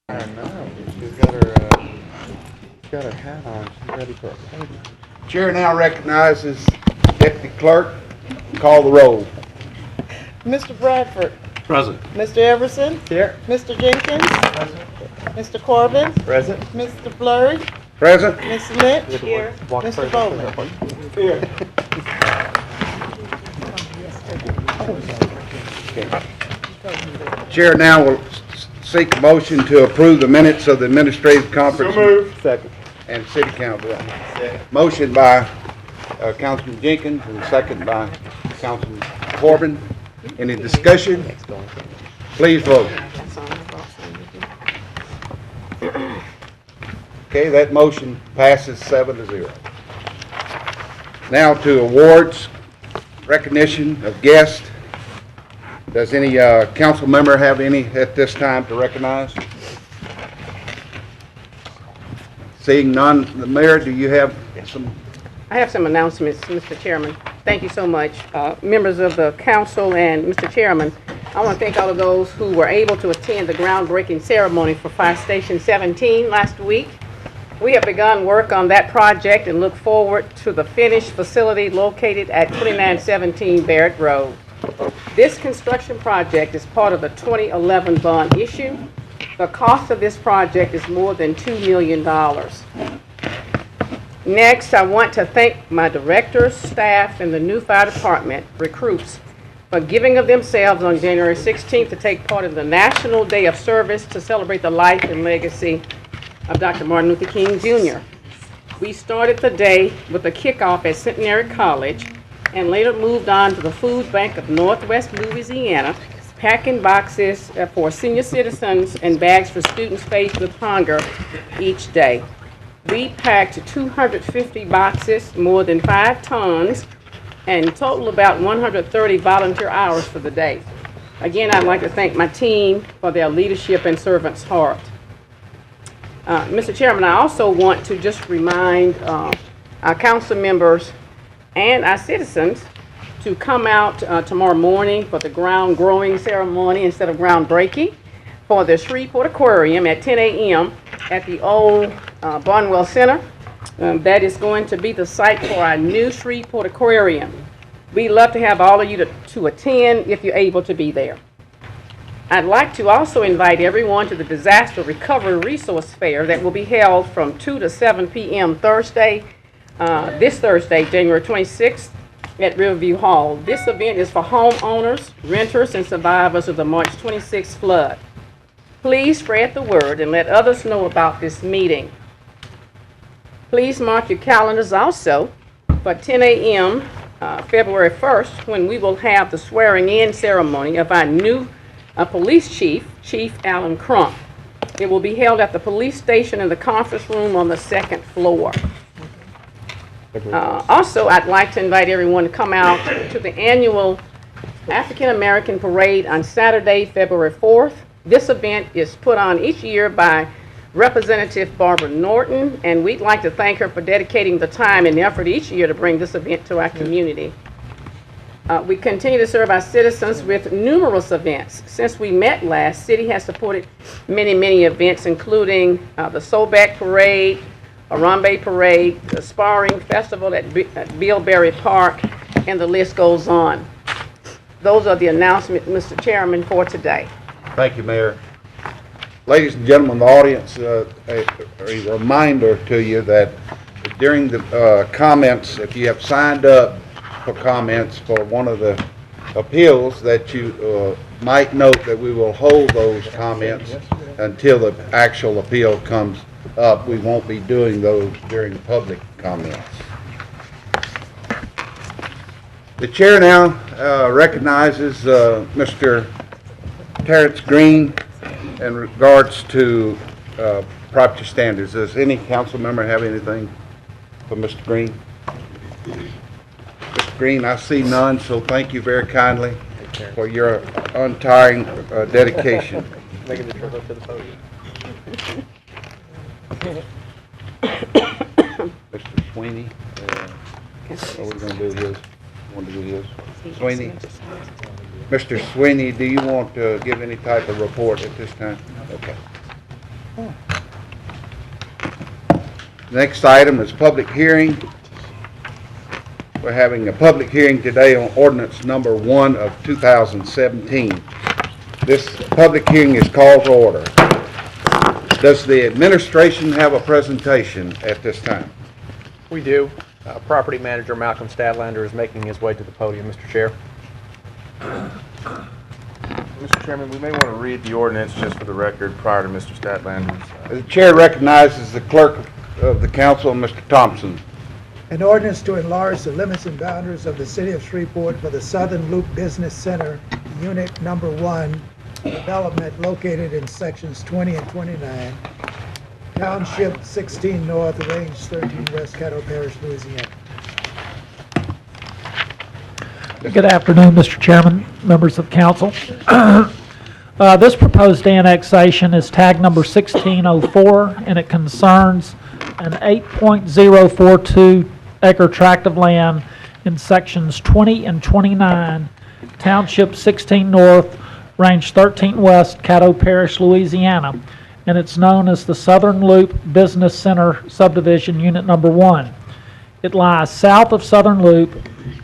I know. She's got her hat on. She's ready for a party. Chair now recognizes Deputy Clerk. Call the roll. Mr. Bradford. Present. Mr. Everson. Here. Mr. Jenkins. Mr. Corbin. Present. Mr. Flurry. Present. Ms. Lynch. Here. Mr. Bowman. Chair now will seek a motion to approve the minutes of the administrative conference. Second. And city council. Motion by Councilman Jenkins and second by Councilman Corbin. Any discussion? Please vote. Okay, that motion passes 7-0. Now to awards, recognition of guests. Does any council member have any at this time to recognize? Seeing none, the mayor, do you have some? I have some announcements, Mr. Chairman. Thank you so much. Members of the council and Mr. Chairman, I want to thank all of those who were able to attend the groundbreaking ceremony for Fire Station 17 last week. We have begun work on that project and look forward to the finished facility located at 2917 Barrett Road. This construction project is part of the 2011 bond issue. The cost of this project is more than $2 million. Next, I want to thank my directors, staff, and the new fire department recruits for giving of themselves on January 16th to take part in the National Day of Service to celebrate the life and legacy of Dr. Martin Luther King Jr. We started the day with a kickoff at Centenary College and later moved on to the Food Bank of Northwest Louisiana, packing boxes for senior citizens and bags for students faced with hunger each day. We packed 250 boxes, more than 5 tons, and total about 130 volunteer hours for the day. Again, I'd like to thank my team for their leadership and servant's heart. Mr. Chairman, I also want to just remind our council members and our citizens to come out tomorrow morning for the ground growing ceremony instead of groundbreaking for the Shreveport Aquarium at 10 a.m. at the old Barnwell Center. That is going to be the site for our new Shreveport Aquarium. We'd love to have all of you to attend if you're able to be there. I'd like to also invite everyone to the Disaster Recovery Resource Fair that will be held from 2 to 7 p.m. Thursday, this Thursday, January 26th at Riverview Hall. This event is for homeowners, renters, and survivors of the March 26th flood. Please spread the word and let others know about this meeting. Please mark your calendars also for 10 a.m. February 1st when we will have the swearing-in ceremony of our new police chief, Chief Alan Crump. It will be held at the police station in the conference room on the 2nd floor. Also, I'd like to invite everyone to come out to the annual African American Parade on Saturday, February 4th. This event is put on each year by Representative Barbara Norton, and we'd like to thank her for dedicating the time and effort each year to bring this event to our community. We continue to serve our citizens with numerous events. Since we met last, City has supported many events, including the Sobek Parade, Harambe Parade, the Sparring Festival at Bilberry Park, and the list goes on. Those are the announcements, Mr. Chairman, for today. Thank you, Mayor. Ladies and gentlemen, the audience, a reminder to you that during the comments, if you have signed up for comments for one of the appeals, that you might note that we will hold those comments until the actual appeal comes up. We won't be doing those during public comments. The chair now recognizes Mr. Terrence Green in regards to property standards. Does any council member have anything for Mr. Green? Mr. Green, I see none, so thank you very kindly for your untiring dedication. Making the trip up to the podium. Mr. Sweeney, what are we going to do his? Want to do his? Sweeney? Mr. Sweeney, do you want to give any type of report at this time? Okay. Next item is public hearing. We're having a public hearing today on ordinance number 1 of 2017. This public hearing is called to order. Does the administration have a presentation at this time? We do. Property Manager Malcolm Stadlander is making his way to the podium, Mr. Chair. Mr. Chairman, we may want to read the ordinance just for the record prior to Mr. Statlander's. The chair recognizes the clerk of the council, Mr. Thompson. An ordinance to enlarge the limits and boundaries of the city of Shreveport for the Southern Loop Business Center, Unit Number 1, development located in sections 20 and 29, Township 16 North, Range 13 West, Caddo Parish, Louisiana. Good afternoon, Mr. Chairman, members of council. This proposed annexation is tag number 1604, and it concerns an 8.042 acre tract of land in sections 20 and 29, Township 16 North, Range 13 West, Caddo Parish, Louisiana, and it's known as the Southern Loop Business Center Subdivision Unit Number 1. It lies south of Southern Loop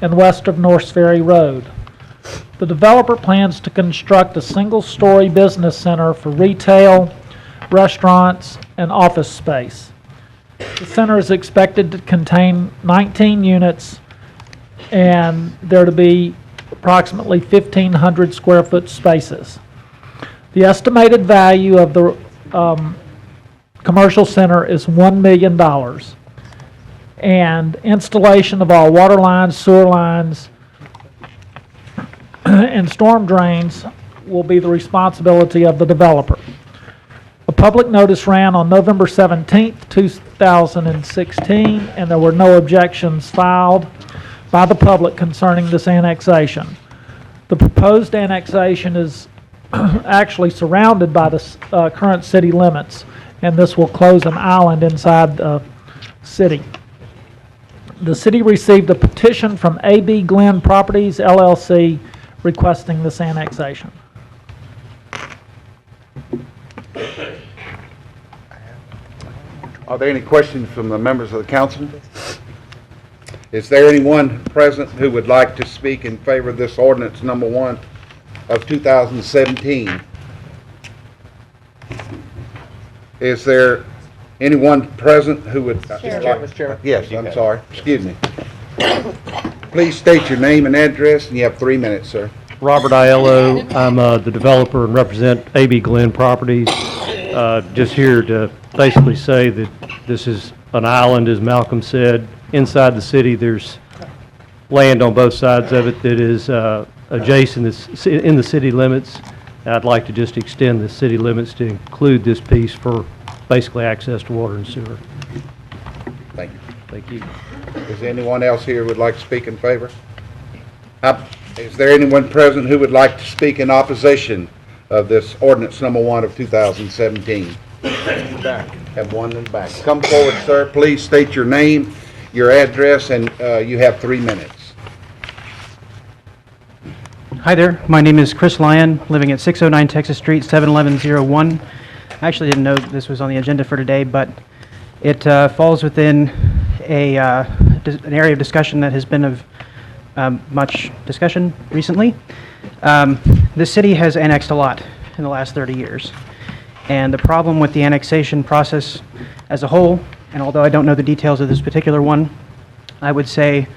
and west of North Ferry Road. The developer plans to construct a single-story business center for retail, restaurants, and office space. The center is expected to contain 19 units, and there to be approximately 1,500 square foot spaces. The estimated value of the commercial center is $1 million, and installation of all water lines, sewer lines, and storm drains will be the responsibility of the developer. A public notice ran on November 17th, 2016, and there were no objections filed by the public concerning this annexation. The proposed annexation is actually surrounded by the current city limits, and this will close an island inside the city. The city received a petition from A.B. Glenn Properties, LLC, requesting this annexation. Are there any questions from the members of the council? Is there anyone present who would like to speak in favor of this ordinance number 1 of 2017? Is there anyone present who would... Mr. Chairman. Yes, I'm sorry. Excuse me. Please state your name and address, and you have 3 minutes, sir. Robert Aiello. I'm the developer and represent A.B. Glenn Properties. Just here to basically say that this is an island, as Malcolm said. Inside the city, there's land on both sides of it that is adjacent in the city limits. I'd like to just extend the city limits to include this piece for basically access to water and sewer. Thank you. Thank you. Is there anyone else here who would like to speak in favor? Is there anyone present who would like to speak in opposition of this ordinance number 1 of 2017? Have one in the back. Come forward, sir. Please state your name, your address, and you have 3 minutes. Hi there. My name is Chris Lyon, living at 609 Texas Street, 71101. I actually didn't know this was on the agenda for today, but it falls within an area of discussion that has been of much discussion recently. The city has annexed a lot in the last 30 years. And the problem with the annexation process as a whole, and although I don't know the details of this particular one, I would say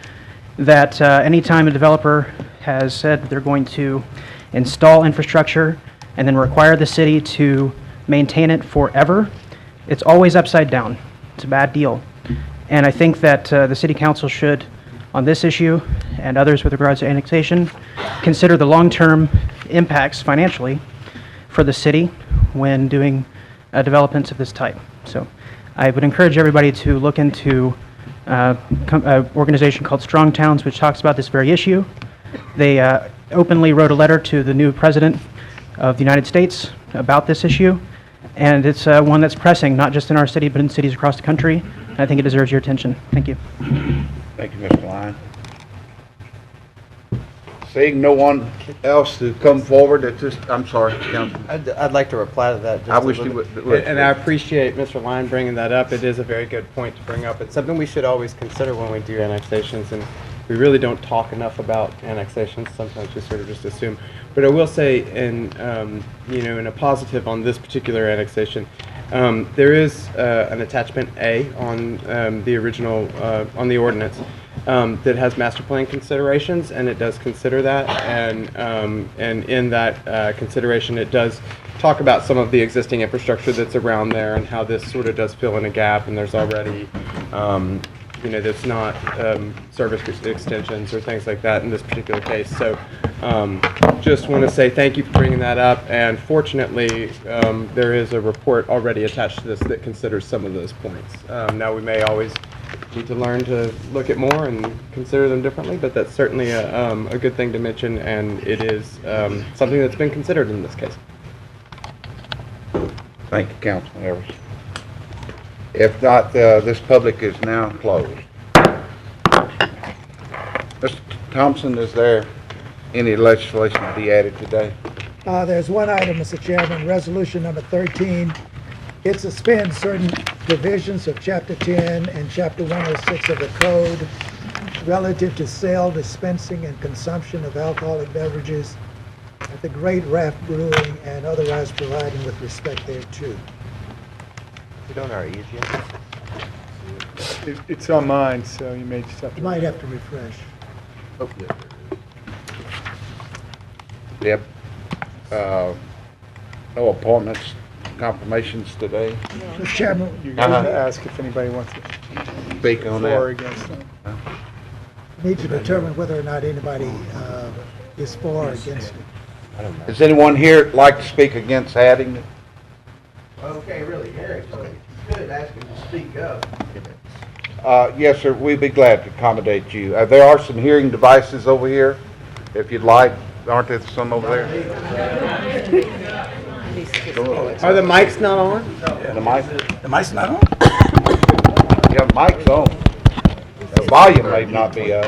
that anytime a developer has said that they're going to install infrastructure and then require the city to maintain it forever, it's always upside down. It's a bad deal. And I think that the city council should, on this issue and others with regards to annexation, consider the long-term impacts financially for the city when doing developments of this type. So I would encourage everybody to look into an organization called Strong Towns, which talks about this very issue. They openly wrote a letter to the new president of the United States about this issue, and it's one that's pressing, not just in our city, but in cities across the country. And I think it deserves your attention. Thank you. Thank you, Mr. Lyon. Seeing no one else to come forward at this, I'm sorry, Councilman. I'd like to reply to that. just I a wish little you bit. would. And I appreciate Mr. Lyon bringing that up. It is a very good point to bring up. It's something we should always consider when we do annexations, and we really don't talk enough about annexations. Sometimes we sort of just assume. But I will say, in in a positive on this particular annexation, there is an attachment A on the original on the ordinance. That has master plan considerations, and it does consider that, and in that consideration, it does talk about some of the existing infrastructure that's around there and how this sort of does fill in a gap, and there's already, there's not service extensions or things like that in this particular case. So just want to say thank you for bringing that up, and fortunately, there is a report already attached to this that considers some of those points. Now, we may always need to learn to look at more and consider them differently, but that's certainly a good thing to mention, and it is something that's been considered in this case. Thank you, Councilman Everson. If not, this public is now closed. Mr. Thompson, is there any legislation to be added today? There's one item, Mr. Chairman, resolution number 13. It suspends certain provisions of Chapter 10 and Chapter 106 of the Code relative to sale, dispensing, and consumption of alcoholic beverages at the Great Raft Brewing and otherwise providing with respect thereto. It's on mine, so you may just have to. Might have to refresh. Yep. No appointments, confirmations today. Mr. Chairman, You're going to ask if anybody wants to Speak on for or that. against them. need to determine whether or not anybody is for or against it. Does anyone here like to speak against adding it? Okay, really, Eric, so it's good asking to speak up. Yes, sir, we'd be glad to accommodate you. There are some hearing devices over here, if you'd like. Aren't there some over there? Are the mics not on? The mic? The mic's not on? Yeah, the mic's on. The volume may not be up.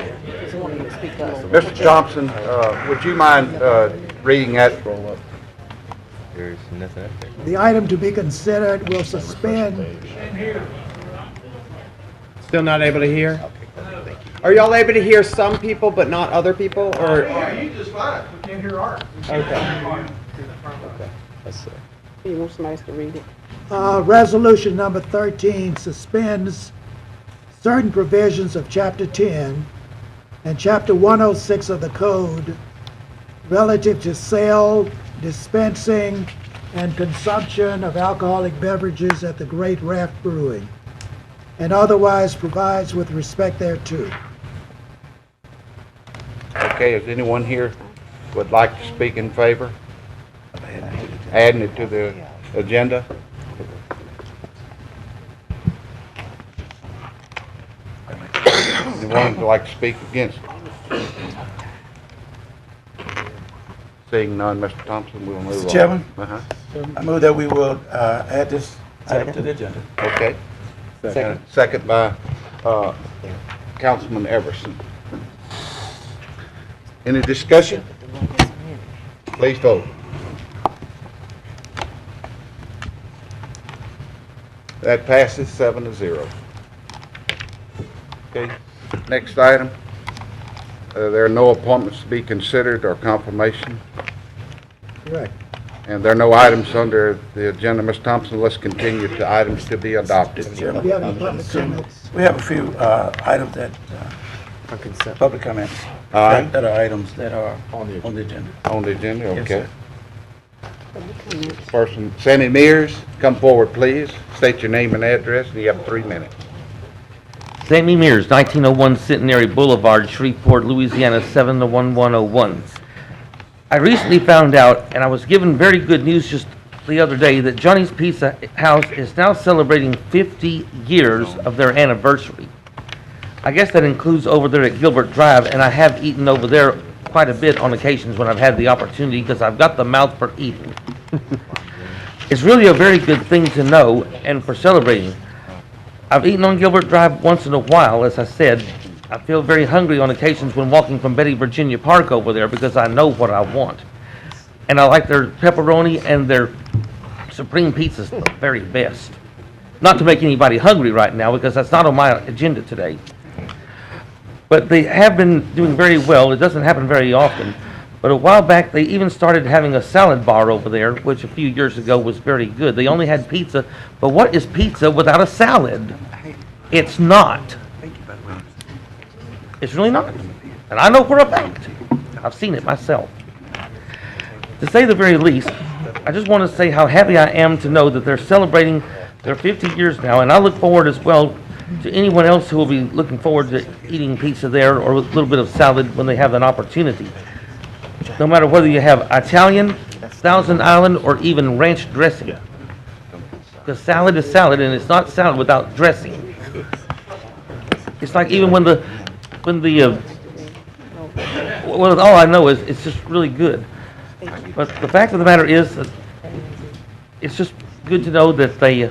Mr. Thompson, would you mind reading that? There's nothing up there. The item to be considered will suspend. Still not able to hear? Are y'all able to hear some people but not other people, or? You just fine. We can't hear ours. Okay. You want somebody else to read it? Resolution number 13 suspends certain provisions of Chapter 10 and Chapter 106 of the Code relative to sale, dispensing, and consumption of alcoholic beverages at the Great Raft Brewing, and otherwise provides with respect thereto. Okay, is anyone here would like to speak in favor? Adding it to the agenda? Anyone would like to speak against it? Seeing none, Mr. Thompson, we'll move on. Mr. Chairman? Uh-huh. I move that we will add this item to the agenda. Okay. Second. Second by Councilman Everson. Any discussion? Please vote. That passes 7-0. Okay, next item. There are no appointments to be considered or confirmation, Correct. and there are no items under the agenda. Ms. Thompson, let's continue to items to be adopted. Do you have any public comments? We have a few items that, public comments, All right. that are items that are on the agenda. On the agenda, Yes, okay. sir. Person, Sammy Mears, come forward, please. State your name and address, and you have 3 minutes. Sammy Mears, 1901 Centenary Boulevard, Shreveport, Louisiana, 71101. I recently found out, and I was given very good news just the other day, that Johnny's Pizza House is now celebrating 50 years of their anniversary. I guess that includes over there at Gilbert Drive, and I have eaten over there quite a bit on occasions when I've had the opportunity, because I've got the mouth for eating. It's really a very good thing to know and for celebrating. I've eaten on Gilbert Drive once in a while, as I said, I feel very hungry on occasions when walking from Betty Virginia Park over there because I know what I want. And I like their pepperoni and their supreme pizzas the very best. Not to make anybody hungry right now because that's not on my agenda today. But they have been doing very well. It doesn't happen very often. But a while back, they even started having a salad bar over there, which a few years ago was very good. They only had pizza, but what is pizza without a salad? It's not. It's really not. And I know for a fact. I've seen it myself. To say the very least, I just want to say how happy I am to know that they're celebrating their 50 years now, and I look forward as well to anyone else who will be looking forward to eating pizza there or a little bit of salad when they have an opportunity. No matter whether you have Italian, Thousand Island, or even ranch dressing. Because salad is salad, and it's not salad without dressing. It's like even well, all I know is it's just really good. But the fact of the matter is that it's just good to know that they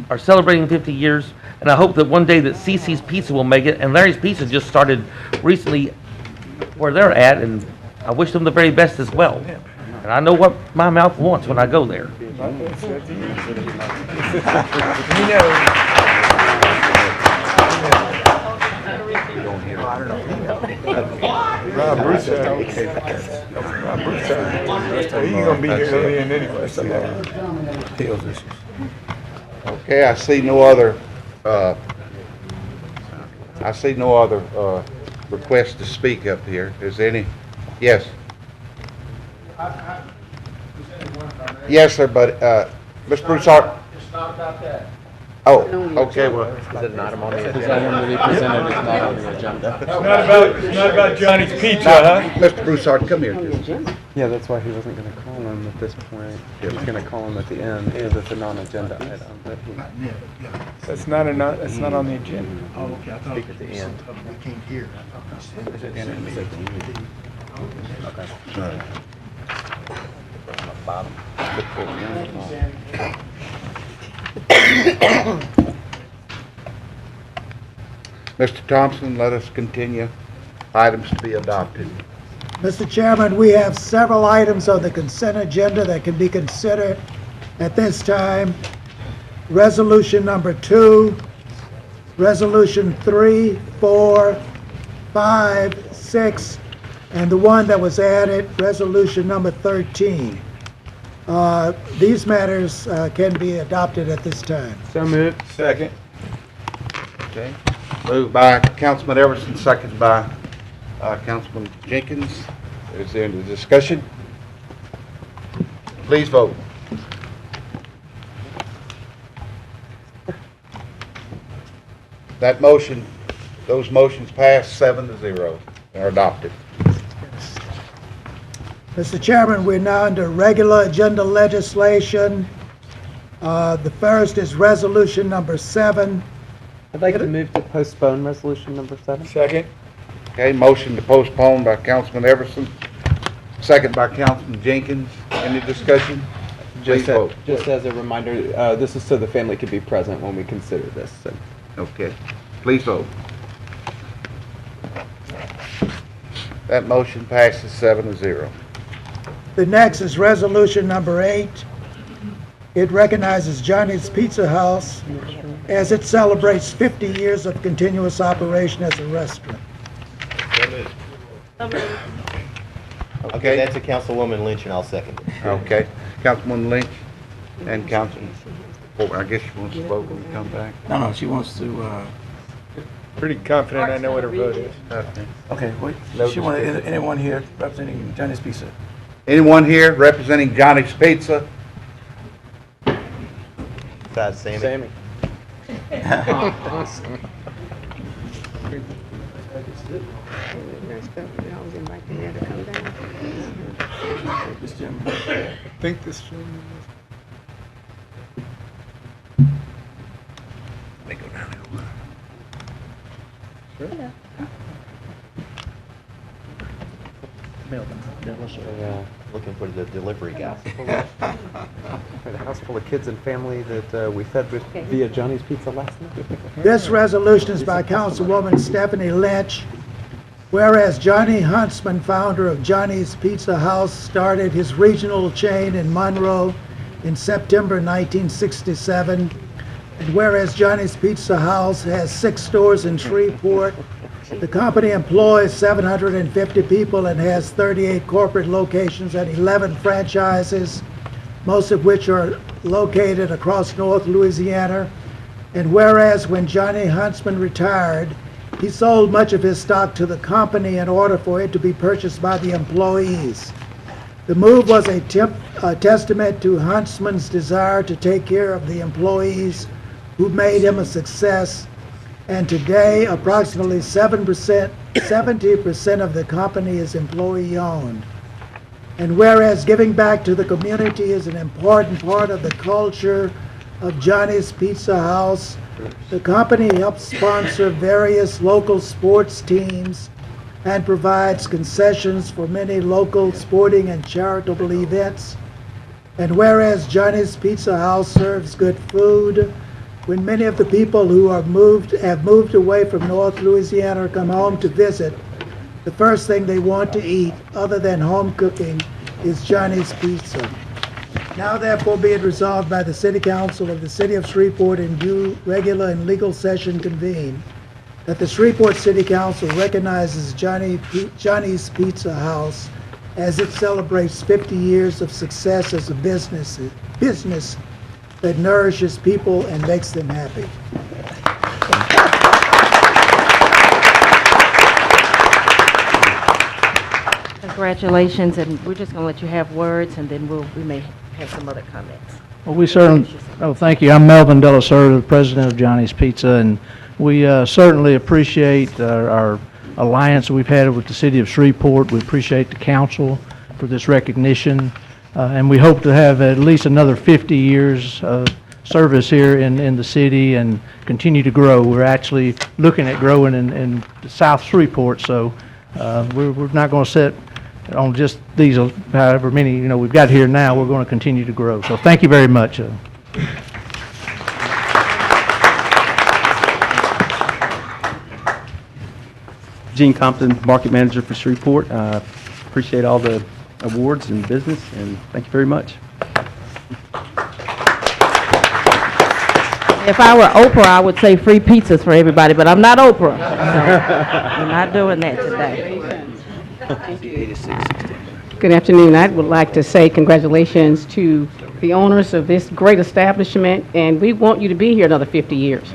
are celebrating 50 years, and I hope that one day that CC's Pizza will make it, and Larry's Pizza just started recently where they're at, and I wish them the very best as well. And I know what my mouth wants when I go there. Rob Bruce, he's gonna be here till the end anyway, so. Okay, I see no other, requests to speak up here. Is there any? Yes. Yes, sir, but, Mr. Broussard? It's not about that. Oh, okay, well. Is it an item on the His agenda? item to be presented is not on the agenda. It's not about Johnny's Pizza, huh? Mr. Broussard, come here. Yeah, that's why he wasn't gonna call him at this point. He was gonna call him at the end, because it's a non-agenda item, but he. That's not on the agenda. Oh, okay, I thought at the end. We came here. Mr. Thompson, let us continue. Items to be adopted. Mr. Chairman, we have several items on the consent agenda that can be considered at this time. Resolution number 2, Resolution 3, 4, 5, 6, and the one that was added, Resolution number 13. These matters can be adopted at this time. So moved. Second. Okay. Moved by Councilman Everson, seconded by Councilman Jenkins. Is there any discussion? Please vote. That motion, those motions pass 7-0, are adopted. Mr. Chairman, we're now under regular agenda legislation. The first is Resolution number 7. I'd like to move to postpone resolution number 7. Second. Okay, motion to postpone by Councilman Everson, second by Councilman Jenkins. Any discussion? Please vote. Just as a reminder, this is so the family can be present when we consider this. So. Okay, please vote. That motion passes 7-0. The next is Resolution number 8. It recognizes Johnny's Pizza House as it celebrates 50 years of continuous operation as a restaurant. Okay, that's a Councilwoman Lynch, and I'll second it. Okay, Councilman Lynch and Councilman, I guess she wants to vote when we come back. No, she wants to, Pretty confident I know what her vote is. okay, wait, she wanted anyone here representing Johnny's Pizza? Anyone here representing Johnny's Pizza? Besides Sammy. I think this. They go down there. Looking for the delivery guy. A house full of kids and family that we fed with via Johnny's Pizza last night. This resolution is by Councilwoman Stephanie Lynch. Whereas Johnny Huntsman, founder of Johnny's Pizza House, started his regional chain in Monroe in September 1967, and whereas Johnny's Pizza House has 6 stores in Shreveport, the company employs 750 people and has 38 corporate locations and 11 franchises, most of which are located across North Louisiana. And whereas when Johnny Huntsman retired, he sold much of his stock to the company in order for it to be purchased by the employees. The move was a testament to Huntsman's desire to take care of the employees who made him a success, and today approximately 70% of the company is employee-owned. And whereas giving back to the community is an important part of the culture of Johnny's Pizza House, the company helps sponsor various local sports teams and provides concessions for many local sporting and charitable events. And whereas Johnny's Pizza House serves good food, when many of the people who have moved away from North Louisiana come home to visit, the first thing they want to eat, other than home cooking, is Johnny's Pizza. Now therefore be it resolved by the City Council of the City of Shreveport in due regular and legal session convened, that the Shreveport City Council recognizes Johnny's Pizza House as it celebrates 50 years of success as a business that nourishes people and makes them happy. Congratulations, and we're just going to let you have words, and then we may have some other comments. Well, we certainly, thank you. I'm Melvin Delacerda, the president of Johnny's Pizza, and we certainly appreciate our alliance that we've had with the city of Shreveport. We appreciate the council for this recognition, and we hope to have at least another 50 years of service here in the city and continue to grow. We're actually looking at growing in South Shreveport, so we're not going to sit on just these, however many we've got here now. We're going to continue to grow. So thank you very much. Gene Compton, market manager for Shreveport. Appreciate all the awards and business, and thank you very much. If I were Oprah, I would say free pizzas for everybody, but I'm not Oprah, so we're not doing that today. Good afternoon. I would like to say congratulations to the owners of this great establishment, and we want you to be here another 50 years.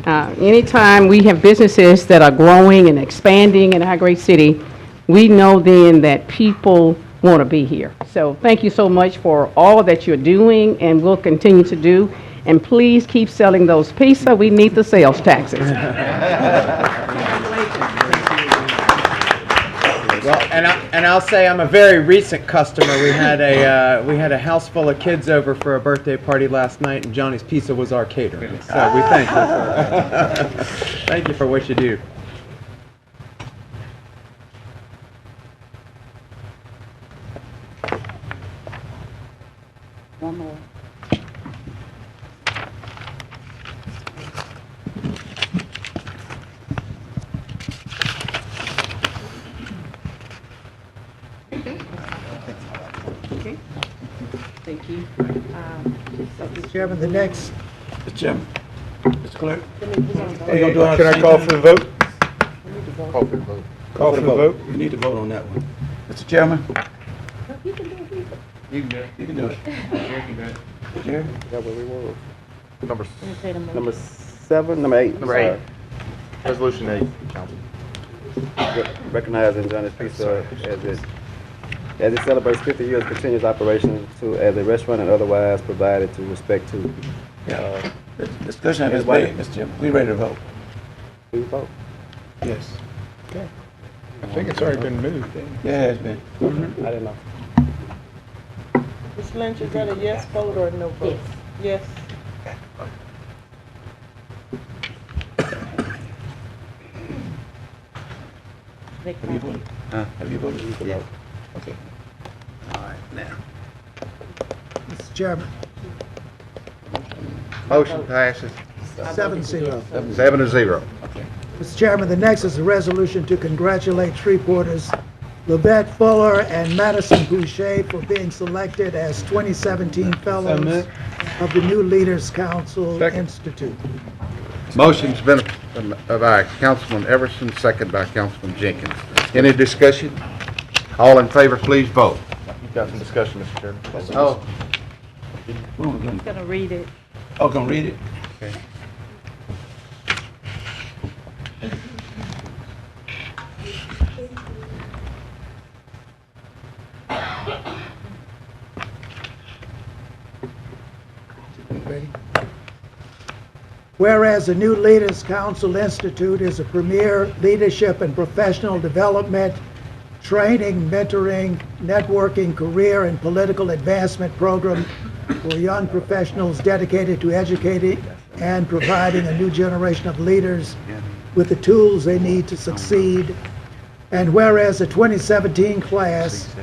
Anytime we have businesses that are growing and expanding in our great city, we know then that people want to be here. So thank you so much for all that you're doing and will continue to do. And please keep selling those pizza. We need the sales taxes. Well, and I'll say I'm a very recent customer. We had a house full of kids over for a birthday party last night, and Johnny's Pizza was our caterer. So we thank you. Thank you for what you do. One more. Okay. Thank you. Mr. Chairman, the next. Mr. Chairman, Mr. Clerk. Can I call for the vote? Call for the vote. Call for the vote? You need to vote on that one. Mr. Chairman? You can do it. You can do it. Jerry can do it. Jerry? That where we were. Number 7, number 8. Number 8. Resolution 8, Council. Recognizing Johnny's Pizza as it celebrates 50 years of continuous operation as a restaurant and otherwise provided to respect to. Yeah. Discussion at this way, Mr. Chairman. We ready to vote? We vote. Yes. Okay. I think it's already been moved. Yeah, it has been. I didn't know. Ms. Lynch, is that a yes vote or a no vote? Yes. Have you voted? Have you voted? Yeah. Okay. All right, now. Mr. Chairman, Motion passes 7-0. 7-0. Mr. Chairman, the next is a resolution to congratulate Shreveporters Levette Fuller and Madison Boucher for being selected as 2017 Fellows of the New Leaders Council Institute. Motion's been by Councilman Everson, second by Councilman Jenkins. Any discussion? All in favor, please vote. You've got some discussion, Mr. Chairman. Oh, He's gonna read it. Oh, gonna read it? okay. Ready? Whereas the New Leaders Council Institute is a premier leadership and professional development, training, mentoring, networking, career, and political advancement program for young professionals dedicated to educating and providing a new generation of leaders with the tools they need to succeed. And whereas the 2017 class,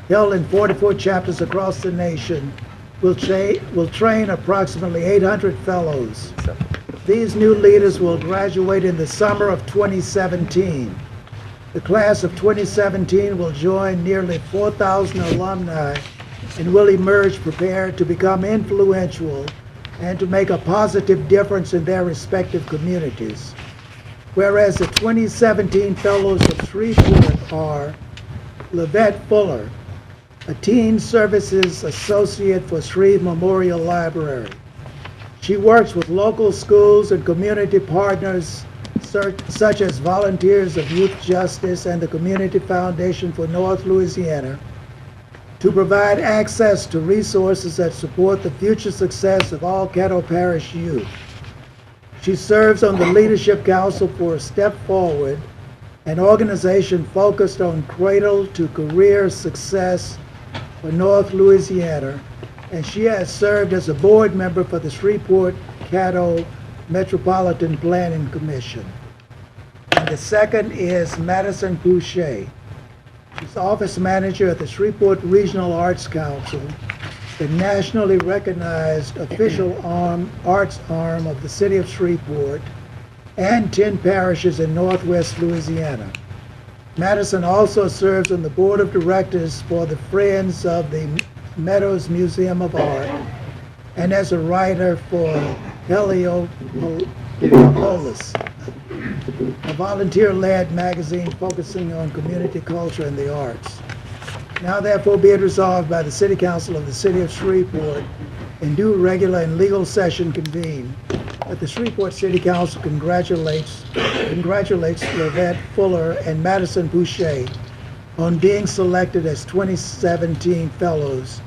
held in 44 chapters across the nation, will train approximately 800 fellows. These new leaders will graduate in the summer of 2017. The class of 2017 will join nearly 4,000 alumni and will emerge prepared to become influential and to make a positive difference in their respective communities. Whereas the 2017 Fellows of Shreveport are Levette Fuller, a Teen Services Associate for Shreve Memorial Library. She works with local schools and community partners such as Volunteers of Youth Justice and the Community Foundation for North Louisiana to provide access to resources that support the future success of all Caddo Parish youth. She serves on the Leadership Council for Step Forward, an organization focused on cradle to career success for North Louisiana, and she has served as a board member for the Shreveport-Caddo Metropolitan Planning Commission. And the second is Madison Boucher. She's office manager at the Shreveport Regional Arts Council, the nationally recognized official arts arm of the city of Shreveport and 10 parishes in northwest Louisiana. Madison also serves on the board of directors for the Friends of the Meadows Museum of Art and as a writer for Heliopolis, a volunteer-led magazine focusing on community culture and the arts. Now therefore be it resolved by the City Council of the City of Shreveport in due regular and legal session convened that the Shreveport City Council congratulates Levette Fuller and Madison Boucher on being selected as 2017 Fellows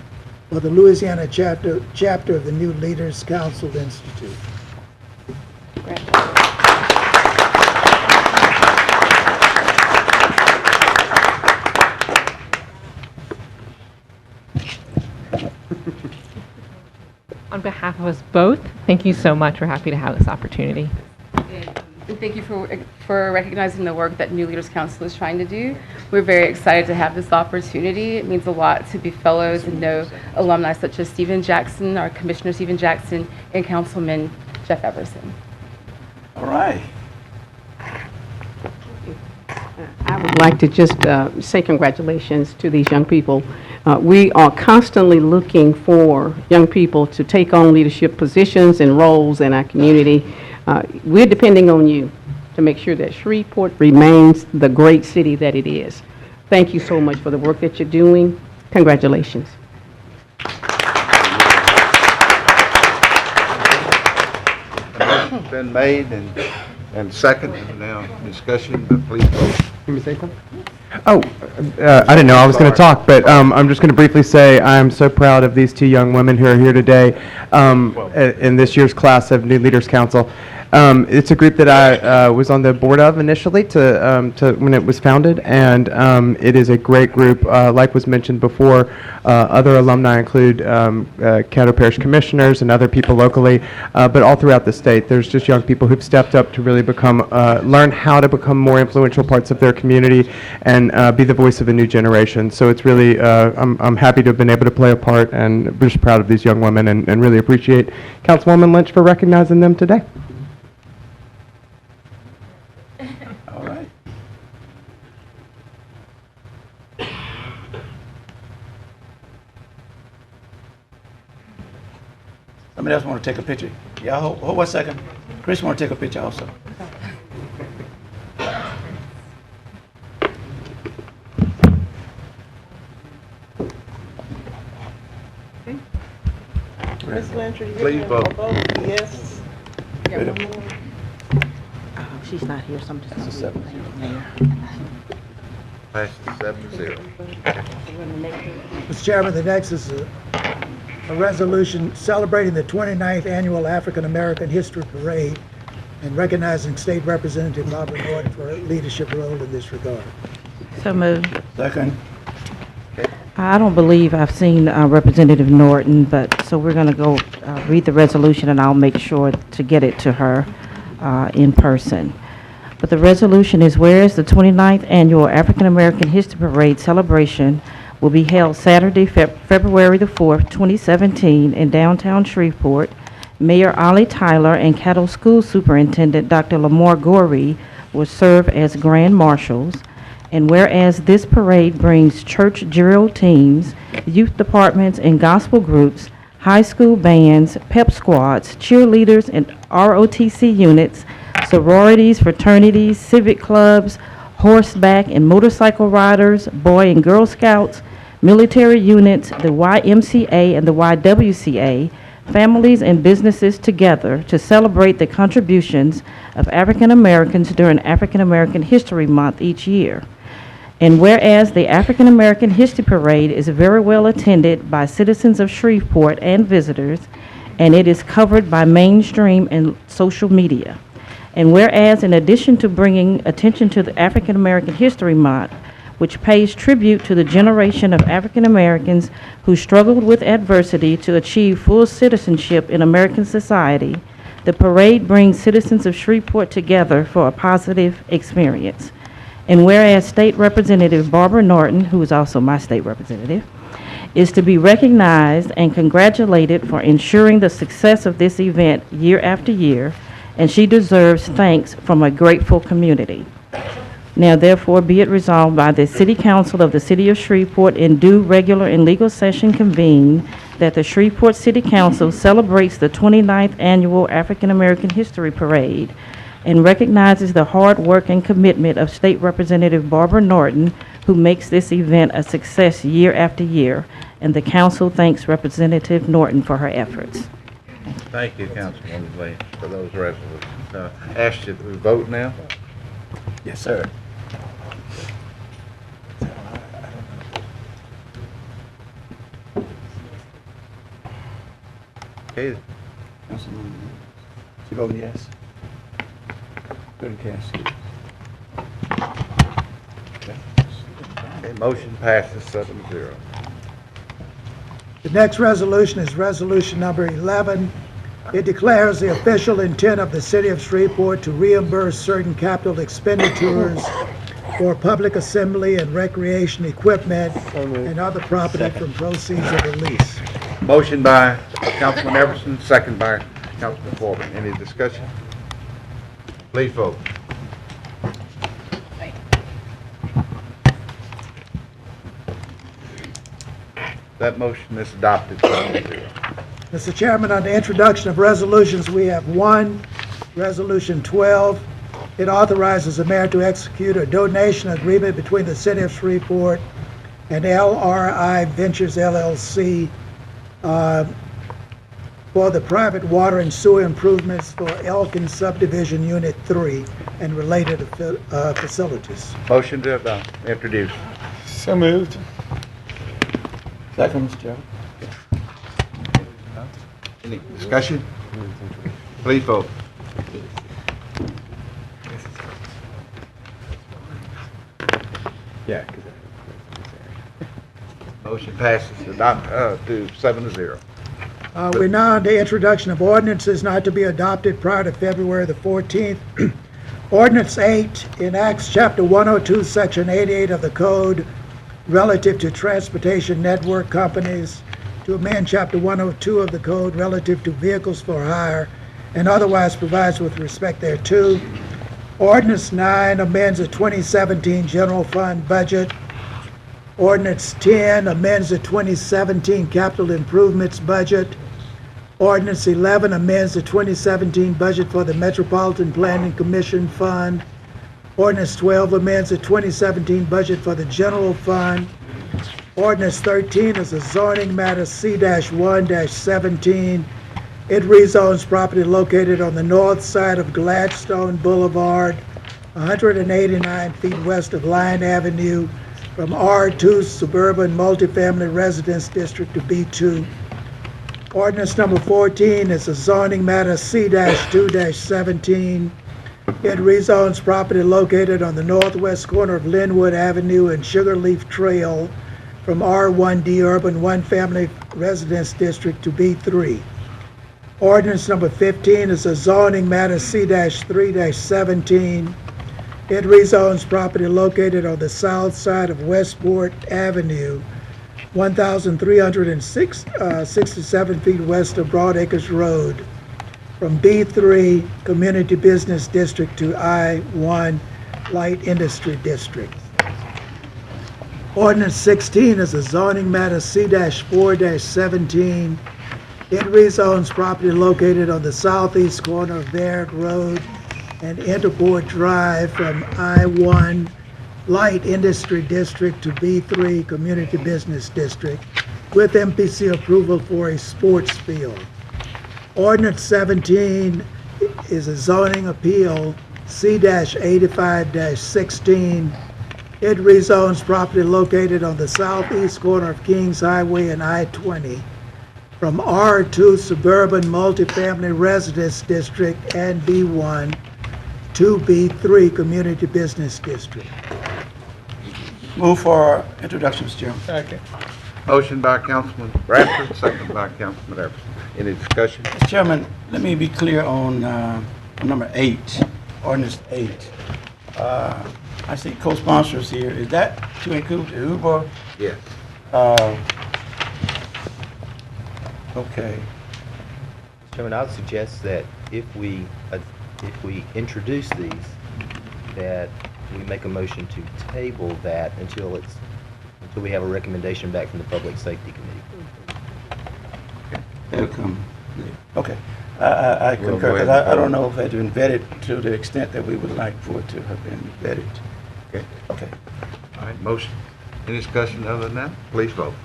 for the Louisiana chapter of the New Leaders Council Institute. On behalf of us both, thank you so much. We're happy to have this opportunity. And thank you for recognizing the work that New Leaders Council is trying to do. We're very excited to have this opportunity. It means a lot to be fellows and know alumni such as Stephen Jackson, our Commissioner Stephen Jackson, and Councilman Jeff Everson. All right. I would like to just say congratulations to these young people. We are constantly looking for young people to take on leadership positions and roles in our community. We're depending on you to make sure that Shreveport remains the great city that it is. Thank you so much for the work that you're doing. Congratulations. The motion's been made and seconded. Now discussion, but please vote. Can we say something? Oh, I didn't know I was going to talk, but I'm just going to briefly say I'm so proud of these two young women who are here today in this year's class of New Leaders Council. It's a group that I was on the board of initially to when it was founded, and it is a great group. Like was mentioned before, other alumni include Caddo Parish commissioners and other people locally, but all throughout the state, there's just young people who've stepped up to really become, learn how to become more influential parts of their community and and be the voice of a new generation. So it's really, I'm happy to have been able to play a part, and just proud of these young women, and really appreciate Councilwoman Lynch for recognizing them today. All right. Somebody else want to take a picture? Yeah, hold 1 second. Chris want to take a picture also. Ms. Blanchard, you Please have a vote. Yes. She's not here, so I'm just gonna Seven. read the mayor. Passes 7-0. Mr. Chairman, the next is a resolution celebrating the 29th Annual African American History Parade and recognizing State Representative Barbara Norton for her leadership role in this regard. So moved. Second. I don't believe I've seen Representative Norton, but, so we're going to go read the resolution, and I'll make sure to get it to her in person. But the resolution is, whereas the 29th Annual African American History Parade celebration will be held Saturday, February the 4th, 2017, in downtown Shreveport, Mayor Ollie Tyler and Caddo School Superintendent Dr. Lamar Gorey will serve as grand marshals. And whereas this parade brings church drill teams, youth departments and gospel groups, high school bands, pep squads, cheerleaders and ROTC units, sororities, fraternities, civic clubs, horseback and motorcycle riders, Boy and Girl Scouts, military units, the YMCA and the YWCA, families and businesses together to celebrate the contributions of African Americans during African American History Month each year. And whereas the African American History Parade is very well attended by citizens of Shreveport and visitors, and it is covered by mainstream and social media. And whereas in addition to bringing attention to the African American History Month, which pays tribute to the generation of African Americans who struggled with adversity to achieve full citizenship in American society, the parade brings citizens of Shreveport together for a positive experience. And whereas State Representative Barbara Norton, who is also my state representative, is to be recognized and congratulated for ensuring the success of this event year after year, and she deserves thanks from a grateful community. Now therefore be it resolved by the City Council of the City of Shreveport in due regular and legal session convened that the Shreveport City Council celebrates the 29th Annual African American History Parade and recognizes the hard work and commitment of State Representative Barbara Norton, who makes this event a success year after year, and the council thanks Representative Norton for her efforts. Thank you, Councilwoman Lynch, for those resolutions. Ask you to vote now. Yes, sir. Okay, Councilwoman, you vote yes? Good cast. okay, motion passes 7-0. The next resolution is resolution number 11. It declares the official intent of the City of Shreveport to reimburse certain capital expenditures for public assembly and recreation equipment and other property from proceeds of the lease. Motion by Councilman Everson, second by Councilman Corbin. Any discussion? Please vote. That motion is adopted 7-0. Mr. Chairman, on the introduction of resolutions, we have one, Resolution 12. It authorizes the mayor to execute a donation agreement between the City of Shreveport and LRI Ventures LLC for the private water and sewer improvements for Elkin Subdivision Unit 3 and related facilities. Motion to introduce. So moved. Second, Mr. Chairman. Any discussion? Please vote. Yeah. Motion passes to 7-0. We're now on the introduction of ordinances not to be adopted prior to February the 14th. Ordinance 8 enacts Chapter 102, Section 88 of the Code relative to transportation network companies, to amend Chapter 102 of the Code relative to vehicles for hire, and otherwise provides with respect thereto. Ordinance 9 amends the 2017 general fund budget. Ordinance 10 amends the 2017 capital improvements budget. Ordinance 11 amends the 2017 budget for the Metropolitan Planning Commission Fund. Ordinance 12 amends the 2017 budget for the general fund. Ordinance 13 is a zoning matter C-1-17. It rezones property located on the north side of Gladstone Boulevard, 189 feet west of Line Avenue, from R2 Suburban Multifamily Residence District to B2. Ordinance number 14 is a zoning matter C-2-17. It rezones property located on the northwest corner of Linwood Avenue and Sugarleaf Trail from R1D Urban One Family Residence District to B3. Ordinance number 15 is a zoning matter C-3-17. It rezones property located on the south side of Westport Avenue, 1,367 feet west of Broadacres Road, from B3 Community Business District to I1 Light Industry District. Ordinance 16 is a zoning matter C-4-17. It rezones property located on the southeast corner of Baird Road and Interport Drive from I1 Light Industry District to B3 Community Business District with MPC approval for a sports field. Ordinance 17 is a zoning appeal C-85-16. It rezones property located on the southeast corner of Kings Highway and I-20 from R2 Suburban Multifamily Residence District and B1 to B3 Community Business District. Move for introduction, Mr. Chairman. Second. Motion by Councilman Bradford, second by Councilman Everson. Any discussion? Mr. Chairman, let me be clear on number 8, ordinance 8. I see co-sponsors here. Is that to include Uber? Yes. Okay. Chairman, I would suggest that if we introduce these, that we make a motion to table that until we have a recommendation back from the Public Safety Committee. That'll come. Okay. I concur, because I don't know if it had been vetted to the extent that we would like for it to have been vetted. Okay. Okay. All right, motion. Any discussion other than that? Please vote.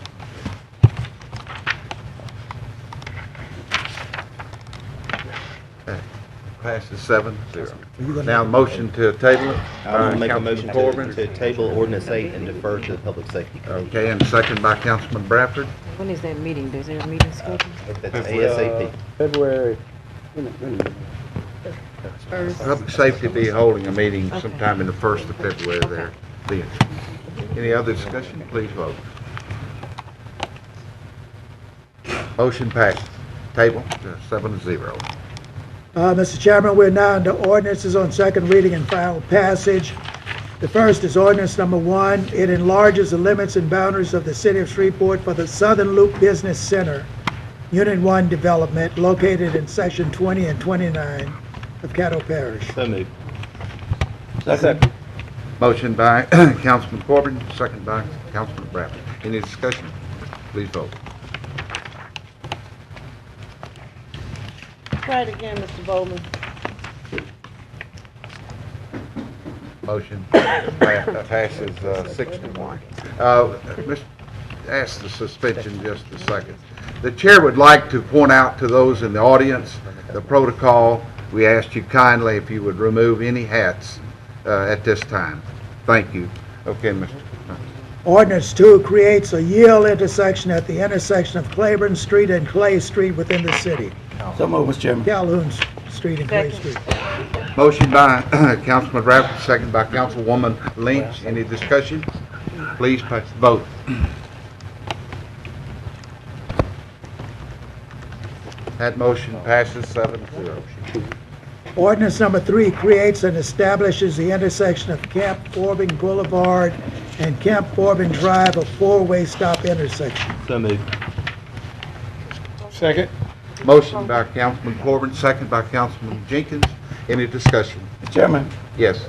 Okay. Passes 7-0. Now, motion to table it. I will make a Councilman motion Corbin. to table ordinance 8 and defer to the Public Safety Committee. Okay, and second by Councilman Bradford. When is that meeting? Is there a meeting scheduled? That's ASAP. February. Public Safety be holding a meeting sometime in the 1st of February there. Then. Any other discussion? Please vote. Motion passes. Table 7-0. Mr. Chairman, we're now into ordinances on second reading and final passage. The first is ordinance number 1. It enlarges the limits and boundaries of the city of Shreveport for the Southern Loop Business Center, Unit 1 development located in section 20 and 29 of Caddo Parish. So moved. Second. Motion by Councilman Corbin, second by Councilman Bradford. Any discussion? Please vote. Try it again, Mr. Bowman. Motion passes 6-1. Ask the suspension just a second. The chair would like to point out to those in the audience the protocol. We asked you kindly if you would remove any hats at this time. Thank you. Okay, Mr. Ordinance 2 creates a yield intersection at the intersection of Claiborne Street and Clay Street within the city. So move, Mr. Chairman. Calhoun Street and Clay Street. Motion by Councilman Bradford, second by Councilwoman Lynch. Any discussion? Please vote. That motion passes 7-0. Ordinance number 3 creates and establishes the intersection of Camp Forbin Boulevard and Camp Forbin Drive, a four-way stop intersection. So moved. Second. Motion by Councilman Corbin, second by Councilman Jenkins. Any discussion? Mr. Chairman, Yes.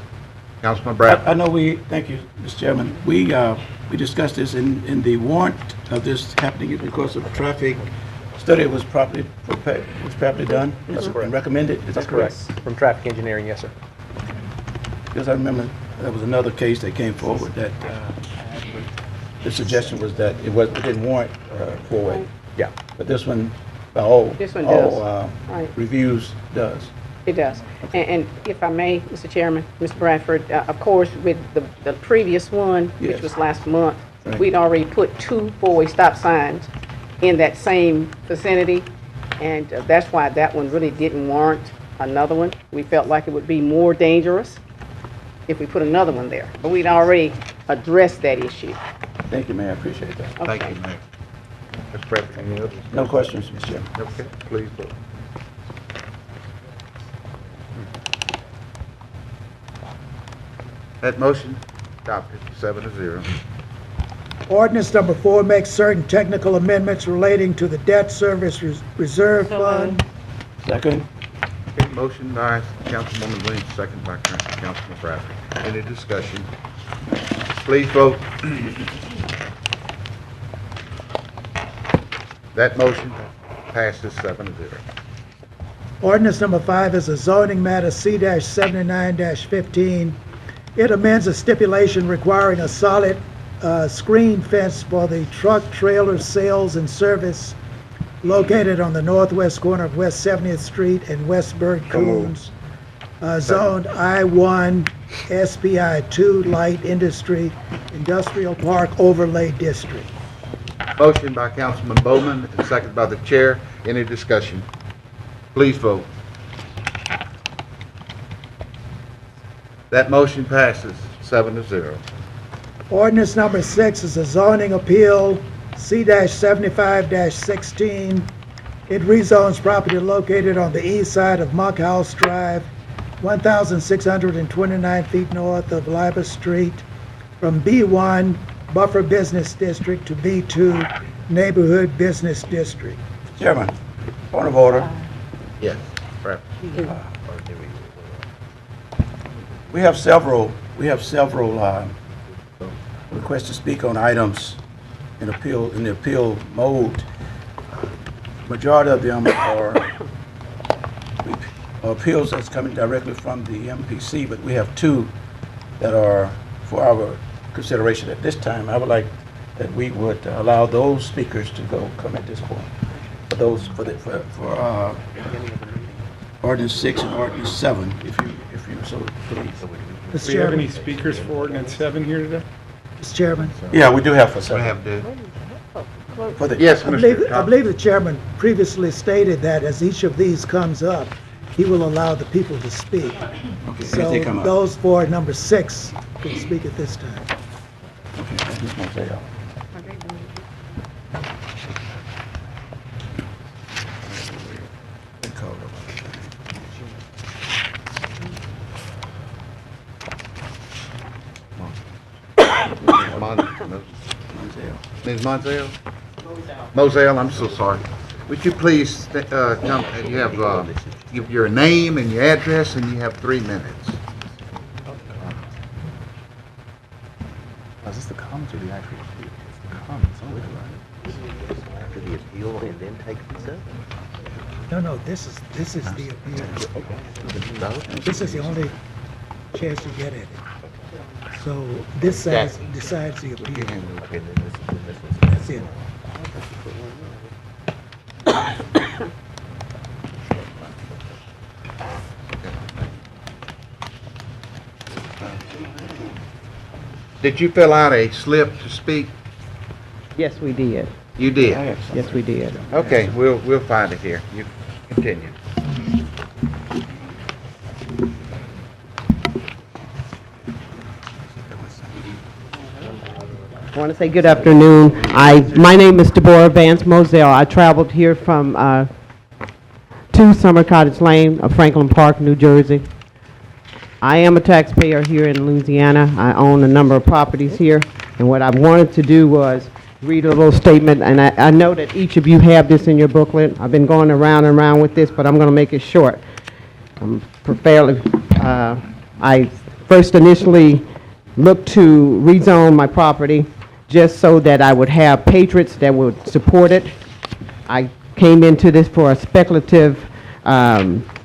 Councilman I Bradford. know thank you, Mr. Chairman. We discussed this in the warrant of this happening because of traffic study was properly done. That's correct. And recommended, is that correct? From traffic engineering, yes, sir. Because I remember there was another case that came forward that the suggestion was that it didn't warrant four-way. Yeah. But this one, This one does. Right. reviews does. It does. And if I may, Mr. Chairman, Mr. Bradford, of course, with the previous one, which Yes. was last month, Right. we'd already put 2 four-way stop signs in that same vicinity, and that's why that one really didn't warrant another one. We felt like it would be more dangerous if we put another one there, but we'd already addressed that issue. Thank you, Mayor, I appreciate that. Thank you, Mayor. Mr. Bradford, any others? No questions, Mr. Chairman. Okay, please vote. That motion adopted, 7-0. Ordinance number 4 makes certain technical amendments relating to the debt service reserve fund. Second. Okay, motion by Councilwoman Williams, second by Councilman Bradford. Any discussion? Please vote. That motion passes 7-0. Ordinance number 5 is a zoning matter C-79-15. It amends a stipulation requiring a solid screen fence for the truck trailer sales and service located on the northwest corner of West 70th Street and West Bird Coons, zoned I-1, SPI 2 Light Industry Industrial Park Overlay District. Motion by Councilman Bowman and second by the chair. Any discussion? Please vote. That motion passes 7-0. Ordinance number 6 is a zoning appeal, C-75-16. It rezones property located on the east side of Monk House Drive, 1,629 feet north of Liber Street, from B1 Buffer Business District to B2 Neighborhood Business District. Chairman, point of order. Yes, Bradford. We have several requests to speak on items in the appeal mode. Majority of them are appeals that's coming directly from the MPC, but we have 2 that are for our consideration at this time. I would like that we would allow those speakers to come at this point. For those for ordinance 6 and ordinance 7, if you so please. Mr. Do we have any Chairman, speakers for ordinance 7 here today? Mr. Chairman, Yeah, we do have for We 7. have to. For the, Yes, I believe Mr. the chairman previously stated that as each of these comes up, he will allow the people to speak. Okay, as So they come up. those for number 6 can speak at this time. Okay, that's Ms. Moselle. Ms. Monsell? Moselle, I'm so sorry. Would you please come, you have, give your name and your address, and you have 3 minutes. Is this the comments or the actual appeal? It's the comments, oh, right. After the appeal and then take this up? No, this is the appeal. This is the only chance you get at it. So this decides the appeal. Okay, then this one's. That's it. Did you fill out a slip to speak? Yes, we did. You did? Yes, we did. Okay, we'll find it here. You continue. I want to say good afternoon. My name is Deborah Vance Moselle. I traveled here from 2 Summer Cottage Lane of Franklin Park, New Jersey. I am a taxpayer here in Louisiana. I own a number of properties here, and what I wanted to do was read a little statement, and I know that each of you have this in your booklet. I've been going around and around with this, but I'm going to make it short. I first initially looked to rezone my property just so that I would have patriots that would support it. I came into this for a speculative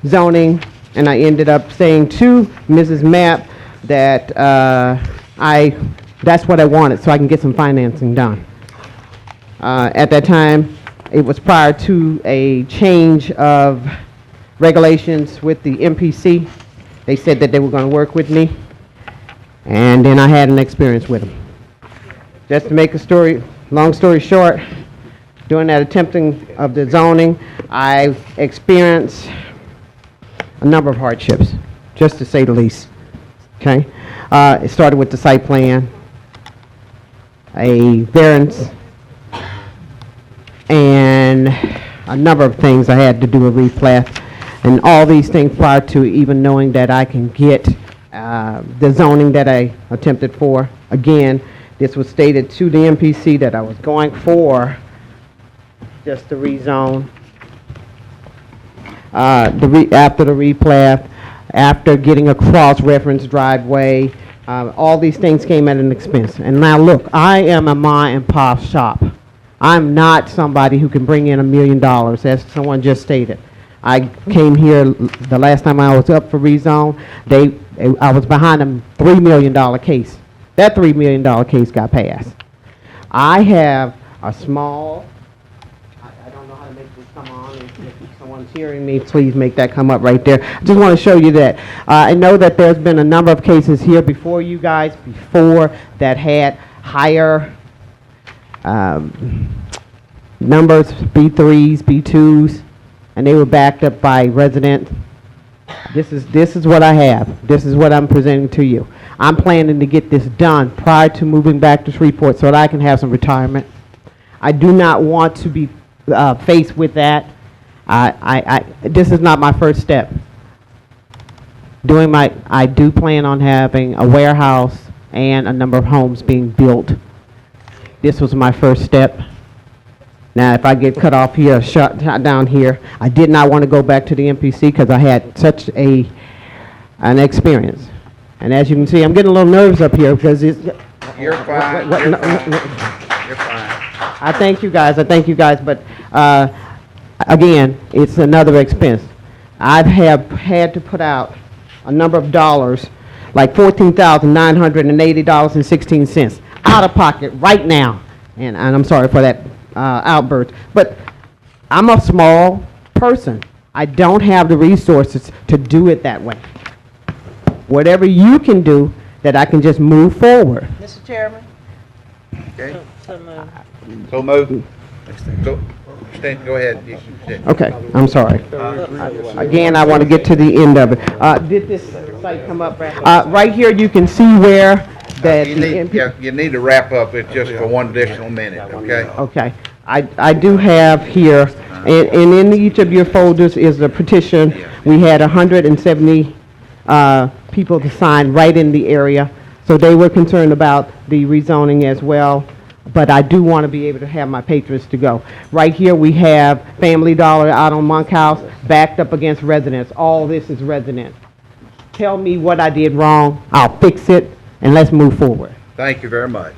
zoning, and I ended up saying to Mrs. Mapp that that's what I wanted, so I can get some financing done. At that time, it was prior to a change of regulations with the MPC. They said that they were going to work with me, and then I had an experience with them. Just to make a long story short, during that attempting of the zoning, I experienced a number of hardships, just to say the least. Okay, it started with the site plan, a variance, and a number of things I had to do a replat, and all these things prior to even knowing that I can get the zoning that I attempted for. Again, this was stated to the MPC that I was going for just to rezone. After the replat, after getting a cross-reference driveway, all these things came at an expense. And now look, I am a ma and pop shop. I'm not somebody who can bring in $1 million, as someone just stated. I came here the last time I was up for rezone. I was behind a $3 million case. That $3 million case got passed. I have a small, I don't know how to make this come on. If someone's hearing me, please make that come up right there. I just want to show you that. I know that there's been a number of cases here before you guys, that had higher numbers, B3s, B2s, and they were backed up by residents. This is what I have. This is what I'm presenting to you. I'm planning to get this done prior to moving back to Shreveport so that I can have some retirement. I do not want to be faced with that. This is not my first step. I do plan on having a warehouse and a number of homes being built. This was my first step. Now, if I get cut off here, shut down here, I did not want to go back to the MPC because I had such an experience. And as you can see, I'm getting a little nervous up here because it's... You're fine. You're fine. I thank you guys, but again, it's another expense. I have had to put out a number of dollars, like $14,980.16 out of pocket right now. And I'm sorry for that outburst, but I'm a small person. I don't have the resources to do it that way. Whatever you can do, that I can just move forward. Mr. Chairman? Okay. So moved. So move. Go ahead. Okay, I'm sorry. Again, I want to get to the end of it. Did this site come up? Right here, you can see where that you need to wrap up it just for one additional minute, okay? Okay. I do have here, and in each of your folders is a petition. We had 170 people to sign right in the area, so they were concerned about the rezoning as well. But I do want to be able to have my patrons to go. Right here we have Family Dollar out on Monkhouse backed up against residents. All this is resident. Tell me what I did wrong. I'll fix it, and let's move forward. Thank you very much.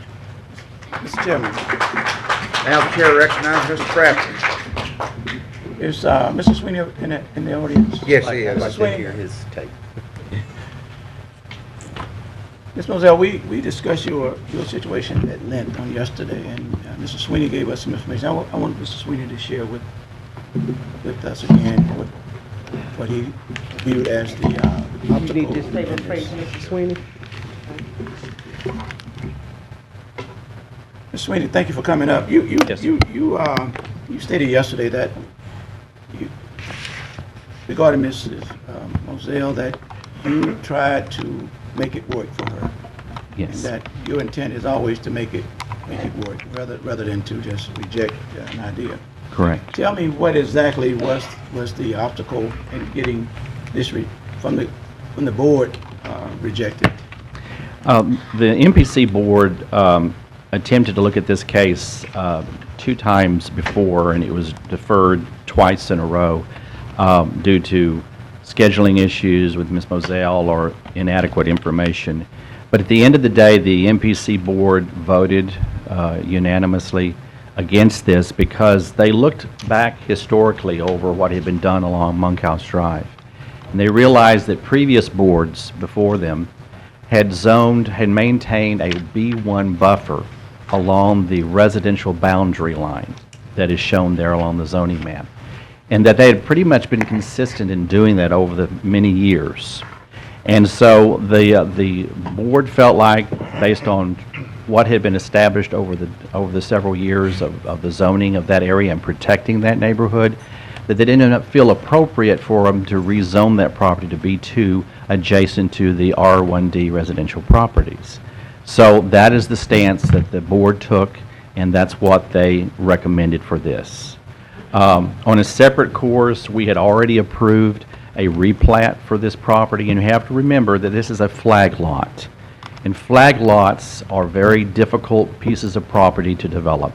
Mr. Chairman. Now the chair recognizes Mr. Crafton. Is Mr. Sweeney in the audience? Yes, he is. I'd like to hear his take. Ms. Moselle, we discussed your situation at length on yesterday, and Mr. Sweeney gave us some information. I want Mr. Sweeney to share with us again what he viewed as the obstacle. You need this statement straight to Mr. Sweeney. Mr. Sweeney, thank you for coming up. You stated yesterday that regarding Mrs. Moselle, that you tried to make it work for her. Yes. And that your intent is always to make it work, rather than to just reject an idea. Correct. Tell me what exactly was the obstacle in getting this from the board rejected? The MPC board attempted to look at this case 2 times before, and it was deferred twice in a row due to scheduling issues with Ms. Moselle or inadequate information. But at the end of the day, the MPC board voted unanimously against this because they looked back historically over what had been done along Monkhouse Drive. And they realized that previous boards before them had maintained a B1 buffer along the residential boundary line that is shown there along the zoning map. And that they had pretty much been consistent in doing that over the many years. And so the board felt like, based on what had been established over the several years of the zoning of that area and protecting that neighborhood, that they didn't feel appropriate for them to rezone that property to B2 adjacent to the R1D residential properties. So that is the stance that the board took, and that's what they recommended for this. On a separate course, we had already approved a replat for this property, and you have to remember that this is a flag lot. And flag lots are very difficult pieces of property to develop.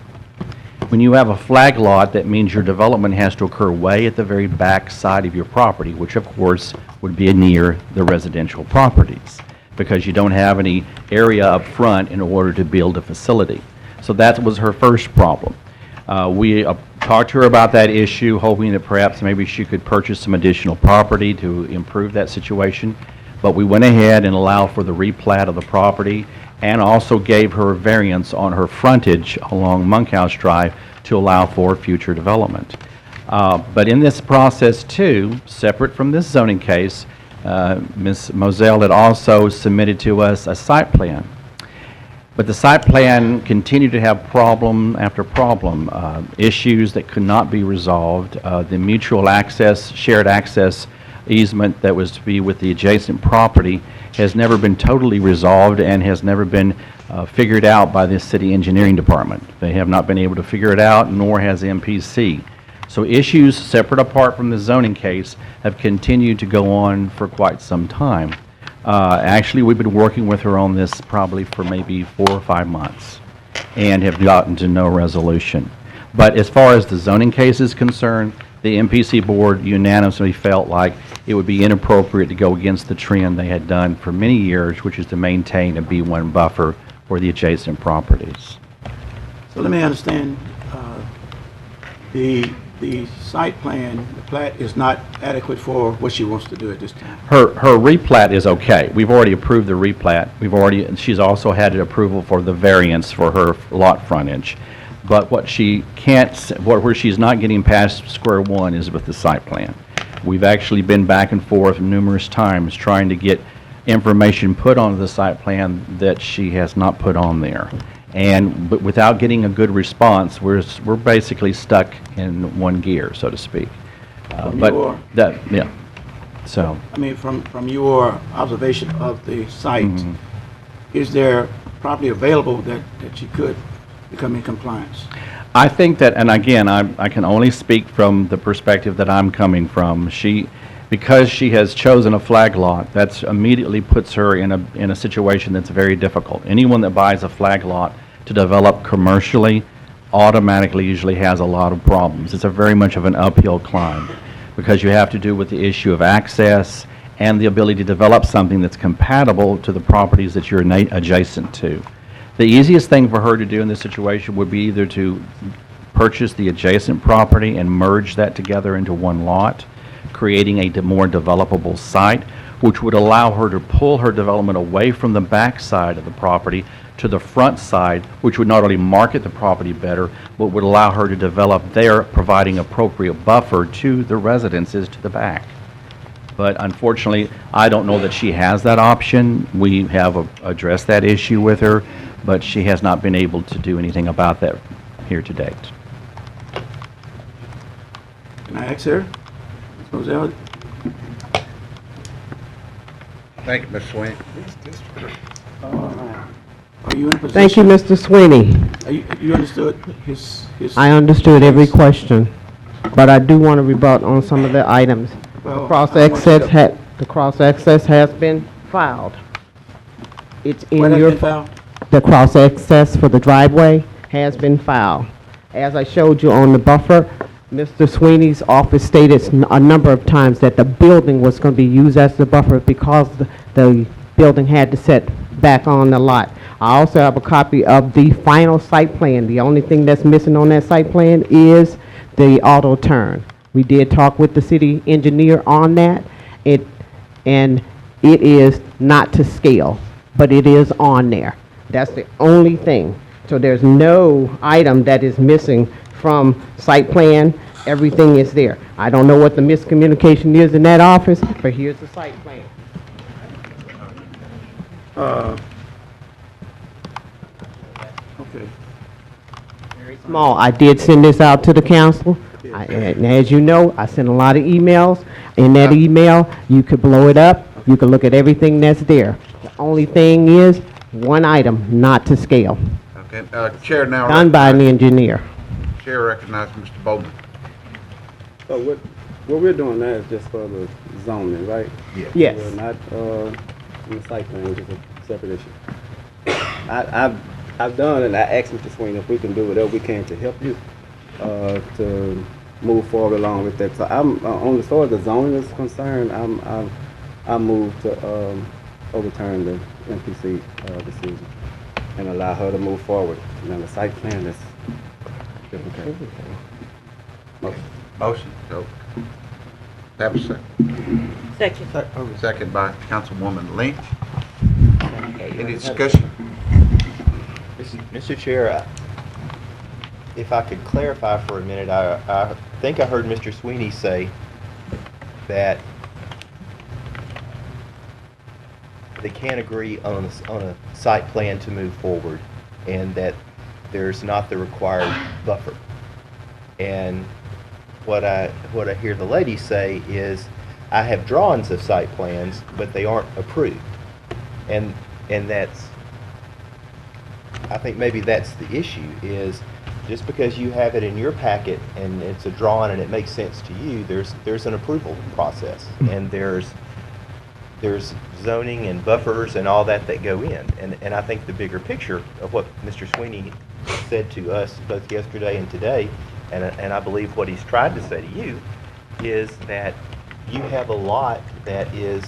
When you have a flag lot, that means your development has to occur way at the very back side of your property, which of course would be near the residential properties, because you don't have any area up front in order to build a facility. So that was her first problem. We talked to her about that issue, hoping that perhaps maybe she could purchase some additional property to improve that situation. But we went ahead and allowed for the replat of the property and also gave her variance on her frontage along Monkhouse Drive to allow for future development. But in this process too, separate from this zoning case, Ms. Moselle had also submitted to us a site plan. But the site plan continued to have problem after problem, issues that could not be resolved. The mutual access, shared access easement that was to be with the adjacent property has never been totally resolved and has never been figured out by the city engineering department. They have not been able to figure it out, nor has MPC. So issues separate apart from the zoning case have continued to go on for quite some time. Actually, we've been working with her on this probably for maybe 4 or 5 months and have gotten to no resolution. But as far as the zoning case is concerned, the MPC board unanimously felt like it would be inappropriate to go against the trend they had done for many years, which is to maintain a B1 buffer for the adjacent properties. So let me understand, the site plan, the plat is not adequate for what she wants to do at this time? Her replat is okay. We've already approved the replat. She's also had an approval for the variance for her lot frontage. But what she can't, where she's not getting past square one is with the site plan. We've actually been back and forth numerous times trying to get information put onto the site plan that she has not put on there. But without getting a good response, we're basically stuck in one gear, so to speak. So. I mean, from your observation of the site, is there property available that she could become in compliance? I think that, and again, I can only speak from the perspective that I'm coming from. Because she has chosen a flag lot, that immediately puts her in a situation that's very difficult. Anyone that buys a flag lot to develop commercially automatically usually has a lot of problems. It's a very much of an uphill climb because you have to do with the issue of access and the ability to develop something that's compatible to the properties that you're adjacent to. The easiest thing for her to do in this situation would be either to purchase the adjacent property and merge that together into one lot, creating a more developable site, which would allow her to pull her development away from the back side of the property to the front side, which would not only market the property better, but would allow her to develop there, providing appropriate buffer to the residences to the back. But unfortunately, I don't know that she has that option. We have addressed that issue with her, but she has not been able to do anything about that here to date. Can I ask her? Ms. Moselle? Thank you, Ms. Swain. Are you in a position? Thank you, Mr. Sweeney. You understood his? I understood every question, but I do want to rebut on some of the items. Well, The cross-access has been filed. It's in What has your. been filed? The cross-access for the driveway has been filed. As I showed you on the buffer, Mr. Sweeney's office stated a number of times that the building was going to be used as the buffer because the building had to set back on the lot. I also have a copy of the final site plan. The only thing that's missing on that site plan is the auto turn. We did talk with the city engineer on that, and it is not to scale, but it is on there. That's the only thing. So there's no item that is missing from site plan. Everything is there. I don't know what the miscommunication is in that office, but here's the site plan. Okay. Small. I did send this out to the council. And as you know, I sent a lot of emails. In that email, you could blow it up. You can look at everything that's there. The only thing is, one item, not to scale. Okay, Chair now. Done by an engineer. Chair recognizes Mr. Bowman. So what we're doing now is just for the zoning, right? Yes. We're not, in the site plan, which is a separate issue. I've done, and I asked Mr. Sweeney if we can do whatever we can to help you, to move forward along with that. So I'm, on as far as the zoning is concerned, I move to, overturn the MPC, decision and allow her to move forward. Now, the site plan is different case. Motion. So, have a second. Second. Second by Councilwoman Lynch. Any discussion? Mr. Chair, if I could clarify for a minute, I think I heard Mr. Sweeney say that they can't agree on a site plan to move forward, and that there's not the required buffer. And what I hear the lady say is, I have drawings of site plans, but they aren't approved. And that's, I think maybe that's the issue, is just because you have it in your packet and it's a drawing and it makes sense to you, there's an approval process, and there's zoning and buffers and all that go in. And I think the bigger picture of what Mr. Sweeney said to us both yesterday and today, and I believe what he's tried to say to you, is that you have a lot that is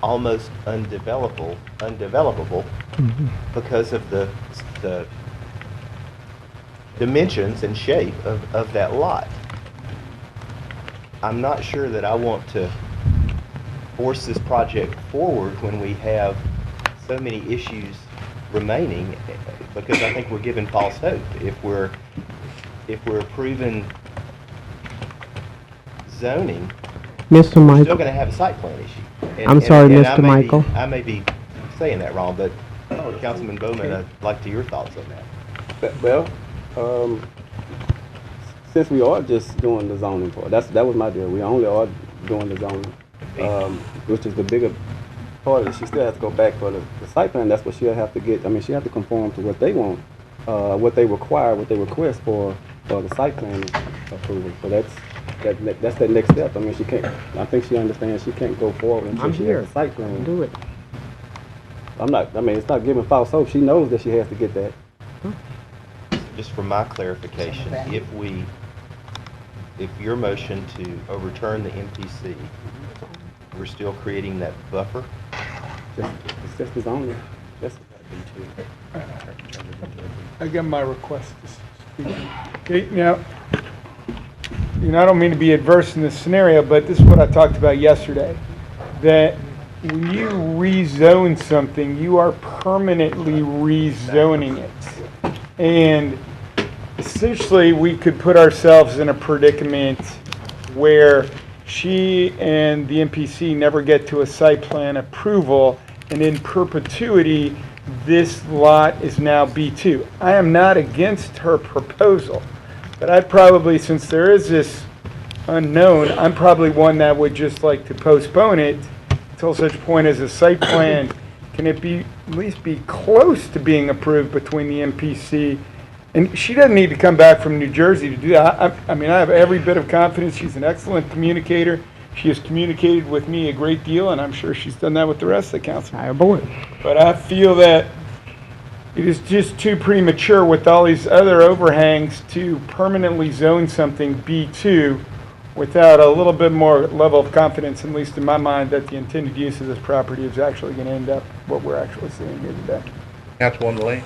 almost undevelopable because of the dimensions and shape of that lot. I'm not sure that I want to force this project forward when we have so many issues remaining, because I think we're giving false hope. If we're approving zoning, Mr. we're Michael. still going to have a site plan issue. I'm sorry, Mr. Michael. I may be saying that wrong, but Councilman Bowman, I'd like to hear your thoughts on that. Well, since we are just doing the zoning part, that was my deal. We only are doing the zoning, which is the bigger part of it. She still has to go back for the site plan. That's what she'll have to get. I mean, she have to conform to what they want, what they require, what they request for the site plan approval. So that's that next step. I mean, she can't. I think she understands she can't go forward until she has a site plan. Do it. I mean, it's not giving false hope. She knows that she has to get that. Just for my clarification, if your motion to overturn the MPC, we're still creating that buffer? It's just the zoning. I got my request to speak. Okay, now, I don't mean to be adverse in this scenario, but this is what I talked about yesterday. That when you rezone something, you are permanently rezoning it. And essentially, we could put ourselves in a predicament where she and the MPC never get to a site plan approval, and in perpetuity, this lot is now B2. I am not against her proposal, but I'd probably, since there is this unknown, I'm probably one that would just like to postpone it until such point as a site plan can it be at least be close to being approved between the MPC. And she doesn't need to come back from New Jersey to do that. I mean, I have every bit of confidence. She's an excellent communicator. She has communicated with me a great deal, and I'm sure she's done that with the rest of the council. Higher board. But I feel that it is just too premature with all these other overhangs to permanently zone something B2 without a little bit more level of confidence, at least in my mind, that the intended use of this property is actually going to end up what we're actually seeing here today. Councilwoman Lee?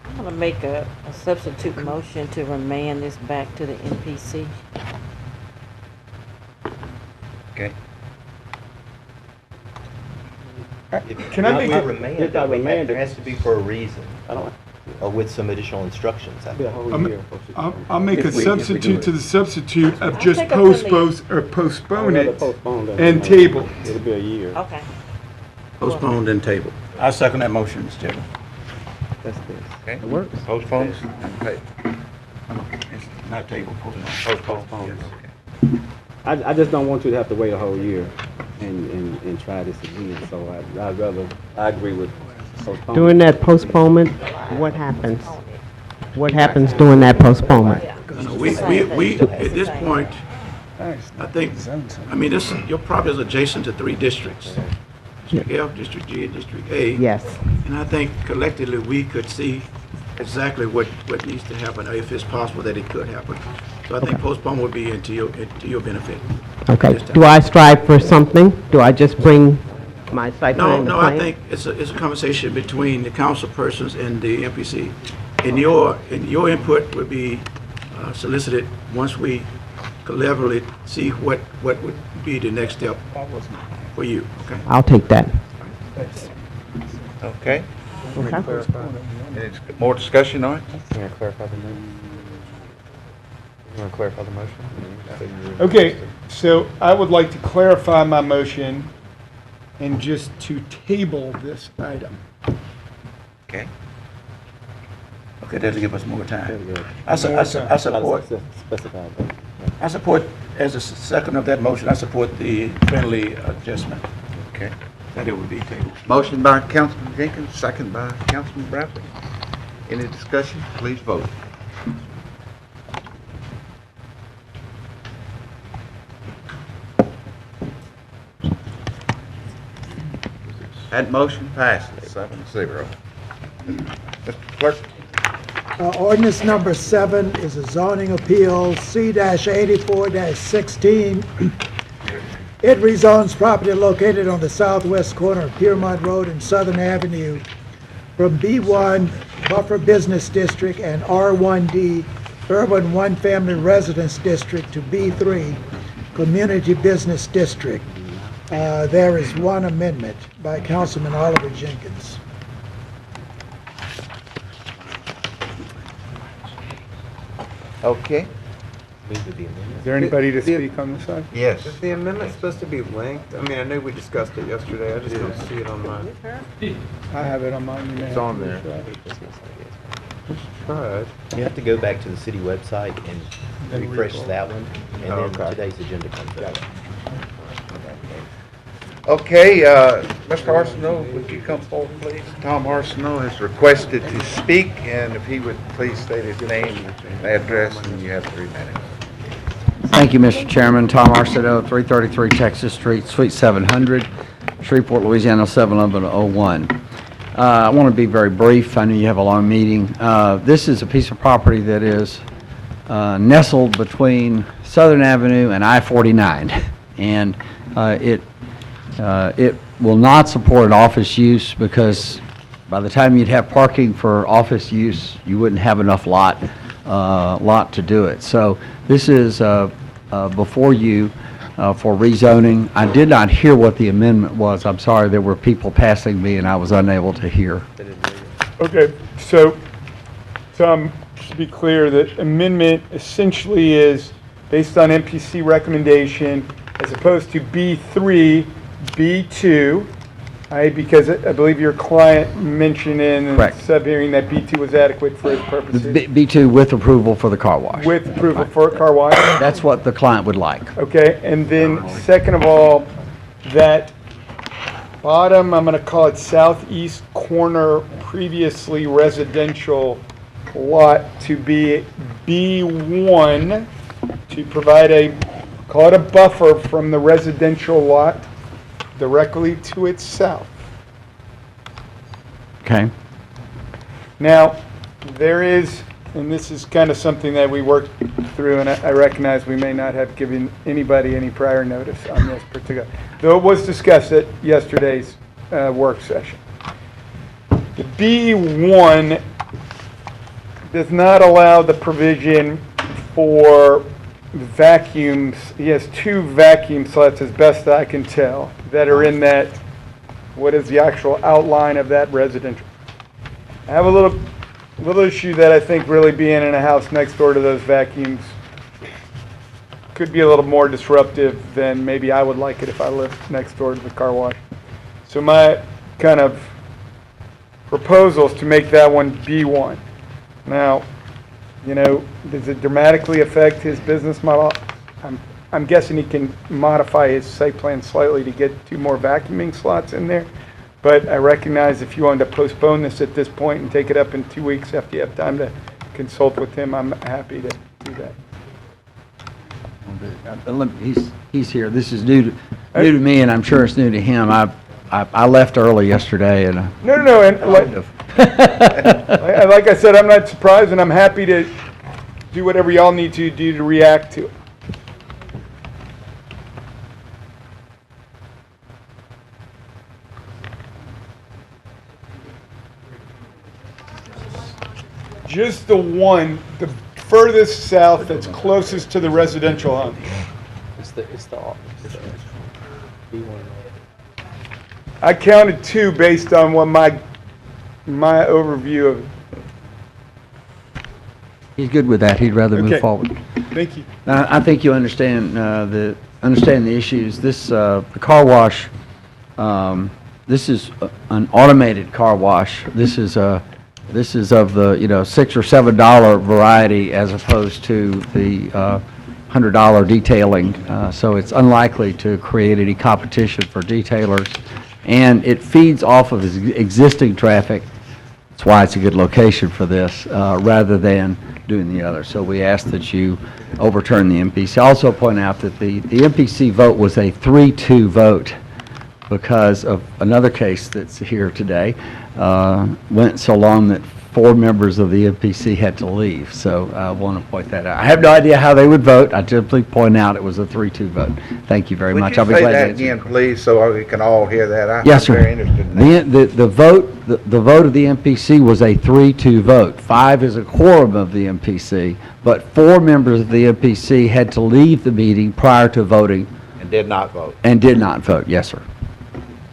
I'm going to make a substitute motion to remand this back to the NPC. Okay. Can I make Not a... remand, though, there has to be for a reason. Or with some additional instructions. I think. I'll make a substitute to the substitute of just take up the postpone it Postpone that. and table. It'll be a year. Okay. Postponed and tabled. I second that motion, Mr. Chairman. That's this. Okay. It works. Postponed and tabled. It's not tabled, postponed. Postpone. I just don't want you to have to wait a whole year and try this again, so I agree with postponement. During that postponement, what happens? What happens during that postponement? We, at this point, I think, I mean, your property is adjacent to 3 districts. District F, District G, and District A. Yes. And I think collectively, we could see exactly what needs to happen, or if it's possible that it could happen. So I think postponement would be to your benefit. Okay. Do I strive for something? Do I just bring my site plan? No, I think it's a conversation between the council persons and the MPC. And your input would be solicited once we collaboratively see what would be the next step for you, okay? I'll take that. Okay. Okay. Any more discussion on it? You want to clarify the motion? You want to clarify the motion? Okay, so I would like to clarify my motion and just to table this item. Okay. Okay, that'll give us more time. More I support, Specify that. I support, as a second of that motion, I support the friendly adjustment. Okay. That it would be tabled. Motion by Councilman Jenkins, second by Councilman Bradley. Any discussion? Please vote. That motion passes 7-0. Mr. Clerk? Ordinance number 7 is a zoning appeal, C-84-16. It rezones property located on the southwest corner of Piermont Road and Southern Avenue from B1 Buffer Business District and R1D Urban One Family Residence District to B3 Community Business District. There is one amendment by Councilman Oliver Jenkins. Okay. Is there anybody to speak on this side? Yes. Is the amendment supposed to be linked? I mean, I know we discussed it yesterday, I just don't see it on mine. I have it on mine. You may It's have on to there. try. Tried. You have to go back to the city website and Then refresh recall. that one, and Oh, then okay. today's agenda comes up. Okay, Mr. Arsenault, would you come forward, please? Tom Arsenault has requested to speak, and if he would please state his name and address, and you have 3 minutes. Thank you, Mr. Chairman. Tom Arsenault, 333 Texas Street, Suite 700, Shreveport, Louisiana, 71101. I want to be very brief. I know you have a long meeting. This is a piece of property that is nestled between Southern Avenue and I-49, and it will not support an office use because by the time you'd have parking for office use, you wouldn't have enough lot to do it. So this is before you for rezoning. I did not hear what the amendment was. I'm sorry, there were people passing me and I was unable to hear. Okay, so Tom, just to be clear, the amendment essentially is based on MPC recommendation as opposed to B3, B2, right? Because I believe your client mentioned in the Correct. sub-hearing that B2 was adequate for his purposes. B2 with approval for the car wash. With approval for a car wash. That's what the client would like. Okay, and then second of all, that bottom, I'm going to call it southeast corner, previously residential lot to be B1 to provide call it a buffer from the residential lot directly to its south. Okay. Now, there is, and this is kind of something that we worked through, and I recognize we may not have given anybody any prior notice on this particular, though it was discussed at yesterday's work session. The B1 does not allow the provision for vacuums. He has 2 vacuum slots, as best I can tell, that are in that, what is the actual outline of that residential. I have a little issue that I think really being in a house next door to those vacuums could be a little more disruptive than maybe I would like it if I lived next door to the car wash. So my kind of proposal is to make that one B1. Now, you know, does it dramatically affect his business model? I'm guessing he can modify his site plan slightly to get 2 more vacuuming slots in there. But I recognize if you wanted to postpone this at this point and take it up in 2 weeks after you have time to consult with him, I'm happy to do that. He's here. This is new to me, and I'm sure it's new to him. I left early yesterday, and No, and like I said, I'm not surprised, and I'm happy to do whatever y'all need to do to react to it. Just the one, the furthest south that's closest to the residential home. It's the B1. I counted 2 based on what my overview of. he's good with that. He'd rather move Okay. forward. Thank you. I think you understand the issues. This the car wash. This is an automated car wash. This is of the $6 or $7 variety as opposed to the $100 detailing. So it's unlikely to create any competition for detailers, and it feeds off of existing traffic. That's why it's a good location for this, rather than doing the other. So we ask that you overturn the MPC. Also point out that the MPC vote was a 3-2 vote because of another case that's here today. Went so long that 4 members of the MPC had to leave. So I want to point that out. I have no idea how they would vote. I simply point out it was a 3-2 vote. Thank you very much. I'll be glad to Would you say that answer. again, please, so we can all hear that? Yes, I'm sir. very interested in that. The vote of the MPC was a 3-2 vote. 5 is a quorum of the MPC, but 4 members of the MPC had to leave the meeting prior to voting. And did not vote. And did not vote. Yes, sir.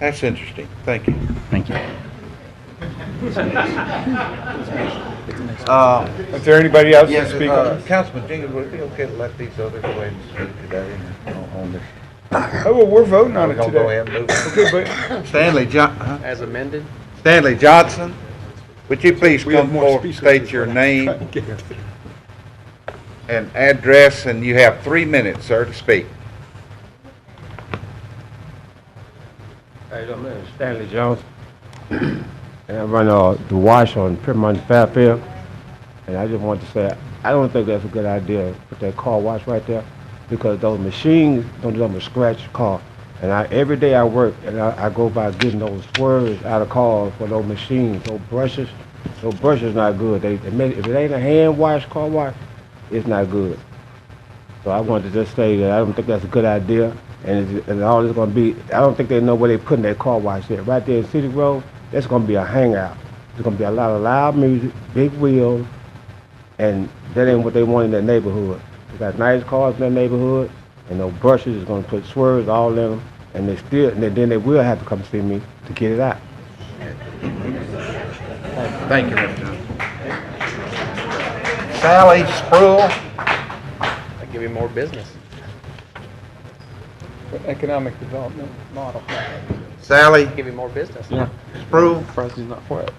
That's interesting. Thank you. Thank you. Is there anybody else to Yes, speak on? Councilman Jenkins, would it be okay to let these others go ahead and speak today on this? Oh, well, we're voting on We're it gonna today. go ahead and move on. Okay, but As amended? Stanley Johnson, would you please We have come more forward, speakers state as your well. name and address, and you have 3 minutes, sir, to speak. Hey, my name is Stanley Jones, and I run the wash on Piermont Fairfield. And I just want to say, I don't think that's a good idea to put that car wash right there, because those machines don't do nothing but scratch the car. And every day I work, and I go by getting those swerves out of cars for those machines, those brushes. Those brushes not good. If it ain't a hand wash, car wash, it's not good. So I wanted to just say that I don't think that's a good idea. And all it's going to be, I don't think they know where they're putting that car wash at. Right there in City Road, that's going to be a hangout. There's going to be a lot of loud music, big wheels, and that ain't what they want in that neighborhood. They got nice cars in that neighborhood, and those brushes is going to put swerves all in them, and then they will have to come see me to get it out. Thank you, Mr. Johnson. Sally Spruill. I give you more business. economic development model. Sally? Give you more business. Yeah. Spruill? President's not for it.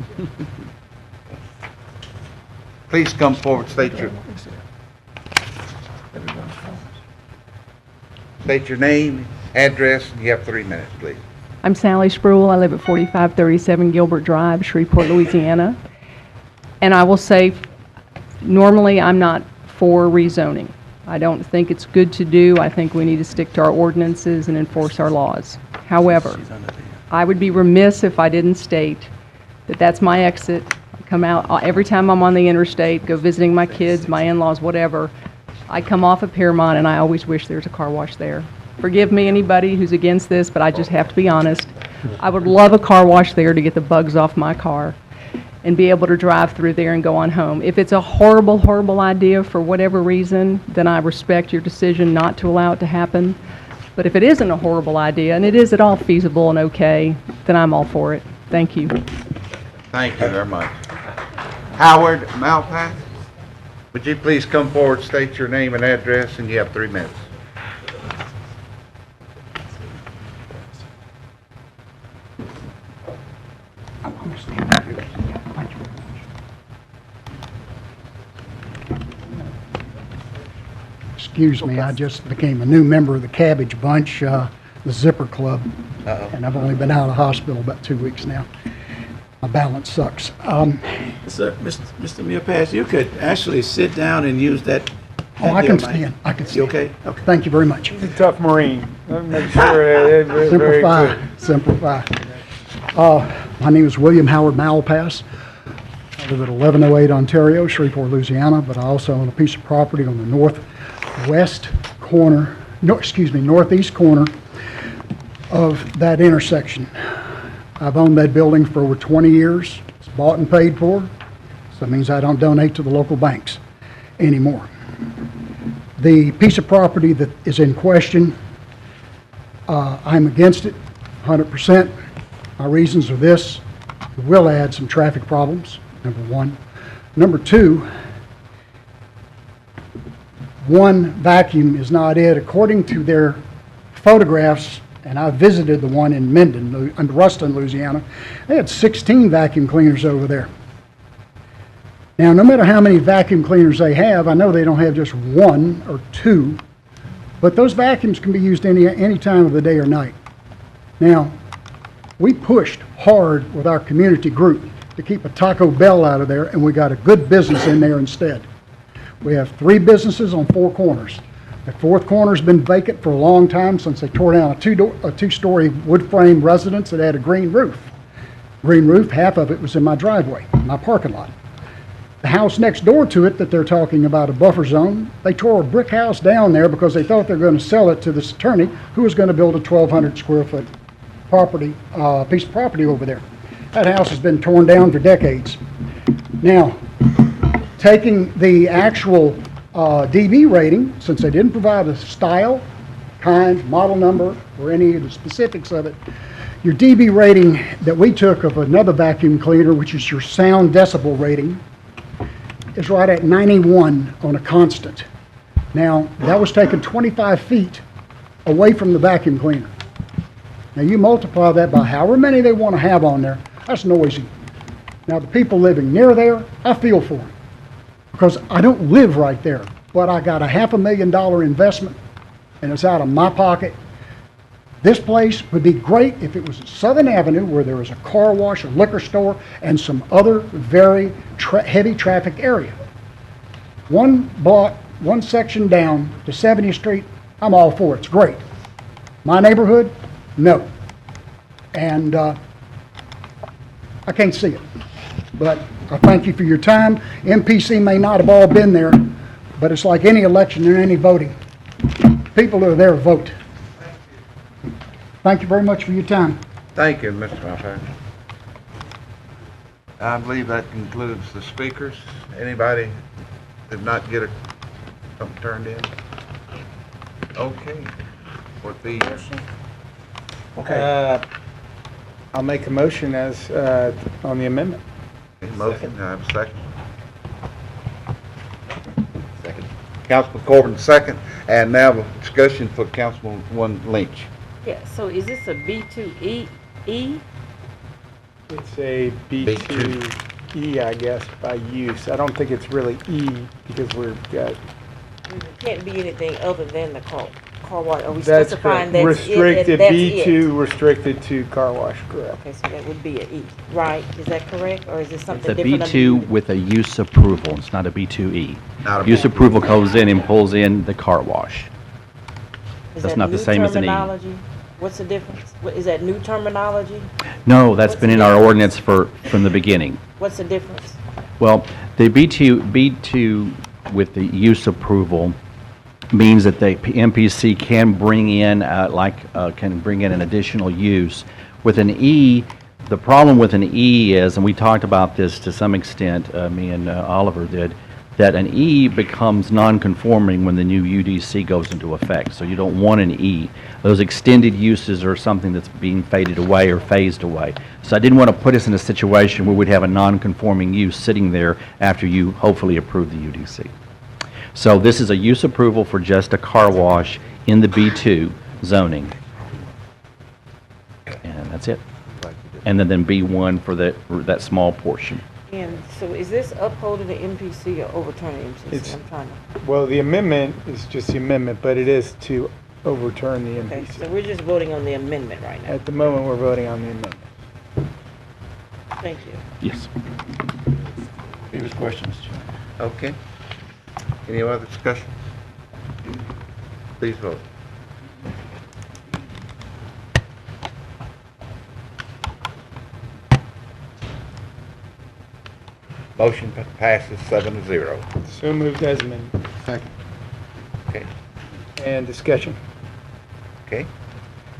Please come forward, state your name, address, and you have 3 minutes, please. I'm Sally Spruill. I live at 4537 Gilbert Drive, Shreveport, Louisiana. And I will say, normally I'm not for rezoning. I don't think it's good to do. I think we need to stick to our ordinances and enforce our laws. However, I would be remiss if I didn't state that that's my exit. I come out every time I'm on the interstate, go visiting my kids, my in-laws, whatever. I come off of Piermont and I always wish there's a car wash there. Forgive me, anybody who's against this, but I just have to be honest. I would love a car wash there to get the bugs off my car and be able to drive through there and go on home. If it's a horrible, horrible idea for whatever reason, then I respect your decision not to allow it to happen. But if it isn't a horrible idea, and it is at all feasible and okay, then I'm all for it. Thank you. Thank you very much. Howard Malpass, would you please come forward, state your name and address, and you have 3 minutes. Excuse me, I just became a new member of the Cabbage Bunch, the Zipper Club, and I've only been out of the hospital about 2 weeks now. My balance sucks. Sir, Mr. Malpass, you could actually sit down and use that. Oh, I can stand. I can stand. You okay? Okay. Thank you very much. He's a tough Marine. Let me make sure that Simplify. Simplify. My name is William Howard Malpass. I live at 1108 Ontario, Shreveport, Louisiana, but I also own a piece of property on the northeast corner of that intersection. I've owned that building for over 20 years. It's bought and paid for, so that means I don't donate to the local banks anymore. The piece of property that is in question, I'm against it 100%. My reasons are this: it will add some traffic problems, number one. Number two, one vacuum is not it. According to their photographs, and I visited the one in Ruston, Louisiana, they had 16 vacuum cleaners over there. Now, no matter how many vacuum cleaners they have, I know they don't have just 1 or 2, but those vacuums can be used any time of the day or night. Now, we pushed hard with our community group to keep a Taco Bell out of there, and we got a good business in there instead. We have 3 businesses on 4 corners. The 4th corner's been vacant for a long time, since they tore down a 2-story wood frame residence that had a green roof. Green roof, half of it was in my driveway, my parking lot. The house next door to it that they're talking about, a buffer zone, they tore a brick house down there because they thought they were going to sell it to this attorney who was going to build a 1,200 square foot property, piece of property over there. That house has been torn down for decades. Now, taking the actual DB rating, since they didn't provide a style, kind, model number, or any of the specifics of it, your DB rating that we took of another vacuum cleaner, which is your sound decibel rating, is right at 91 on a constant. Now, that was taken 25 feet away from the vacuum cleaner. Now, you multiply that by however many they want to have on there, that's noisy. Now, the people living near there, I feel for them, because I don't live right there, but I got a $500,000 investment, and it's out of my pocket. This place would be great if it was at Southern Avenue, where there was a car wash, a liquor store, and some other very heavy traffic area. One block, one section down to 70th Street, I'm all for it. It's great. My neighborhood, no. And I can't see it. But I thank you for your time. MPC may not have all been there, but it's like any election and any voting. People who are there vote. Thank you very much for your time. Thank you, Mr. Malpass. I believe that concludes the speakers. Anybody did not get something turned in? Okay. Would be. Okay. I'll make a motion as on the amendment. Motion, I have a second. Second. Councilman Corbin, second. And now the discussion for Councilman Lynch. Yeah, so is this a B2E? It's a B2E, I guess, by use. I don't think it's really E, because we've got... It can't be anything other than the car wash, are we That's specifying correct. that's it? Restricted, That's B2 restricted to car wash, correct. Okay, so that would be a E, right? Is that correct, or is this It's something a different? B2 with a use approval. It's not a B2E. Not a Use B2E. approval goes in and pulls in the car wash. Is That's that not the new same as an E. terminology? What's the difference? Is that new terminology? No, that's What's been the in our difference? ordinance from the beginning. What's the difference? Well, the B2 with the use approval means that the MPC can bring in, can bring in an additional use. With an E, the problem with an E is, and we talked about this to some extent, me and Oliver did, that an E becomes non-conforming when the new UDC goes into effect. So you don't want an E. Those extended uses are something that's being faded away or phased away. So I didn't want to put us in a situation where we'd have a non-conforming use sitting there after you hopefully approve the UDC. So this is a use approval for just a car wash in the B2 zoning. And that's it. And then B1 for that small portion. And so is this upholding the MPC or overturning the MPC? I'm trying to. Well, the amendment is just the amendment, but it is to overturn the Okay, MPC. so we're just voting on the amendment right now. At the moment, we're voting on the amendment. Thank you. Yes. Previous questions? Okay. Any other discussion? Please vote. Motion passes 7-0. So moved as amended. Second. Okay. And discussion. Okay.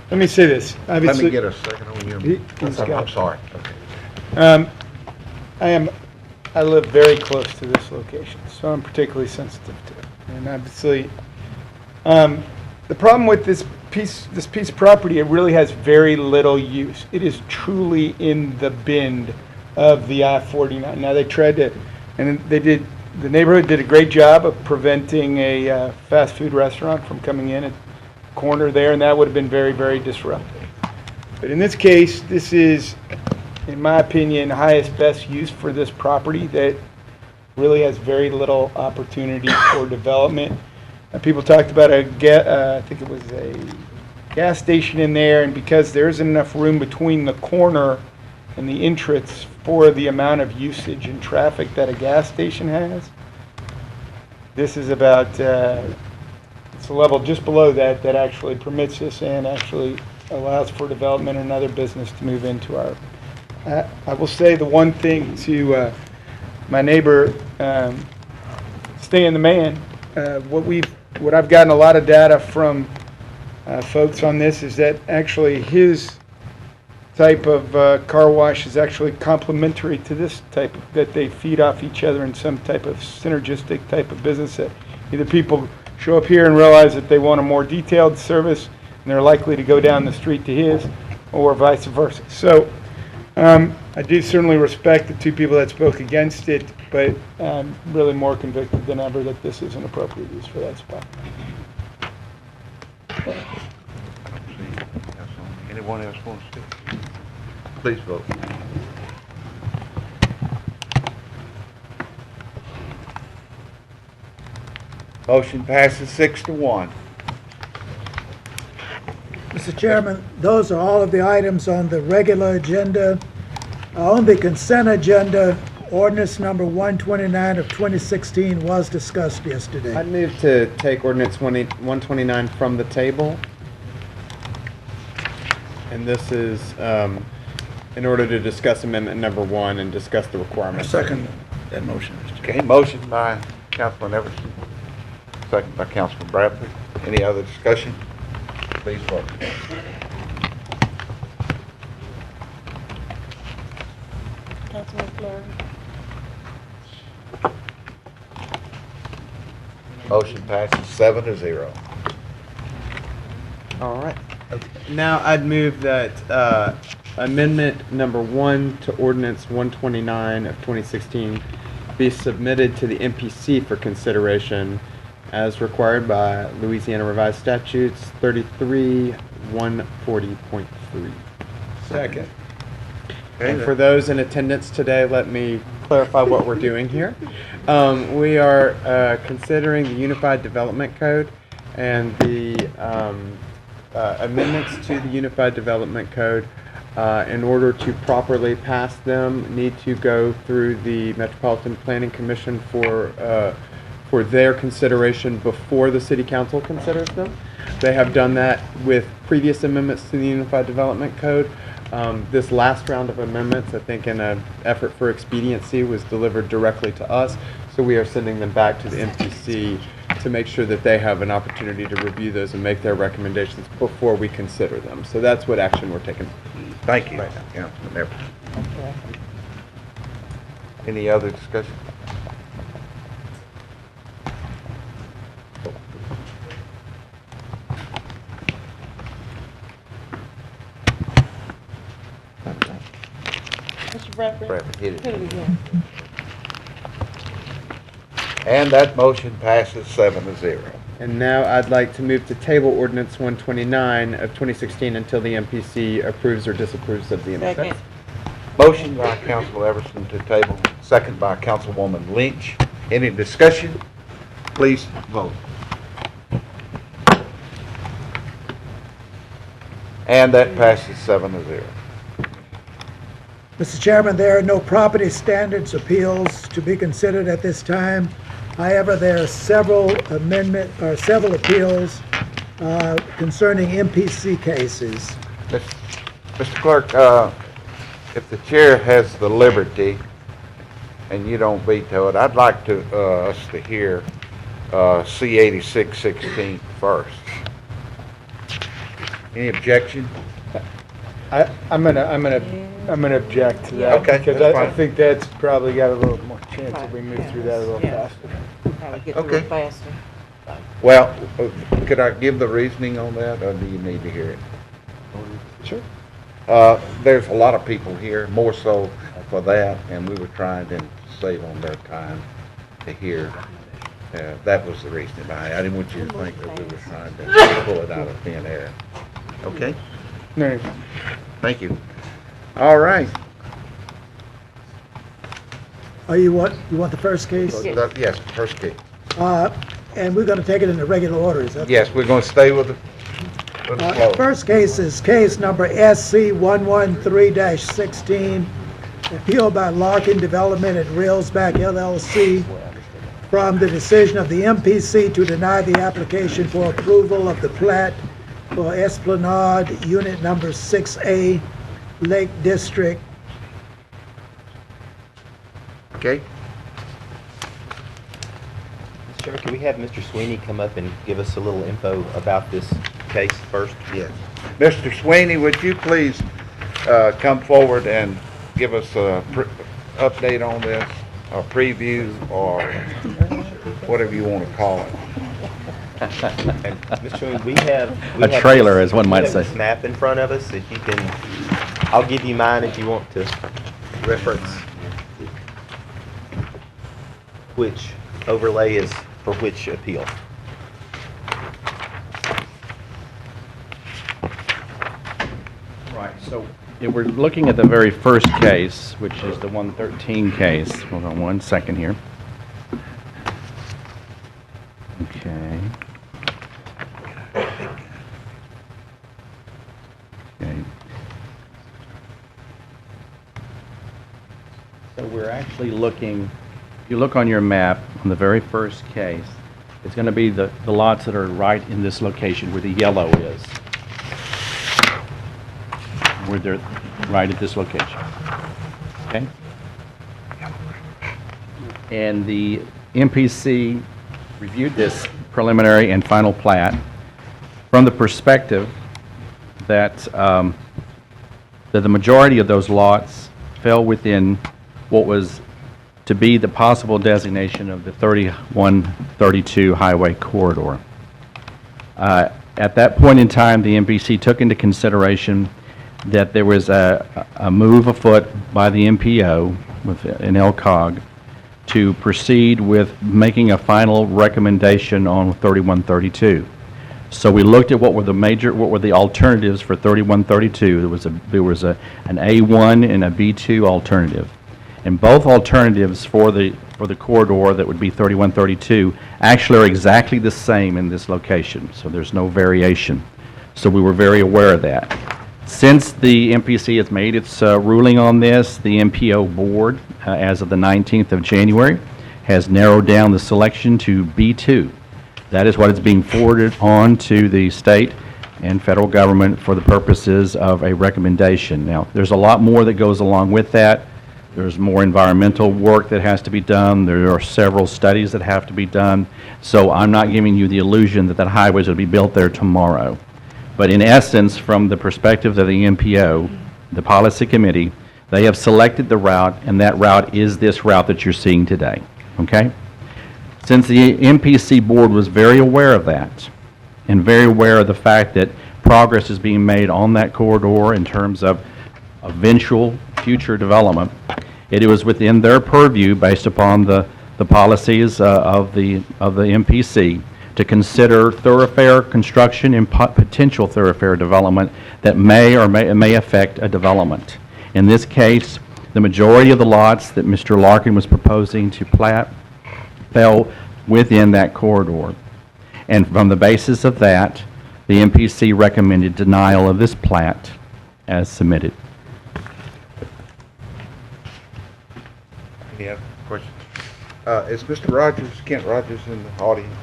Let me say this. Let me Obviously, get a second on your, He's got I'm it. sorry. Okay. I live very close to this location, so I'm particularly sensitive to it. And obviously, the problem with this piece of property, it really has very little use. It is truly in the bend of the I-49. Now they tried to, and the neighborhood did a great job of preventing a fast food restaurant from coming in at the corner there, and that would have been very, very disruptive. But in this case, this is, in my opinion, highest best use for this property that really has very little opportunity for development. People talked about I think it was a gas station in there, and because there isn't enough room between the corner and the entrance for the amount of usage and traffic that a gas station has, this is about, it's a level just below that that actually permits this and actually allows for development and another business to move into our. I will say the one thing to my neighbor, Stan the Man, what I've gotten a lot of data from folks on this is that actually his type of car wash is actually complementary to this type that they feed off each other in some type of synergistic type of business that either people show up here and realize that they want a more detailed service and they're likely to go down the street to his, or vice versa. So I do certainly respect the two people that spoke against it, but I'm really more convicted than ever that this is an appropriate use for that spot. Anyone else want to speak? Please vote. Motion passes 6-1. Mr. Chairman, those are all of the items on the regular agenda. On the consent agenda, ordinance number 129 of 2016 was discussed yesterday. I'd move to take ordinance 129 from the table. And this is in order to discuss amendment number 1 and discuss the requirements. Second that motion, Mr. Chairman. Okay, motion by Councilman Everson, second by Councilman Bradford. Any other discussion? Please vote. Councilman Fleury? Motion passes 7-0. All right. Now I'd move that amendment number 1 to ordinance 129 of 2016 be submitted to the MPC for consideration as required by Louisiana Revised Statutes 33-140.3. Second. And for those in attendance today, let me clarify what we're doing here. We are considering the Unified Development Code and the amendments to the Unified Development Code, in order to properly pass them, need to go through the Metropolitan Planning Commission for their consideration before the City Council considers them. They have done that with previous amendments to the Unified Development Code. This last round of amendments, I think in an effort for expediency, was delivered directly to us. So we are sending them back to the MPC to make sure that they have an opportunity to review those and make their recommendations before we consider them. So that's what action we're taking. Thank you, Right now. Councilman Everson. Any other discussion? Mr. Bradford? Bradford, hit it. Hit it again. And that motion passes 7-0. And now I'd like to move to table ordinance 129 of 2016 until the MPC approves or disapproves of the amendment. Second. Motion by Councilman Everson to table, second by Councilwoman Lynch. Any discussion? Please vote. And that passes 7-0. Mr. Chairman, there are no property standards appeals to be considered at this time. However, there are several appeals concerning MPC cases. Mr. Clerk, if the chair has the liberty, and you don't veto it, I'd like us to hear C-8616 first. Any objection? I'm gonna object to that. Okay, Because that's I fine. think that's probably got a little more chance if we move through that a little Yeah. faster. Probably get through Okay. it faster. Well, could I give the reasoning on that, or do you need to hear it? Sure. There's a lot of people here, more so for that, and we were trying to save on their time to hear. That was the reason behind it. I didn't want you to think that we were trying to pull it out of thin air. Okay? No. Thank you. All right. Oh, you want the first case? Yes, first case. And we're going to take it in the regular order, is that? Yes, we're going to stay with the flow. First case is case number SC 113-16, appeal by Larkin Development at Railsback LLC from the decision of the MPC to deny the application for approval of the plat for Esplanade Unit Number 6A, Lake District. Okay. Mr. Chairman, can we have Mr. Sweeney come up and give us a little info about this case first? Yes. Mr. Sweeney, would you please come forward and give us a update on this, a preview, or whatever you want to call it? And Mr. Sweeney, we have A trailer, as one might we have say. this map in front of us. If you can, I'll give you mine if you want to reference which overlay is for which appeal. Right, so if we're looking at the very first case, which is the 113 case. Hold on one second here. Okay. Okay. So we're actually looking, if you look on your map, on the very first case, it's going to be the lots that are right in this location where the yellow is. Where they're right at this location. Okay? And the MPC reviewed this preliminary and final plat from the perspective that, that the majority of those lots fell within what was to be the possible designation of the 3132 highway corridor. At that point in time, the MPC took into consideration that there was a move afoot by the MPO with an LCOG to proceed with making a final recommendation on 3132. So we looked at what were the alternatives for 3132. There was an A1 and a B2 alternative. And both alternatives for the corridor that would be 3132 actually are exactly the same in this location, so there's no variation. So we were very aware of that. Since the MPC has made its ruling on this, the MPO board, as of the 19th of January, has narrowed down the selection to B2. That is what is being forwarded on to the state and federal government for the purposes of a recommendation. Now, there's a lot more that goes along with that. There's more environmental work that has to be done. There are several studies that have to be done. So I'm not giving you the illusion that highway is going to be built there tomorrow. But in essence, from the perspective of the MPO, the policy committee, they have selected the route, and that route is this route that you're seeing today, okay? Since the MPC board was very aware of that, and very aware of the fact that progress is being made on that corridor in terms of eventual future development, it was within their purview, based upon the policies of the MPC, to consider thoroughfare construction and potential thoroughfare development that may or may affect a development. In this case, the majority of the lots that Mr. Larkin was proposing to plat fell within that corridor. And from the basis of that, the MPC recommended denial of this plat as submitted. Any other questions? Is Mr. Rogers, Kent Rogers, in the audience?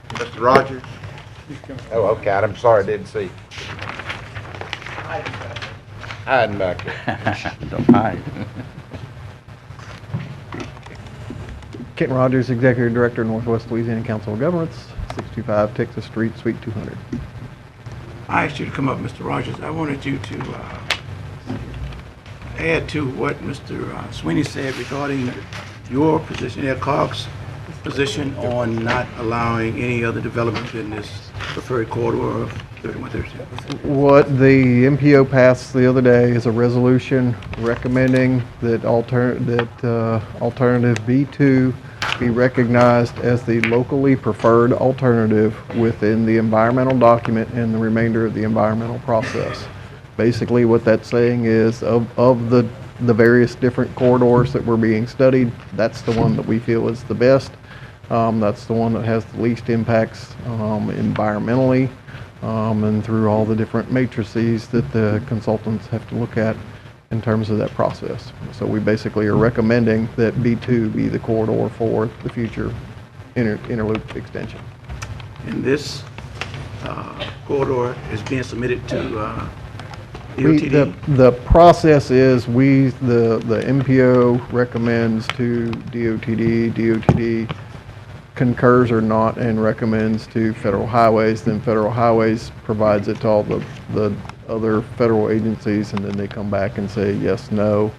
Mr. Rogers? Oh, okay, I'm sorry, I didn't see. Hiding back there. Don't hide. Kent Rogers, Executive Director, Northwest Louisiana Council of Governments, 625 Texas Street, Suite 200. I asked you to come up, Mr. Rogers. I wanted you to add to what Mr. Sweeney said regarding your position, COG's position on not allowing any other development in this preferred corridor of 3132. What the MPO passed the other day is a resolution recommending that alternative B2 be recognized as the locally preferred alternative within the environmental document and the remainder of the environmental process. Basically, what that's saying is of the various different corridors that were being studied, that's the one that we feel is the best. That's the one that has the least impacts environmentally and through all the different matrices that the consultants have to look at in terms of that process. So we basically are recommending that B2 be the corridor for the future interloop extension. And this corridor is being submitted to DOTD? The process is the MPO recommends to DOTD, DOTD concurs or not and recommends to Federal Highways, then Federal Highways provides it to all the other federal agencies, and then they come back and say yes, no.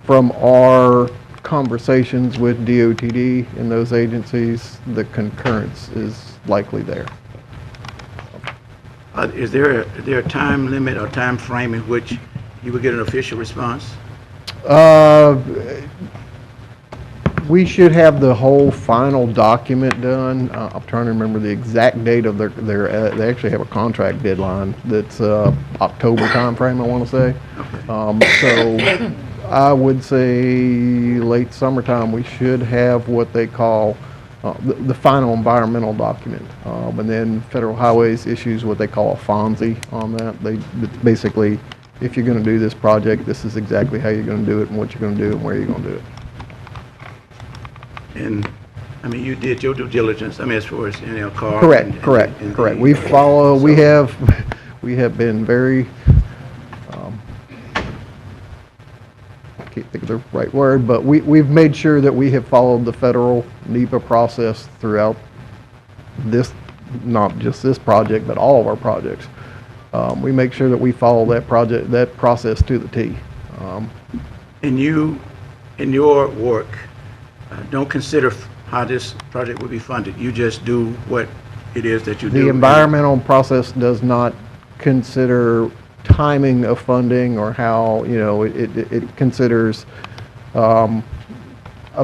From our conversations with DOTD and those agencies, the concurrence is likely there. Is there a time limit or time frame in which you would get an official response? We should have the whole final document done. I'm trying to remember the exact date of they actually have a contract deadline that's October timeframe, I want to say. So I would say late summertime we should have what they call the final environmental document. And then Federal Highways issues what they call a FONSI on that. They basically, if you're going to do this project, this is exactly how you're going to do it and what you're going to do and where you're going to do it. And, I mean, you did your due diligence, I mean, as far as, COG. Correct. We follow, we have been very, I can't think of the right word, but we've made sure that we have followed the federal NEPA process throughout this, not just this project, but all of our projects. We make sure that we follow that process to the T. And you, in your work, don't consider how this project will be funded. You just do what it is that you do. The environmental process does not consider timing of funding or how, it considers a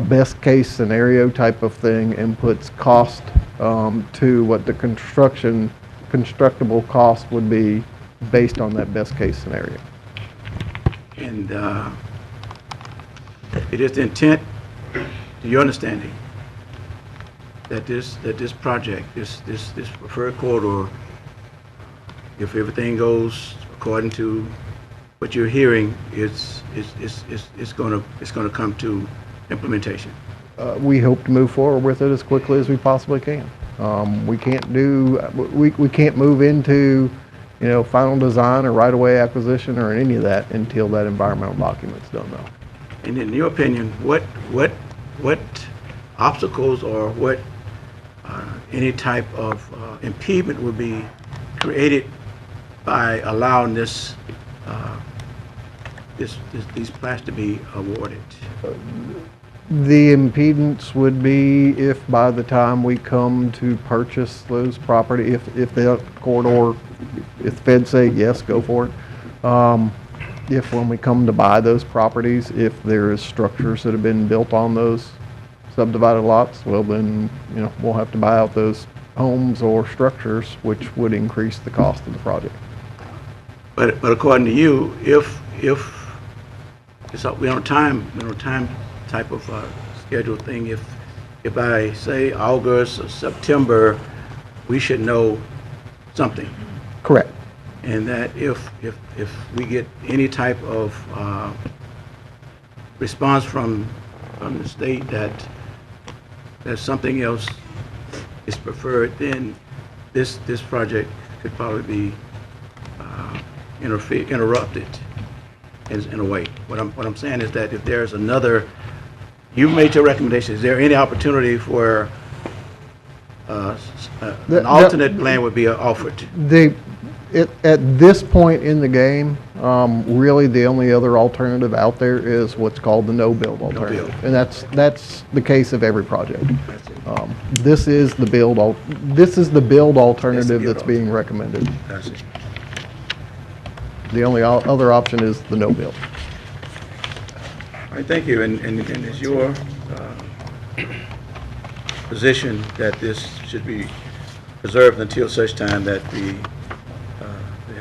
best case scenario type of thing and puts cost to what the constructible cost would be based on that best-case scenario. And it is the intent, to your understanding, that this project, this preferred corridor, if everything goes according to what you're hearing, it's gonna come to implementation. We hope to move forward with it as quickly as we possibly can. We can't move into, final design or right-of-way acquisition or any of that until that environmental document's done though. And in your opinion, what obstacles or what any type of impediment would be created by allowing these plats to be awarded? The impedance would be if by the time we come to purchase those property, if the corridor, if the feds say yes, go for it. If when we come to buy those properties, if there is structures that have been built on those subdivided lots, well then, we'll have to buy out those homes or structures, which would increase the cost of the project. But according to you, if it's we on a time type of schedule thing, if by say August or September, we should know something. Correct. And that if we get any type of response from the state that something else is preferred, then this project could probably be interrupted in a way. What I'm saying is that if there's another, you made your recommendation, is there any opportunity for an alternate plan would be offered? At this point in the game, really the only other alternative out there is what's called the no-build alternative. And that's the case of every project. This is the build alternative that's being recommended. The only other option is the no-build. All right, thank you. And is your position that this should be preserved until such time that the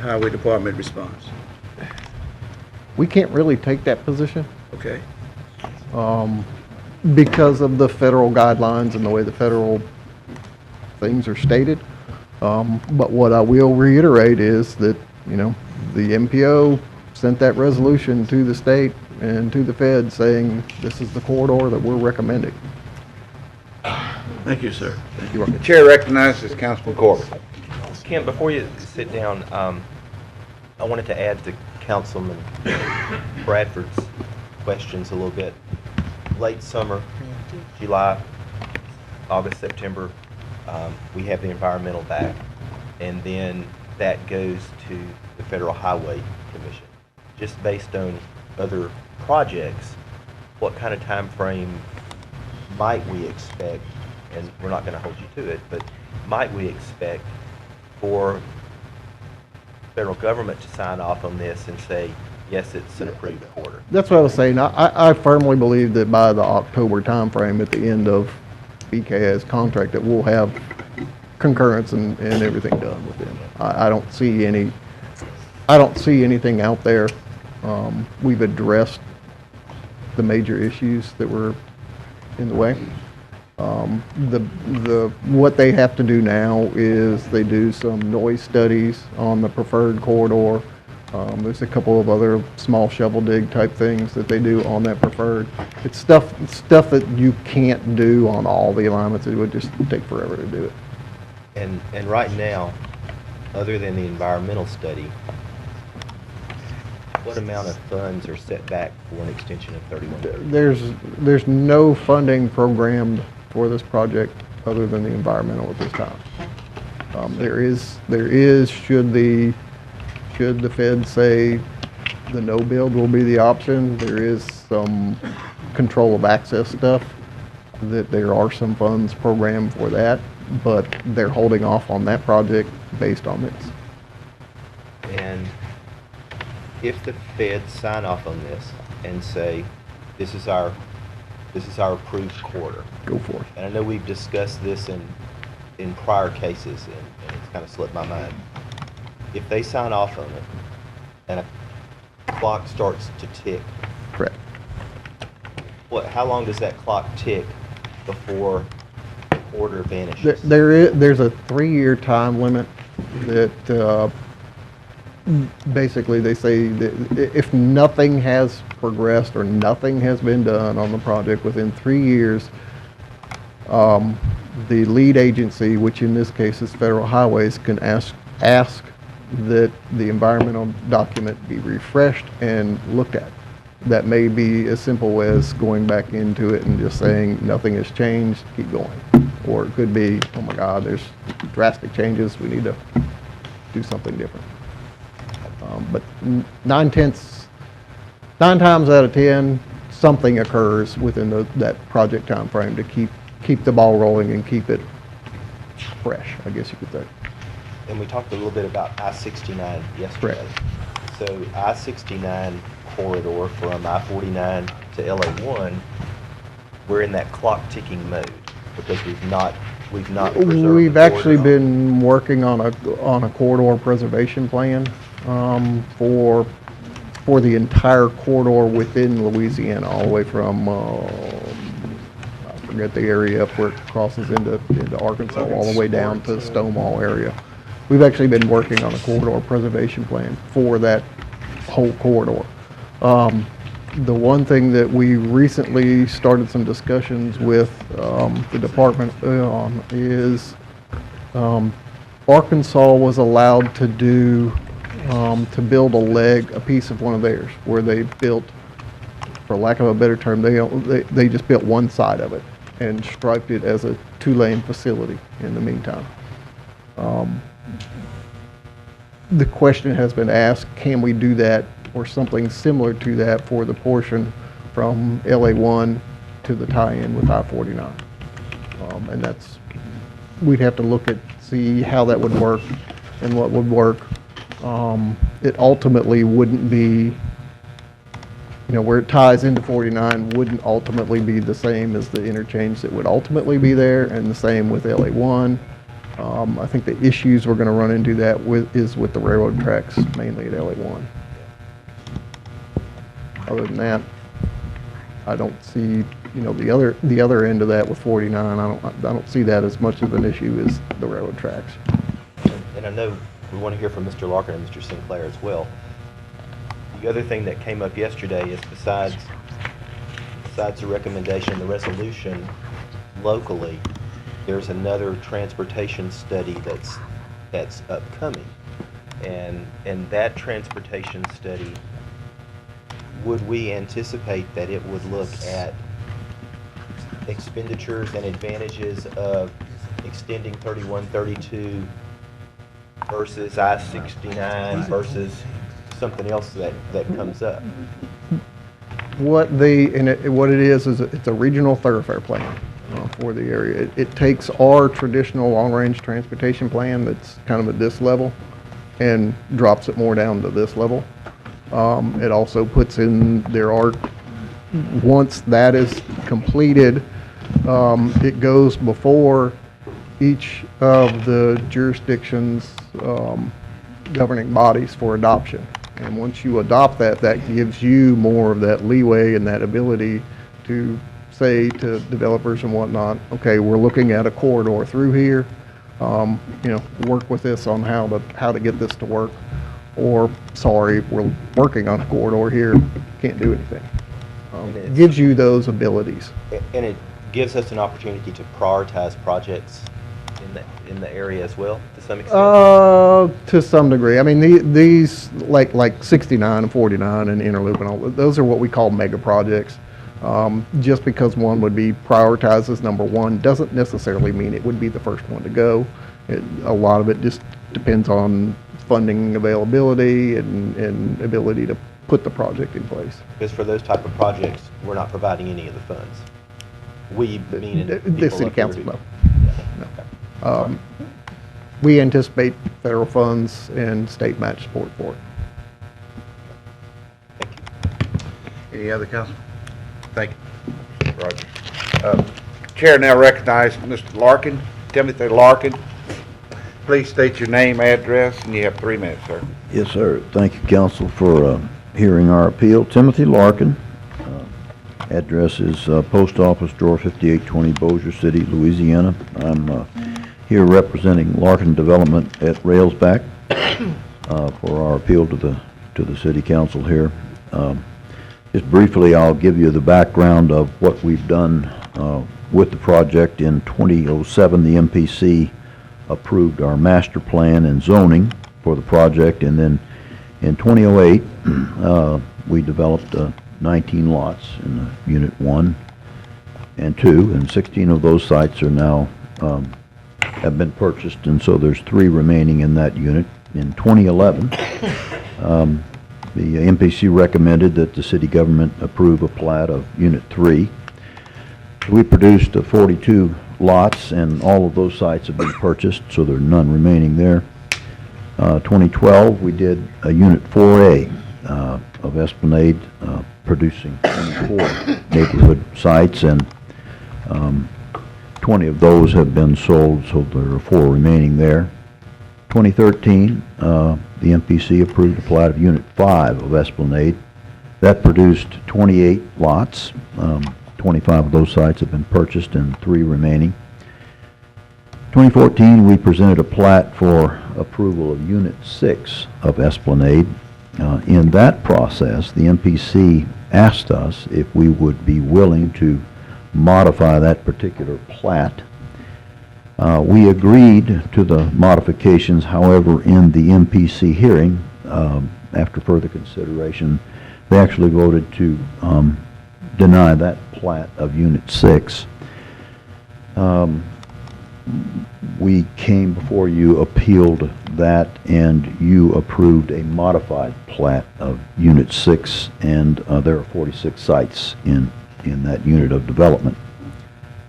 Highway Department responds? We can't really take that position. Okay. Because of the federal guidelines and the way the federal things are stated. But what I will reiterate is that, the MPO sent that resolution to the state and to the Fed saying this is the corridor that we're recommending. Thank you, sir. Thank you. The chair recognizes Councilman Corbett. Ken, before you sit down, I wanted to add to Councilman Bradford's questions a little bit. Late summer, July, August, September, we have the environmental back, and then that goes to the Federal Highway Commission. Just based on other projects, what kind of time frame might we expect, and we're not going to hold you to it, but might we expect for federal government to sign off on this and say, yes, it's an approved order? That's what I was saying. I firmly believe that by the October timeframe at the end of BKA's contract that we'll have concurrence and everything done with them. I don't see anything out there. We've addressed the major issues that were in the way. What they have to do now is they do some noise studies on the preferred corridor. There's a couple of other small shovel dig type things that they do on that preferred. It's stuff that you can't do on all the alignments. It would just take forever to do it. And right now, other than the environmental study, what amount of funds are set back for an extension of 31? There's no funding programmed for this project other than the environmental at this time. There is should the Fed say the no build will be the option, there is some control of access stuff that there are some funds programmed for that, but they're holding off on that project based on this. And if the feds sign off on this and say, this is our approved corridor. Go for it. And I know we've discussed this in prior cases, and it's kind of slipped my mind. if they sign off on it and a clock starts to tick, Correct. how long does that clock tick before order vanishes? There's a 3-year time limit that basically they say that if nothing has progressed or nothing has been done on the project within 3 years, the lead agency, which in this case is Federal Highways, can ask that the environmental document be refreshed and looked at. That may be as simple as going back into it and just saying nothing has changed, keep going. Or it could be, oh my God, there's drastic changes, we need to do something different. But 9 times out of 10, something occurs within that project time frame to keep the ball rolling and keep it fresh, I guess you could say. And we talked a little bit about I-69 yesterday. Correct. So I-69 corridor from I-49 to LA1, we're in that clock ticking mode because we've not preserved We've the actually corridor. been working on a corridor preservation plan for the entire corridor within Louisiana, all the way from I forget the area up where it crosses into Arkansas, all the way down to the Stonewall area. We've actually been working on a corridor preservation plan for that whole corridor. The one thing that we recently started some discussions with the department on is Arkansas was allowed to build a piece of one of theirs, where they built, for lack of a better term, they just built one side of it and striped it as a 2-lane facility in the meantime. The question has been asked, can we do that or something similar to that for the portion from LA1 to the tie-in with I-49? And we'd have to look at, see how that would work and what would work. It ultimately wouldn't be, where it ties into 49 wouldn't ultimately be the same as the interchange that would ultimately be there, and the same with LA1. I think the issues we're going to run into is with the railroad tracks, mainly at LA1. Other than that, I don't see, the other end of that with 49. I don't see that as much of an issue as the railroad tracks. And I know we want to hear from Mr. Larkin and Mr. Sinclair as well. The other thing that came up yesterday is besides the recommendation, the resolution locally, there's another transportation study that's upcoming. And that transportation study, would we anticipate that it would look at expenditures and advantages of extending 3132 versus I-69 versus something else that comes up? What it is it's a regional thoroughfare plan for the area. It takes our traditional long-range transportation plan that's kind of at this level and drops it more down to this level. It also puts in, once that is completed, it goes before each of the jurisdictions' governing bodies for adoption. And once you adopt that, that gives you more of that leeway and that ability to say to developers and whatnot, okay, we're looking at a corridor through here, work with us on how to get this to work. Or, sorry, we're working on a corridor here, can't do anything. It gives you those abilities. And it gives us an opportunity to prioritize projects in the area as well, to some extent? To some degree. I mean, these, like 69 and 49 and Interloop and all, those are what we call mega projects. Just because one would be prioritized as number one doesn't necessarily mean it would be the first one to go. A lot of it just depends on funding availability and ability to put the project in place. Because for those type of projects, we're not providing any of the funds. We, meaning The city council, no. No. We anticipate federal funds and state match support for it. Any other council? Thank you, Roger. Chair now recognizes Mr. Larkin, Timothy Larkin. Please state your name, address, and you have 3 minutes, sir. Yes, sir. Thank you, council, for hearing our appeal. Timothy Larkin. Address is Post Office Drawer 5820, Bossier City, Louisiana. I'm here representing Larkin Development at Railsback for our appeal to the city council here. Just briefly, I'll give you the background of what we've done with the project. In 2007, the MPC approved our master plan and zoning for the project, and then in 2008 we developed 19 lots in Unit 1 and 2, and 16 of those sites are now have been purchased, and so there's 3 remaining in that unit. In 2011 the MPC recommended that the city government approve a plat of Unit 3. We produced 42 lots, and all of those sites have been purchased, so there are none remaining there. 2012, we did a Unit 4A of Esplanade, producing 24 neighborhood sites, and 20 of those have been sold, so there are 4 remaining there. 2013, the MPC approved a plat of Unit 5 of Esplanade. That produced 28 lots. 25 of those sites have been purchased and 3 remaining. 2014, we presented a plat for approval of Unit 6 of Esplanade. In that process, the MPC asked us if we would be willing to modify that particular plat. We agreed to the modifications. However, in the MPC hearing, after further consideration, they actually voted to deny that plat of Unit 6. We came before you, appealed that, and you approved a modified plat of Unit 6, and there are 46 sites in that unit of development.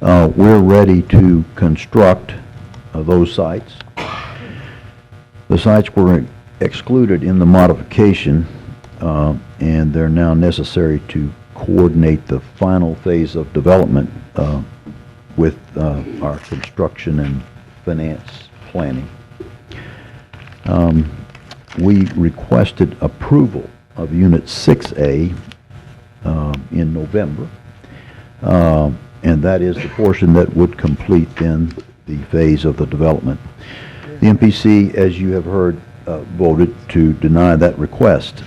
We're ready to construct those sites. The sites were excluded in the modification, and they're now necessary to coordinate the final phase of development with our construction and finance planning. We requested approval of Unit 6A in November, and that is the portion that would complete then the phase of the development. The MPC, as you have heard, voted to deny that request.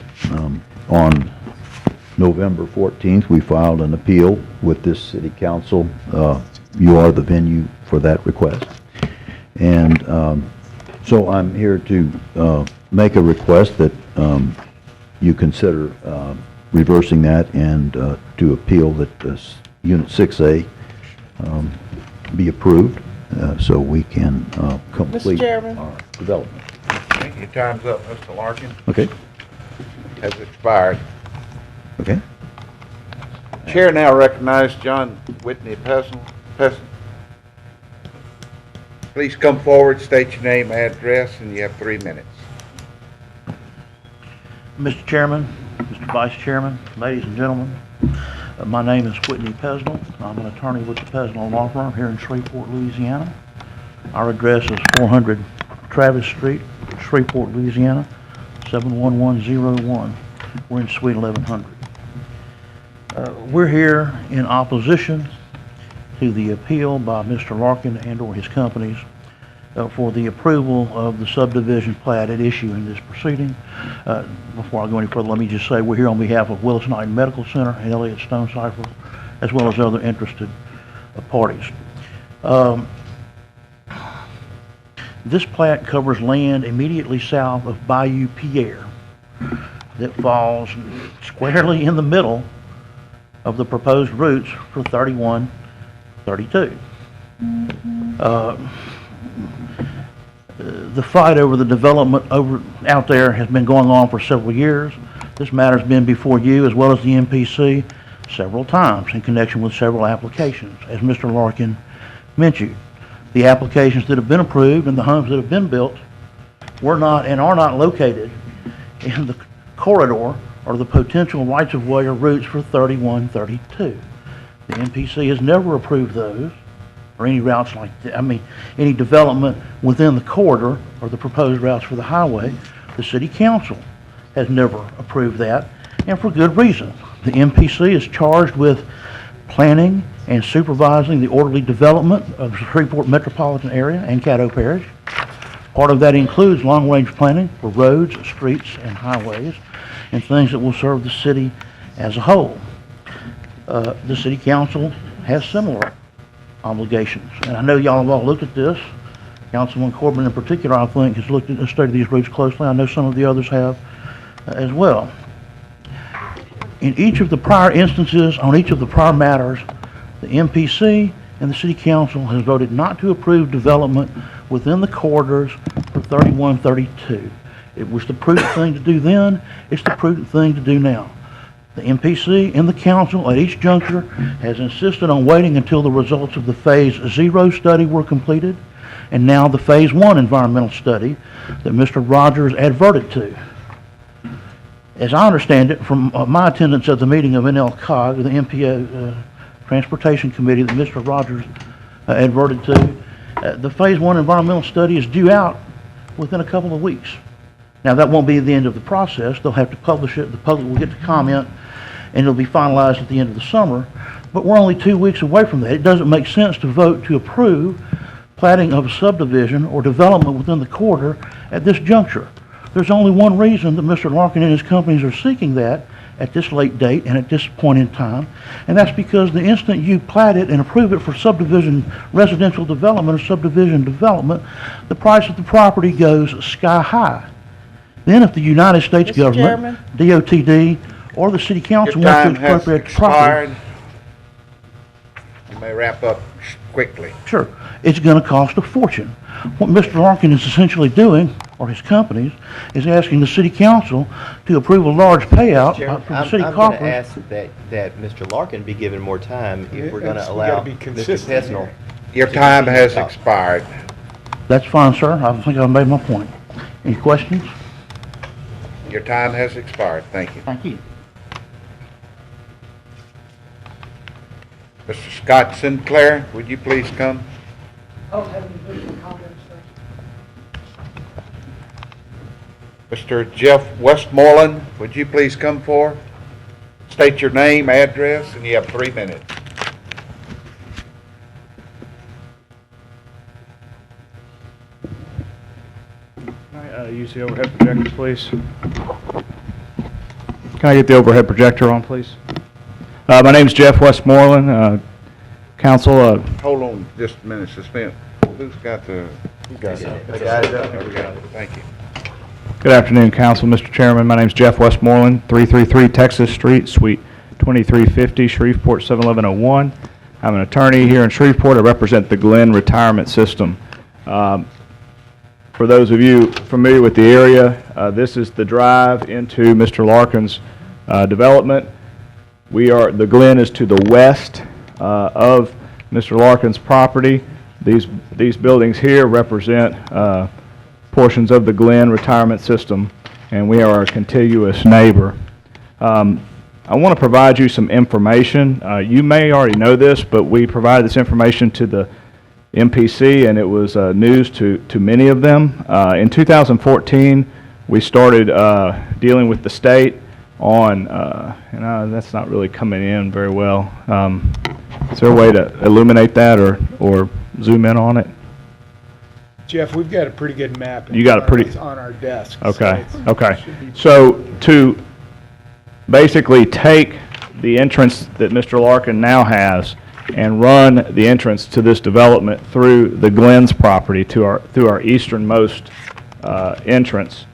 On November 14th, we filed an appeal with this city council. You are the venue for that request. And so I'm here to make a request that you consider reversing that and to appeal that this Unit 6A be approved so we can complete our development. Your time's up, Mr. Larkin. Okay. Has expired. Okay. Chair now recognizes John Whitney Pesson. Please come forward, state your name, address, and you have 3 minutes. Mr. Chairman, Mr. Vice Chairman, ladies and gentlemen, my name is Whitney Pesnell. I'm an attorney with the Pesnell Law Firm here in Shreveport, Louisiana. Our address is 400 Travis Street, Shreveport, Louisiana, 71101. We're in Suite 1100. We're here in opposition to the appeal by Mr. Larkin and or his companies for the approval of the subdivision plat at issue in this proceeding. Before I go any further, let me just say we're here on behalf of Willis Knight Medical Center and Elliott Stone Cipher, as well as other interested parties. This plat covers land immediately south of Bayou Pierre that falls squarely in the middle of the proposed routes for 3132. The fight over the development out there has been going on for several years. This matter's been before you as well as the MPC several times in connection with several applications, as Mr. Larkin mentioned. The applications that have been approved and the homes that have been built were not and are not located in the corridor or the potential rights-of-way or routes for 3132. The MPC has never approved those, or any routes like that, any development within the corridor or the proposed routes for the highway. The city council has never approved that, and for good reason. The MPC is charged with planning and supervising the orderly development of the Shreveport metropolitan area and Caddo Parish. Part of that includes long-range planning for roads, streets, and highways, and things that will serve the city as a whole. The city council has similar obligations, and I know y'all have all looked at this. Councilman Corbin in particular, I think, has looked at the state of these routes closely. I know some of the others have as well. In each of the prior instances, on each of the prior matters, the MPC and the city council has voted not to approve development within the corridors for 3132. It was the prudent thing to do then. It's the prudent thing to do now. The MPC and the council at each juncture has insisted on waiting until the results of the Phase 0 study were completed, and now the Phase 1 environmental study that Mr. Rogers adverted to. As I understand it, from my attendance at the meeting of NLCOG, the MPO Transportation Committee that Mr. Rogers adverted to, the Phase 1 environmental study is due out within a couple of weeks. Now, that won't be the end of the process. They'll have to publish it. The public will get to comment, and it'll be finalized at the end of the summer. But we're only 2 weeks away from that. It doesn't make sense to vote to approve platting of a subdivision or development within the corridor at this juncture. There's only one reason that Mr. Larkin and his companies are seeking that at this late date and at this point in time, and that's because the instant you plat it and approve it for subdivision residential development or subdivision development, the price of the property goes sky high. Then if the United States government, DOTD, or the city council wants to expropriate the property, you may wrap up quickly. sure, it's going to cost a fortune. What Mr. Larkin is essentially doing, or his companies, is asking the city council to approve a large payout Chairman, from the city I'm going to coffers. ask that Mr. Larkin be given more time if we're going to we allow gotta be Mr. consistent Pesnell. here. Your time has expired. That's fine, sir. I think I've made my point. Any questions? Your time has expired. Thank you. Thank you. Mr. Scott Sinclair, would you please come? Mr. Jeff Westmoreland, would you please come forward? State your name, address, and you have 3 minutes. Use the overhead projector, please. Can I get the overhead projector on, please? My name's Jeff Westmoreland, Council. Hold on just a minute, suspense. Who's got the... I got it up. There we go. Thank you. Good afternoon, Council. Mr. Chairman, my name's Jeff Westmoreland, 333 Texas Street, Suite 2350, Shreveport 71101. I'm an attorney here in Shreveport. I represent the Glenn Retirement System. For those of you familiar with the area, this is the drive into Mr. Larkin's development. The Glen is to the west of Mr. Larkin's property. These buildings here represent portions of the Glen Retirement System, and we are a contiguous neighbor. I want to provide you some information. You may already know this, but we provided this information to the MPC, and it was news to many of them. In 2014, we started dealing with the state on, and that's not really coming in very well. Is there a way to illuminate that or zoom in on it? Jeff, we've got a pretty good map. You got a pretty... It's on our desk. Okay, so okay. So to basically take the entrance that Mr. Larkin now has and run the entrance to this development through the Glenn's property through our easternmost entrance.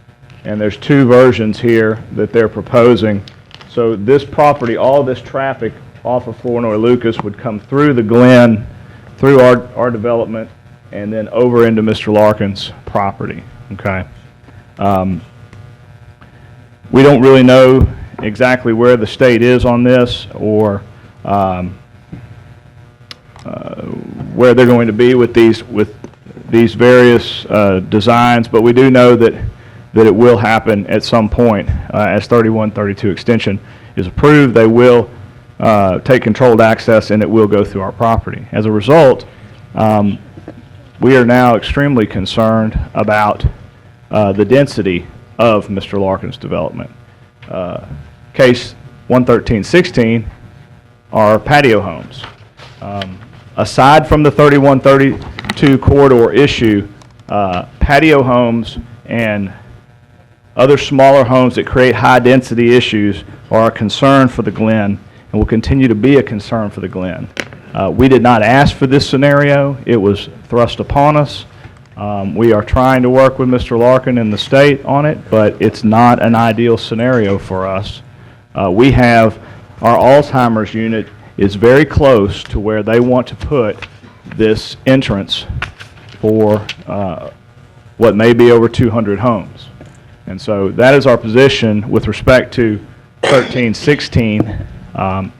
And there's 2 versions here that they're proposing. So this property, all this traffic off of Flournoy Lucas would come through the Glen, through our development, and then over into Mr. Larkin's property. Okay. We don't really know exactly where the state is on this or where they're going to be with these various designs, but we do know that it will happen at some point. As 3132 extension is approved, they will take controlled access and it will go through our property. As a result, We are now extremely concerned about the density of Mr. Larkin's development. Case 11316 are patio homes. Aside from the 3132 corridor issue, patio homes and other smaller homes that create high-density issues are a concern for the Glen and will continue to be a concern for the Glen. We did not ask for this scenario. It was thrust upon us. We are trying to work with Mr. Larkin and the state on it, but it's not an ideal scenario for us. We have our Alzheimer's unit is very close to where they want to put this entrance for what may be over 200 homes. And so that is our position with respect to 1316. And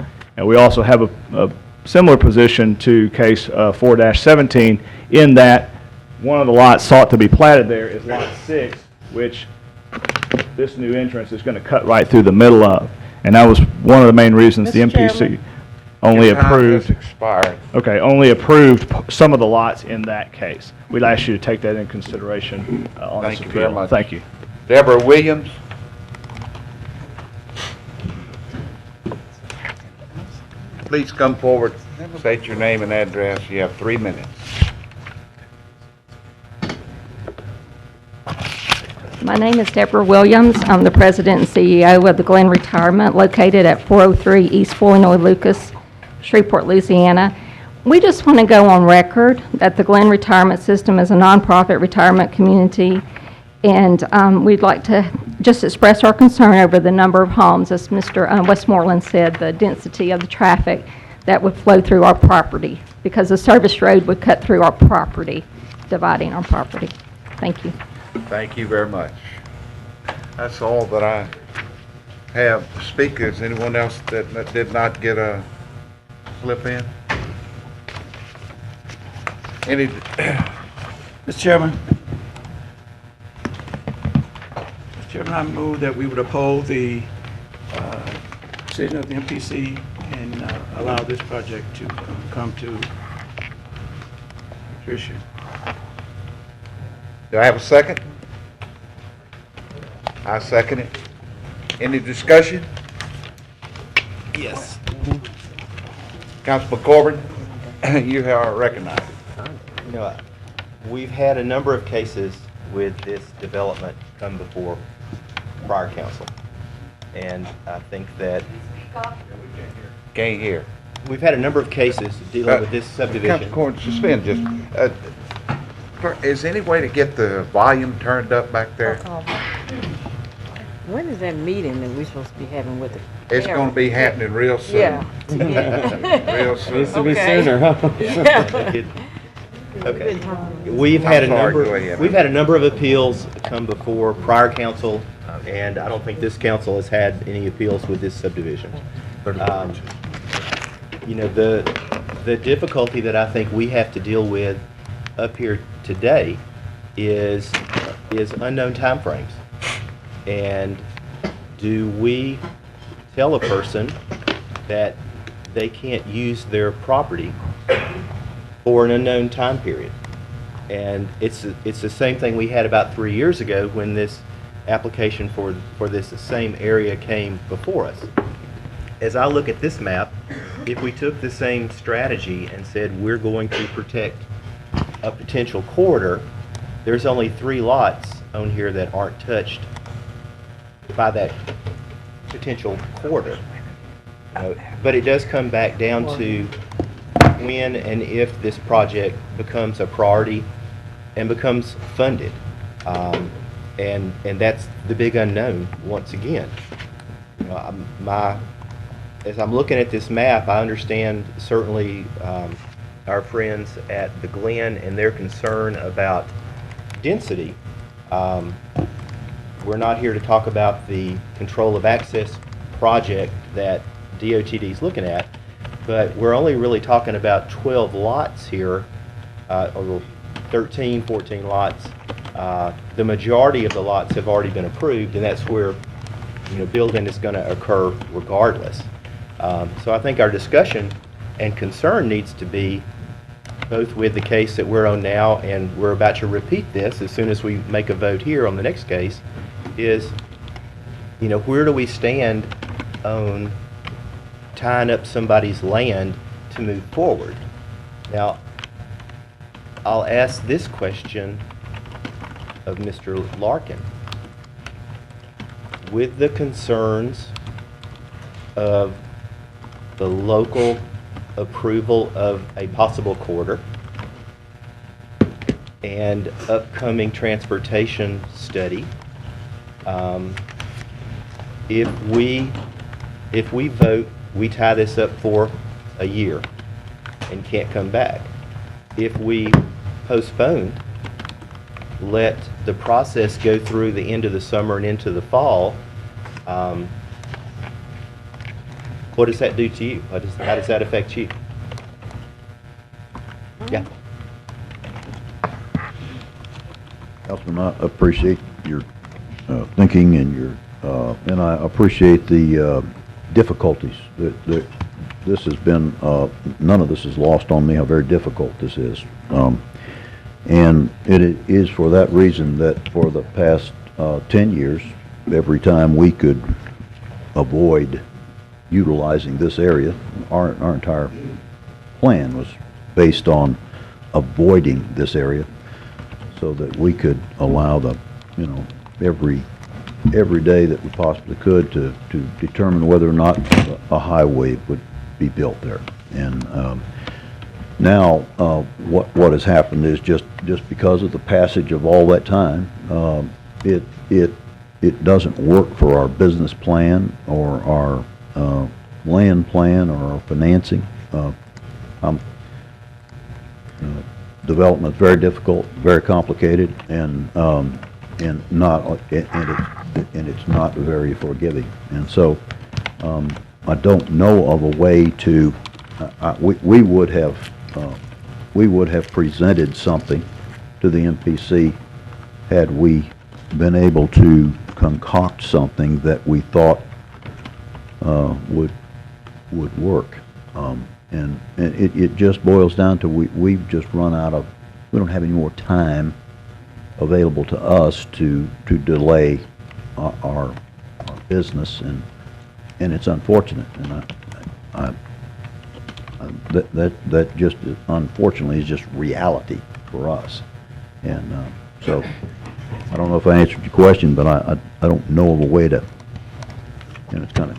we also have a similar position to case 4-17 in that one of the lots sought to be platted there is lot 6, which this new entrance is going to cut right through the middle of. And that was one of the main reasons the MPC only approved. Okay, only approved some of the lots in that case. We'd ask you to take that into consideration on this appeal. Thank you very much. Thank you. Deborah Williams. Please come forward, state your name and address. You have 3 minutes. My name is Deborah Williams. I'm the president and CEO of the Glen Retirement, located at 403 East Flournoy Lucas, Shreveport, Louisiana. We just want to go on record that the Glen Retirement System is a nonprofit retirement community, and we'd like to just express our concern over the number of homes, as Mr. Westmoreland said, the density of the traffic that would flow through our property, because the service road would cut through our property, dividing our property. Thank you. Thank you very much. That's all that I have. Speakers, anyone else that did not get a slip in? Any? Mr. Chairman. Mr. Chairman, I move that we would uphold the decision of the MPC and allow this project to come to fruition. Do I have a second? I second it. Any discussion? Yes. Councilman Corbin, you are recognized. You know, we've had a number of cases with this development come before prior council. And I think that... Can't hear. We've had a number of cases dealing with this subdivision. Councilman Corbin, suspend just. Is there any way to get the volume turned up back there? When is that meeting that we're supposed to be having with the It's going to be happening real soon. Yeah. Real soon. Needs to be sooner, huh? Yeah. Okay. We've had a number of appeals come before prior council, and I don't think this council has had any appeals with this subdivision. You know, the difficulty that I think we have to deal with up here today is unknown timeframes. And do we tell a person that they can't use their property for an unknown time period? And it's the same thing we had about 3 years ago when this application for this same area came before us. As I look at this map, if we took the same strategy and said we're going to protect a potential corridor, there's only 3 lots on here that aren't touched by that potential corridor. But it does come back down to when and if this project becomes a priority and becomes funded. And that's the big unknown once again. You know, as I'm looking at this map, I understand certainly our friends at the Glen and their concern about density. We're not here to talk about the control of access project that DOTD is looking at, but we're only really talking about 12 lots here, or 13, 14 lots. The majority of the lots have already been approved, and that's where, you know, building is going to occur regardless. So I think our discussion and concern needs to be both with the case that we're on now, and we're about to repeat this as soon as we make a vote here on the next case, is, you know, where do we stand on tying up somebody's land to move forward? Now, I'll ask this question of Mr. Larkin. With the concerns of the local approval of a possible corridor and upcoming transportation study, if we vote, we tie this up for a year and can't come back. If we postpone, let the process go through the end of the summer and into the fall, what does that do to you? How does that affect you? Yeah. Councilman, I appreciate your thinking and and I appreciate the difficulties. This has been, none of this is lost on me how very difficult this is. And it is for that reason that for the past 10 years, every time we could avoid utilizing this area, our entire plan was based on avoiding this area so that we could allow the, you know, every day that we possibly could to determine whether or not a highway would be built there. And now what has happened is just because of the passage of all that time, it doesn't work for our business plan or our land plan or our financing. Development is very difficult, very complicated, and it's not very forgiving. And so I don't know of a way to. We would have presented something to the MPC had we been able to concoct something that we thought would work. And it just boils down to we've just run out of, we don't have any more time available to us to delay our business, and it's unfortunate, and that just unfortunately is just reality for us. And so I don't know if I answered your question, but I don't know of a way to, you know, it's kind of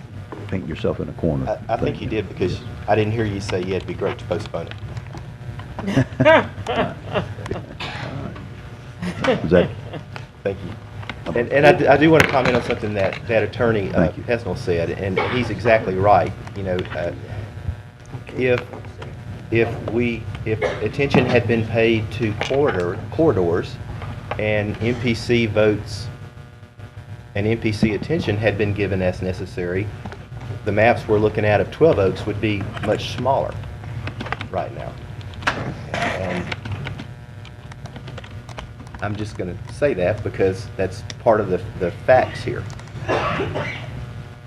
paint yourself in a corner. I think you did, because I didn't hear you say, yeah, it'd be great to postpone it. Is that? Thank you. And I do want to comment on something that Attorney Pesnell said, and he's exactly right. You know, if attention had been paid to corridors and MPC votes and MPC attention had been given as necessary, the maps we're looking at of 12 Oaks would be much smaller right now. And I'm just going to say that because that's part of the facts here.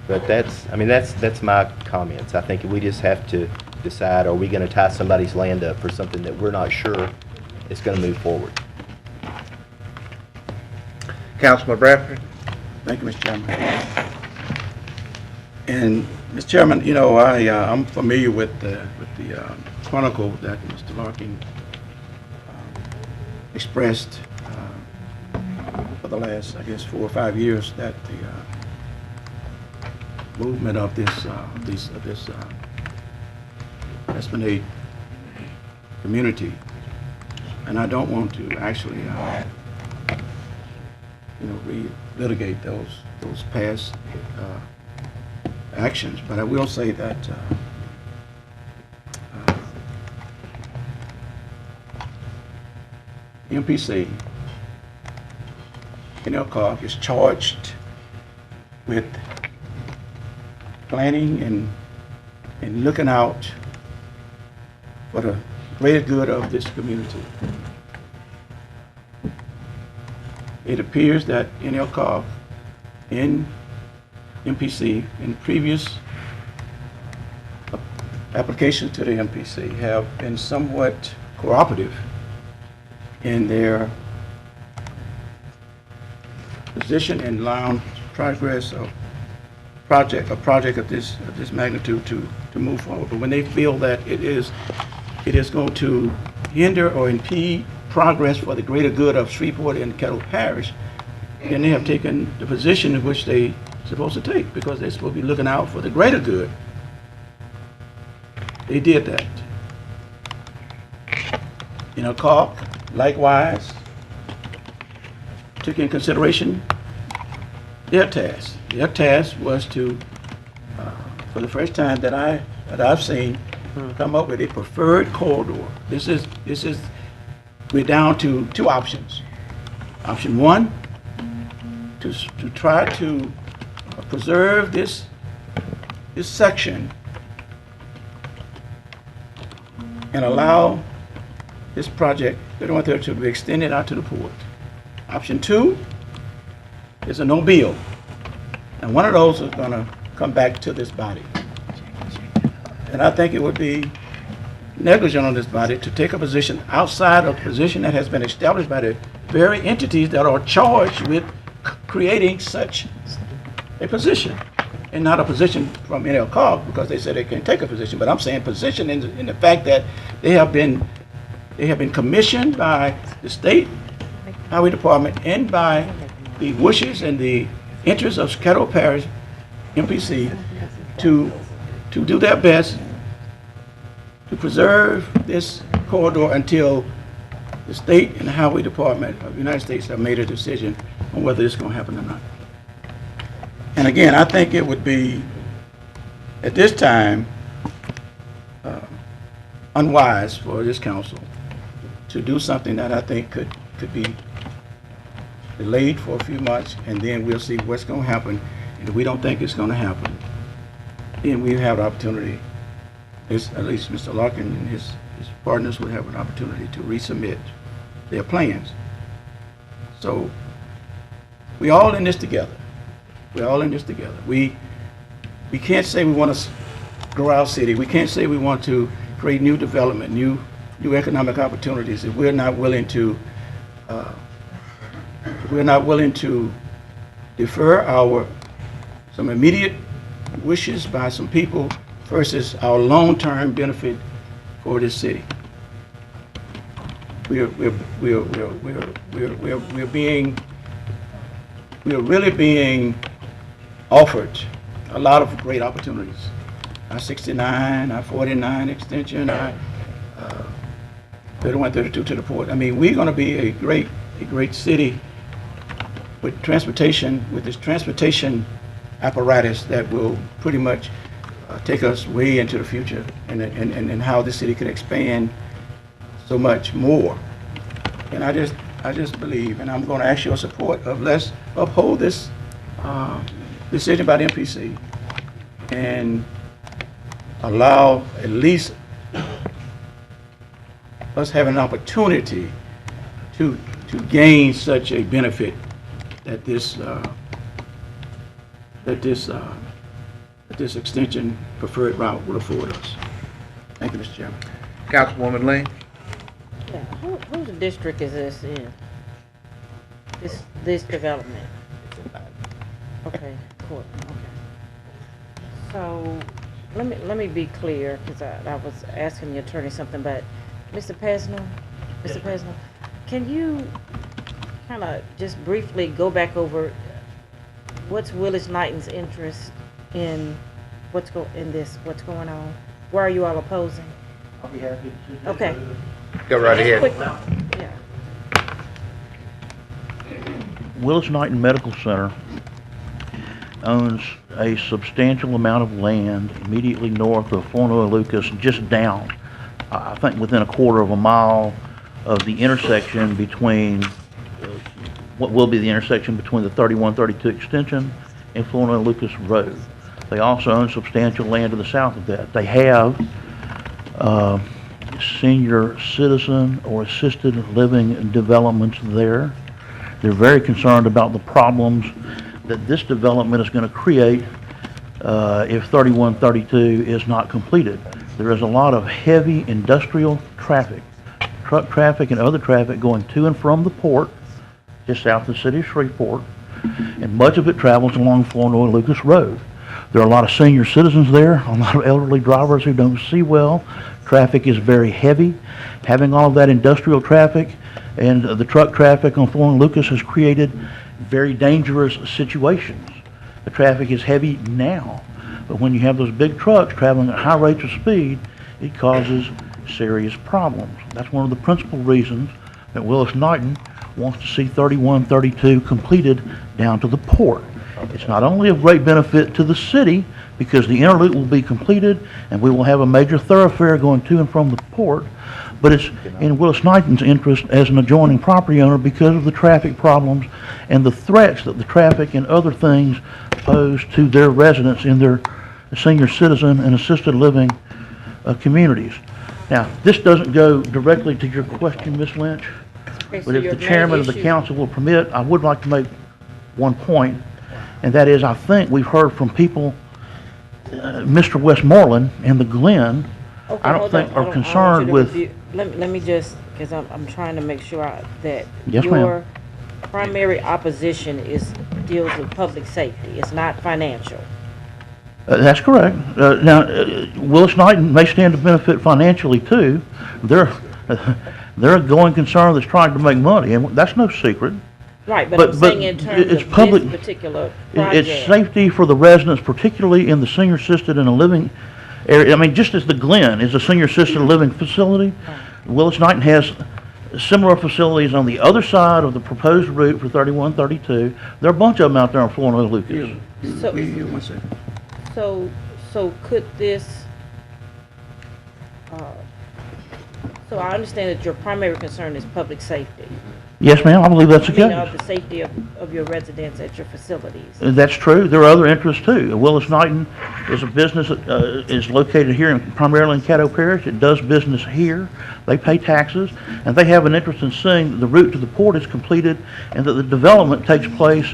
But that's my comments. I think we just have to decide, are we going to tie somebody's land up for something that we're not sure is going to move forward? Councilman Bradford? Thank you, Mr. Chairman. And, Mr. Chairman, you know, I'm familiar with the chronicle that Mr. Larkin expressed for the last, I guess, 4 or 5 years, that the movement of this Esplanade community, and I don't want to actually, relitigate those past actions, but I will say that MPC in Elkhart is charged with planning and looking out for the greater good of this community. It appears that in Elkhart, in MPC, in previous applications to the MPC have been somewhat cooperative in their position and allowing progress of a project of this magnitude to move forward. But when they feel that it is going to hinder or impede progress for the greater good of Shreveport and Kettle Parish, then they have taken the position in which they supposed to take, because they're supposed to be looking out for the greater good. They did that. Cork, likewise, took in consideration their task. Their task was to, for the first time that I've seen, come up with a preferred corridor. We're down to two options. Option one, to try to preserve this section and allow this project, 3132, to be extended out to the port. Option two is a no bill. And one of those is going to come back to this body. And I think it would be negligent on this body to take a position outside of the position that has been established by the very entities that are charged with creating such a position. And not a position from NLCOG, because they said they can't take a position, but I'm saying position in the fact that they have been commissioned by the state highway department and by the wishes and the interests of Kettle Parish MPC to do their best to preserve this corridor until the state and the highway department of the United States have made a decision on whether it's going to happen or not. And again, I think it would be, at this time, unwise for this council to do something that I think could be delayed for a few months, and then we'll see what's going to happen. And if we don't think it's going to happen, then we have the opportunity, at least Mr. Larkin and his partners would have an opportunity to resubmit their plans. So we're all in this together. We're all in this together. We can't say we want to grow our city. We can't say we want to create new development, new economic opportunities if we're not willing to defer some immediate wishes by some people versus our long-term benefit for this city. We're really being offered a lot of great opportunities. I-69, I-49 extension, 3132 to the port. I mean, we're going to be a great city with this transportation apparatus that will pretty much take us way into the future, and how the city could expand so much more. And I just believe, and I'm going to ask your support of, let's uphold this decision by the MPC and allow at least us have an opportunity to gain such a benefit that this extension preferred route will afford us. Thank you, Mr. Chairman. Councilwoman Lee? Yeah, whose district is this in? This development? Okay, cool, okay. So, let me be clear, because I was asking the attorney something, but Mr. Pesner, can you kind of just briefly go back over what's Willis Knighton's interest in what's going on? Why are you all opposing? I'll be happy to. Okay. Go right ahead. Yeah. Willis Knighton Medical Center owns a substantial amount of land immediately north of Flournoy Lucas, just down, I think within a quarter of a mile of the intersection between, what will be the intersection between the 3132 extension and Flournoy Lucas Road. They also own substantial land to the south of that. They have senior citizen or assisted living developments there. They're very concerned about the problems that this development is going to create if 3132 is not completed. There is a lot of heavy industrial traffic truck traffic and other traffic going to and from the port, just south of the city of Shreveport, and much of it travels along Flournoy Lucas Road. There are a lot of senior citizens there, a lot of elderly drivers who don't see well. Traffic is very heavy. Having all of that industrial traffic and the truck traffic on Flournoy Lucas has created very dangerous situations. The traffic is heavy now, but when you have those big trucks traveling at high rates of speed, it causes serious problems. That's one of the principal reasons that Willis Knighton wants to see 3132 completed down to the port. It's not only of great benefit to the city because the inner loop will be completed and we will have a major thoroughfare going to and from the port, but it's in Willis Knighton's interest as an adjoining property owner because of the traffic problems and the threats that the traffic and other things pose to their residents in their senior citizen and assisted living communities. Now, this doesn't go directly to your question, Ms. Lynch, Okay, so but if your the main chairman of the issue- council will permit, I would like to make one point, and that is I think we've heard from people, Mr. Westmoreland and the Glen, Okay, I don't hold think on. are I don't concerned want you with, to let me just, because I'm trying to make sure that Yes, ma'am. your primary opposition deals with public safety. It's not financial. that's correct. Now, Willis Knighton may stand to benefit financially too. They're a going concern that's trying to make money, and that's no secret. Right, but I'm saying in terms it's of public- this particular It's project. safety for the residents, particularly in the senior assisted and a living area. I mean, just as the Glen is a senior assisted living facility, Willis Knighton has similar facilities on the other side of the proposed route for 3132. There are a bunch of them out there on Flournoy Lucas. So could this, so I understand that your primary concern is public safety. Yes, ma'am, I believe that's the I mean, case. the safety of your residents at your facilities. That's true. There are other interests too. Willis Knighton is a business that is located here primarily in Caddo Parish. It does business here. They pay taxes, and they have an interest in seeing that the route to the port is completed and that the development takes place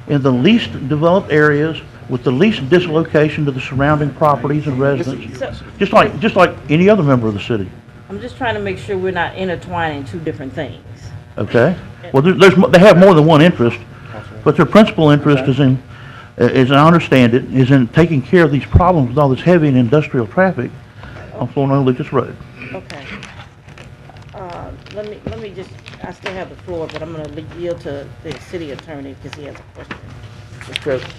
in the least developed areas with the least dislocation to the surrounding properties and residents, just like any other member of the city. I'm just trying to make sure we're not intertwining two different things. Okay? Well, they have more than one interest, but their principal interest is in, as I understand it, is in taking care of these problems with all this heavy and industrial traffic on Flournoy Lucas Road. Okay. Let me just, I still have the floor, but I'm gonna yield to the city attorney because he has a question. Mr. President.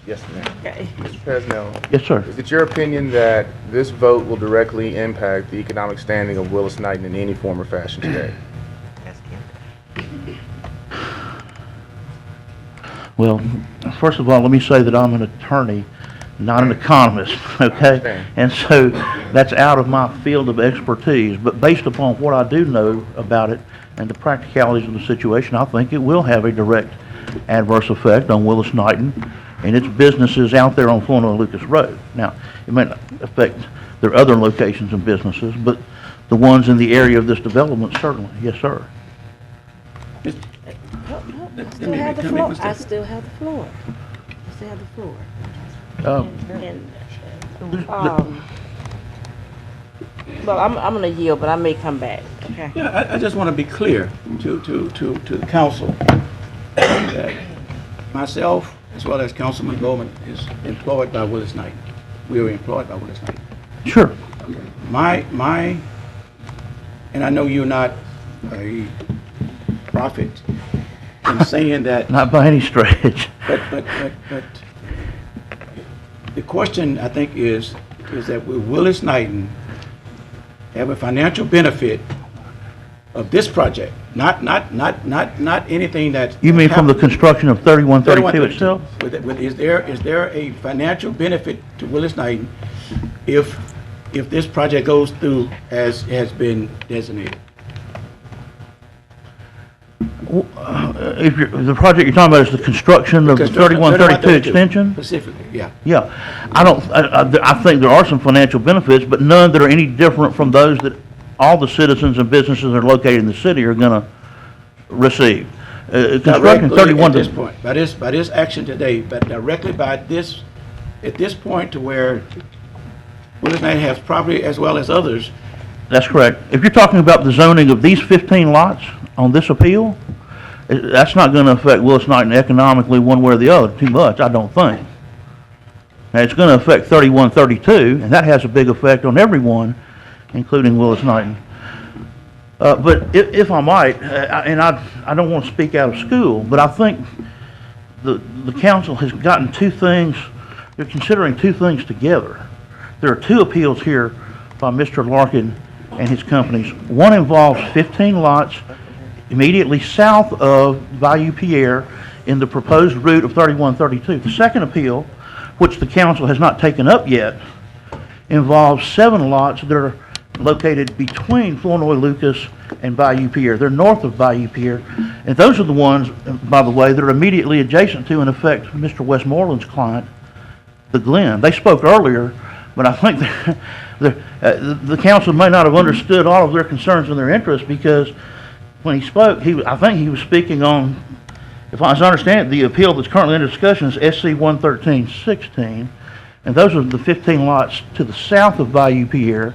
Yes, ma'am. Okay. Mr. President. Yes, sir. Is it your opinion that this vote will directly impact the economic standing of Willis Knighton in any form or fashion today? Well, first of all, let me say that I'm an attorney, not an economist, okay? And so that's out of my field of expertise, but based upon what I do know about it and the practicalities of the situation, I think it will have a direct adverse effect on Willis Knighton and its businesses out there on Flournoy Lucas Road. Now, it may not affect their other locations and businesses, but the ones in the area of this development certainly. Yes, sir. I still have the floor. I still have the floor. I still have the floor. Well, I'm gonna yield, but I may come back, okay? Yeah, I just want to be clear to the council that myself, as well as Councilman Goldman, is employed by Willis Knighton. We are employed by Willis Knighton. Sure. And I know you're not a prophet in saying that. Not by any stretch. But the question, I think, is that will Willis Knighton have a financial benefit of this project? Not anything that. You mean from the construction of 3132 itself? Is there a financial benefit to Willis Knighton if this project goes through as has been designated? If the project you're talking about is the construction of the 3132 extension? Specifically, yeah. Yeah. I think there are some financial benefits, but none that are any different from those that all the citizens and businesses that are located in the city are going to receive. Construction 31 at this point, by this action today, but directly by this, at this point to where Willis Knighton has property as well as others, That's correct. If you're talking about the zoning of these 15 lots on this appeal, that's not going to affect Willis Knighton economically one way or the other too much, I don't think. Now, it's going to affect 3132, and that has a big effect on everyone, including Willis Knighton. But if I might, and I don't want to speak out of school, but I think the council has gotten two things, they're considering two things together. There are two appeals here by Mr. Larkin and his companies. One involves 15 lots immediately south of Bayou Pierre in the proposed route of 3132. The second appeal, which the council has not taken up yet, involves 7 lots that are located between Flournoy Lucas and Bayou Pierre. They're north of Bayou Pierre, and those are the ones, by the way, that are immediately adjacent to, in effect, Mr. Westmoreland's client, the Glen. They spoke earlier, but I think the council may not have understood all of their concerns and their interests, because when he spoke, I think he was speaking on, if I understand it, the appeal that's currently under discussion is SC 11316, and those are the 15 lots to the south of Bayou Pierre.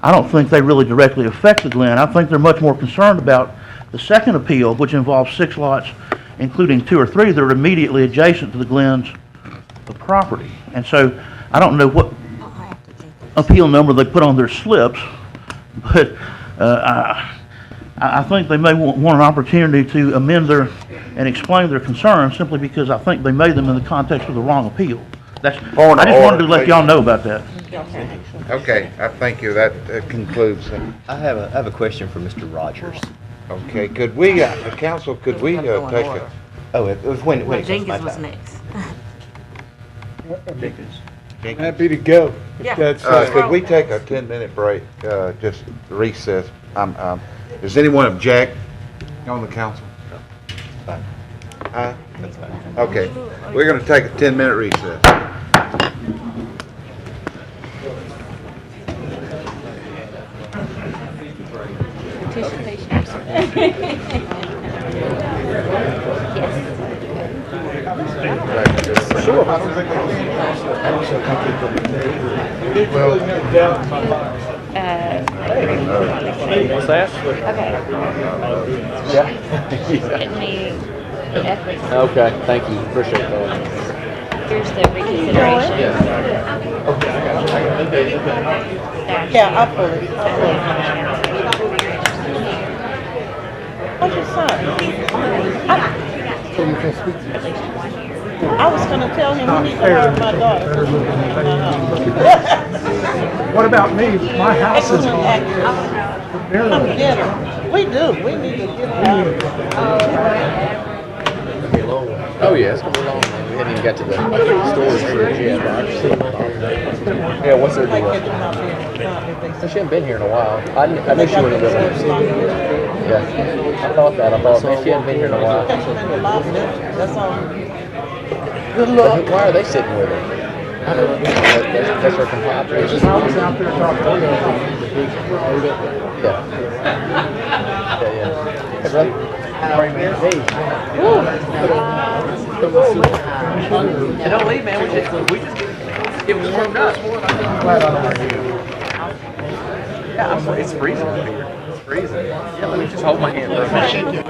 I don't think they really directly affect the Glen. I think they're much more concerned about the second appeal, which involves 6 lots, including 2 or 3 that are immediately adjacent to the Glen's property. And so I don't know what appeal number they put on their slips, but I think they may want an opportunity to amend and explain their concerns, simply because I think they made them in the context of the wrong appeal. I just wanted to let y'all know about that. Okay, I thank you. That concludes. I have a question for Mr. Rogers. Okay, could we, the council, could we take a... Oh, it was when it was my Jenkins was time. next. Happy to go. Yeah. Could we take a 10-minute break, just recess? Does anyone object on the council? Fine. Huh? That's fine. Okay, we're going to take a 10-minute recess. Sure. What's that? Yeah. Okay, thank you, appreciate that. Here's the reconsideration. Yeah, I'll pull it. What's your son? I was gonna tell him he needs to hire my daughter. What about me? My house is Excellent actress. Come get her. We do, we need to get her out. Oh, yeah, it's gonna be long, man. We hadn't even got to the storage fridge yet. Yeah, what's their deal? She hasn't been here in a while. I knew she wouldn't have been here. Yeah, I thought that. I thought, man, she hadn't been here in a while. That's all. Good luck. Why are they sitting with her? That's her compadre. I was out there talking to her. Yeah. Yeah. Hey, brother. Hey. Don't leave, man. We just get warmed up. Yeah, it's freezing up here. It's freezing. Yeah, let me just hold my hand for a minute.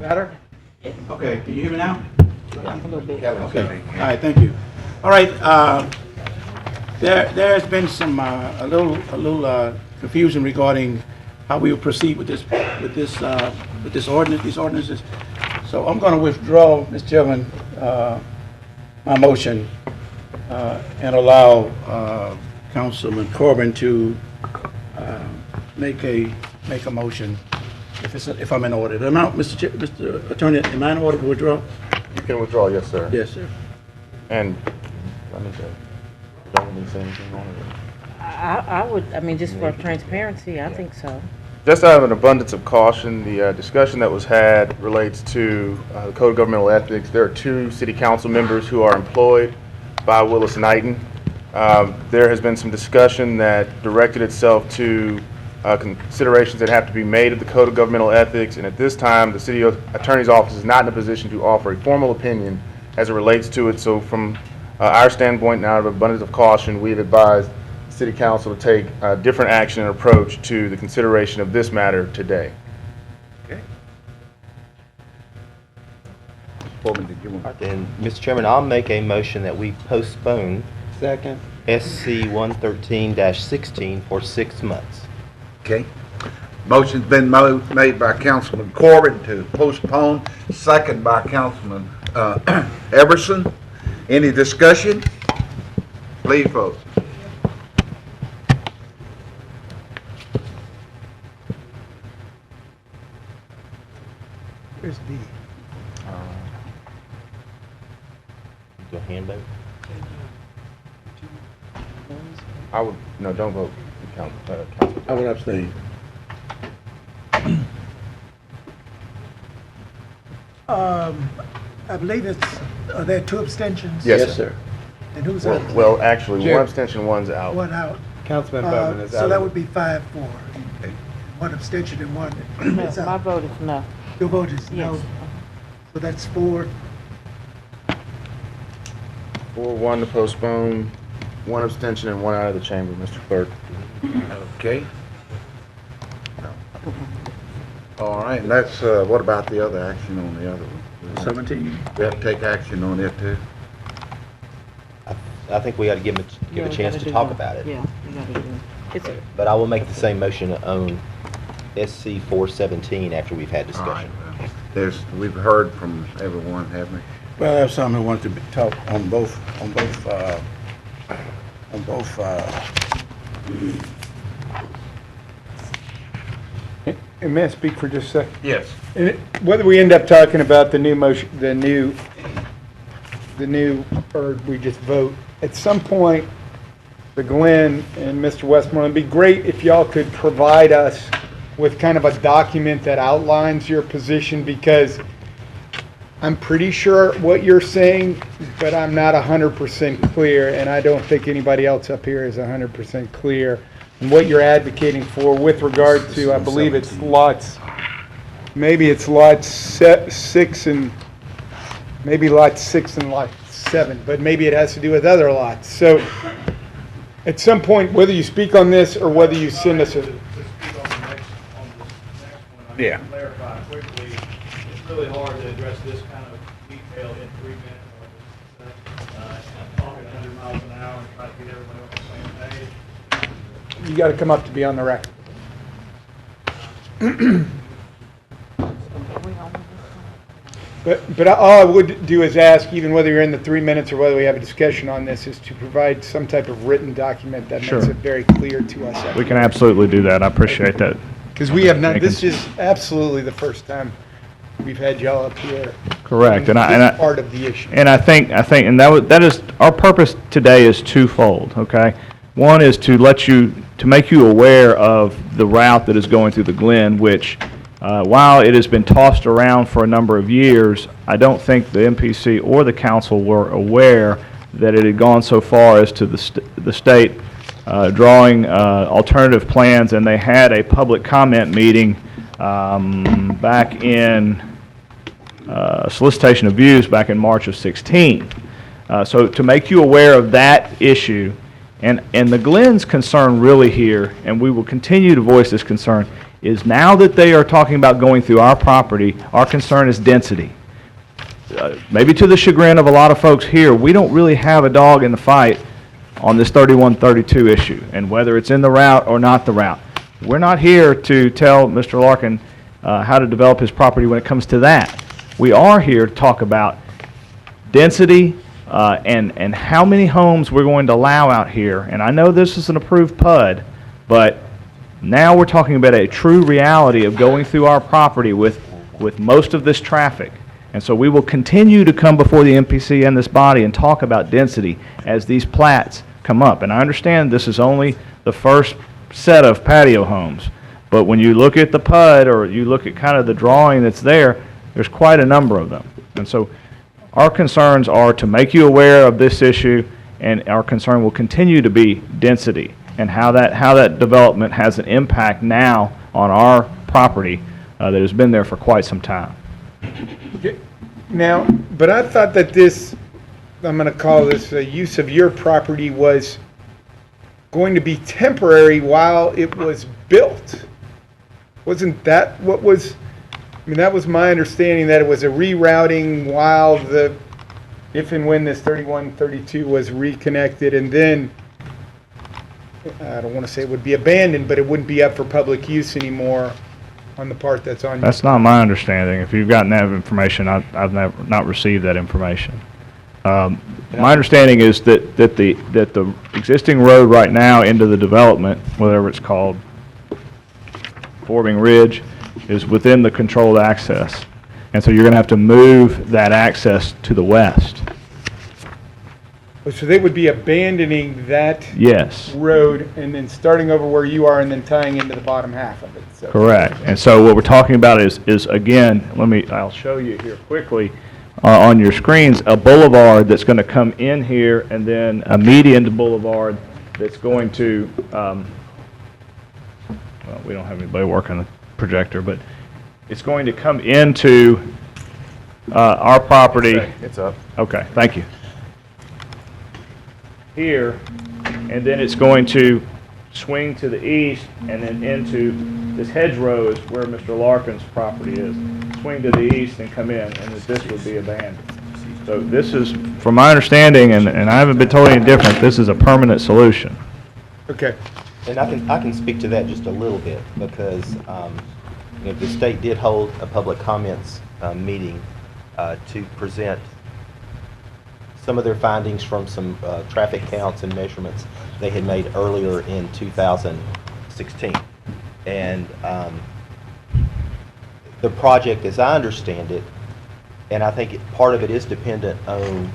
Better? Okay, can you hear me now? Okay, all right, thank you. All right, there's been some, a little confusion regarding how we will proceed with this ordinance, these ordinances. So I'm gonna withdraw, Mr. Chairman, my motion, and allow, Councilman Corbin to, make a motion if I'm in order. Am I, Mr. Attorney, am I in order to withdraw? You can withdraw, yes, sir. Yes, sir. And let me say, don't need to say anything on it. I would, I mean, just for transparency, I think so. Just out of an abundance of caution, the discussion that was had relates to the Code of Governmental Ethics. There are 2 city council members who are employed by Willis Knighton. There has been some discussion that directed itself to considerations that have to be made of the Code of Governmental Ethics, and at this time, the City Attorney's Office is not in a position to offer a formal opinion as it relates to it. So from our standpoint, now out of abundance of caution, we've advised the City Council to take different action and approach to the consideration of this matter today. Okay. Corbin, did you want? All right, then, Mr. Chairman, I'll make a motion that we postpone Second. SC 113-16 for 6 months. Okay. Motion's been made by Councilman Corbin to postpone, second by Councilman Everson. Any discussion? Please vote. Where's B? Do a hand vote? I would, no, don't vote, Councilman. I would abstain. I believe are there 2 abstentions? Yes, sir. And who's Well, out? well, actually, Chair. one abstention, one's out. One out. Councilman Bowman is out. So that would be 5-4. One abstention and one is My out. vote is no. Your vote is no. Yes. So that's 4. 4-1 to postpone, 1 abstention and 1 out of the chamber, Mr. Clerk. Okay. All right, and that's, what about the other action on the other one? 17. We have to take action on it too? I think we ought to give Yeah, a we chance gotta to do talk that. about it. Yeah, we gotta do it. It's a, But I will make the same motion on SC 417 after we've had All right, discussion. well, we've heard from everyone, haven't we? Well, I have some who want to talk on both. And may I speak for just a second? Yes. And whether we end up talking about the new motion, or we just vote, at some point, the Glenn and Mr. Westmoreland, it'd be great if y'all could provide us with kind of a document that outlines your position, because I'm pretty sure what you're saying, but I'm not 100% clear, and I don't think anybody else up here is 100% clear on what you're advocating for with regard to, I believe it's lots, maybe it's lots 6 and, maybe lot 6 and lot 7, but maybe it has to do with other lots. So at some point, whether you speak on this or whether you send us a, Yeah. Clarify quickly, it's really hard to address this kind of detail in 3 minutes. I'm talking 100 miles an hour and try to get everybody on the same page. you got to come up to be on the record. But all I would do is ask, even whether you're in the 3 minutes or whether we have a discussion on this, is to provide some type of written document that Sure. makes it very clear to us. We can absolutely do that. I appreciate that. Because we have not, this is absolutely the first time we've had y'all up here. Correct, and part of the issue. And I think, and that is, our purpose today is twofold, okay? One is to make you aware of the route that is going through the Glen, which, while it has been tossed around for a number of years, I don't think the MPC or the council were aware that it had gone so far as to the state drawing alternative plans, and they had a public comment meeting back in solicitation of views back in March of 16. So to make you aware of that issue, and the Glen's concern really here, and we will continue to voice this concern, is now that they are talking about going through our property, our concern is density. Maybe to the chagrin of a lot of folks here, we don't really have a dog in the fight on this 3132 issue, and whether it's in the route or not the route. We're not here to tell Mr. Larkin how to develop his property when it comes to that. We are here to talk about density and how many homes we're going to allow out here. And I know this is an approved PUD, but now we're talking about a true reality of going through our property with most of this traffic. And so we will continue to come before the MPC and this body and talk about density as these plats come up. And I understand this is only the first set of patio homes, but when you look at the PUD or you look at kind of the drawing that's there, there's quite a number of them. And so our concerns are to make you aware of this issue, and our concern will continue to be density and how that development has an impact now on our property that has been there for quite some time. Now, but I thought that this, I'm going to call this a use of your property, was going to be temporary while it was built. Wasn't that what was, I mean, that was my understanding, that it was a rerouting while if and when this 3132 was reconnected, and then, I don't want to say it would be abandoned, but it wouldn't be up for public use anymore on the part that's on. That's not my understanding. If you've gotten that information, I've never not received that information. My understanding is that the existing road right now into the development, whatever it's called, Forbing Ridge, is within the controlled access. And so you're going to have to move that access to the west. So they would be abandoning that Yes. road and then starting over where you are and then tying into the bottom half of it. So. Correct. And so what we're talking about is again, I'll show you here quickly on your screens, a boulevard that's going to come in here, and then a median boulevard that's going to, well, we don't have anybody working the projector, but it's going to come into our property. It's up. Okay, thank you. Here, and then it's going to swing to the east and then into this hedgerow is where Mr. Larkin's property is. Swing to the east and come in, and this would be abandoned. So this is, from my understanding, and I haven't been told any different, this is a permanent solution. Okay. And I can speak to that just a little bit, because the state did hold a public comments meeting to present some of their findings from some traffic counts and measurements they had made earlier in 2016. And the project, as I understand it, and I think part of it is dependent on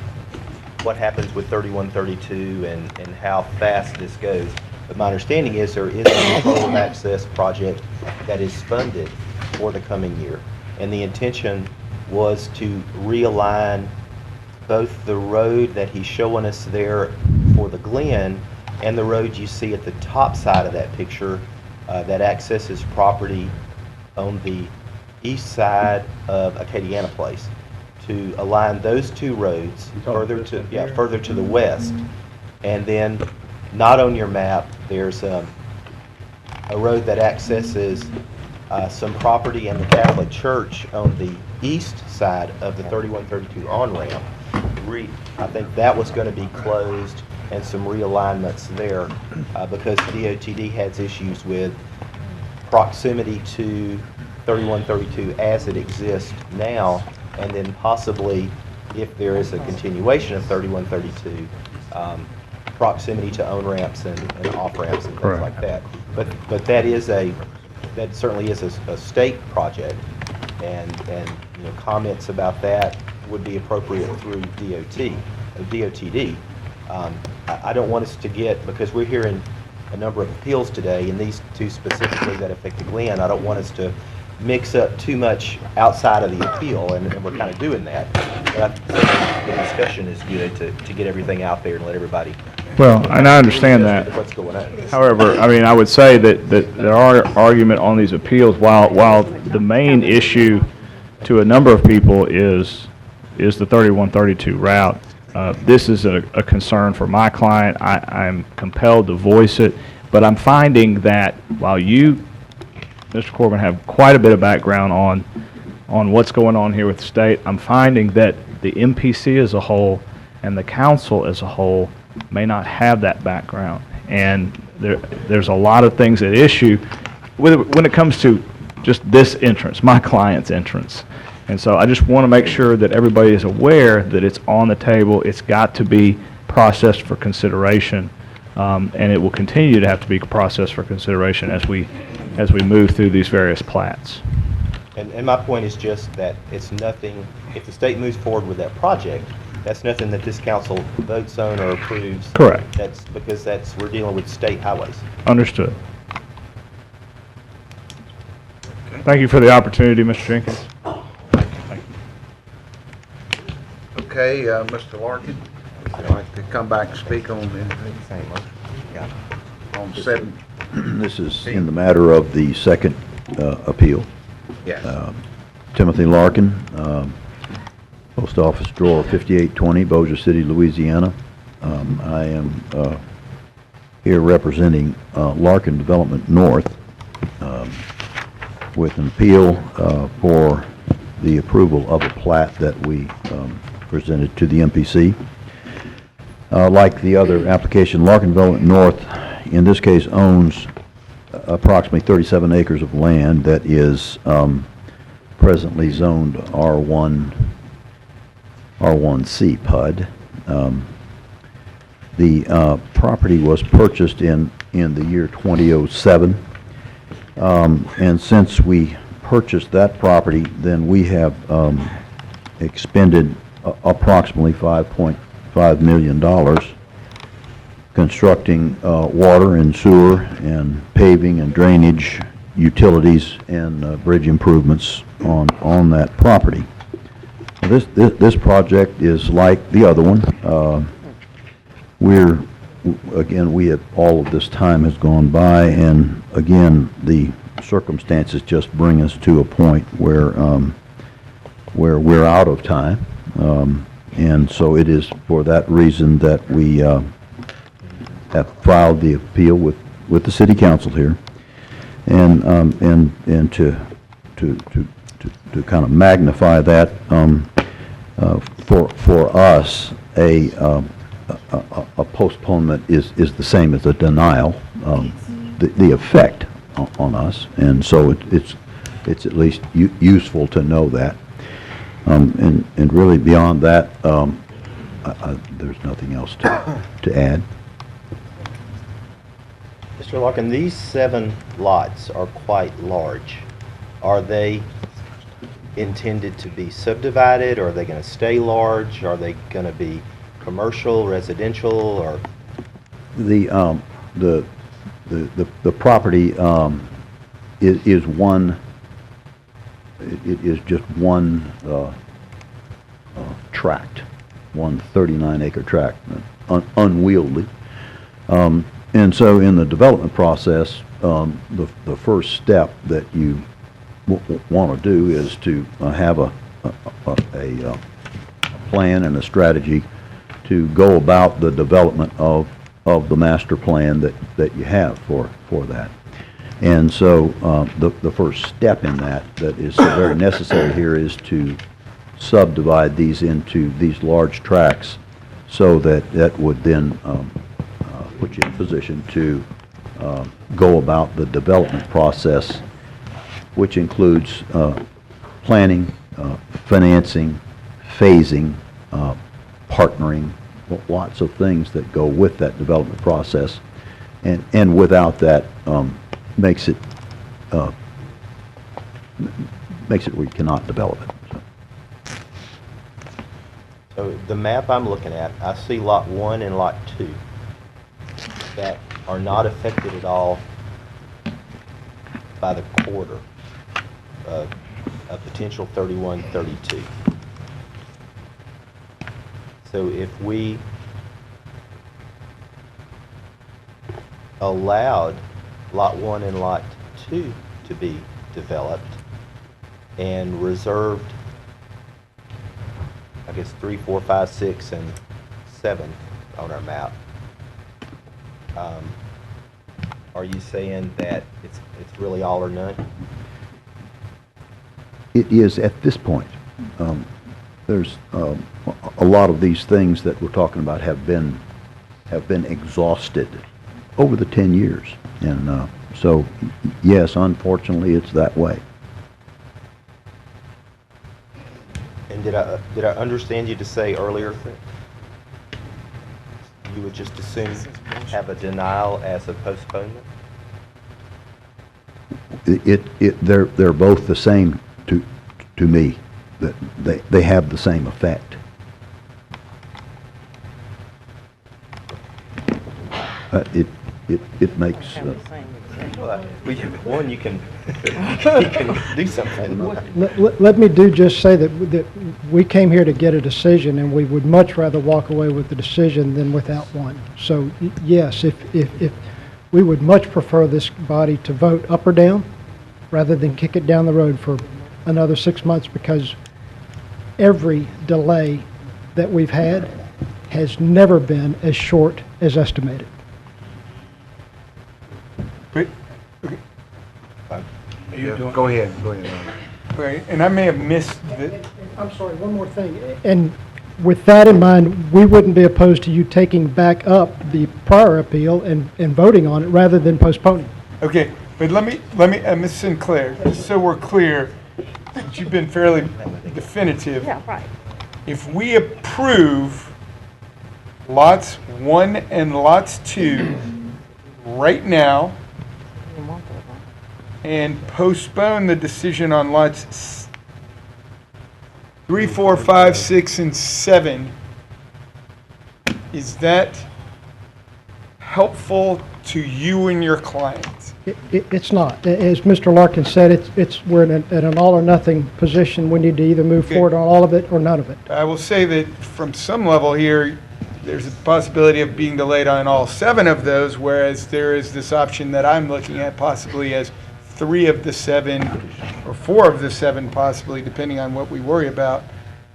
what happens with 3132 and how fast this goes. But my understanding is there is a controlled access project that is funded for the coming year. And the intention was to realign both the road that he's showing us there for the Glen and the road you see at the top side of that picture that accesses property on the east side of Acadiana Place, to align those two roads further to the west. And then, not on your map, there's a road that accesses some property and the Catholic Church on the east side of the 3132 on-ramp. I think that was going to be closed, and some realignments there because DOTD has issues with proximity to 3132 as it exists now, and then possibly, if there is a continuation of 3132, proximity to on-ramps and off-ramps and things like that. But that certainly is a state project, and comments about that would be appropriate through DOTD. I don't want us to get, because we're hearing a number of appeals today, and these two specifically that affect the Glen, I don't want us to mix up too much outside of the appeal, and we're kind of doing that. But I think the discussion is good to get everything out there and let everybody. Well, and I understand that. What's going on. However, I mean, I would say that there are argument on these appeals, while the main issue to a number of people is the 3132 route. This is a concern for my client. I'm compelled to voice it, but I'm finding that while you, Mr. Corbin have quite a bit of background on what's going on here with the state. I'm finding that the MPC as a whole and the council as a whole may not have that background. And there's a lot of things at issue when it comes to just this entrance, my client's entrance. And so I just want to make sure that everybody is aware that it's on the table. It's got to be processed for consideration, and it will continue to have to be processed for consideration as we move through these various plats. And my point is just that it's nothing, if the state moves forward with that project, that's nothing that this council votes on or approves. Correct. That's because we're dealing with state highways. Understood. Thank you for the opportunity, Mr. Jenkins. Okay, Mr. Larkin, would you like to come back and speak on seven? This is in the matter of the second appeal. Yes. Timothy Larkin, Post Office Drawer 5820, Bossier City, Louisiana. I am here representing Larkin Development North with an appeal for the approval of a plat that we presented to the MPC. Like the other application, Larkin Development North, in this case, owns approximately 37 acres of land that is presently zoned R1C PUD. The property was purchased in the year 2007, and since we purchased that property, then we have expended approximately $5.5 million constructing water and sewer and paving and drainage utilities and bridge improvements on that property. This project is like the other one. We have, all of this time has gone by, and again, the circumstances just bring us to a point where we're out of time. And so it is for that reason that we have filed the appeal with the city council here, and to kind of magnify that, for us a postponement is the same as a denial, the effect on us, and so it's at least useful to know that. And really beyond that, there's nothing else to add. Mr. Larkin, these 7 lots are quite large. Are they intended to be subdivided? Or are they going to stay large? Are they going to be commercial, residential, or? The property is one. It is just one tract, one 39-acre tract, unwieldy. And so in the development process, the first step that you want to do is to have a plan and a strategy to go about the development of the master plan that you have for that. And so the first step in that is very necessary here is to subdivide these into these large tracts, so that would then put you in position to go about the development process, which includes planning, financing, phasing, partnering, lots of things that go with that development process. And without that, makes it where you cannot develop it. So the map I'm looking at, I see Lot 1 and Lot 2 that are not affected at all by the corridor of a potential 3132. So if we allowed Lot 1 and Lot 2 to be developed and reserved, I guess, 3, 4, 5, 6, and 7 on our map, are you saying that it's really all or none? It is at this point. There's a lot of these things that we're talking about have been exhausted over the 10 years. And so, yes, unfortunately, it's that way. And did I understand you to say earlier that you would just as soon have a denial as a postponement? They're both the same to me. That they have the same effect. It makes. One, you can do something. Let me just say that we came here to get a decision, and we would much rather walk away with the decision than without one. So yes, if we would much prefer this body to vote up or down, rather than kick it down the road for another 6 months, because every delay that we've had has never been as short as estimated. Go ahead. Okay, and I may have missed the, I'm sorry, one more thing. And with that in mind, we wouldn't be opposed to you taking back up the prior appeal and voting on it rather than postponing. okay, but let me, Ms. Sinclair, just so we're clear, that you've been fairly definitive. Yeah, right. If we approve lots 1 and lots 2 right now and postpone the decision on lots 3, 4, 5, 6, and 7, is that helpful to you and your clients? It's not. As Mr. Larkin said, we're at an all or nothing position. We need to either move forward on all of it or none of it. I will say that from some level here, there's a possibility of being delayed on all 7 of those, whereas there is this option that I'm looking at possibly as 3 of the 7 or 4 of the 7 possibly, depending on what we worry about,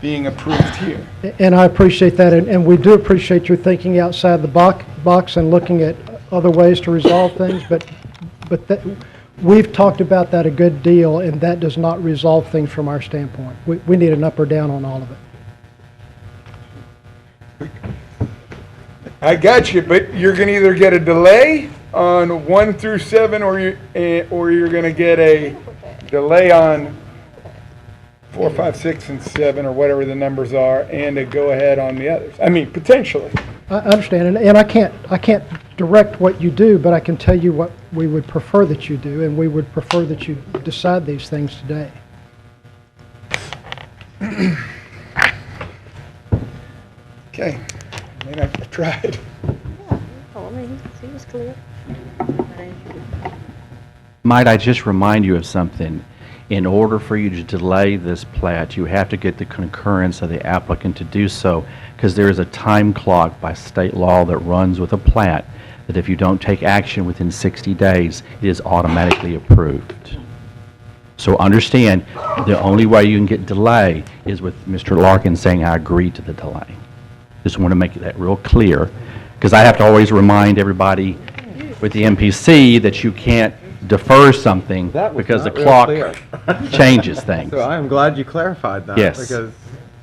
being approved here. And I appreciate that, and we do appreciate your thinking outside the box and looking at other ways to resolve things, but we've talked about that a good deal, and that does not resolve things from our standpoint. We need an up or down on all of it. I got you, but you're going to either get a delay on 1 through 7, or you're going to get a delay on 4, 5, 6, and 7, or whatever the numbers are, and a go-ahead on the others. I mean, potentially. I understand, and I can't direct what you do, but I can tell you what we would prefer that you do, and we would prefer that you decide these things today. Okay. I mean, I tried. Yeah, I mean, he was clear. Might I just remind you of something? In order for you to delay this plat, you have to get the concurrence of the applicant to do so, because there is a time clock by state law that runs with a plat, that if you don't take action within 60 days, it is automatically approved. So understand, the only way you can get delay is with Mr. Larkin saying, I agree to the delay. Just want to make that real clear, because I have to always remind everybody with the MPC that you can't defer something because the clock changes things. So I am glad you clarified that. Yes. Because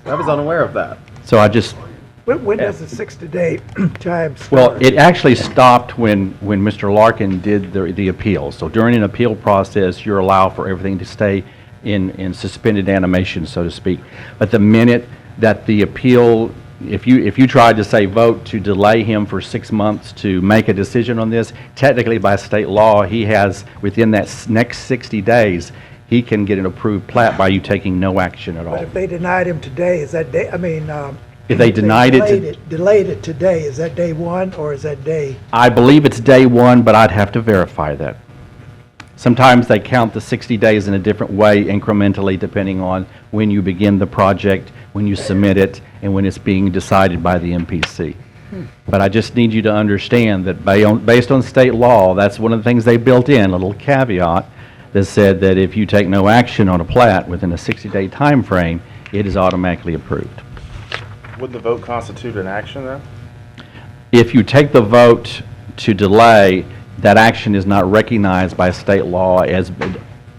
I was unaware of that. So I just, When does the 60-day time start? well, it actually stopped when Mr. Larkin did the appeal. So during an appeal process, you're allowed for everything to stay in suspended animation, so to speak. But the minute that the appeal, if you tried to say vote to delay him for 6 months to make a decision on this, technically by state law, he has, within that next 60 days, he can get an approved plat by you taking no action at all. But if they denied him today, is that day, If they denied it, delayed it today, is that day 1 or is that day? I believe it's day 1, but I'd have to verify that. Sometimes they count the 60 days in a different way incrementally depending on when you begin the project, when you submit it, and when it's being decided by the MPC. But I just need you to understand that based on state law, that's one of the things they built in, a little caveat that said that if you take no action on a plat within a 60-day time frame, it is automatically approved. Would the vote constitute an action then? If you take the vote to delay, that action is not recognized by state law as,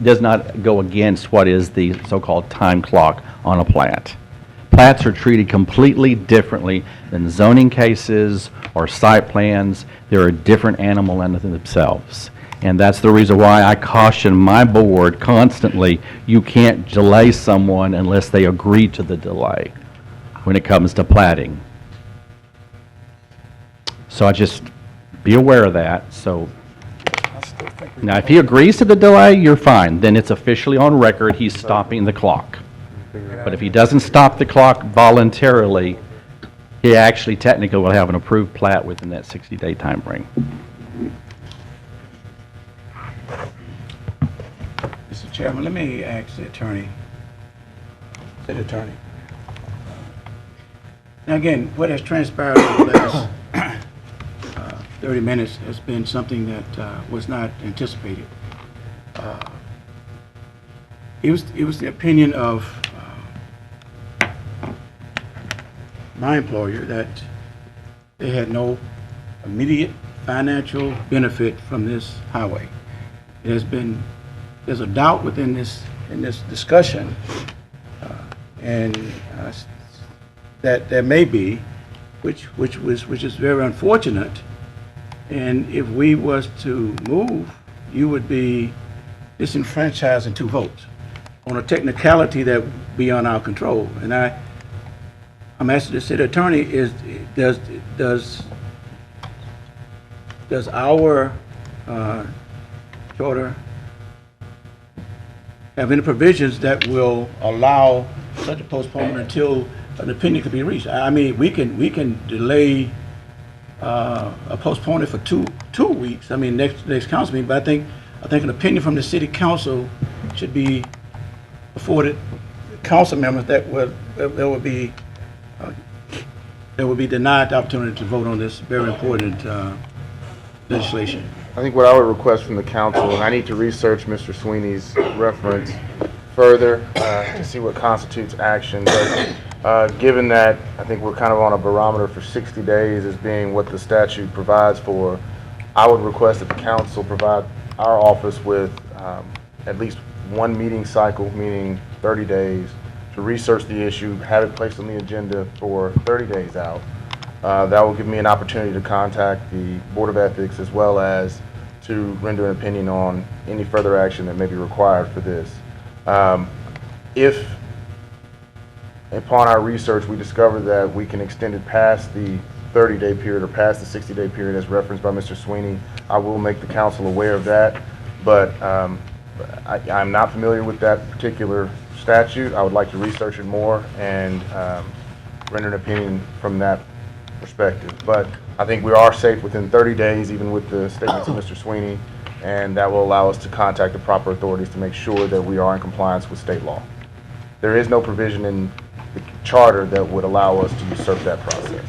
does not go against what is the so-called time clock on a plat. Plats are treated completely differently than zoning cases or site plans. They're a different animal in themselves. And that's the reason why I caution my board constantly, you can't delay someone unless they agree to the delay when it comes to platting. So I just be aware of that. So now, if he agrees to the delay, you're fine. Then it's officially on record, he's stopping the clock. But if he doesn't stop the clock voluntarily, he actually technically will have an approved plat within that 60-day time frame. Mr. Chairman, let me ask the attorney. City attorney. Now again, what has transpired over the last 30 minutes has been something that was not anticipated. It was the opinion of my employer that they had no immediate financial benefit from this highway. There's a doubt within in this discussion, and that there may be, which is very unfortunate. And if we was to move, you would be disenfranchising 2 votes on a technicality that would be beyond our control. And I'm asking the city attorney, does our charter have any provisions that will allow such a postponement until an opinion could be reached? I mean, we can delay postpone it for two weeks. I mean, next council meeting. But I think an opinion from the city council should be afforded council members that would be denied the opportunity to vote on this very important legislation. I think what I would request from the council, and I need to research Mr. Sweeney's reference further to see what constitutes action, but given that I think we're kind of on a barometer for 60 days as being what the statute provides for, I would request that the council provide our office with at least 1 meeting cycle, meaning 30 days, to research the issue, have it placed on the agenda for 30 days out. That will give me an opportunity to contact the Board of Ethics as well as to render an opinion on any further action that may be required for this. If upon our research we discover that we can extend it past the 30-day period or past the 60-day period as referenced by Mr. Sweeney, I will make the council aware of that. But I'm not familiar with that particular statute. I would like to research it more and render an opinion from that perspective. But I think we are safe within 30 days, even with the statements of Mr. Sweeney, and that will allow us to contact the proper authorities to make sure that we are in compliance with state law. There is no provision in the charter that would allow us to usurp that process.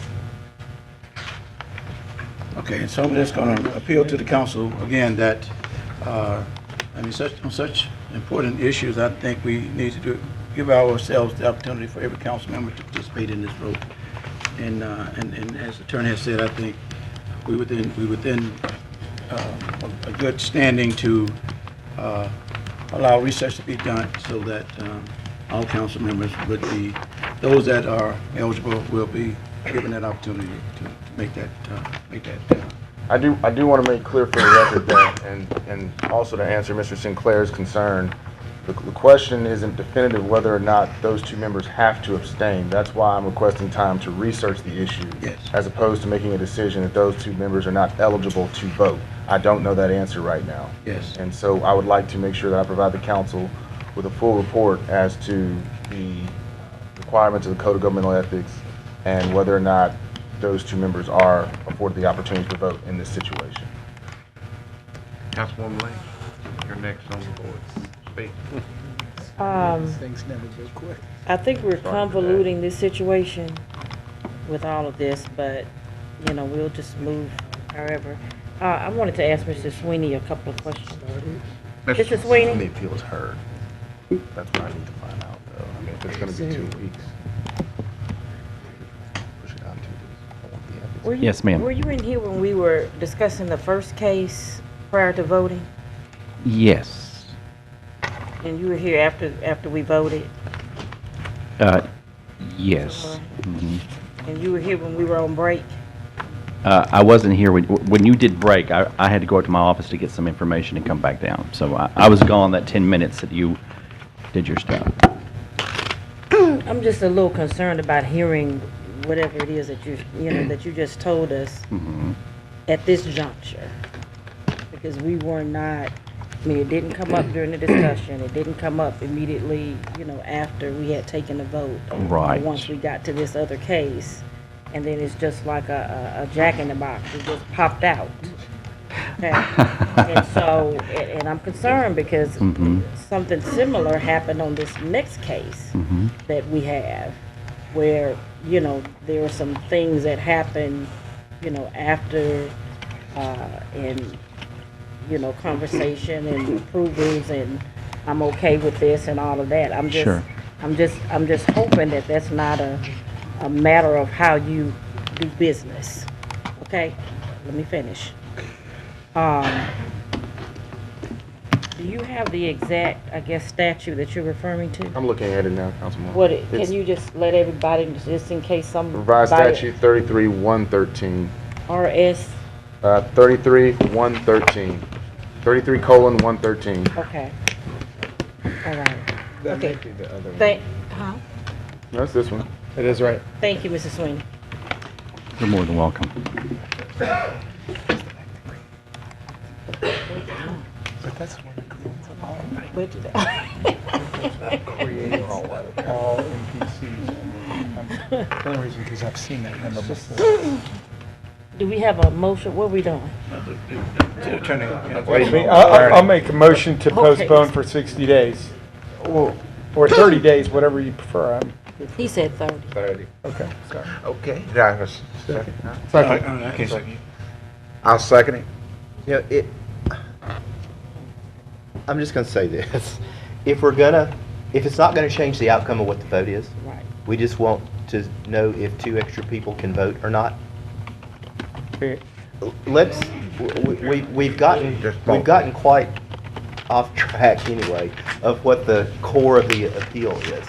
Okay, and so I'm just going to appeal to the council again that, I mean, on such important issues, I think we need to give ourselves the opportunity for every council member to participate in this vote. And as the attorney has said, I think we within a good standing to allow research to be done so that all council members would be, those that are eligible will be given that opportunity to make that I do want to make clear for the record that, and also to answer Mr. Sinclair's concern, the question isn't definitive whether or not those 2 members have to abstain. That's why I'm requesting time to research the issue, as opposed to making a decision that those 2 members are not eligible to vote. I don't know that answer right now. Yes. And so I would like to make sure that I provide the council with a full report as to the requirements of the Code of Governmental Ethics and whether or not those 2 members are afforded the opportunity to vote in this situation. Councilwoman Lane, you're next on the board. Speak. Things never go quick. I think we're convoluting this situation with all of this, but, you know, we'll just move however. I wanted to ask Mr. Sweeney a couple of questions. Mr. Sweeney? The appeal is heard. That's what I need to find out, though. I mean, if it's going to be 2 weeks. Push it out 2 weeks. I want the ethics. Yes, ma'am. Were you in here when we were discussing the first case prior to voting? Yes. And you were here after we voted? Yes. Mhm. And you were here when we were on break? I wasn't here when you did break. I had to go up to my office to get some information and come back down. So I was gone that 10 minutes that you did your stuff. I'm just a little concerned about hearing whatever it is that that you just told us at this juncture. Because we were not, I mean, it didn't come up during the discussion. It didn't come up immediately, after we had taken the vote. Right. Once we got to this other case. And then it's just like a jack in the box. It just popped out. Okay. And so, and I'm concerned because something similar happened on this next case that we have, where, there were some things that happened, after, and, conversation and approvals, and I'm okay with this and all of that. I'm just hoping that that's not a matter of how you do business. Okay? Let me finish. Do you have the exact, statute that you're referring to? I'm looking at it now, Councilman. Can you just let everybody, just in case somebody... Revised statute 33-113. RS? 33-113. 33:113. Okay. All right. That Okay. might be the other one. Huh? That's this one. It is right. Thank you, Mrs. Sweeney. You're more than welcome. But that's one Creating all NPCs. The only reason, because I've seen that number before. Do we have a motion? What are we doing? I'll make a motion to Okay. postpone for 60 days. Or 30 days, whatever you prefer. He said 30. 30. Okay, sorry. Okay. Did I have a second? Second. I can't second. I'll second it. I'm just gonna say this. If it's not gonna change the outcome of what the vote is, Right. we just want to know if 2 extra people can vote or not. We've gotten quite off track anyway of what the core of the appeal is.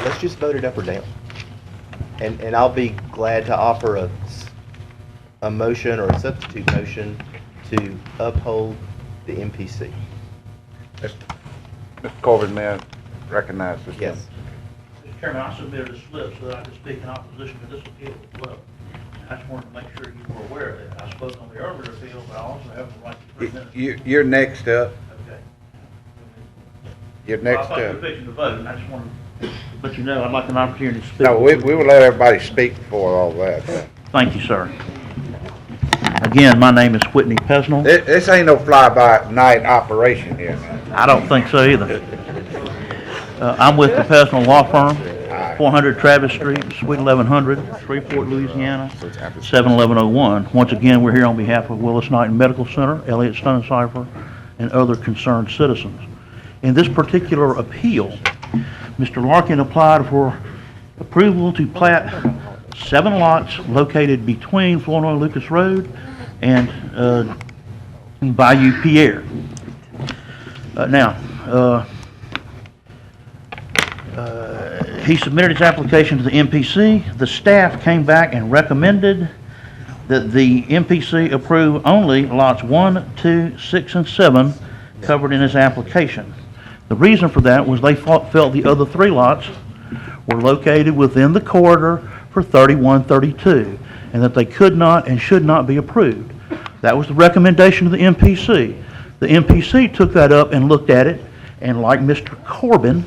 Let's just vote it up or down. And I'll be glad to offer a motion or a substitute motion to uphold the MPC. Mr. Corbin, may I recognize this? Yes. Mr. Chairman, I submitted a slip so that I could speak in opposition to this appeal as well. I just wanted to make sure you were aware of it. I spoke on the earlier appeal, but I also have the right to 3 minutes. You're next up. Okay. You're Well, next I thought you were up. fixing to vote, and I just wanted to let you know I'd like an opportunity to speak. No, we will let everybody speak before all that. Thank you, sir. Again, my name is Whitney Pesnell. This ain't no fly-by-night operation here, man. I don't think so either. I'm with the Pesnell Law Firm, 400 Travis Street, Suite 1100, Shreveport, Louisiana, 71101. Once again, we're here on behalf of Willis Knighton Medical Center, Elliott Stonecipher, and other concerned citizens. In this particular appeal, Mr. Larkin applied for approval to plat 7 lots located between Flournoy Lucas Road and Bayou Pierre. He submitted his application to the MPC. The staff came back and recommended that the MPC approve only lots 1, 2, 6, and 7 covered in his application. The reason for that was they felt the other 3 lots were located within the corridor for 3132, and that they could not and should not be approved. That was the recommendation of the MPC. The MPC took that up and looked at it, and like Mr. Corbin,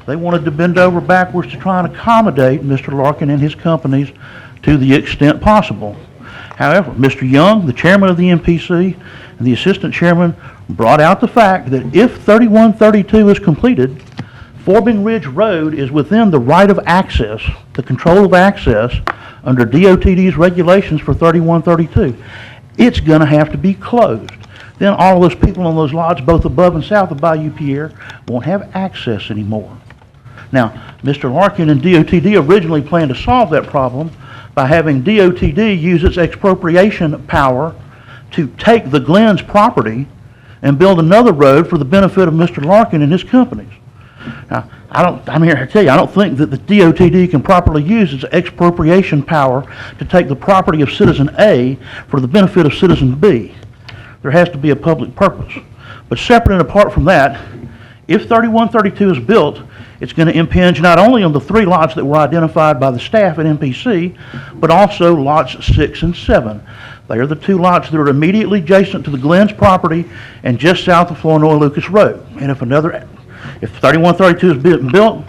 they wanted to bend over backwards to try and accommodate Mr. Larkin and his companies to the extent possible. However, Mr. Young, the chairman of the MPC, and the assistant chairman brought out the fact that if 3132 is completed, Forbing Ridge Road is within the right of access, the control of access, under DOTD's regulations for 3132. It's going to have to be closed. Then all of those people on those lots, both above and south of Bayou Pierre, won't have access anymore. Now, Mr. Larkin and DOTD originally planned to solve that problem by having DOTD use its expropriation power to take the Glenn's property and build another road for the benefit of Mr. Larkin and his companies. Now, I'm here to tell you, I don't think that the DOTD can properly use its expropriation power to take the property of citizen A for the benefit of citizen B. There has to be a public purpose. But separate and apart from that, if 3132 is built, it's going to impinge not only on the 3 lots that were identified by the staff at MPC, but also lots 6 and 7. They are the 2 lots that are immediately adjacent to the Glenn's property and just south of Flournoy Lucas Road. And if 3132 is being built,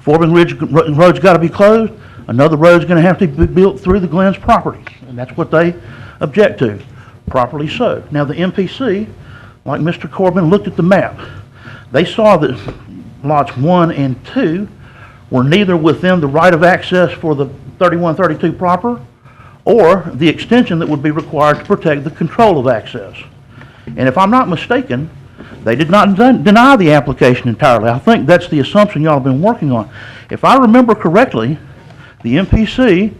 Forbin Ridge Road's got to be closed, another road's going to have to be built through the Glenn's property. And that's what they object to, properly so. Now the MPC, like Mr. Corbin, looked at the map. They saw that lots 1 and 2 were neither within the right of access for the 3132 proper or the extension that would be required to protect the control of access. And if I'm not mistaken, they did not deny the application entirely. I think that's the assumption y'all have been working on. If I remember correctly, the MPC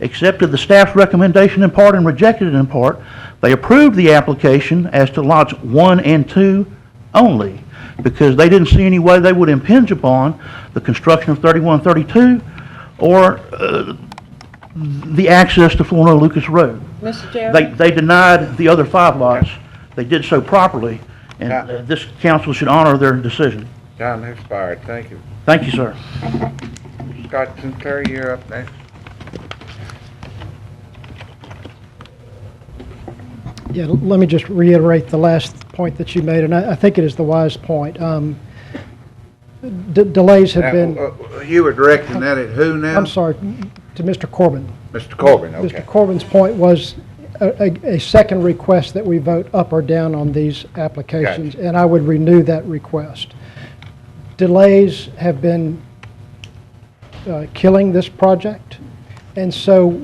accepted the staff's recommendation in part and rejected it in part. They approved the application as to lots 1 and 2 only because they didn't see any way they would impinge upon the construction of 3132 or the access to Flournoy Lucas Road. Mr. Chairman? They denied the other 5 lots. They did so properly, and this council should honor their decision. Time has expired. Thank you. Thank you, sir. Scott Sinclair, you're up next. Yeah, let me just reiterate the last point that you made, and I think it is the wise point. Delays have been... You were directing that at who now? I'm sorry, to Mr. Corbin. Mr. Corbin, okay. Mr. Corbin's point was a second request that we vote up or down on these applications, and I would renew that request. Delays have been killing this project, and so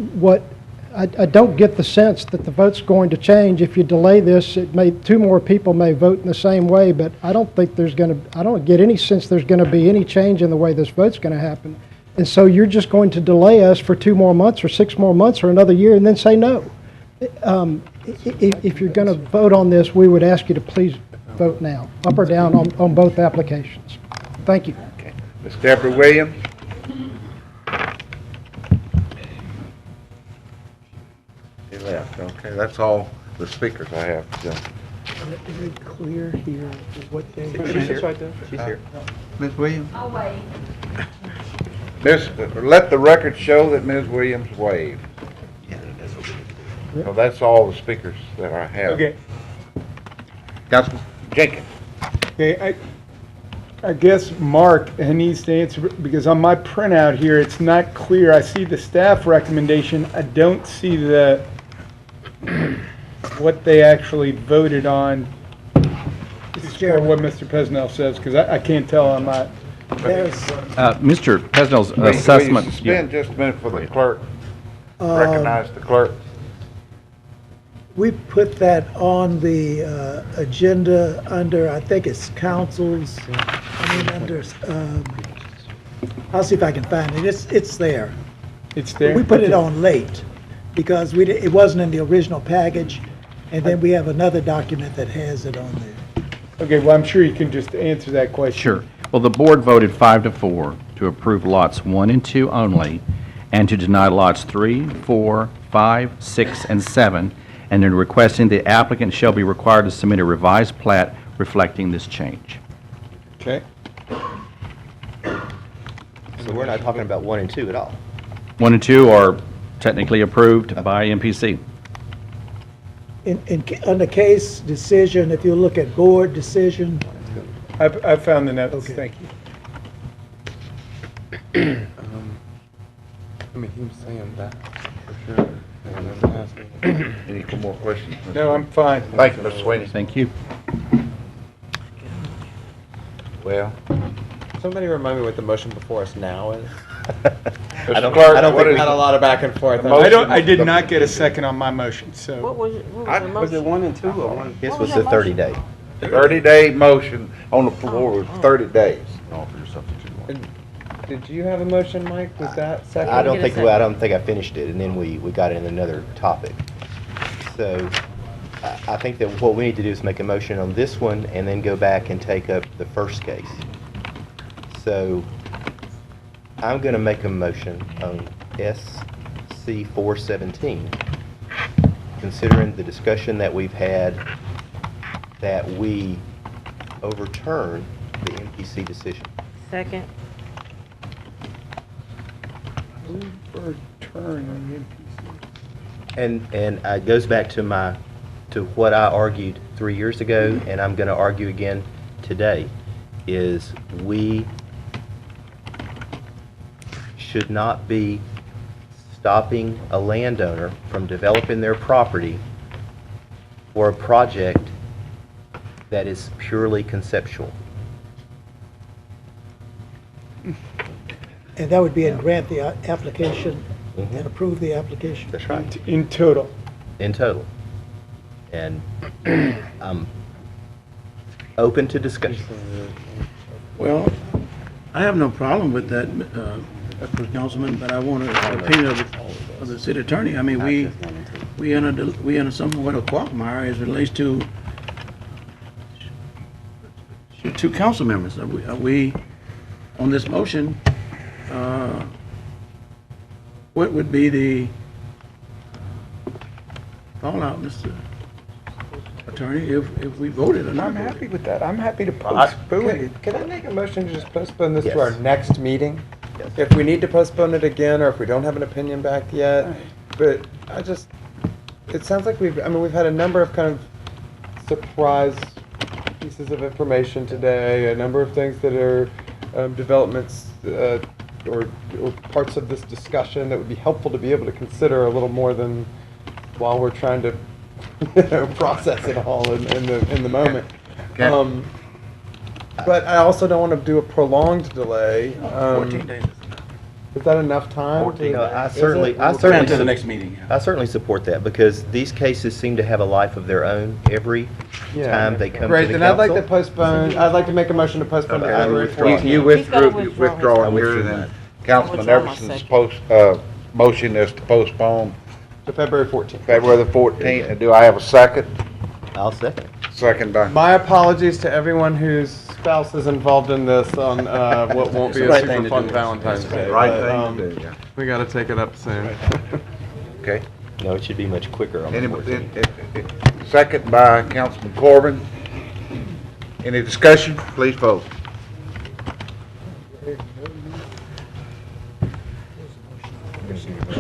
I don't get the sense that the vote's going to change. If you delay this, 2 more people may vote in the same way, but I don't think I don't get any sense there's going to be any change in the way this vote's going to happen. And so you're just going to delay us for 2 more months or 6 more months or another year and then say no. If you're going to vote on this, we would ask you to please vote now, up or down on both applications. Thank you. Okay. Ms. Deborah Williams? He left. Okay, that's all the speakers I have. Is it clear here what they... She's right there. She's here. Ms. Williams? I'll wait. Let the record show that Ms. Williams waived. So that's all the speakers that I have. Okay. Councilman Jenkins. Okay, I guess Mark needs to answer, because on my printout here, it's not clear. I see the staff recommendation. I don't see what they actually voted on, or what Mr. Pesnell says, because I can't tell on my... Mr. Pesnell's assessment... Will you suspend just a minute for the clerk? Recognize the clerk. We put that on the agenda under, I think it's councils, under, I'll see if I can find it. It's there. It's there? We put it on late because it wasn't in the original package, and then we have another document that has it on there. Okay, well, I'm sure you can just answer that question. Sure. Well, the board voted 5-4 to approve lots 1 and 2 only, and to deny lots 3, 4, 5, 6, and 7, and in requesting the applicant shall be required to submit a revised plat reflecting this change. Okay. So we're not talking about 1 and 2 at all. 1 and 2 are technically approved by MPC. On the case decision, if you look at board decision. I found the notes, Okay. thank you. I mean, he was saying that for sure. And then asking. Any more questions? No, I'm fine. Thank you, Mr. Sweeney. Thank you. Well, Somebody remind me what the motion before us now is? Mr. I don't Clerk, think what we is had a lot of back and forth. I did not get a second on my motion, so. What was the motion? Was it 1 and 2 or 1? This What was was the that 30-day. 30-day motion on the floor with 30 days. did you have a motion, Mike? Was that second? I don't think I finished it, and then we got in another topic. So I think that what we need to do is make a motion on this one and then go back and take up the first case. So I'm going to make a motion on SC 417, considering the discussion that we've had, that we overturn the MPC decision. Second. Overturn on the MPC. And it goes back to what I argued 3 years ago, and I'm going to argue again today, is we should not be stopping a landowner from developing their property for a project that is purely conceptual. And that would be and grant the application and approve the application. That's right. In total. In total. And I'm open to discussion. Well, I have no problem with that, Councilman, but I want an opinion of the city attorney. I mean, we in a somewhat of a quagmire as it relates to two council members. Are we on this motion? What would be the fallout, Mr. Attorney, if we voted or not? I'm happy with that. I'm happy to postpone it. Can I make a motion to just postpone this to our next meeting? Yes. If we need to postpone it again, or if we don't have an opinion back yet, but it sounds like we've had a number of kind of surprise pieces of information today, a number of things that are developments or parts of this discussion that would be helpful to be able to consider a little more than while we're trying to process it all in the moment. Okay. But I also don't want to do a prolonged delay. 14 days. Is that enough time? I certainly To the next meeting. I certainly support that, because these cases seem to have a life of their own every time they come to the Great, then I'd like to council. postpone, I'd like to make a motion to postpone to February 14th. You withdraw yours, and Councilman Withdraw my Everson's motion is to postpone To February 14th. February the 14th, and do I have a second? I'll second. Second by, My apologies to everyone whose spouse is involved in this on what won't be a super fun Valentine's Day. right but, thing to do, yeah. We gotta take it up soon. Okay. No, it should be much quicker on the 14th. Second by Councilman Corbin. Any discussion? Please vote.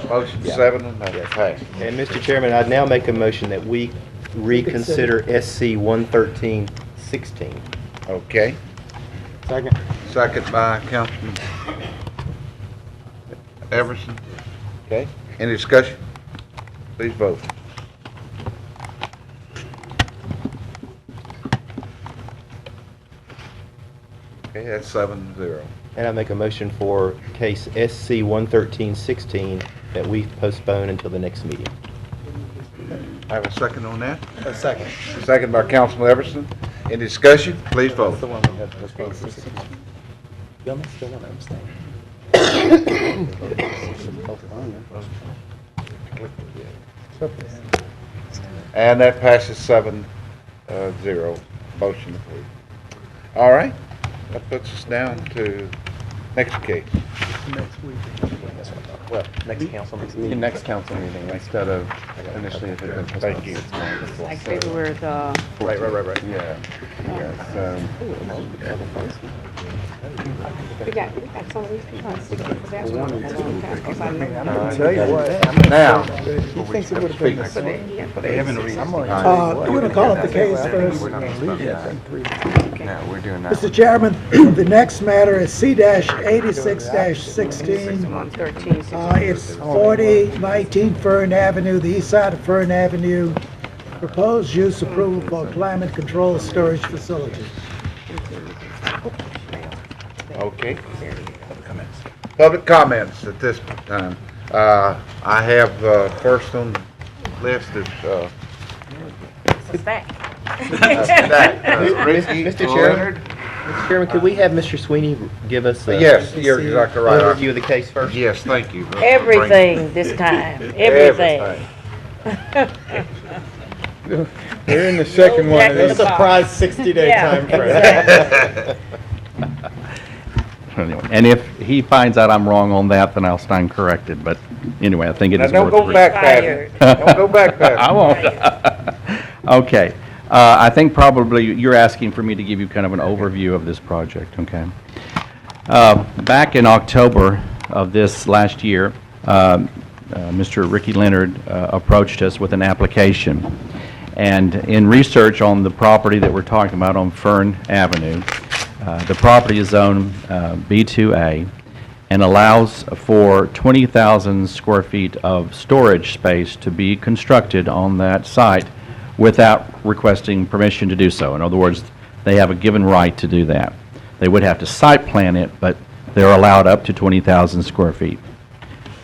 Motion Yeah. 7 and that passed. And Mr. Chairman, I'd now make a motion that we reconsider SC 113-16. Okay. Second. Second by Councilman Everson. Okay. Any discussion? Please vote. Okay, that's 7-0. And I make a motion for case SC 113-16 that we postpone until the next meeting. I have a second on that. A second. Second by Councilman Everson. Any discussion? Please vote. The one we had to postpone. You almost still want to abstain. And that passes 7-0. Motion approved. All right. That puts us down to next case. Next week. Well, next council meeting. Next council meeting instead of initially if it had been postponed. Thank you. Like February the. Right. Yeah. Yeah, so. We got some of these people. Tell you what. Now. He thinks it would have been. They haven't reached. I'm going to call up the case first. No, we're doing that. Mr. Chairman, the next matter is C-86-16. It's 4019 Fern Avenue, the east side of Fern Avenue. Proposed use approval for climate control storage facility. Okay. Public comments at this time. I have first on the list is What's that? Ricky Mr. Chairman, Mr. Chairman, could we have Mr. Sweeney give us a Yes, you're exactly right. overview of the case first? Yes, thank you. Everything this time, everything. We're in the second one of this. Surprise 60-day Yeah, time frame. exactly. Anyway, and if he finds out I'm wrong on that, then I'll stand corrected. But anyway, I think it Now, is don't worth go reading. back past it. Don't go back past it. I won't. Okay. I think probably you're asking for me to give you kind of an overview of this project, okay? Back in October of this last year, Mr. Ricky Leonard approached us with an application. And in research on the property that we're talking about on Fern Avenue, the property is zoned B2A and allows for 20,000 square feet of storage space to be constructed on that site without requesting permission to do so. In other words, they have a given right to do that. They would have to site plan it, but they're allowed up to 20,000 square feet.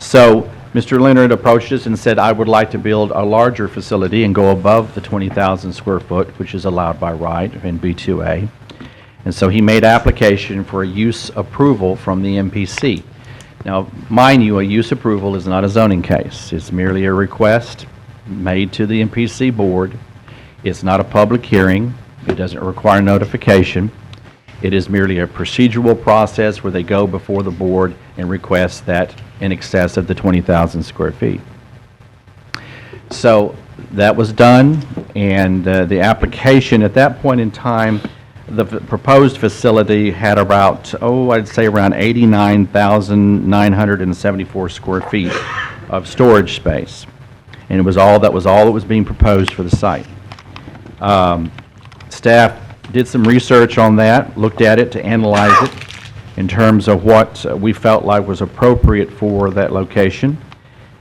So Mr. Leonard approached us and said, I would like to build a larger facility and go above the 20,000 square foot, which is allowed by right in B2A. And so he made application for a use approval from the MPC. Now, mind you, a use approval is not a zoning case. It's merely a request made to the MPC board. It's not a public hearing. It doesn't require notification. It is merely a procedural process where they go before the board and request that in excess of the 20,000 square feet. So that was done, and the application at that point in time, the proposed facility had about, I'd say around 89,974 square feet of storage space. And it was all that was being proposed for the site. Staff did some research on that, looked at it to analyze it in terms of what we felt like was appropriate for that location,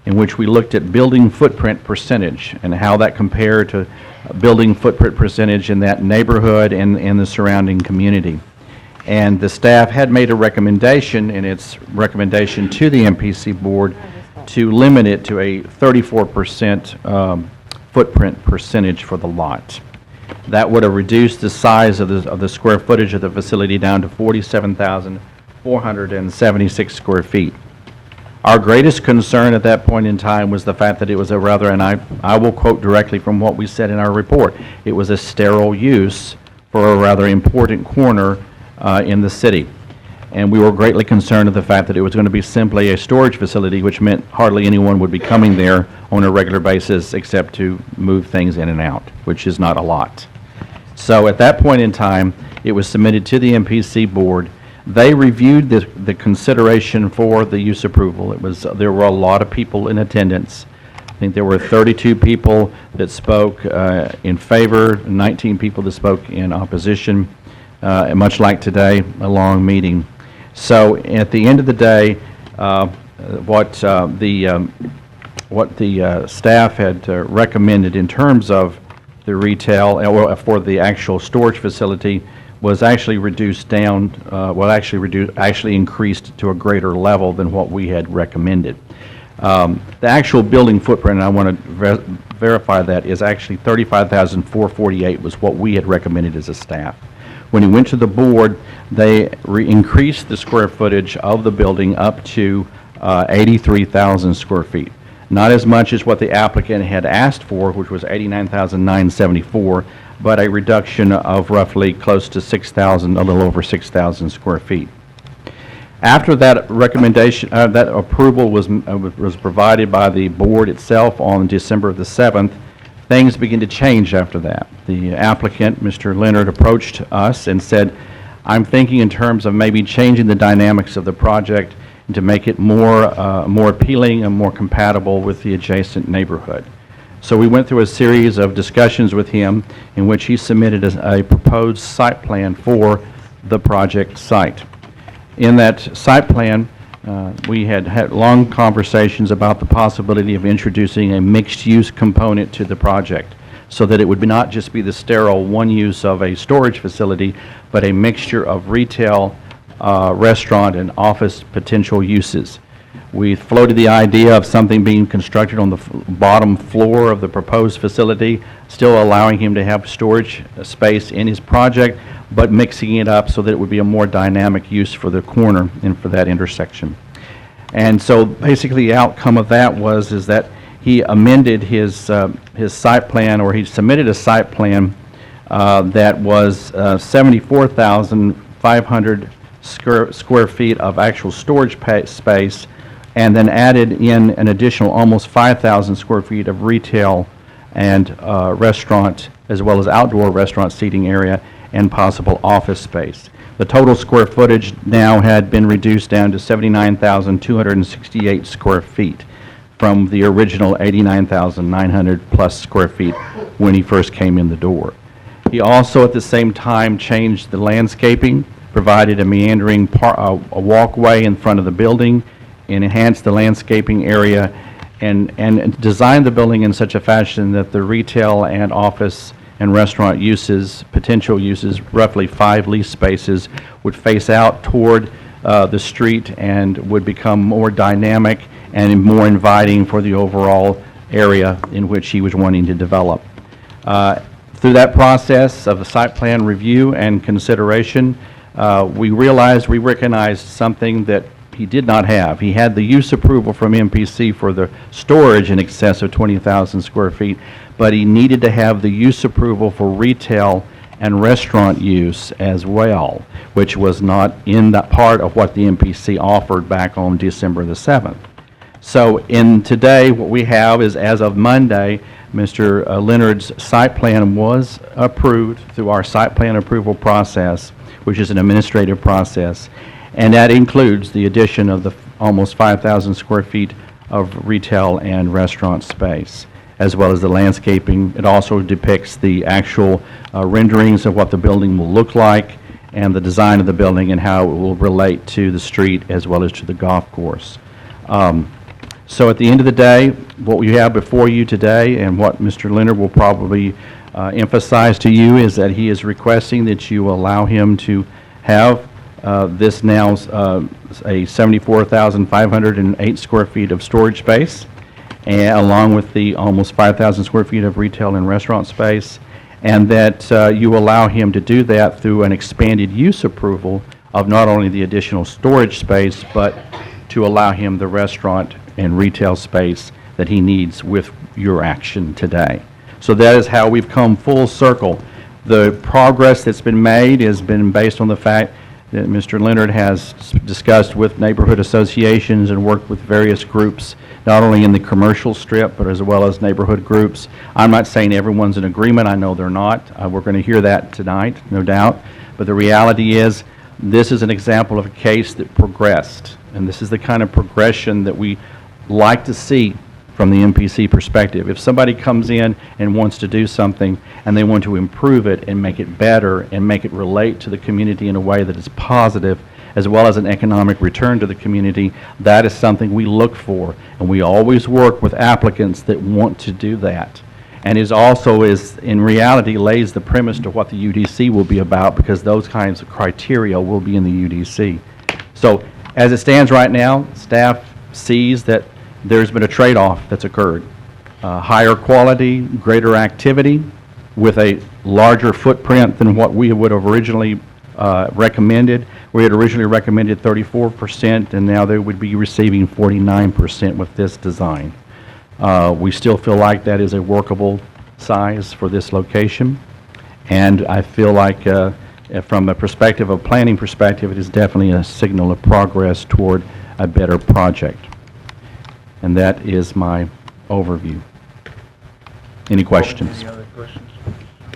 in which we looked at building footprint percentage and how that compared to building footprint percentage in that neighborhood and in the surrounding community. And the staff had made a recommendation in its recommendation to the MPC board to limit it to a 34% footprint percentage for the lot. That would have reduced the size of the square footage of the facility down to 47,476 square feet. Our greatest concern at that point in time was the fact that it was a rather, and I will quote directly from what we said in our report, it was a sterile use for a rather important corner in the city. And we were greatly concerned of the fact that it was going to be simply a storage facility, which meant hardly anyone would be coming there on a regular basis except to move things in and out, which is not a lot. So at that point in time, it was submitted to the MPC board. They reviewed the consideration for the use approval. There were a lot of people in attendance. I think there were 32 people that spoke in favor, 19 people that spoke in opposition, much like today, a long meeting. So at the end of the day, what the staff had recommended in terms of the retail, for the actual storage facility, was actually reduced down, actually increased to a greater level than what we had recommended. The actual building footprint, and I want to verify that, is actually 35,448 was what we had recommended as a staff. When it went to the board, they increased the square footage of the building up to 83,000 square feet. Not as much as what the applicant had asked for, which was 89,974, but a reduction of roughly close to 6,000, a little over 6,000 square feet. After that recommendation, that approval was provided by the board itself on December the 7th, things began to change after that. The applicant, Mr. Leonard, approached us and said, I'm thinking in terms of maybe changing the dynamics of the project to make it more appealing and more compatible with the adjacent neighborhood. So we went through a series of discussions with him in which he submitted a proposed site plan for the project site. In that site plan, we had long conversations about the possibility of introducing a mixed-use component to the project so that it would not just be the sterile one use of a storage facility, but a mixture of retail, restaurant, and office potential uses. We floated the idea of something being constructed on the bottom floor of the proposed facility, still allowing him to have storage space in his project, but mixing it up so that it would be a more dynamic use for the corner and for that intersection. And so basically the outcome of that is that he amended his site plan, or he submitted a site plan that was 74,500 square feet of actual storage space, and then added in an additional almost 5,000 square feet of retail and restaurant, as well as outdoor restaurant seating area and possible office space. The total square footage now had been reduced down to 79,268 square feet from the original 89,900 plus square feet when he first came in the door. He also at the same time changed the landscaping, provided a meandering a walkway in front of the building, and enhanced the landscaping area, and designed the building in such a fashion that the retail and office and restaurant uses, potential uses, roughly 5 lease spaces, would face out toward the street and would become more dynamic and more inviting for the overall area in which he was wanting to develop. Through that process of the site plan review and consideration, we recognized something that he did not have. He had the use approval from MPC for the storage in excess of 20,000 square feet, but he needed to have the use approval for retail and restaurant use as well, which was not in that part of what the MPC offered back on December the 7th. So in today, what we have is, as of Monday, Mr. Leonard's site plan was approved through our site plan approval process, which is an administrative process, and that includes the addition of the almost 5,000 square feet of retail and restaurant space, as well as the landscaping. It also depicts the actual renderings of what the building will look like, and the design of the building and how it will relate to the street as well as to the golf course. So at the end of the day, what we have before you today, and what Mr. Leonard will probably emphasize to you, is that he is requesting that you allow him to have this now a 74,508 square feet of storage space, and along with the almost 5,000 square feet of retail and restaurant space, and that you allow him to do that through an expanded use approval of not only the additional storage space, but to allow him the restaurant and retail space that he needs with your action today. So that is how we've come full circle. The progress that's been made has been based on the fact that Mr. Leonard has discussed with neighborhood associations and worked with various groups, not only in the commercial strip, but as well as neighborhood groups. I'm not saying everyone's in agreement. I know they're not. We're going to hear that tonight, no doubt. But the reality is, this is an example of a case that progressed. And this is the kind of progression that we like to see from the MPC perspective. If somebody comes in and wants to do something and they want to improve it and make it better and make it relate to the community in a way that is positive, as well as an economic return to the community, that is something we look for. And we always work with applicants that want to do that. And is also, in reality, lays the premise to what the UDC will be about, because those kinds of criteria will be in the UDC. So as it stands right now, staff sees that there's been a trade-off that's occurred. Higher quality, greater activity, with a larger footprint than what we would have originally recommended. We had originally recommended 34%, and now they would be receiving 49% with this design. We still feel like that is a workable size for this location, and I feel like from a perspective of planning perspective, it is definitely a signal of progress toward a better project. And that is my overview. Any questions? Any other questions?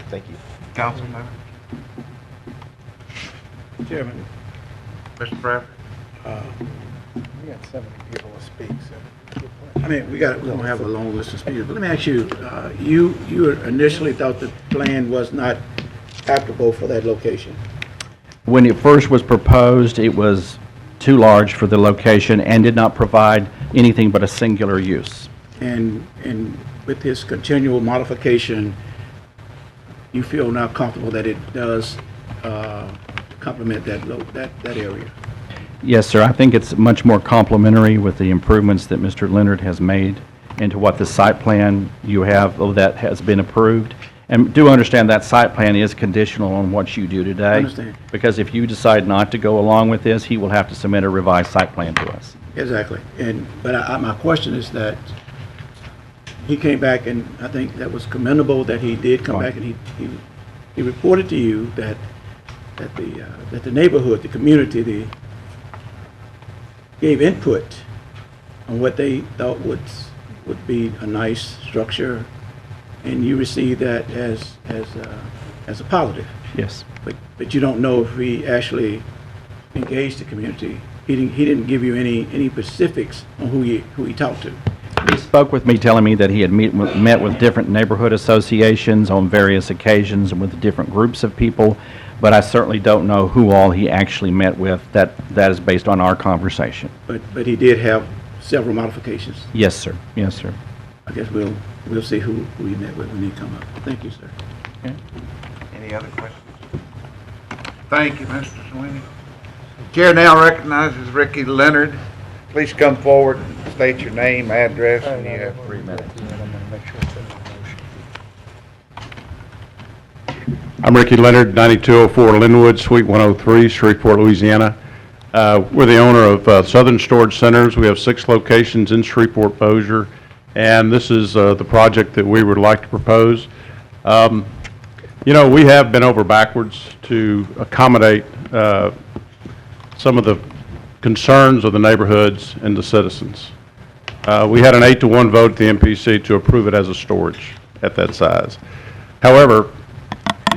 Thank you. Councilman? Chairman, Mr. Bradford? we got 70 people to speak, so. I mean, we don't have a long list of speakers, but let me ask you, you initially thought the plan was not applicable for that location? When it first was proposed, it was too large for the location and did not provide anything but a singular use. And with this continual modification, you feel now comfortable that it does complement that area? Yes, sir. I think it's much more complementary with the improvements that Mr. Leonard has made into what the site plan you have that has been approved. And do understand that site plan is conditional on what you do today. Understand. Because if you decide not to go along with this, he will have to submit a revised site plan to us. Exactly. But my question is that he came back, and I think that was commendable that he did come back, and he reported to you that the neighborhood, the community, gave input on what they thought would be a nice structure, and you received that as a positive. Yes. But you don't know if he actually engaged the community. He didn't give you any specifics on who he talked to. He spoke with me, telling me that he had met with different neighborhood associations on various occasions and with different groups of people, but I certainly don't know who all he actually met with. That is based on our conversation. But he did have several modifications. Yes, sir. Yes, sir. I guess we'll see who he met with when he come up. Thank you, sir. Okay. Any other questions? Thank you, Mr. Sweeney. Chair now recognizes Ricky Leonard. Please come forward and state your name, address, and you have 3 minutes. I'm Ricky Leonard, 9204 Linwood, Suite 103, Shreveport, Louisiana. We're the owner of Southern Storage Centers. We have 6 locations in Shreveport, Bossier, and this is the project that we would like to propose. You know, we have been over backwards to accommodate some of the concerns of the neighborhoods and the citizens. We had an 8-to-1 vote at the MPC to approve it as a storage at that size. However,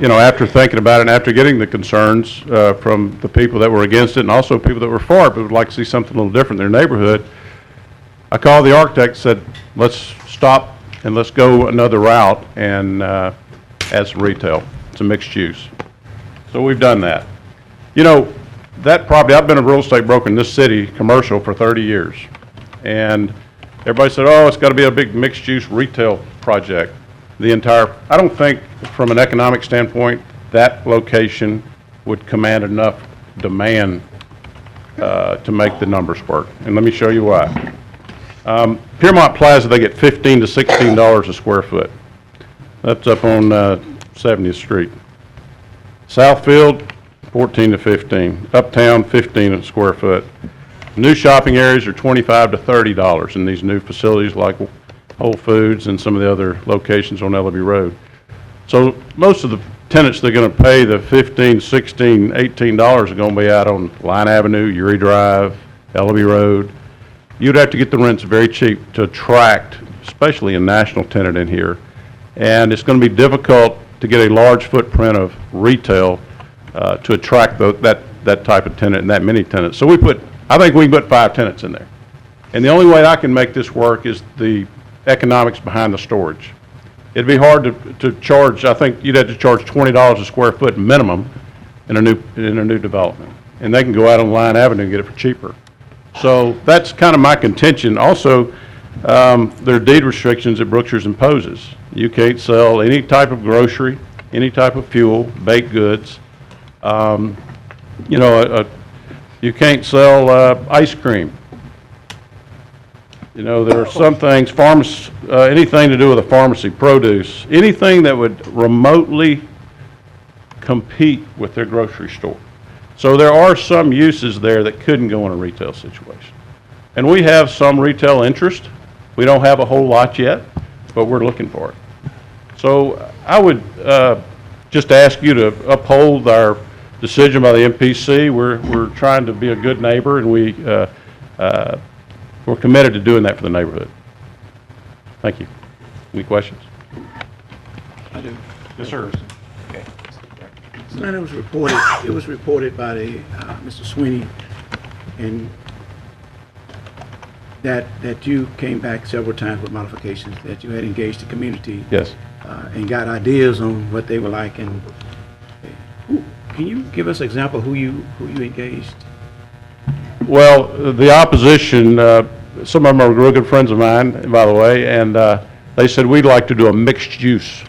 you know, after thinking about it and after getting the concerns from the people that were against it and also people that were for it but would like to see something a little different in their neighborhood, I called the architect and said, let's stop and let's go another route and add some retail. It's a mixed use. So we've done that. You know, that property, I've been a real estate broker in this city, commercial, for 30 years. And everybody said, oh, it's got to be a big mixed-use retail project. I don't think from an economic standpoint, that location would command enough demand to make the numbers work. And let me show you why. Piermont Plaza, they get $15 to $16 a square foot. That's up on 70th Street. Southfield, 14 to 15. Uptown, 15 a square foot. New shopping areas are $25 to $30 in these new facilities like Whole Foods and some of the other locations on Ellaby Road. So most of the tenants that are going to pay the $15, $16, $18 are going to be out on Line Avenue, Uri Drive, Ellaby Road. You'd have to get the rents very cheap to attract, especially a national tenant in here. And it's going to be difficult to get a large footprint of retail to attract that type of tenant and that many tenants. So I think we can put 5 tenants in there. And the only way I can make this work is the economics behind the storage. It'd be hard to charge, I think you'd have to charge $20 a square foot minimum in a new development. And they can go out on Line Avenue and get it for cheaper. So that's kind of my contention. Also, there are deed restrictions that Brookshire's imposes. You can't sell any type of grocery, any type of fuel, baked goods. You know, you can't sell ice cream. You know, there are some things, anything to do with a pharmacy, produce, anything that would remotely compete with their grocery store. So there are some uses there that couldn't go in a retail situation. And we have some retail interest. We don't have a whole lot yet, but we're looking for it. So I would just ask you to uphold our decision by the MPC. We're trying to be a good neighbor, and we're committed to doing that for the neighborhood. Thank you. Any questions? I do. Yes, sir. Okay. So it was reported by Mr. Sweeney, and that you came back several times with modifications, that you had engaged the community. Yes. And got ideas on what they were like. And can you give us an example who you engaged? Well, the opposition, some of them are real good friends of mine, by the way, and they said we'd like to do a mixed use.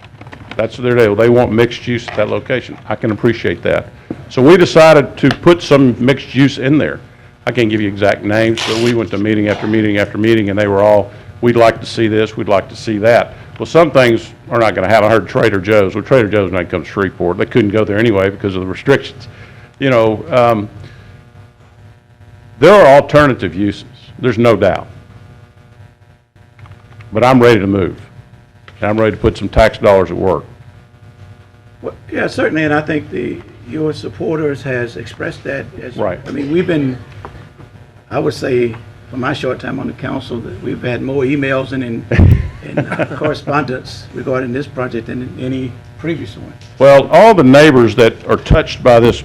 That's their deal. They want mixed use at that location. I can appreciate that. So we decided to put some mixed use in there. I can't give you exact names, but we went to meeting after meeting after meeting, and they were all, we'd like to see this, we'd like to see that. Well, some things are not going to happen. I heard Trader Joe's. Well, Trader Joe's might come to Shreveport. They couldn't go there anyway because of the restrictions. You know, there are alternative uses. There's no doubt. But I'm ready to move. And I'm ready to put some tax dollars at work. Well, yeah, certainly, and I think your supporters has expressed that. Right. I mean, we've been, I would say, for my short time on the council, that we've had more emails and correspondence regarding this project than any previous one. Well, all the neighbors that are touched by this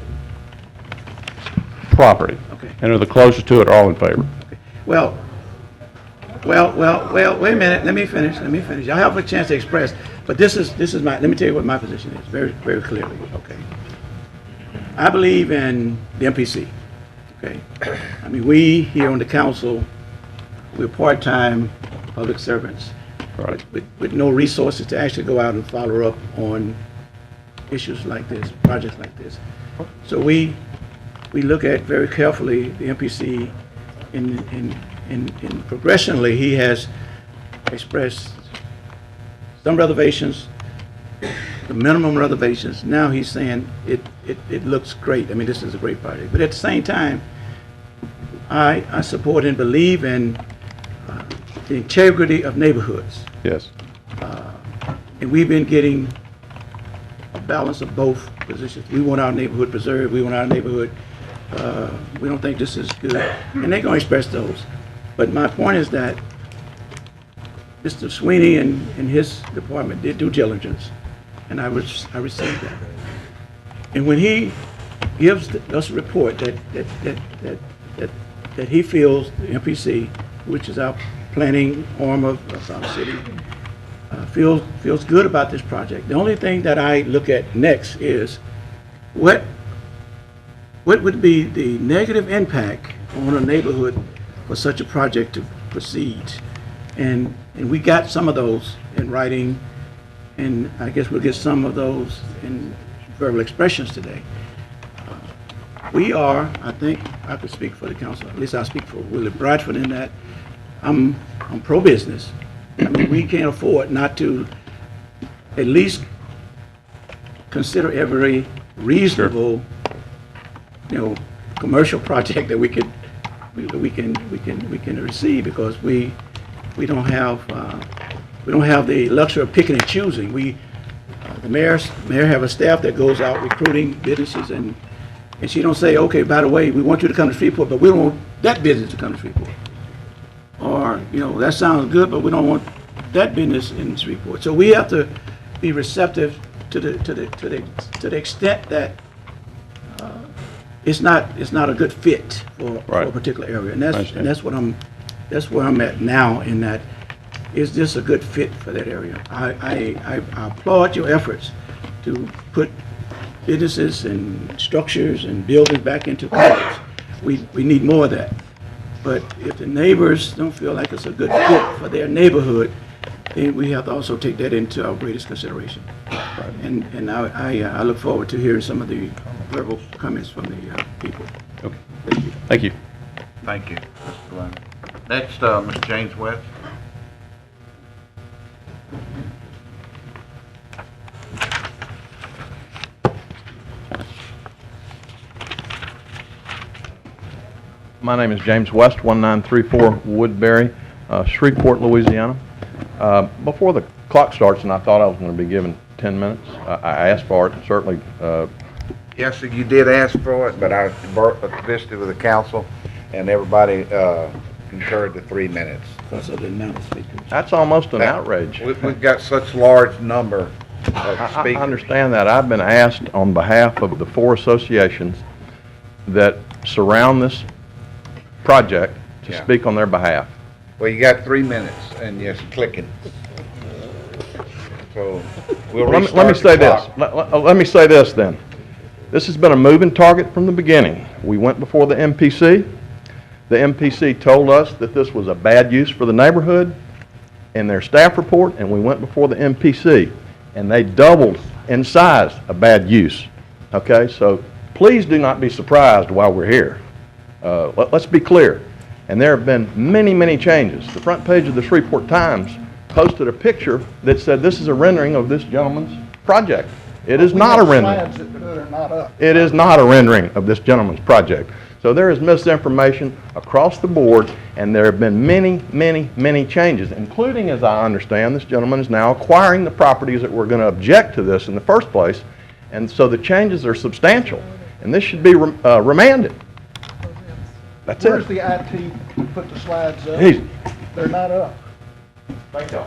property and are the closest to it are all in favor. Well, wait a minute, let me finish. I have a chance to express, but this is my, let me tell you what my position is, very, very clearly, okay? I believe in the MPC, okay? I mean, we here on the council, we're part-time public servants. Right. With no resources to actually go out and follow up on issues like this, projects like this. So we look at very carefully the MPC in progressionally, he has expressed some reservations, the minimum reservations. Now he's saying it looks great. I mean, this is a great project. But at the same time, I support and believe in the integrity of neighborhoods. Yes. And we've been getting a balance of both positions. We want our neighborhood preserved. We want our neighborhood, we don't think this is good. And they're going to express those. But my point is that Mr. Sweeney and his department did due diligence, and I received that. And when he gives us a report that he feels the MPC, which is our planning arm of our city, feels good about this project. The only thing that I look at next is what would be the negative impact on a neighborhood for such a project to proceed. And we got some of those in writing, and I guess we'll get some of those in verbal expressions today. We are, I think I could speak for the council, at least I speak for Willie Bradford in that I'm pro-business. I mean, we can't afford not to at least consider every reasonable, commercial project that we can receive, because we don't have the luxury of picking and choosing. The mayor have a staff that goes out recruiting businesses, and she don't say, okay, by the way, we want you to come to Shreveport, but we don't want that business to come to Shreveport. Or, that sounds good, but we don't want that business in Shreveport. So we have to be receptive to the extent that it's not a good fit for a particular area, and that's where I'm at now. In that, is this a good fit for that area? I applaud your efforts to put businesses and structures and buildings back into communities. We need more of that. But if the neighbors don't feel like it's a good fit for their neighborhood, then we have to also take that into our greatest consideration. Right. And I look forward to hearing some of the verbal comments from the people. Okay. Thank you. Thank you, Mr. Glenn. Next, Mr. James West. My name is James West, 1934 Woodbury, Shreveport, Louisiana. Before the clock starts, and I thought I was going to be given 10 minutes, I asked for it, and certainly. Yes, sir, you did ask for it, but I visited with the council, and everybody concurred to 3 minutes. Because of the amount of speakers. That's almost an outrage. We've got such large number of speakers. I understand that. I've been asked on behalf of the 4 associations that surround this project to speak on their behalf. Well, you got 3 minutes, and yes, clicking. So we'll let me say this. Let me say this then. This has been a moving target from the beginning. We went before the MPC. The MPC told us that this was a bad use for the neighborhood in their staff report, and we went before the MPC, and they doubled in size a bad use. Okay, so please do not be surprised while we're here. Let's be clear. And there have been many, many changes. The front page of the Shreveport Times posted a picture that said this is a rendering of this gentleman's project. It is not a rendering. It is not a rendering of this gentleman's project. So there is misinformation across the board, and there have been many, many, many changes, including, as I understand, this gentleman is now acquiring the properties that were going to object to this in the first place, and so the changes are substantial, and this should be remanded. That's Where's it. the IT who put the slides up? He's- They're not up. Thank y'all.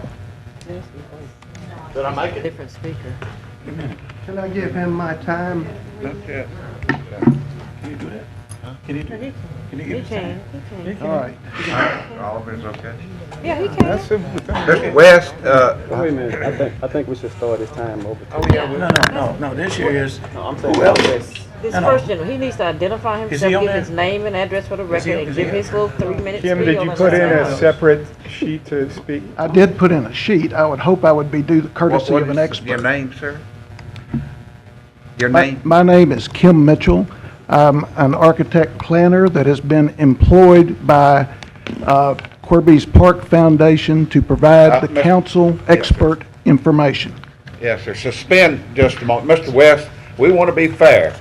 Did I make it? Different speaker. Can I give him my time? Okay. Can you do that? Can you do that? Can you give us time? He can. All right. All of it's okay. Yeah, he can. Mr. West, Wait a minute, I think we should start his time over. Oh, yeah, no, this here is, I'm saying who else? This No, no. first gentleman, he needs to identify Is himself, he on give there? his name and address for the record, and is he give on? his little 3-minute Kim, spiel. did you on put in a himself. separate sheet to speak? I did put in a sheet. I would hope I would be due the courtesy what of an is expert. your name, sir? Your My name? my name is Kim Mitchell. I'm an architect planner that has been employed by Corby's Park Foundation to provide the Mr. council expert information. Yes, sir. Suspend just a moment. Mr. West, we want to be fair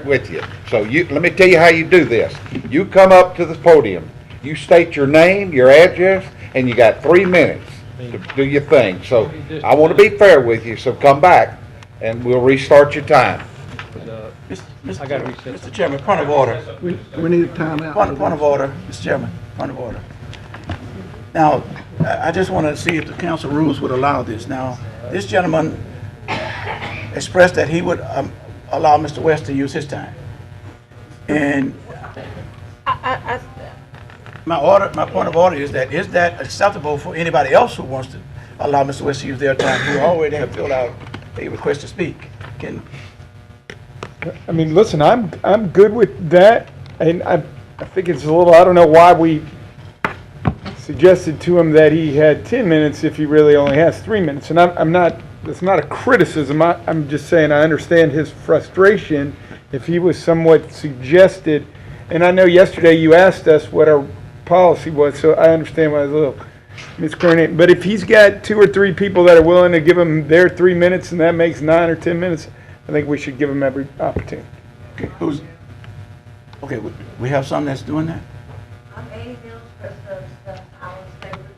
with you. So let me tell you how you do this. You come up to the podium, you state your name, your address, and you got 3 minutes to do your thing. So I want to be fair with you, so come back and we'll restart your time. Mr. Chairman, point of order. We need a timeout. Point of order, Mr. Chairman, point of order. Now, I just want to see if the council rules would allow this. Now, this gentleman expressed that he would allow Mr. West to use his time. And my point of order is that acceptable for anybody else who wants to allow Mr. West to use their time, who already have filled out a request to speak? I mean, listen, I'm good with that, and I think it's a little, I don't know why we suggested to him that he had 10 minutes if he really only has 3 minutes, and I'm not, it's not a criticism, I'm just saying I understand his frustration if he was somewhat suggested, and I know yesterday you asked us what our policy was, so I understand why I was a little miscoordinated, but if he's got 2 or 3 people that are willing to give him their 3 minutes and that makes 9 or 10 minutes, I think we should give him every opportunity. Okay, we have someone that's doing that? I'm Amy Mills, president of the Islands Neighborhood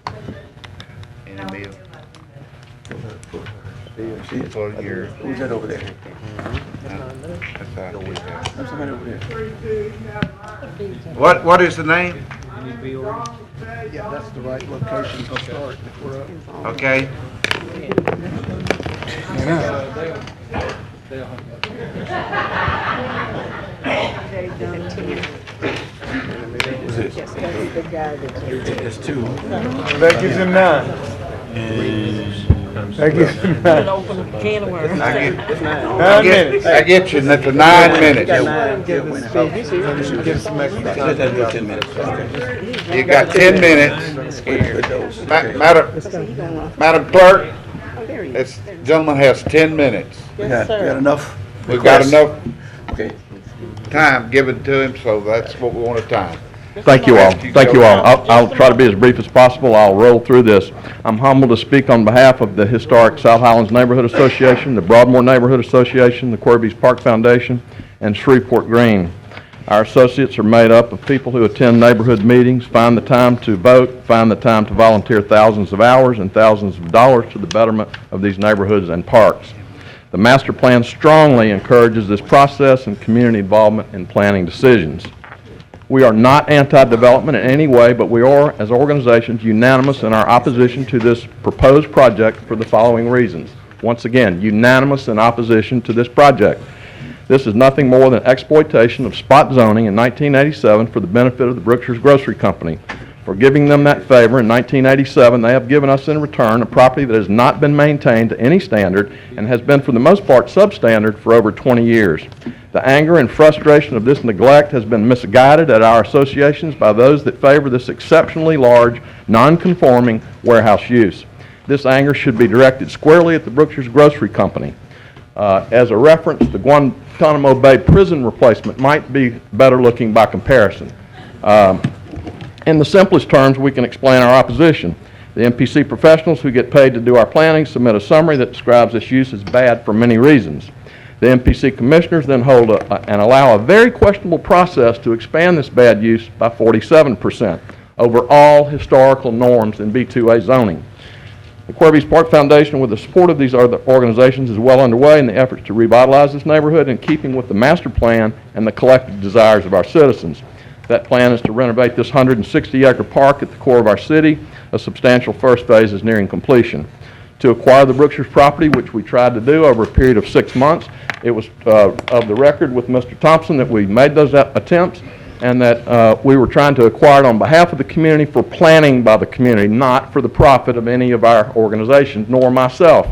Association. For your, Who's that over there? that's There's somebody over there. what is the name? Yeah, that's the right location to start if we're up. Okay. There's 2. That gives him 9. That gives him 9. Open a can of worms. I get you, that's the 9 minutes. Give some extra Let's do 10 minutes. You got 10 minutes. Madam Clerk, this gentleman has 10 minutes. We got enough? We've got enough Okay. time given to him, so that's what we want to time. Thank you all. Thank you all. I'll try to be as brief as possible. I'll roll through this. I'm humbled to speak on behalf of the historic South Highlands Neighborhood Association, the Broadmoor Neighborhood Association, the Corby's Park Foundation, and Shreveport Green. Our associates are made up of people who attend neighborhood meetings, find the time to vote, find the time to volunteer thousands of hours and thousands of dollars to the betterment of these neighborhoods and parks. The master plan strongly encourages this process and community involvement in planning decisions. We are not anti-development in any way, but we are, as organizations, unanimous in our opposition to this proposed project for the following reasons. Once again, unanimous in opposition to this project. This is nothing more than exploitation of spot zoning in 1987 for the benefit of the Brookshire's Grocery Company. For giving them that favor in 1987, they have given us in return a property that has not been maintained to any standard and has been, for the most part, substandard for over 20 years. The anger and frustration of this neglect has been misguided at our associations by those that favor this exceptionally large, non-conforming warehouse use. This anger should be directed squarely at the Brookshire's Grocery Company. As a reference, the Guantanamo Bay prison replacement might be better looking by comparison. In the simplest terms, we can explain our opposition. The MPC professionals who get paid to do our planning submit a summary that describes this use as bad for many reasons. The MPC commissioners then hold and allow a very questionable process to expand this bad use by 47% over all historical norms in B2A zoning. The Corby's Park Foundation, with the support of these other organizations, is well underway in the efforts to revitalize this neighborhood in keeping with the master plan and the collective desires of our citizens. That plan is to renovate this 160-acre park at the core of our city. A substantial first phase is nearing completion. To acquire the Brookshire's property, which we tried to do over a period of 6 months, it was of the record with Mr. Thompson that we made those attempts and that we were trying to acquire it on behalf of the community for planning by the community, not for the profit of any of our organizations, nor myself.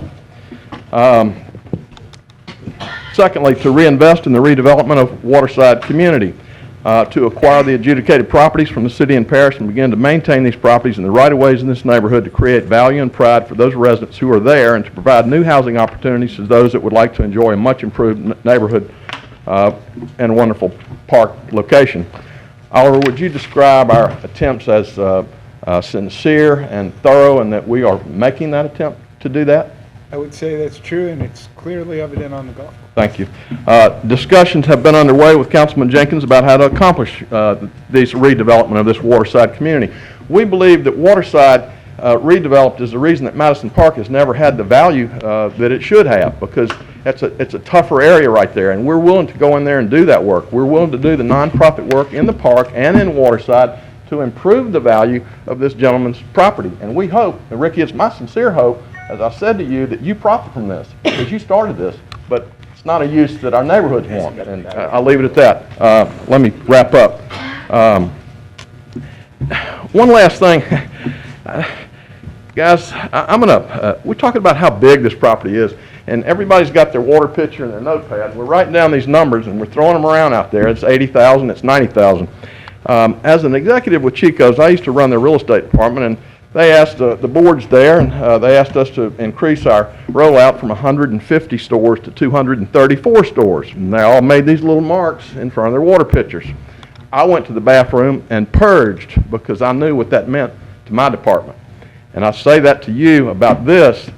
Secondly, to reinvest in the redevelopment of waterside community. To acquire the adjudicated properties from the city and parish and begin to maintain these properties in the right-of-ways in this neighborhood to create value and pride for those residents who are there and to provide new housing opportunities to those that would like to enjoy a much improved neighborhood and a wonderful park location. Oliver, would you describe our attempts as sincere and thorough and that we are making that attempt to do that? I would say that's true, and it's clearly evident on the golf course. Thank you. Discussions have been underway with Councilman Jenkins about how to accomplish this redevelopment of this waterside community. We believe that waterside redeveloped is the reason that Madison Park has never had the value that it should have, because it's a tougher area right there, and we're willing to go in there and do that work. We're willing to do the nonprofit work in the park and in waterside to improve the value of this gentleman's property. And we hope, and Ricky, it's my sincere hope, as I said to you, that you profit from this, because you started this, but it's not a use that our neighborhoods want, and I'll leave it at that. Let me wrap up. One last thing. Guys, we're talking about how big this property is, and everybody's got their water pitcher and their notepad. We're writing down these numbers, and we're throwing them around out there. It's 80,000, it's 90,000. As an executive with Chico's, I used to run their real estate department, and they asked the boards there, and they asked us to increase our rollout from 150 stores to 234 stores. And they all made these little marks in front of their water pitchers. I went to the bathroom and purged because I knew what that meant to my department. And I say that to you about this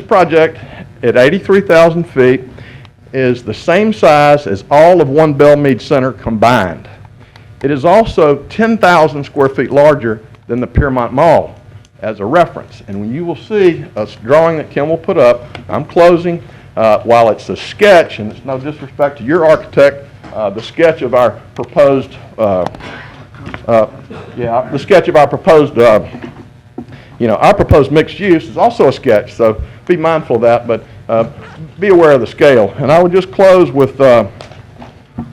project at 83,000 feet is the same size as all of One Belmead Center combined. It is also 10,000 square feet larger than the Piermont Mall as a reference. And when you will see a drawing that Kim will put up, I'm closing, while it's a sketch, and it's no disrespect to your architect, the sketch of our proposed, our proposed mixed use is also a sketch, so be mindful of that, but be aware of the scale. And I would just close with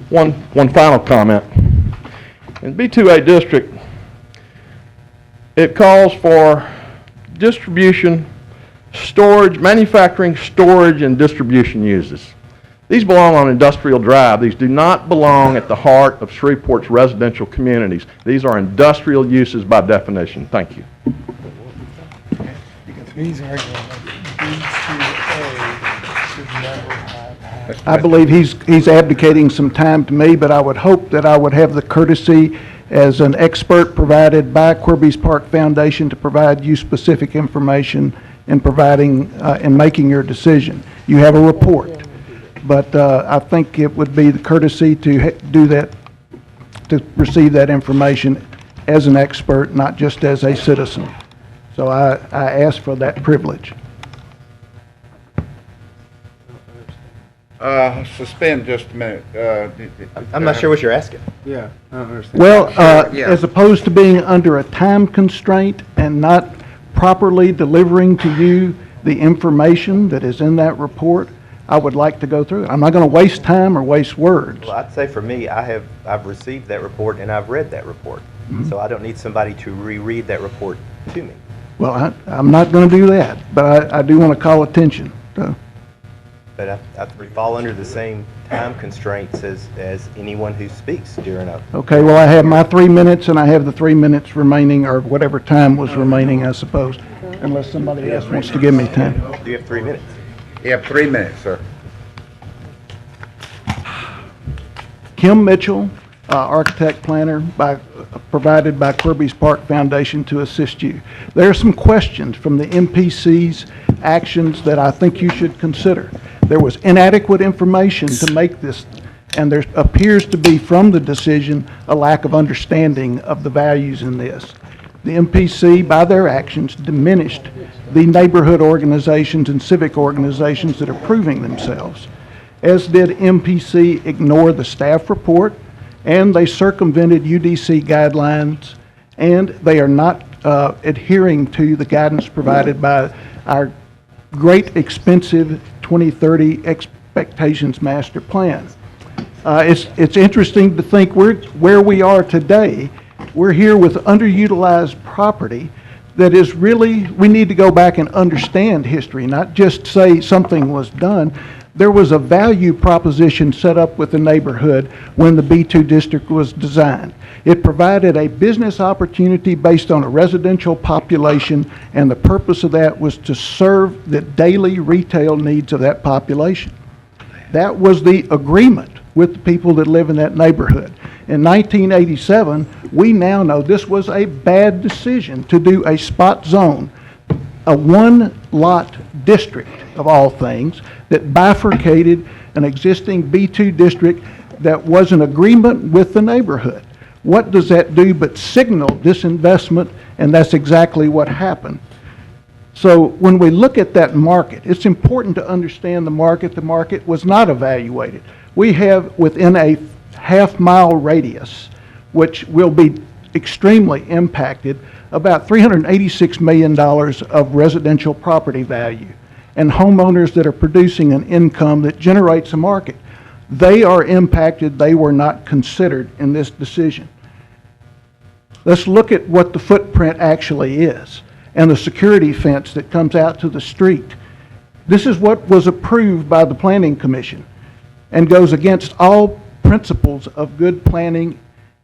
one final comment. In B2A district, it calls for distribution, storage, manufacturing, storage, and distribution uses. These belong on Industrial Drive. These do not belong at the heart of Shreveport's residential communities. These are industrial uses by definition. Thank you. He's arguing that B2A should never have. I believe he's abdicating some time to me, but I would hope that I would have the courtesy as an expert provided by Corby's Park Foundation to provide you specific information in providing, in making your decision. You have a report, but I think it would be the courtesy to do that, to receive that information as an expert, not just as a citizen. So I ask for that privilege. Suspend just a minute. I'm not sure what you're asking. Yeah, I don't understand. Well, as opposed to being under a time constraint and not properly delivering to you the information that is in that report, I would like to go through it. I'm not going to waste time or waste words. Well, I'd say for me, I've received that report and I've read that report. Mm-hmm. So I don't need somebody to reread that report to me. Well, I'm not going to do that, but I do want to call attention. So. But I fall under the same time constraints as anyone who speaks during a... Okay, well, I have my 3 minutes, and I have the 3 minutes remaining, or whatever time was remaining, I suppose, unless somebody else wants to give me time. Do you have 3 minutes? You have 3 minutes, sir. Kim Mitchell, architect planner, provided by Kirby's Park Foundation to assist you. There are some questions from the MPC's actions that I think you should consider. There was inadequate information to make this, and there appears to be from the decision a lack of understanding of the values in this. The MPC, by their actions, diminished the neighborhood organizations and civic organizations that are proving themselves, as did MPC ignore the staff report, and they circumvented UDC guidelines, and they are not adhering to the guidance provided by our great expensive 2030 expectations master plan. It's interesting to think where we are today. We're here with underutilized property that is really, we need to go back and understand history, not just say something was done. There was a value proposition set up with the neighborhood when the B2 district was designed. It provided a business opportunity based on a residential population, and the purpose of that was to serve the daily retail needs of that population. That was the agreement with the people that live in that neighborhood. In 1987, we now know this was a bad decision to do a spot zone, a one-lot district of all things, that bifurcated an existing B2 district that was an agreement with the neighborhood. What does that do but signal disinvestment? And that's exactly what happened. So when we look at that market, it's important to understand the market. The market was not evaluated. We have within a half-mile radius, which will be extremely impacted, about $386 million of residential property value, and homeowners that are producing an income that generates a market. They are impacted. They were not considered in this decision. Let's look at what the footprint actually is and the security fence that comes out to the street. This is what was approved by the Planning Commission and goes against all principles of good planning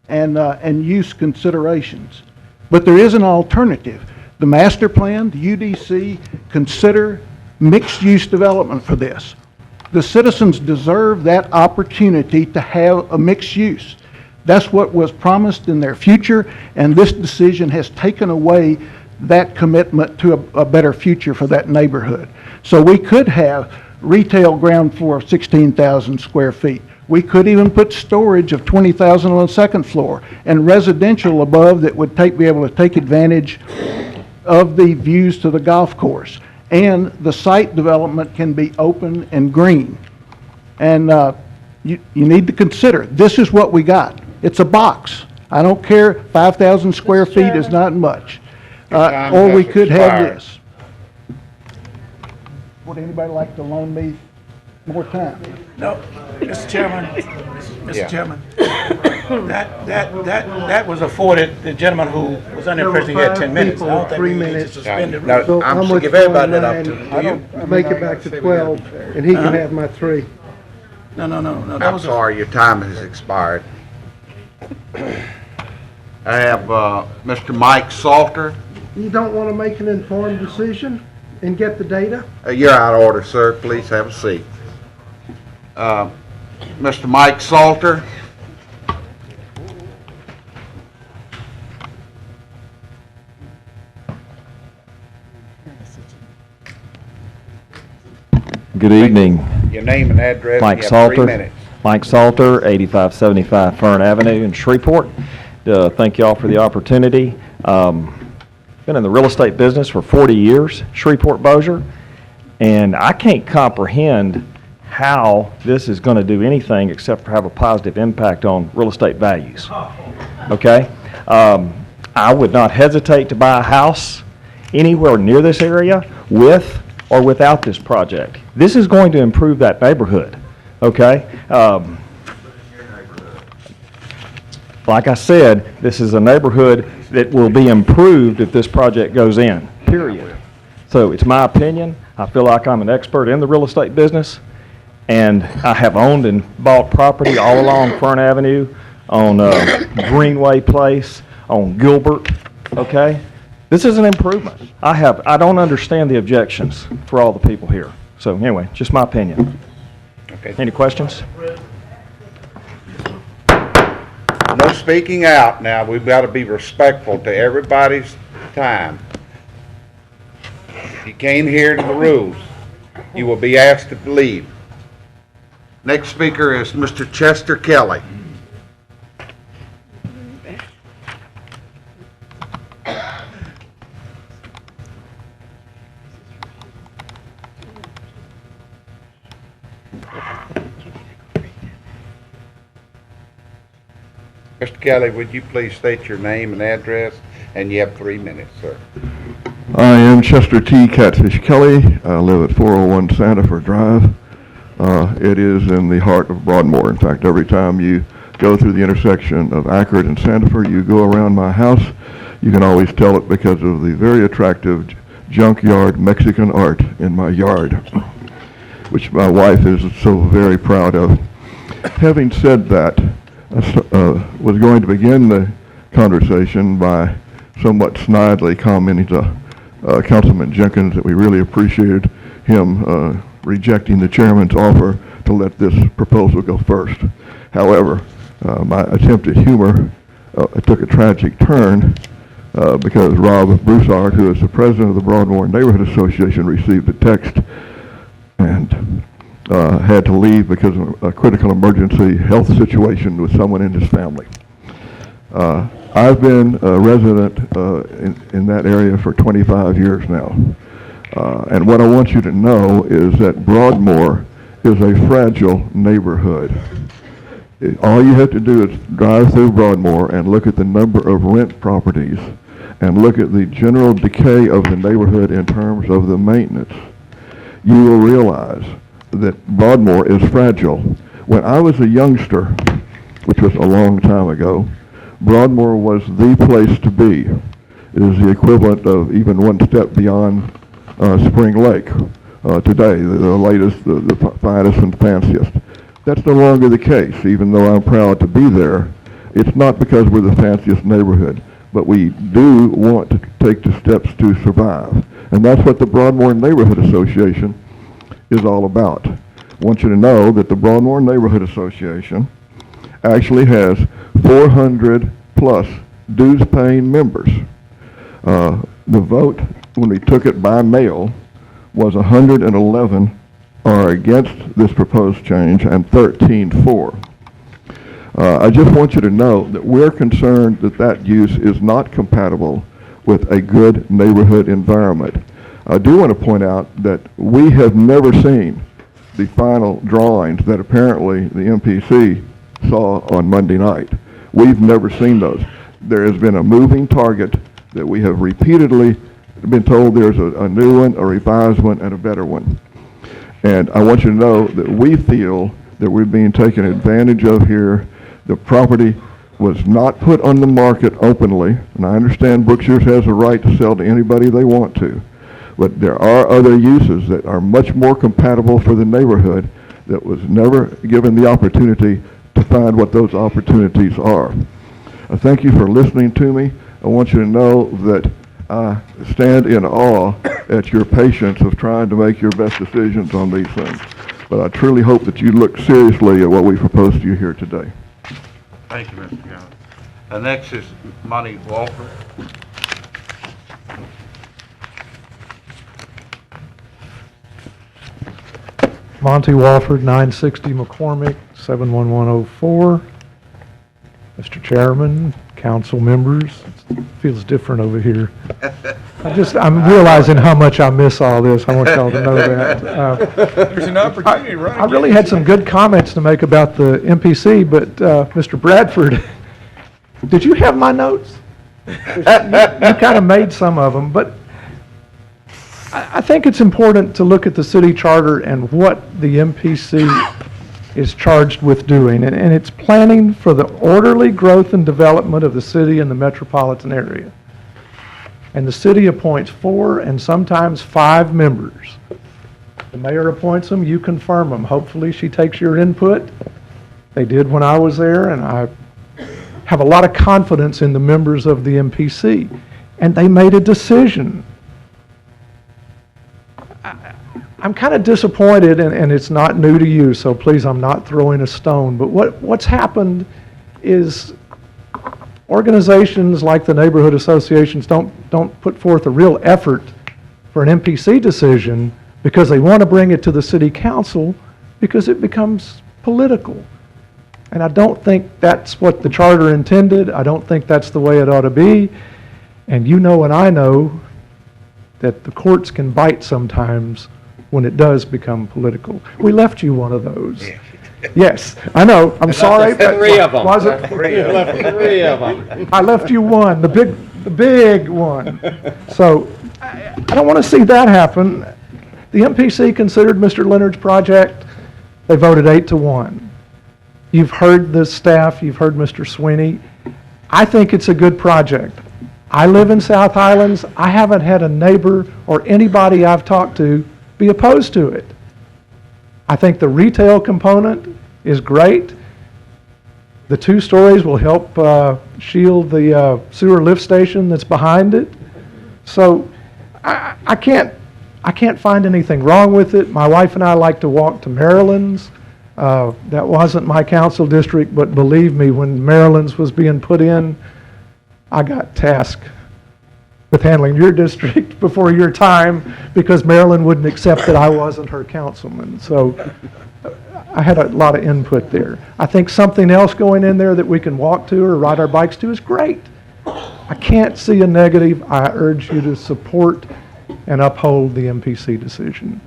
and use considerations. But there is an alternative. The master plan, the UDC, consider mixed-use development for this. The citizens deserve that opportunity to have a mixed use. That's what was promised in their future, and this decision has taken away that commitment to a better future for that neighborhood. So we could have retail ground floor of 16,000 square feet. We could even put storage of 20,000 on the second floor, and residential above that would be able to take advantage of the views to the golf course. And the site development can be open and green. And you need to consider, this is what we got. It's a box. I don't care, 5,000 square feet is not much. Or we could have this. Would anybody like to loan me more time? No, Mr. Chairman, Mr. Chairman, that was afforded the gentleman who was under the impression he had 10 minutes. I don't think we need to suspend the rules. So I'm should give everybody that opportunity. Do you? Make it back to 12, and he can have my 3. No. That I'm was sorry, your time has expired. I have Mr. Mike Salter. You don't want to make an informed decision and get the data? You're out of order, sir. Please have a seat. Mr. Mike Salter. Good evening. Your name and address. Mike You have 3 Salter. minutes. Mike Salter, 8575 Fern Avenue in Shreveport. Thank you all for the opportunity. Been in the real estate business for 40 years, Shreveport Bossier, and I can't comprehend how this is going to do anything except for have a positive impact on real estate values. Okay? I would not hesitate to buy a house anywhere near this area with or without this project. This is going to improve that neighborhood. Okay? Like I said, this is a neighborhood that will be improved if this project goes in, period. So it's my opinion. I feel like I'm an expert in the real estate business, and I have owned and bought property all along Fern Avenue, on Greenway Place, on Gilbert, okay? This is an improvement. I don't understand the objections for all the people here. So anyway, just my opinion. Okay. Any questions? No speaking out now. We've got to be respectful to everybody's time. If you can't adhere to the rules, you will be asked to leave. Next speaker is Mr. Chester Kelly. Mr. Kelly, would you please state your name and address? And you have 3 minutes, sir. I am Chester T. Catfish Kelly. I live at 401 Sandifer Drive. It is in the heart of Broadmoor. In fact, every time you go through the intersection of Ackerd and Sandifer, you go around my house. You can always tell it because of the very attractive junkyard Mexican art in my yard, which my wife is so very proud of. Having said that, I was going to begin the conversation by somewhat snidely commenting to Councilman Jenkins that we really appreciated him rejecting the chairman's offer to let this proposal go first. However, my attempt at humor took a tragic turn because Rob Broussard, who is the president of the Broadmoor Neighborhood Association, received a text and had to leave because of a critical emergency health situation with someone in his family. I've been a resident in that area for 25 years now. And what I want you to know is that Broadmoor is a fragile neighborhood. All you have to do is drive through Broadmoor and look at the number of rent properties and look at the general decay of the neighborhood in terms of the maintenance. You will realize that Broadmoor is fragile. When I was a youngster, which was a long time ago, Broadmoor was the place to be. It is the equivalent of even one step beyond Spring Lake today, the latest, the finest and fanciest. That's no longer the case, even though I'm proud to be there. It's not because we're the fanciest neighborhood, but we do want to take the steps to survive. And that's what the Broadmoor Neighborhood Association is all about. I want you to know that the Broadmoor Neighborhood Association actually has 400 plus dues paying members. The vote when we took it by mail was 111 are against this proposed change and 13 for. I just want you to know that we're concerned that that use is not compatible with a good neighborhood environment. I do want to point out that we have never seen the final drawings that apparently the MPC saw on Monday night. We've never seen those. There has been a moving target that we have repeatedly been told there's a new one, a revised one, and a better one. And I want you to know that we feel that we're being taken advantage of here. The property was not put on the market openly, and I understand Brookshire's has a right to sell to anybody they want to. But there are other uses that are much more compatible for the neighborhood that was never given the opportunity to find what those opportunities are. I thank you for listening to me. I want you to know that I stand in awe at your patience of trying to make your best decisions on these things. But I truly hope that you look seriously at what we propose to you here today. Thank you, Mr. Kelly. Next is Monty Walker. Monty Walford, 960 McCormick, 71104. Mr. Chairman, council members, it feels different over here. I'm realizing how much I miss all this. I want y'all to know that. There's an opportunity, right? I really had some good comments to make about the MPC, but Mr. Bradford, did you have my notes? You kind of made some of them, but I think it's important to look at the city charter and what the MPC is charged with doing, and it's planning for the orderly growth and development of the city and the metropolitan area. And the city appoints 4 and sometimes 5 members. The mayor appoints them, you confirm them. Hopefully she takes your input. They did when I was there, and I have a lot of confidence in the members of the MPC. And they made a decision. I'm kind of disappointed, and it's not new to you, so please, I'm not throwing a stone, but what's happened is organizations like the neighborhood associations don't put forth a real effort for an MPC decision because they want to bring it to the city council because it becomes political. And I don't think that's what the charter intended. I don't think that's the way it ought to be. And you know and I know that the courts can bite sometimes when it does become political. We left you one of those. Yes, I know, I'm sorry. Three of them. Was it? Three of them. I left you one, the big one. So I don't want to see that happen. The MPC considered Mr. Leonard's project. They voted 8-1. You've heard the staff, you've heard Mr. Sweeney. I think it's a good project. I live in South Highlands. I haven't had a neighbor or anybody I've talked to be opposed to it. I think the retail component is great. The 2 stories will help shield the sewer lift station that's behind it. So I can't find anything wrong with it. My wife and I like to walk to Maryland's. That wasn't my council district, but believe me, when Maryland's was being put in, I got tasked with handling your district before your time because Maryland wouldn't accept that I wasn't her councilman. So I had a lot of input there. I think something else going in there that we can walk to or ride our bikes to is great. I can't see a negative. I urge you to support and uphold the MPC decision.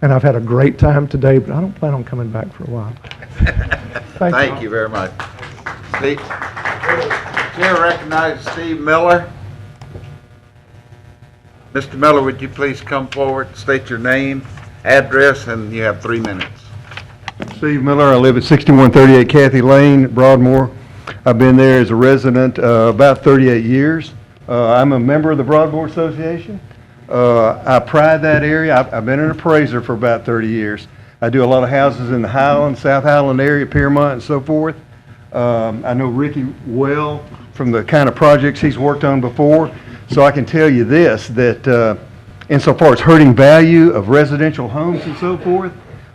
And I've had a great time today, but I don't plan on coming back for a while. Thank you very much. Steve, Chair recognizes Steve Miller. Mr. Miller, would you please come forward, state your name, address, and you have 3 minutes. Steve Miller, I live at 6138 Kathy Lane, Broadmoor. I've been there as a resident about 38 years. I'm a member of the Broadmoor Association. I pride that area. I've been an appraiser for about 30 years. I do a lot of houses in the Highland, South Highland area, Piermont, and so forth. I know Ricky well from the kind of projects he's worked on before. So I can tell you this, that insofar as hurting value of residential homes and so forth,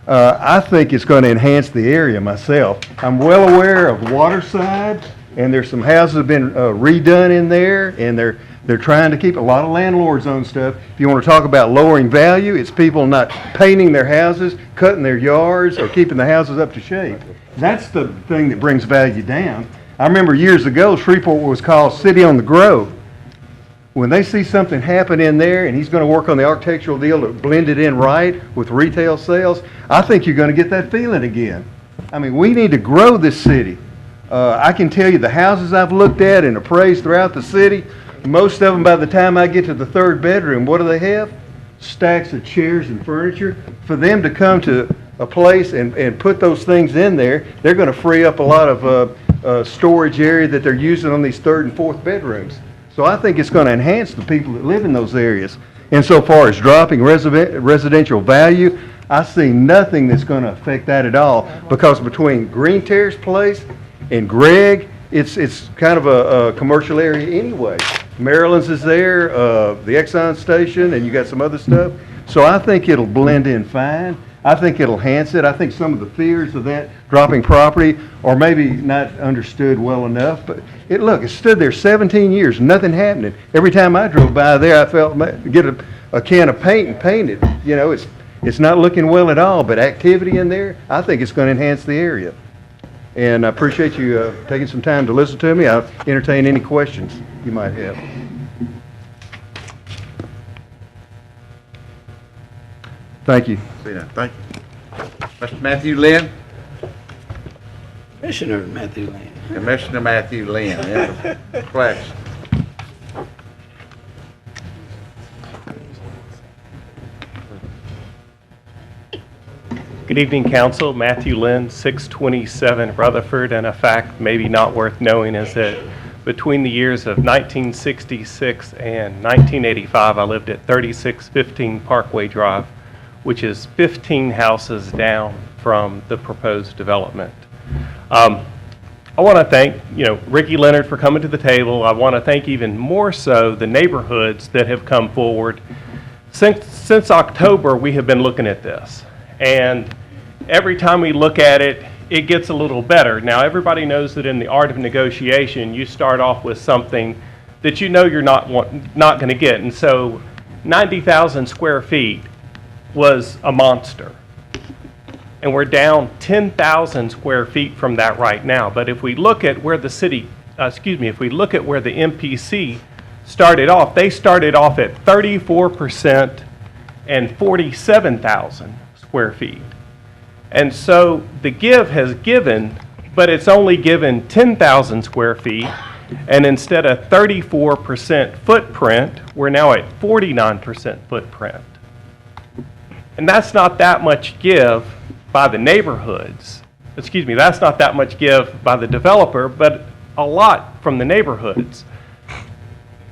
I think it's going to enhance the area myself. I'm well aware of Waterside, and there's some houses have been redone in there, and they're trying to keep a lot of landlords on stuff. If you want to talk about lowering value, it's people not painting their houses, cutting their yards, or keeping the houses up to shape. That's the thing that brings value down. I remember years ago, Shreveport was called City on the Grove. When they see something happen in there and he's going to work on the architectural deal to blend it in right with retail sales, I think you're going to get that feeling again. I mean, we need to grow this city. I can tell you the houses I've looked at and appraised throughout the city, most of them by the time I get to the 3rd bedroom, what do they have? Stacks of chairs and furniture. For them to come to a place and put those things in there, they're going to free up a lot of storage area that they're using on these 3rd and 4th bedrooms. So I think it's going to enhance the people that live in those areas. And so far as dropping residential value, I see nothing that's going to affect that at all, because between Green Terrace Place and Gregg, it's kind of a commercial area anyway. Maryland's is there, the Exxon station, and you got some other stuff. So I think it'll blend in fine. I think it'll enhance it. I think some of the fears of that dropping property are maybe not understood well enough. But it stood there 17 years, nothing happening. Every time I drove by there, I felt get a can of paint and paint it. You know, it's not looking well at all. But activity in there, I think it's going to enhance the area. And I appreciate you taking some time to listen to me. I'll entertain any questions you might have. Thank you. Thank you. Mr. Matthew Lynn? Commissioner Matthew Lane. Commissioner Matthew Lynn, yeah, flex. Good evening, Council. Matthew Lynn, 627 Rutherford, and a fact maybe not worth knowing is that between the years of 1966 and 1985, I lived at 3615 Parkway Drive, which is 15 houses down from the proposed development. I want to thank, Ricky Leonard for coming to the table. I want to thank even more so the neighborhoods that have come forward. Since October, we have been looking at this. And every time we look at it, it gets a little better. Now, everybody knows that in the art of negotiation, you start off with something that you know you're not going to get. And so 90,000 square feet was a monster. And we're down 10,000 square feet from that right now. But if we look at where the city, if we look at where the MPC started off, they started off at 34% and 47,000 square feet. And so the give has given, but it's only given 10,000 square feet. And instead of 34% footprint, we're now at 49% footprint. And that's not that much give by the neighborhoods. That's not that much give by the developer, but a lot from the neighborhoods.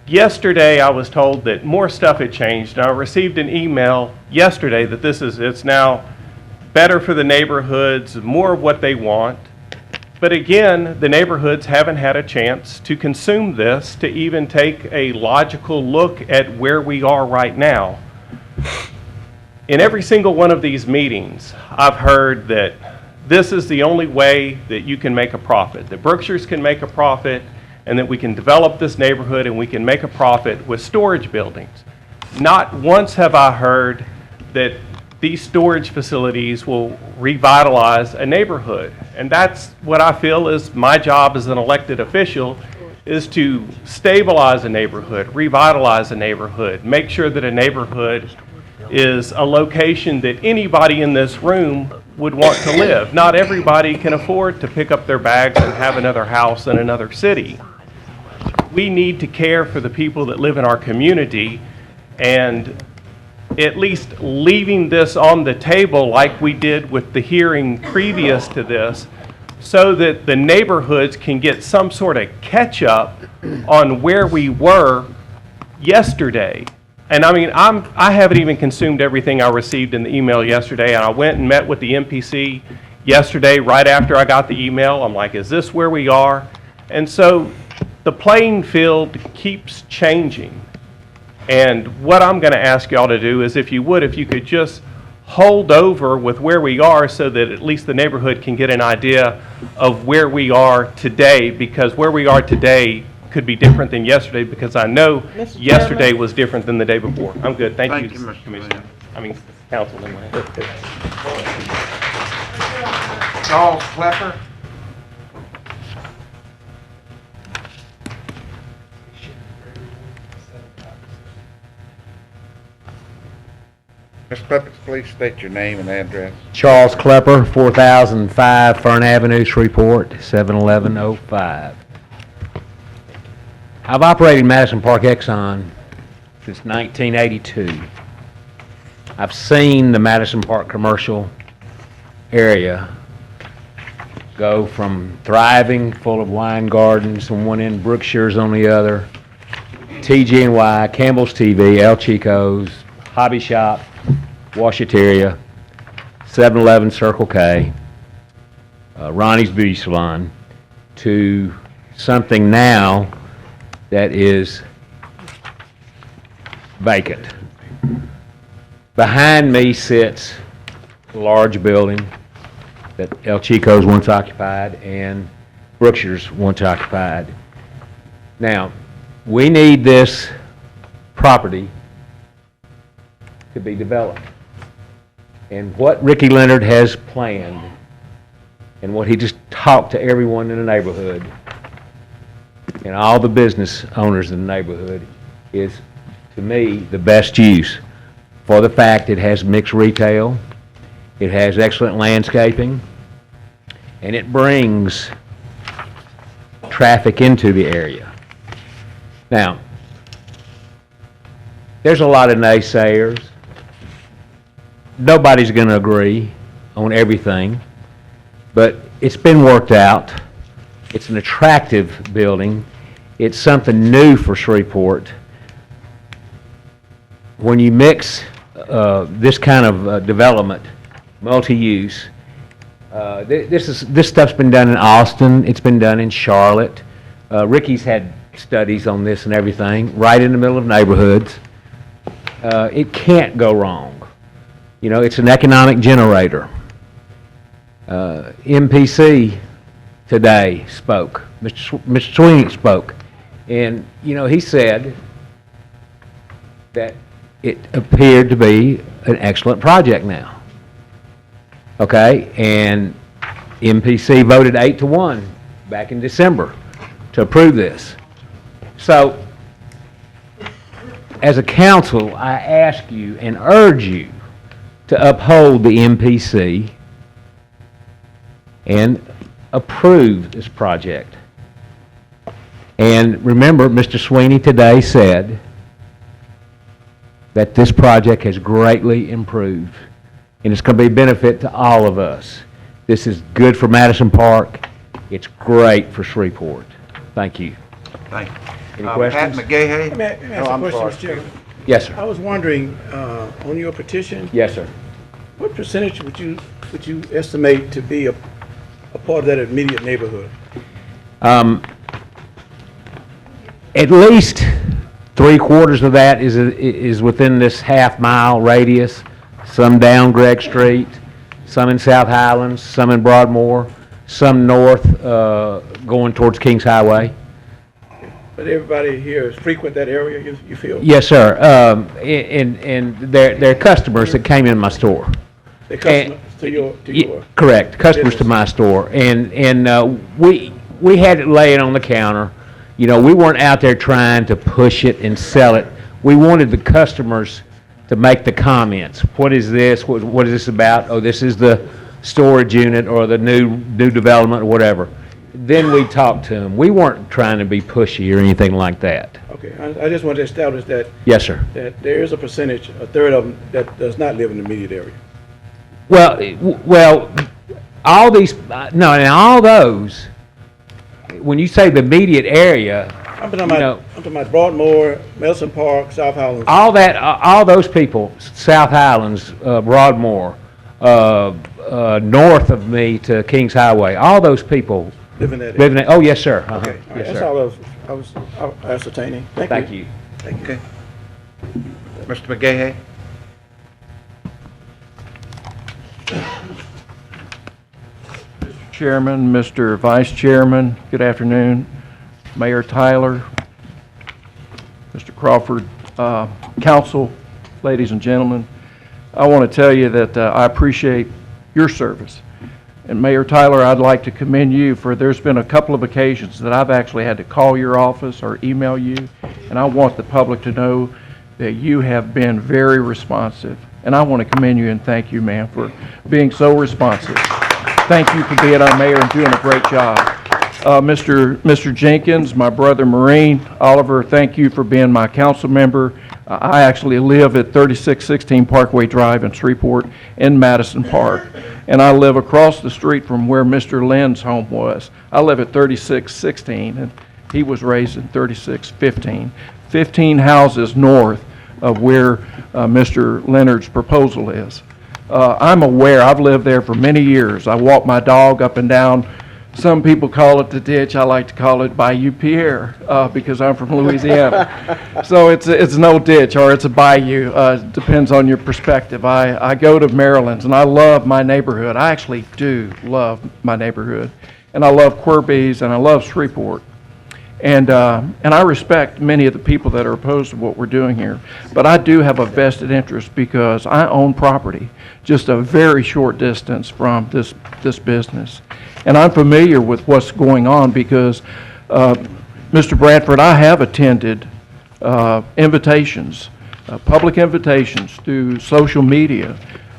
Yesterday, I was told that more stuff had changed, and I received an email yesterday that it's now better for the neighborhoods, more of what they want. But again, the neighborhoods haven't had a chance to consume this, to even take a logical look at where we are right now. In every single one of these meetings, I've heard that this is the only way that you can make a profit, that Brookshire's can make a profit, and that we can develop this neighborhood and we can make a profit with storage buildings. Not once have I heard that these storage facilities will revitalize a neighborhood. And that's what I feel is my job as an elected official, is to stabilize a neighborhood, revitalize a neighborhood, make sure that a neighborhood is a location that anybody in this room would want to live. Not everybody can afford to pick up their bags and have another house in another city. We need to care for the people that live in our community, and at least leaving this on the table like we did with the hearing previous to this, so that the neighborhoods can get some sort of catch up on where we were yesterday. And I mean, I haven't even consumed everything I received in the email yesterday, and I went and met with the MPC yesterday right after I got the email. I'm like, is this where we are? And so the playing field keeps changing. And what I'm going to ask y'all to do is, if you could just hold over with where we are, so that at least the neighborhood can get an idea of where we are today, because where we are today could be different than yesterday, because I know yesterday was different than the day before. I'm good. Thank you, Mr. Commissioner. Councilman. Charles Klepper. Mr. Klepper, please state your name and address. Charles Klepper, 4005 Fern Avenue, Shreveport, 71105. I've operated Madison Park Exxon since 1982. I've seen the Madison Park commercial area go from thriving, full of wine gardens on one end, Brookshire's on the other, TG&Y, Campbell's TV, El Chico's, Hobby Shop, Washateria, 7-Eleven, Circle K, Ronnie's Beauty Salon, to something now that is vacant. Behind me sits a large building that El Chico's once occupied and Brookshire's once occupied. Now, we need this property to be developed. And what Ricky Leonard has planned, and what he just talked to everyone in the neighborhood, and all the business owners in the neighborhood, is, to me, the best use, for the fact it has mixed retail, it has excellent landscaping, and it brings traffic into the area. Now, there's a lot of naysayers. Nobody's going to agree on everything, but it's been worked out. It's an attractive building. It's something new for Shreveport. When you mix this kind of development, multi-use, this stuff's been done in Austin. It's been done in Charlotte. Ricky's had studies on this and everything, right in the middle of neighborhoods. It can't go wrong. You know, it's an economic generator. MPC today spoke. Mr. Sweeney spoke. And, you know, he said that it appeared to be an excellent project now. Okay? And MPC voted 8-1 back in December to approve this. So, as a council, I ask you and urge you to uphold the MPC and approve this project. And remember, Mr. Sweeney today said that this project has greatly improved, and it's going to be a benefit to all of us. This is good for Madison Park. It's great for Shreveport. Thank you. Thank you. Any questions? Pat McGahey? Let me ask a question, Mr. Chairman. Yes, sir. I was wondering, on your petition, Yes, sir. what percentage would you estimate to be a part of that immediate neighborhood? At least 3/4 of that is within this half-mile radius. Some down Gregg Street, some in South Highlands, some in Broadmoor, some north going towards Kings Highway. But everybody here is frequent that area, you feel? Yes, sir. And they're customers that came in my store. They're customers to your... Correct, customers to my store. And we had it laying on the counter. You know, we weren't out there trying to push it and sell it. We wanted the customers to make the comments. What is this? What is this about? Oh, this is the storage unit or the new development or whatever. Then we talked to them. We weren't trying to be pushy or anything like that. Okay, I just want to establish that... Yes, sir. That there is a percentage, a third of them, that does not live in the immediate area. Well, all these, no, and all those, when you say the immediate area, I'm talking about Broadmoor, Melson Park, South Highlands. all those people, South Highlands, Broadmoor, north of me to Kings Highway, all those people live in that area. Oh, yes, sir. Okay, Yes, that's sir. all I was ascertaining. Thank you. Thank you. Okay. Mr. McGahey? Chairman, Mr. Vice Chairman, good afternoon. Mayor Tyler, Mr. Crawford, Council, ladies and gentlemen. I want to tell you that I appreciate your service. And Mayor Tyler, I'd like to commend you for there's been a couple of occasions that I've actually had to call your office or email you, and I want the public to know that you have been very responsive. And I want to commend you and thank you, ma'am, for being so responsive. Thank you for being our mayor and doing a great job. Mr. Jenkins, my brother Marine, Oliver, thank you for being my council member. I actually live at 3616 Parkway Drive in Shreveport in Madison Park. And I live across the street from where Mr. Lynn's home was. I live at 3616 and he was raised in 3615. 15 houses north of where Mr. Leonard's proposal is. I'm aware, I've lived there for many years. I walk my dog up and down. Some people call it the ditch. I like to call it Bayou Pierre because I'm from Louisiana. So it's no ditch or it's a bayou. Depends on your perspective. I go to Maryland's and I love my neighborhood. I actually do love my neighborhood. And I love Querbees and I love Shreveport. And I respect many of the people that are opposed to what we're doing here. But I do have a vested interest because I own property just a very short distance from this business. And I'm familiar with what's going on because, Mr. Bradford, I have attended invitations, public invitations through social media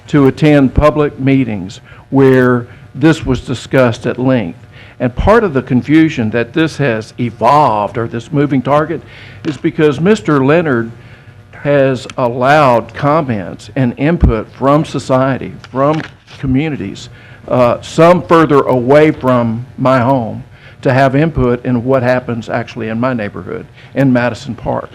to attend public meetings where this was discussed at length. And part of the confusion that this has evolved, or this moving target, is because Mr. Leonard has allowed comments and input from society, from communities, some further away from my home, to have input in what happens actually in my neighborhood, in Madison Park.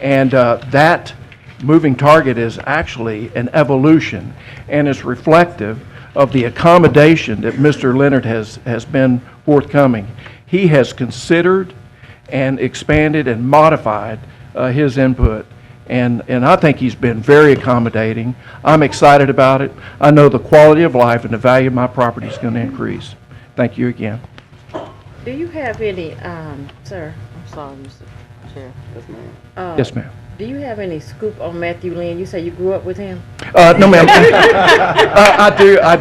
And that moving target is actually an evolution and is reflective of the accommodation that Mr. Leonard has been forthcoming. He has considered and expanded and modified his input. and I think he's been very accommodating. I'm excited about it. I know the quality of life and the value of my property is going to increase. Thank you again. Do you have any, sir, I'm sorry, Mr. Chair. Yes, ma'am. Yes, ma'am. Do you have any scoop on Matthew Lynn? You say you grew up with him? No, ma'am. I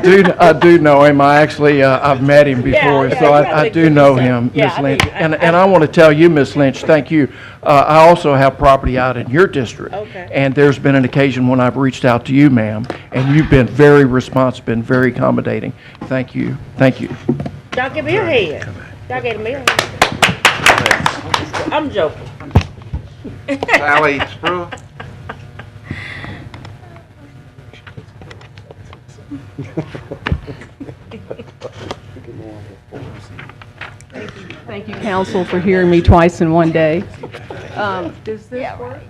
do know him. I actually, I've met him before, so I do know him, Miss Lynch. And I want to tell you, Miss Lynch, thank you. I also have property out in your district. Okay. And there's been an occasion when I've reached out to you, ma'am, and you've been very responsive and very accommodating. Thank you. Thank you. Y'all give me a hand. Y'all give me a hand. I'm joking. Sally Spruill. Thank you, council, for hearing me twice in one day. Does this work?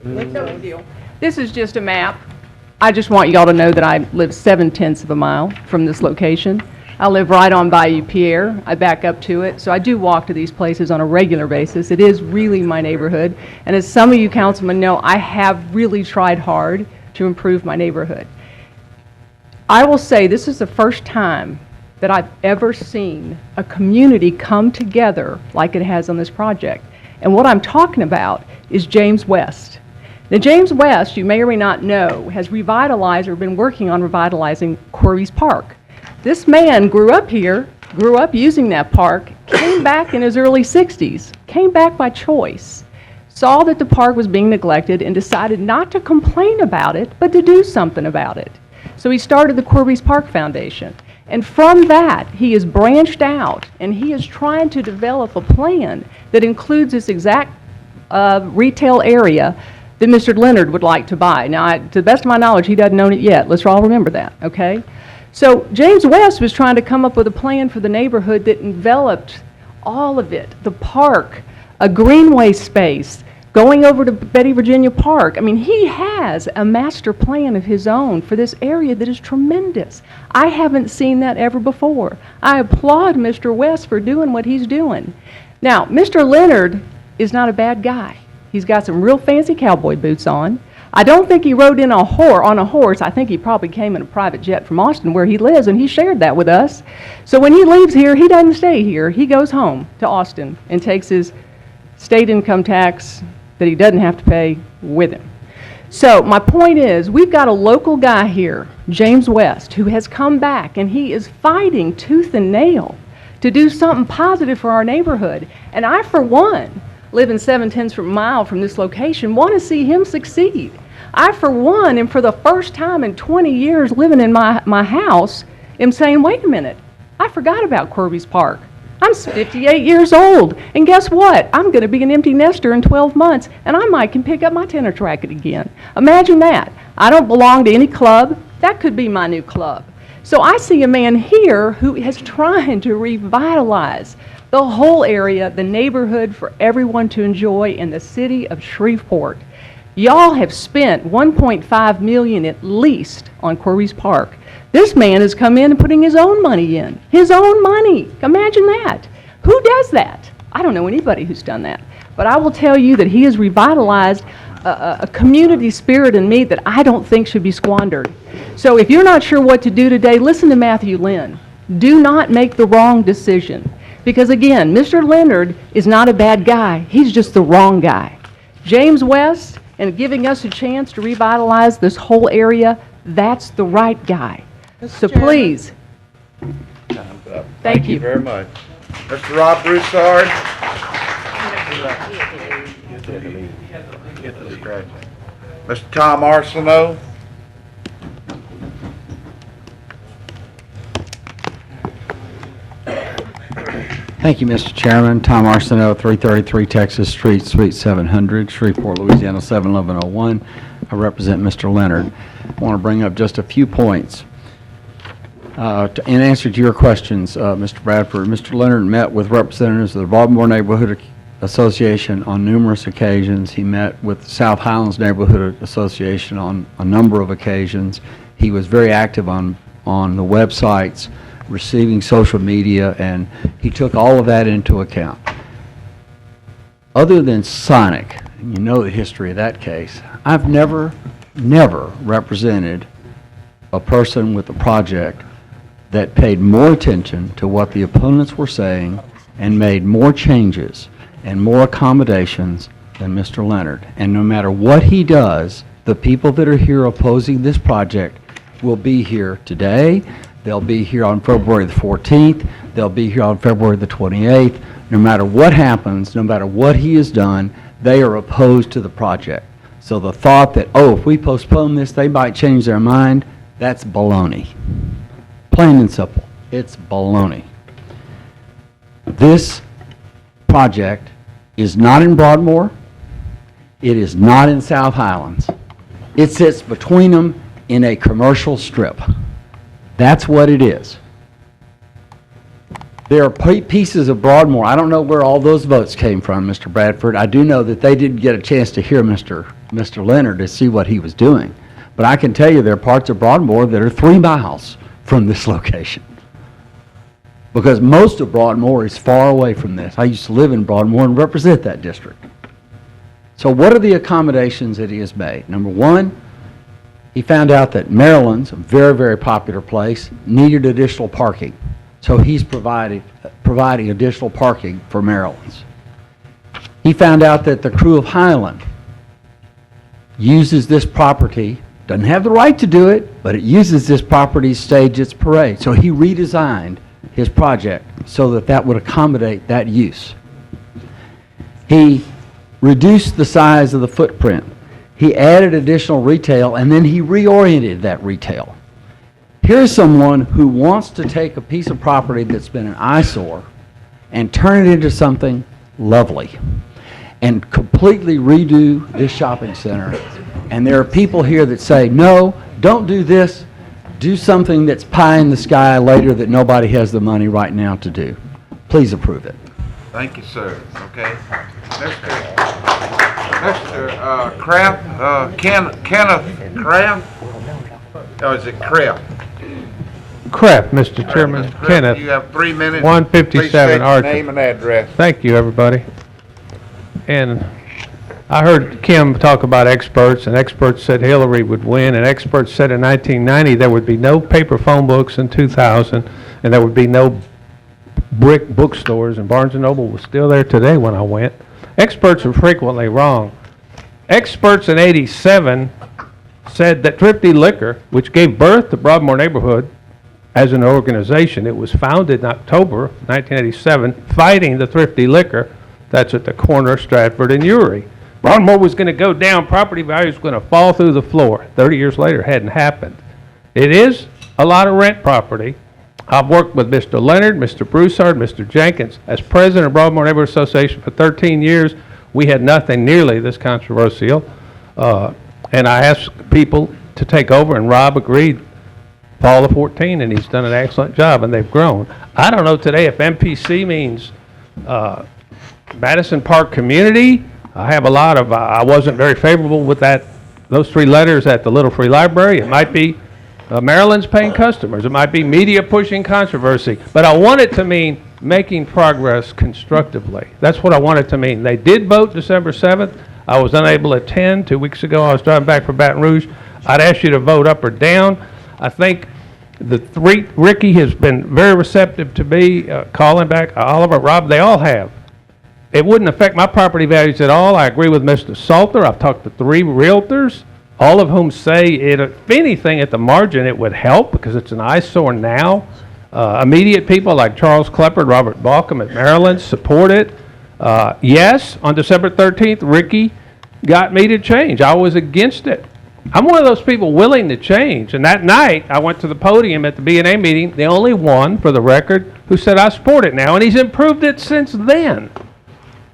No big deal. This is just a map. I just want y'all to know that I live 7/10 of a mile from this location. I live right on Bayou Pierre. I back up to it, so I do walk to these places on a regular basis. It is really my neighborhood, and as some of you councilmen know, I have really tried hard to improve my neighborhood. I will say this is the first time that I've ever seen a community come together like it has on this project. And what I'm talking about is James West. Now, James West, you may or may not know, has revitalized or been working on revitalizing Corby's Park. This man grew up here, grew up using that park, came back in his early 60s, came back by choice, saw that the park was being neglected and decided not to complain about it, but to do something about it. So he started the Corby's Park Foundation. And from that, he has branched out, and he is trying to develop a plan that includes this exact retail area that Mr. Leonard would like to buy. Now, to the best of my knowledge, he doesn't own it yet. Let's all remember that, okay? So James West was trying to come up with a plan for the neighborhood that enveloped all of it, the park, a greenway space, going over to Betty Virginia Park. I mean, he has a master plan of his own for this area that is tremendous. I haven't seen that ever before. I applaud Mr. West for doing what he's doing. Now, Mr. Leonard is not a bad guy. He's got some real fancy cowboy boots on. I don't think he rode in on a horse. I think he probably came in a private jet from Austin where he lives, and he shared that with us. So when he leaves here, he doesn't stay here. He goes home to Austin and takes his state income tax that he doesn't have to pay with him. So my point is, we've got a local guy here, James West, who has come back, and he is fighting tooth and nail to do something positive for our neighborhood. And I, for one, living 7/10 of a mile from this location, want to see him succeed. I, for one, am for the first time in 20 years living in my house, am saying, wait a minute, I forgot about Corby's Park. I'm 58 years old, and guess what? I'm going to be an empty nester in 12 months, and I might can pick up my tennis racket again. Imagine that. I don't belong to any club. That could be my new club. So I see a man here who is trying to revitalize the whole area, the neighborhood for everyone to enjoy in the city of Shreveport. Y'all have spent $1.5 million at least on Corby's Park. This man has come in and putting his own money in. His own money. Imagine that. Who does that? I don't know anybody who's done that. But I will tell you that he has revitalized a community spirit in me that I don't think should be squandered. So if you're not sure what to do today, listen to Matthew Lynn. Do not make the wrong decision. Because again, Mr. Leonard is not a bad guy. He's just the wrong guy. James West, and giving us a chance to revitalize this whole area, that's the right guy. So please, thank you very much. Mr. Rob Broussard. Mr. Tom Arsenault. Thank you, Mr. Chairman. Tom Arsenault, 333 Texas Street, Suite 700, Shreveport, Louisiana, 71101. I represent Mr. Leonard. I want to bring up just a few points. In answer to your questions, Mr. Bradford, Mr. Leonard met with representatives of the Baltimore Neighborhood Association on numerous occasions. He met with the South Highlands Neighborhood Association on a number of occasions. He was very active on the websites, receiving social media, and he took all of that into account. Other than Sonic, you know the history of that case. I've never represented a person with a project that paid more attention to what the opponents were saying and made more changes and more accommodations than Mr. Leonard. And no matter what he does, the people that are here opposing this project will be here today. They'll be here on February the 14th. They'll be here on February the 28th. No matter what happens, no matter what he has done, they are opposed to the project. So the thought that, oh, if we postpone this, they might change their mind, that's baloney. Plain and simple. It's baloney. This project is not in Broadmoor. It is not in South Highlands. It sits between them in a commercial strip. That's what it is. There are pieces of Broadmoor. I don't know where all those votes came from, Mr. Bradford. I do know that they didn't get a chance to hear Mr. Leonard to see what he was doing. But I can tell you there are parts of Broadmoor that are 3 miles from this location. Because most of Broadmoor is far away from this. I used to live in Broadmoor and represent that district. So what are the accommodations that he has made? Number one, he found out that Maryland's, a very, very popular place, needed additional parking. So he's providing additional parking for Maryland's. He found out that the crew of Highland uses this property, doesn't have the right to do it, but it uses this property to stage its parade. So he redesigned his project so that that would accommodate that use. He reduced the size of the footprint. He added additional retail, and then he reoriented that retail. Here's someone who wants to take a piece of property that's been an eyesore and turn it into something lovely and completely redo this shopping center. And there are people here that say, no, don't do this. Do something that's pie in the sky later that nobody has the money right now to do. Please approve it. Thank you, sir. Okay. Mr. Kraft, Kenneth Kraft? Or is it Kraft? Kraft, Mr. Chairman. Kraft, Kenneth. you have 3 minutes. 157 Please state your Archer. name and address. Thank you, everybody. And I heard Kim talk about experts, and experts said Hillary would win, and experts said in 1990 there would be no paper phone books in 2000, and there would be no brick bookstores, and Barnes & Noble was still there today when I went. Experts are frequently wrong. Experts in 87 said that Thrifty Liquor, which gave birth to Broadmoor Neighborhood as an organization, it was founded in October 1987, fighting the Thrifty Liquor that's at the corner of Stratford and Uri. Broadmoor was going to go down, property values were going to fall through the floor. 30 years later, it hadn't happened. It is a lot of rent property. I've worked with Mr. Leonard, Mr. Broussard, Mr. Jenkins. As president of Broadmoor Neighborhood Association for 13 years, we had nothing nearly this controversial. And I asked people to take over, and Rob agreed fall of 14, and he's done an excellent job, and they've grown. I don't know today if MPC means Madison Park Community. I have a lot of, I wasn't very favorable with those 3 letters at the Little Free Library. It might be Maryland's paying customers. It might be media pushing controversy. But I want it to mean making progress constructively. That's what I want it to mean. They did vote December 7th. I was unable to attend. 2 weeks ago, I was driving back from Baton Rouge. I'd ask you to vote up or down. I think Ricky has been very receptive to me, calling back, Oliver, Rob, they all have. It wouldn't affect my property values at all. I agree with Mr. Salter. I've talked to 3 realtors, all of whom say, if anything, at the margin, it would help because it's an eyesore now. Immediate people like Charles Klepper, Robert Balcom at Maryland support it. Yes, on December 13th, Ricky got me to change. I was against it. I'm one of those people willing to change. And that night, I went to the podium at the B&A meeting, the only one, for the record, who said I support it now, and he's improved it since then.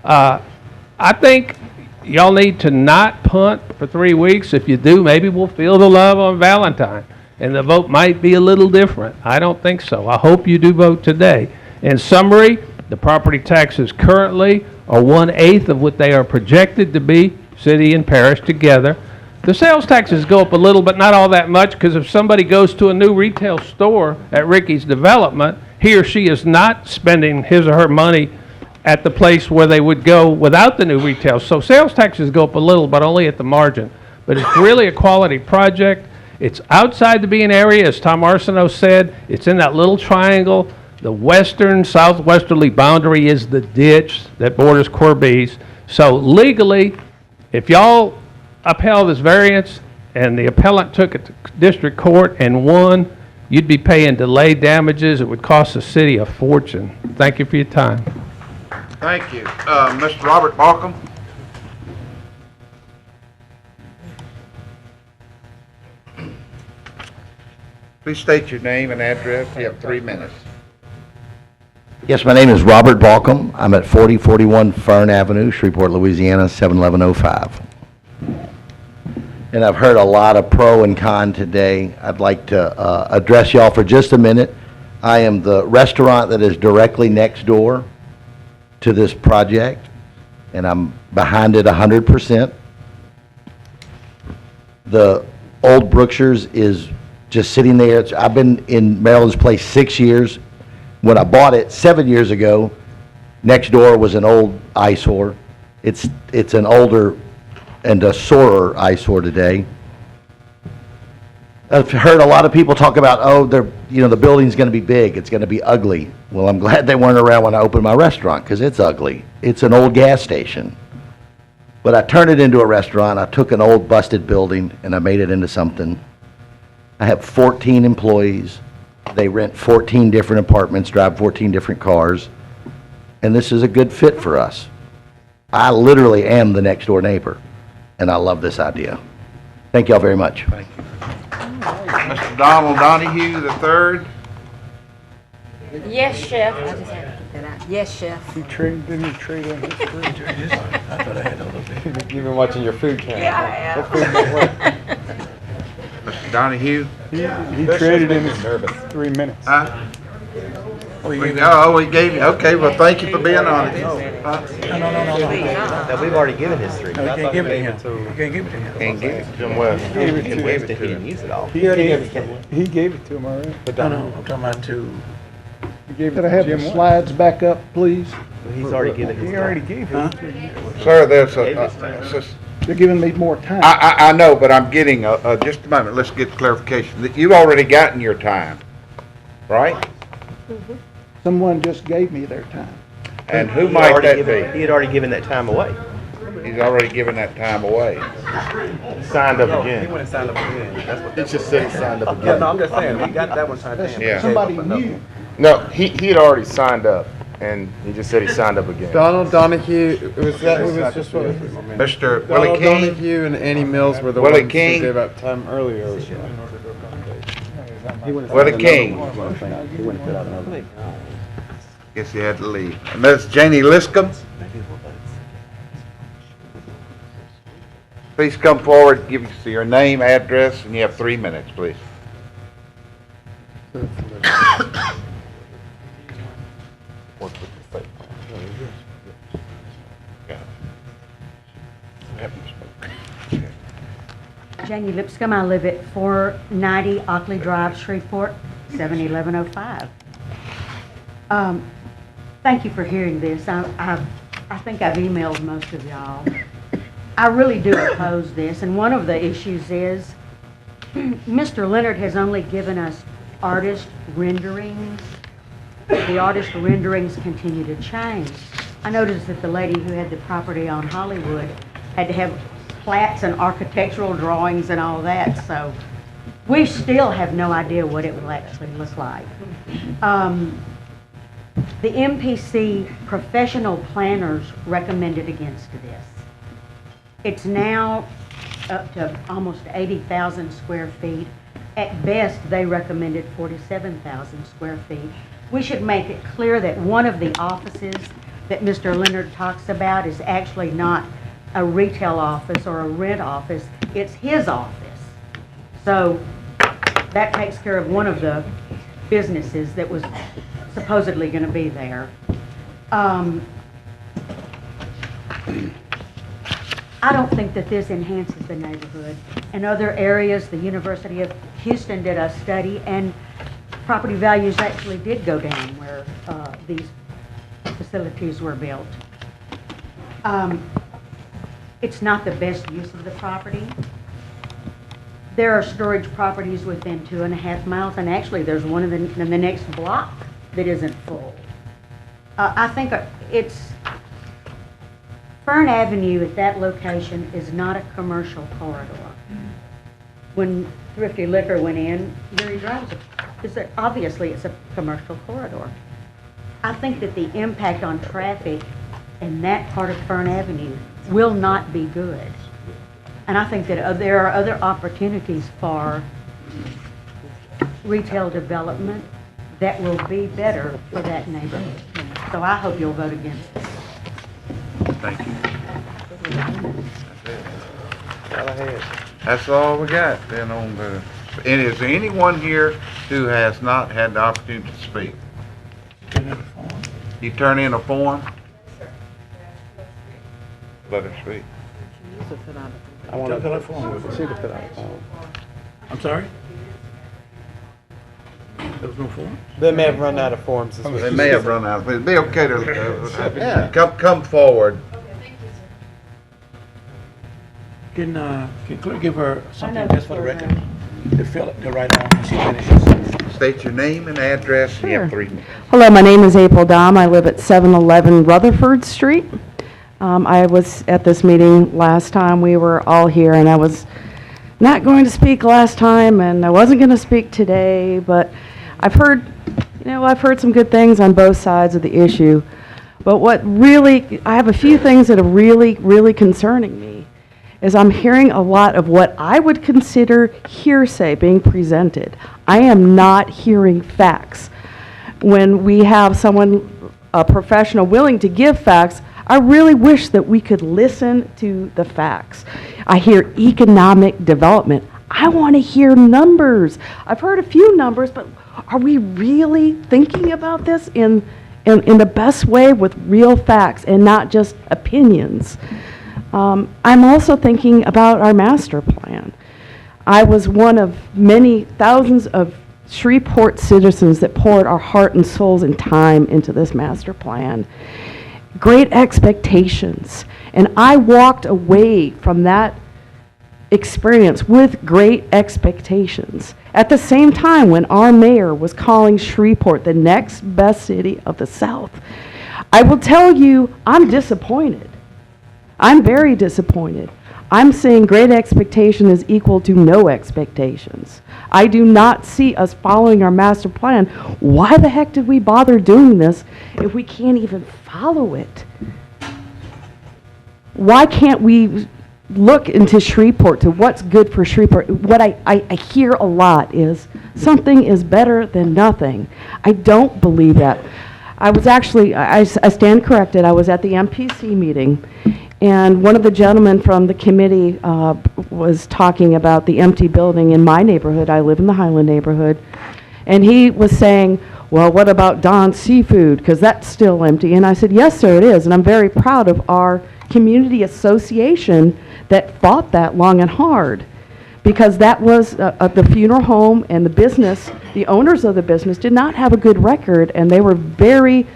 I think y'all need to not punt for 3 weeks. If you do, maybe we'll feel the love on Valentine, and the vote might be a little different. I don't think so. I hope you do vote today. In summary, the property taxes currently are 1/8 of what they are projected to be, city and parish together. The sales taxes go up a little, but not all that much, because if somebody goes to a new retail store at Ricky's development, he or she is not spending his or her money at the place where they would go without the new retail. So sales taxes go up a little, but only at the margin. But it's really a quality project. It's outside the Bean area, as Tom Arsenault said. It's in that little triangle. The western, southwesterly boundary is the ditch that borders Corby's. So legally, if y'all upheld this variance and the appellant took it to district court and won, you'd be paying delayed damages. It would cost the city a fortune. Thank you for your time. Thank you. Mr. Robert Balcom? Please state your name and address. You have 3 minutes. Yes, my name is Robert Balcom. I'm at 4041 Fern Avenue, Shreveport, Louisiana, 71105. And I've heard a lot of pro and con today. I'd like to address y'all for just a minute. I am the restaurant that is directly next door to this project, and I'm behind it 100%. The old Brookshire's is just sitting there. I've been in Maryland's Place 6 years. When I bought it 7 years ago, next door was an old eyesore. It's an older and a sorer eyesore today. I've heard a lot of people talk about, oh, the building's going to be big, it's going to be ugly. Well, I'm glad they weren't around when I opened my restaurant, because it's ugly. It's an old gas station. But I turned it into a restaurant. I took an old busted building and I made it into something. I have 14 employees. They rent 14 different apartments, drive 14 different cars, and this is a good fit for us. I literally am the next door neighbor, and I love this idea. Thank y'all very much. Thank you. Mr. Donald Donahue III? Yes, Chef. I just had to get that out. Yes, Chef. Didn't he trade in his food? I thought I had a little bit. You've been watching your food channel. Yeah, I have. Mr. Donahue? He traded in his 3 minutes. Huh? Oh, you We- gave it- Oh, he gave you, okay, well, thank you for being honest. Huh? No. Now, we've already given history. No, you can't give it to him. You can't give it to him. Can't get it. Jim West. He gave it to He him. waived it, he didn't use it all. He gave it to him already. No, I'm talking about to, He gave it Could I to have the Jim West. slides back up, please? He's already given his. He already gave huh? it. Sir, there's They're giving me more time. I know, but I'm getting, just a moment, let's get clarification. That you've already gotten your time, right? Someone just gave me their time. And who He had might already that given- He be? had already given that time away. He's already given that time away. Signed up He again. went and signed up again. That's what. It just said he signed up Yeah, again. no, I'm just saying, we got that one signed in. Yeah. Somebody new. No, he had already signed up, and he just said he signed up again. Donald Donahue, it was just what. Mr. Willie Donald King? Donahue and Annie Mills were the Willie ones King? who gave up time earlier. Willie King? Guess he had to leave. And Ms. Janie Liscum? Please come forward, give us your name, address, and you have 3 minutes, please. Janie Lipscomb, I live at 490 Ockley Drive, Shreveport, 71105. Thank you for hearing this. I think I've emailed most of y'all. I really do oppose this, and one of the issues is Mr. Leonard has only given us artist renderings. The artist renderings continue to change. I noticed that the lady who had the property on Hollywood had to have plats and architectural drawings and all that, so we still have no idea what it will actually look like. The MPC professional planners recommended against this. It's now up to almost 80,000 square feet. At best, they recommended 47,000 square feet. We should make it clear that one of the offices that Mr. Leonard talks about is actually not a retail office or a rent office, it's his office. So that takes care of one of the businesses that was supposedly going to be there. I don't think that this enhances the neighborhood. In other areas, the University of Houston did a study, and property values actually did go down where these facilities were built. It's not the best use of the property. There are storage properties within 2.5 miles, and actually there's one in the next block that isn't full. I think Fern Avenue at that location is not a commercial corridor. When Thrifty Liquor went in, Gary Drive obviously it's a commercial corridor. I think that the impact on traffic in that part of Fern Avenue will not be good. And I think that there are other opportunities for retail development that will be better for that neighborhood. So I hope you'll vote against it. Thank you. That's all we got then on the, and is there anyone here who has not had the opportunity to speak? You turn in a form? Let her speak. I want to fill out a form. See to fill out a form. I'm sorry? There was no form? They may have run out of forms. They may have run out, but it'd be okay to, come forward. Can clerk give her something just for the record? To fill it, to write down when she finishes. State your name and address. You have 3 minutes. Hello, my name is April Dahm. I live at 711 Rutherford Street. I was at this meeting last time. We were all here, and I was not going to speak last time, and I wasn't going to speak today, but I've heard some good things on both sides of the issue. But I have a few things that are really concerning me, is I'm hearing a lot of what I would consider hearsay being presented. I am not hearing facts. When we have someone, a professional, willing to give facts, I really wish that we could listen to the facts. I hear economic development. I want to hear numbers. I've heard a few numbers, but are we really thinking about this in the best way with real facts and not just opinions? I'm also thinking about our master plan. I was one of many thousands of Shreveport citizens that poured our heart and souls and time into this master plan. Great expectations. And I walked away from that experience with great expectations. At the same time, when our mayor was calling Shreveport the next best city of the South, I will tell you, I'm disappointed. I'm very disappointed. I'm saying great expectation is equal to no expectations. I do not see us following our master plan. Why the heck did we bother doing this if we can't even follow it? Why can't we look into Shreveport to what's good for Shreveport? What I hear a lot is something is better than nothing. I don't believe that. I was actually, I stand corrected, I was at the MPC meeting, and one of the gentlemen from the committee was talking about the empty building in my neighborhood. I live in the Highland neighborhood. And he was saying, well, what about Don's Seafood? Because that's still empty. And I said, yes, sir, it is. And I'm very proud of our community association that fought that long and hard. Because that was the funeral home and the business, the owners of the business did not have a good record. And they were very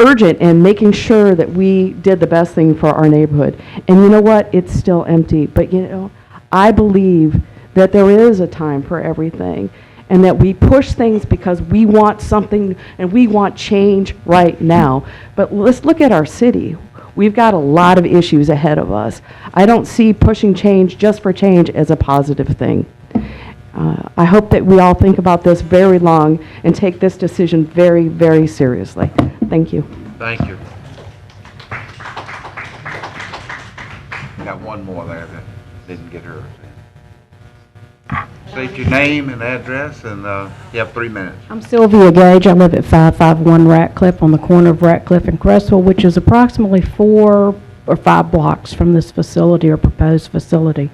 urgent in making sure that we did the best thing for our neighborhood. And you know what? It's still empty. But you know, I believe that there is a time for everything, and that we push things because we want something and we want change right now. But let's look at our city. We've got a lot of issues ahead of us. I don't see pushing change just for change as a positive thing. I hope that we all think about this very long and take this decision very, very seriously. Thank you. Thank you. Got one more there that didn't get hers in. State your name and address, and you have 3 minutes. I'm Sylvia Gage. I live at 551 Ratcliffe on the corner of Ratcliffe and Cresswell, which is approximately 4 or 5 blocks from this facility or proposed facility.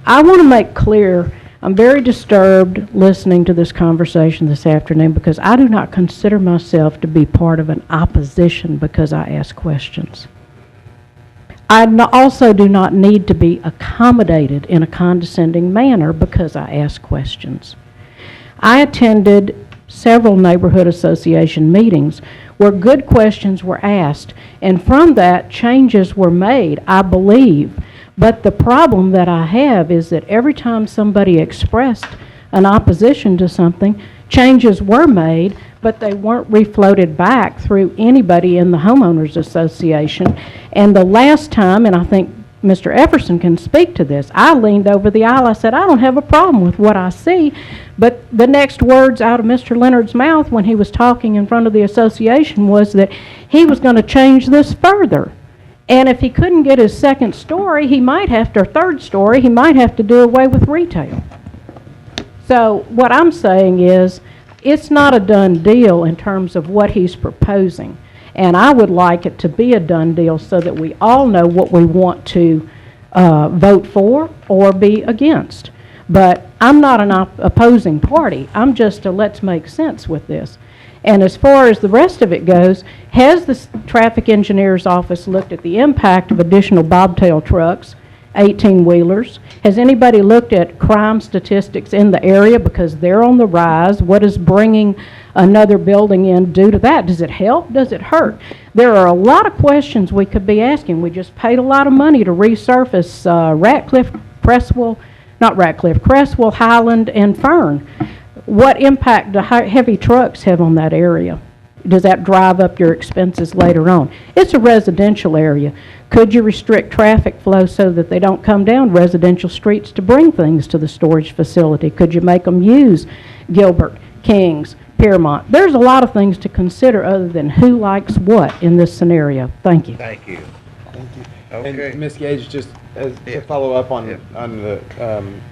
I want to make clear, I'm very disturbed listening to this conversation this afternoon because I do not consider myself to be part of an opposition because I ask questions. I also do not need to be accommodated in a condescending manner because I ask questions. I attended several neighborhood association meetings where good questions were asked, and from that, changes were made, I believe. But the problem that I have is that every time somebody expressed an opposition to something, changes were made, but they weren't refloated back through anybody in the homeowners association. And the last time, and I think Mr. Efferson can speak to this, I leaned over the aisle, I said, I don't have a problem with what I see, but the next words out of Mr. Leonard's mouth when he was talking in front of the association was that he was going to change this further. And if he couldn't get his second story, he might have to, or third story, he might have to do away with retail. So what I'm saying is, it's not a done deal in terms of what he's proposing. And I would like it to be a done deal so that we all know what we want to vote for or be against. But I'm not an opposing party. I'm just a let's make sense with this. And as far as the rest of it goes, has the traffic engineer's office looked at the impact of additional bobtail trucks, 18-wheelers? Has anybody looked at crime statistics in the area because they're on the rise? What is bringing another building in due to that? Does it help? Does it hurt? There are a lot of questions we could be asking. We just paid a lot of money to resurface Crestwell, Highland, and Fern. What impact do heavy trucks have on that area? Does that drive up your expenses later on? It's a residential area. Could you restrict traffic flow so that they don't come down residential streets to bring things to the storage facility? Could you make them use Gilbert, Kings, Piermont? There's a lot of things to consider other than who likes what in this scenario. Thank you. Thank you. Thank you. Okay. And Ms. Gage, just to follow up on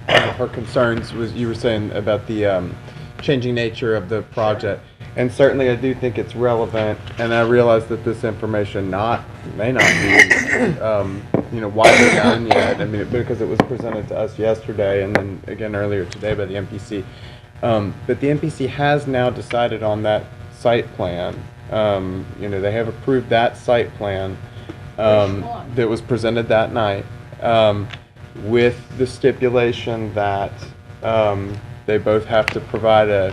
her concerns, was you were saying about the changing nature of the project. And certainly I do think it's relevant, and I realize that this information may not be widely known yet. I mean, because it was presented to us yesterday and then again earlier today by the MPC. But the MPC has now decided on that site plan. They have approved that site plan that was presented that night with the stipulation that they both have to provide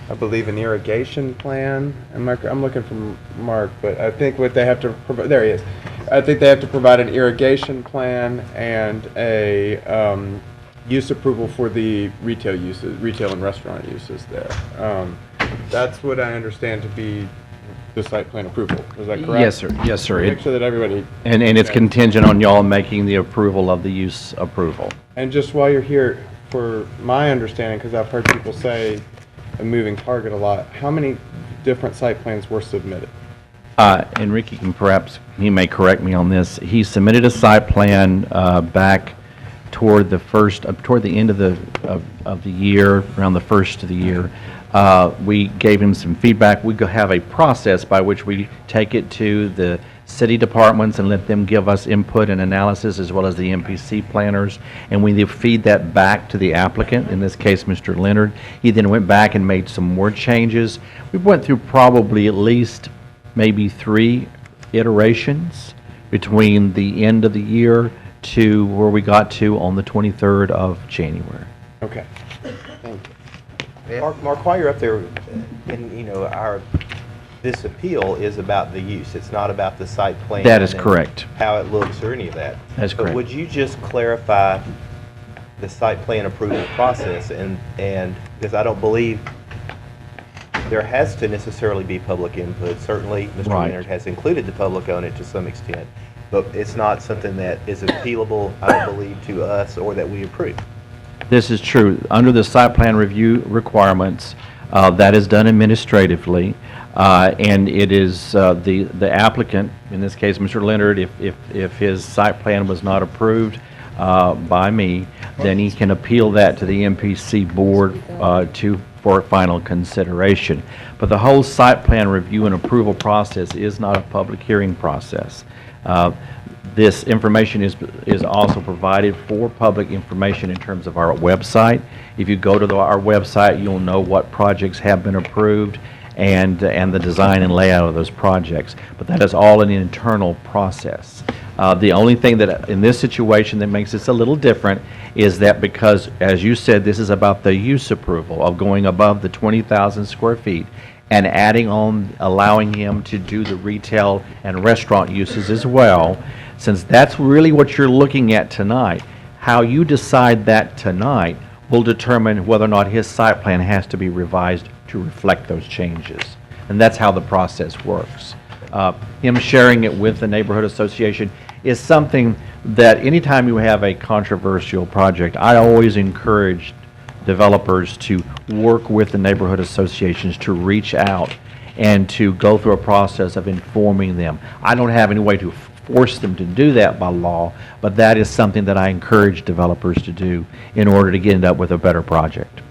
I believe an irrigation plan. I'm looking for Mark, but I think what they have to provide, there he is. I think they have to provide an irrigation plan and a use approval for the retail and restaurant uses there. That's what I understand to be the site plan approval. Is that correct? Yes, sir. Yes, sir. Make sure that everybody. And it's contingent on y'all making the approval of the use approval. And just while you're here, for my understanding, because I've heard people say a moving target a lot, how many different site plans were submitted? And Ricky he may correct me on this. He submitted a site plan back toward the end of the year, around the first of the year. We gave him some feedback. We have a process by which we take it to the city departments and let them give us input and analysis, as well as the MPC planners, and we feed that back to the applicant, in this case Mr. Leonard. He then went back and made some more changes. We went through probably at least maybe 3 iterations between the end of the year to where we got to on the 23rd of January. Okay. Thank you. Mark, while you're up there, and this appeal is about the use. It's not about the site plan. That is correct. How it looks or any of that. That's correct. But would you just clarify the site plan approval process, and because I don't believe there has to necessarily be public input. Certainly, Mr. Right. Leonard has included the public on it to some extent, but it's not something that is appealable, I don't believe, to us or that we approve. This is true. Under the site plan review requirements, that is done administratively, and it is the applicant, in this case Mr. Leonard, if his site plan was not approved by me, then he can appeal that to the MPC board for final consideration. But the whole site plan review and approval process is not a public hearing process. This information is also provided for public information in terms of our website. If you go to our website, you'll know what projects have been approved and the design and layout of those projects. But that is all an internal process. The only thing that, in this situation, that makes this a little different is that because, as you said, this is about the use approval of going above the 20,000 square feet and adding on, allowing him to do the retail and restaurant uses as well. Since that's really what you're looking at tonight, how you decide that tonight will determine whether or not his site plan has to be revised to reflect those changes. And that's how the process works. Him sharing it with the neighborhood association is something that anytime you have a controversial project, I always encourage developers to work with the neighborhood associations to reach out and to go through a process of informing them. I don't have any way to force them to do that by law, but that is something that I encourage developers to do in order to end up with a better project.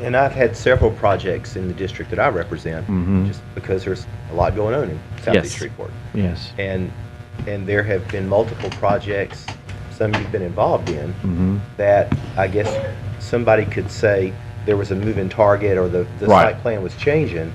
And I've had several projects in the district that I represent, just because there's a lot going on in Southeast Shreveport. Yes. And there have been multiple projects, some you've been involved in, that I guess somebody could say there was a moving target or the site plan was changing.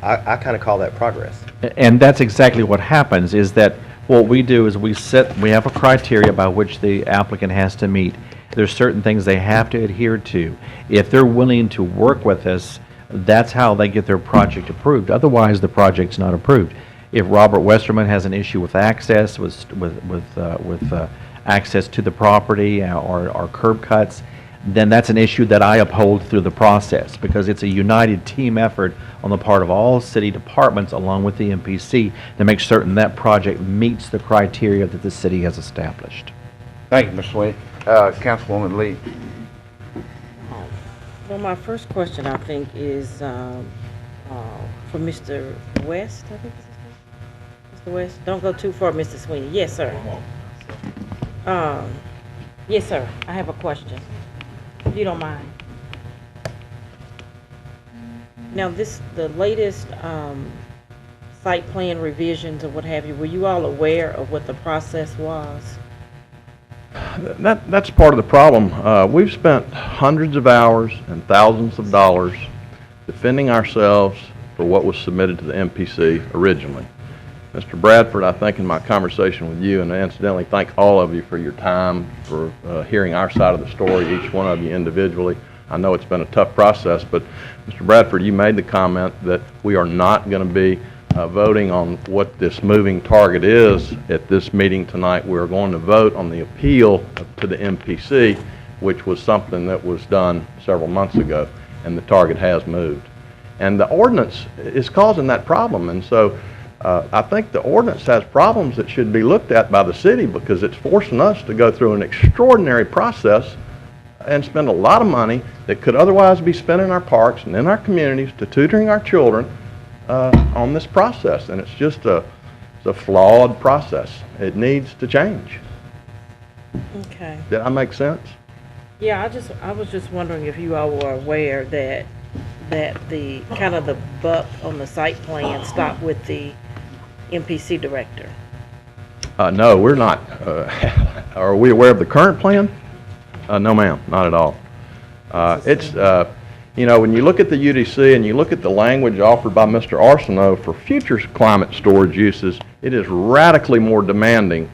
I kind of call that progress. And that's exactly what happens, is that what we do is we have a criteria by which the applicant has to meet. There's certain things they have to adhere to. If they're willing to work with us, that's how they get their project approved. Otherwise, the project's not approved. If Robert Westerman has an issue with access, with access to the property or curb cuts, then that's an issue that I uphold through the process, because it's a united team effort on the part of all city departments along with the MPC to make certain that project meets the criteria that the city has established. Thank you, Mr. Sweeney. Councilwoman Lee. Well, my first question, I think, is for Mr. West, I think is his name? Mr. West? Don't go too far, Mr. Sweeney. Yes, sir. Yes, sir. I have a question, if you don't mind. Now, the latest site plan revisions or what have you, were you all aware of what the process was? That's part of the problem. We've spent hundreds of hours and thousands of dollars defending ourselves for what was submitted to the MPC originally. Mr. Bradford, I think in my conversation with you, and I incidentally thank all of you for your time, for hearing our side of the story, each one of you individually. I know it's been a tough process, but Mr. Bradford, you made the comment that we are not going to be voting on what this moving target is at this meeting tonight. We're going to vote on the appeal to the MPC, which was something that was done several months ago, and the target has moved. And the ordinance is causing that problem, and so I think the ordinance has problems that should be looked at by the city, because it's forcing us to go through an extraordinary process and spend a lot of money that could otherwise be spent in our parks and in our communities to tutoring our children on this process. And it's just it's a flawed process. It needs to change. Okay. Did I make sense? Yeah, I was just wondering if you all were aware that the kind of the buck on the site plan stopped with the MPC director. No, we're not. Are we aware of the current plan? No, ma'am, not at all. It's, you know, when you look at the UDC and you look at the language offered by Mr. Arsenault for future climate storage uses, it is radically more demanding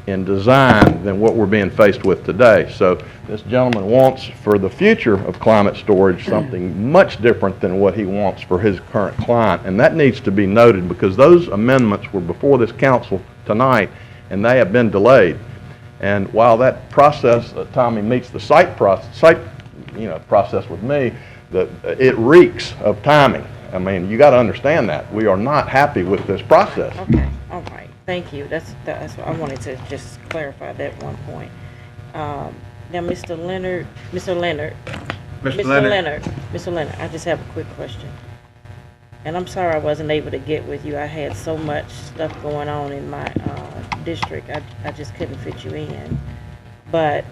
in design than what we're being faced with today. So this gentleman wants for the future of climate storage something much different than what he wants for his current client, and that needs to be noted, because those amendments were before this council tonight and they have been delayed. And while that process, Tommy, meets the site process with me, that it reeks of timing. I mean, you got to understand that we are not happy with this process. Okay, all right, thank you. That's what I wanted to just clarify that one point. Now, Mr. Leonard, I just have a quick question. And I'm sorry I wasn't able to get with you. I had so much stuff going on in my district. I just couldn't fit you in. But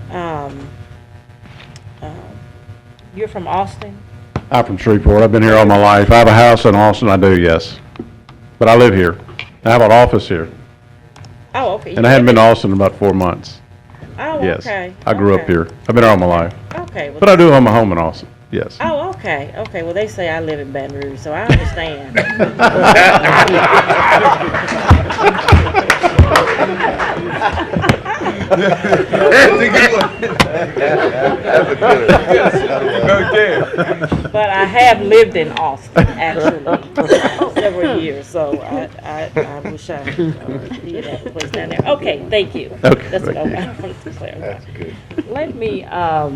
you're from Austin? I'm from Shreveport. I've been here all my life. I have a house in Austin, I do, yes. But I live here. I have an office here. Oh, okay. And I haven't been to Austin in about 4 months. Oh, yes. okay. I grew up here. I've been here all my life. Okay. Well, but I do own my home in Austin, yes. Oh, okay. Okay, well, they say I live in Baton Rouge, so I understand. That's a good one. That's a good one. Go there. But I have lived in Austin, actually, several years, so I wish I did have a place down there. Okay, thank you. Okay. That's what I wanted to clarify. That's good. Let me, well,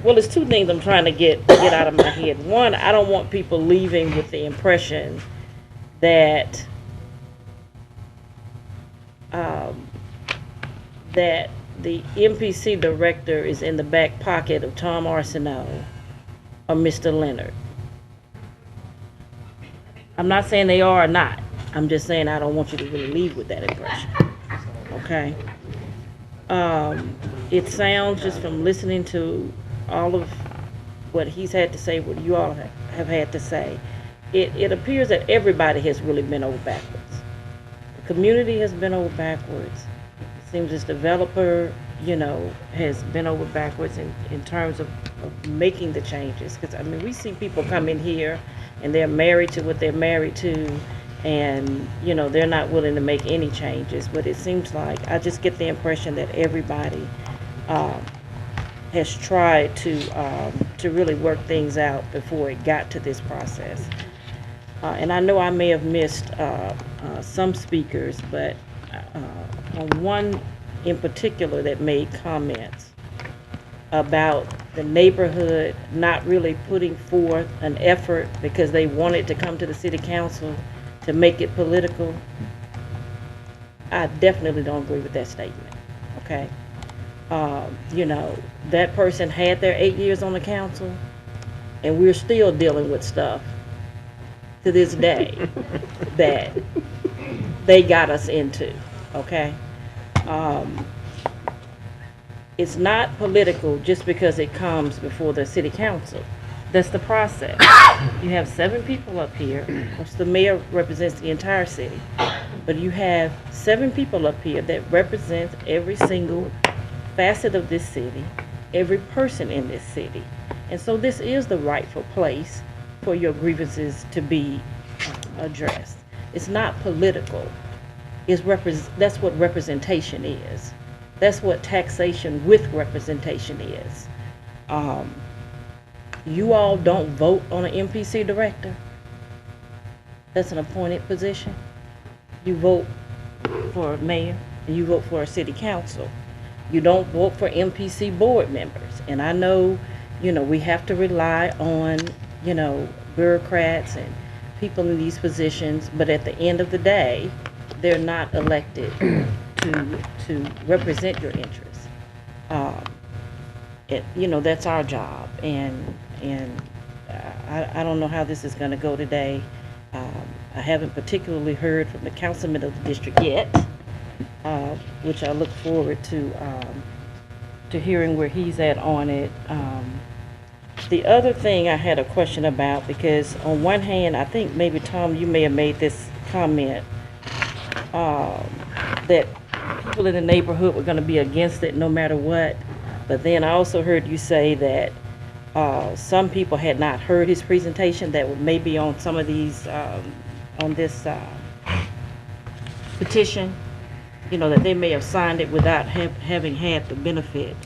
there's two things I'm trying to get out of my head. One, I don't want people leaving with the impression that that the MPC director is in the back pocket of Tom Arsenault or Mr. Leonard. I'm not saying they are or not. I'm just saying I don't want you to really leave with that impression. Okay? It sounds, just from listening to all of what he's had to say, what you all have had to say, it appears that everybody has really been over backwards. The community has been over backwards. It seems this developer, you know, has been over backwards in terms of making the changes. Because, I mean, we see people come in here and they're married to what they're married to, and, you know, they're not willing to make any changes. But it seems like, I just get the impression that everybody has tried to really work things out before it got to this process. And I know I may have missed some speakers, but on one in particular that made comments about the neighborhood not really putting forth an effort because they wanted to come to the city council to make it political, I definitely don't agree with that statement, okay? You know, that person had their 8 years on the council, and we're still dealing with stuff to this day that they got us into, okay? It's not political just because it comes before the city council. That's the process. You have 7 people up here, which the mayor represents the entire city, but you have 7 people up here that represents every single facet of this city, every person in this city. And so this is the rightful place for your grievances to be addressed. It's not political. That's what representation is. That's what taxation with representation is. You all don't vote on an MPC director. That's an appointed position. You vote for a mayor and you vote for a city council. You don't vote for MPC board members. And I know, you know, we have to rely on, you know, bureaucrats and people in these positions, but at the end of the day, they're not elected to represent your interests. You know, that's our job, and I don't know how this is going to go today. I haven't particularly heard from the councilman of the district yet, which I look forward to hearing where he's at on it. The other thing I had a question about, because on one hand, I think maybe, Tom, you may have made this comment, that people in the neighborhood were going to be against it no matter what. But then I also heard you say that some people had not heard his presentation that were maybe on some of these, on this petition, you know, that they may have signed it without having had the benefit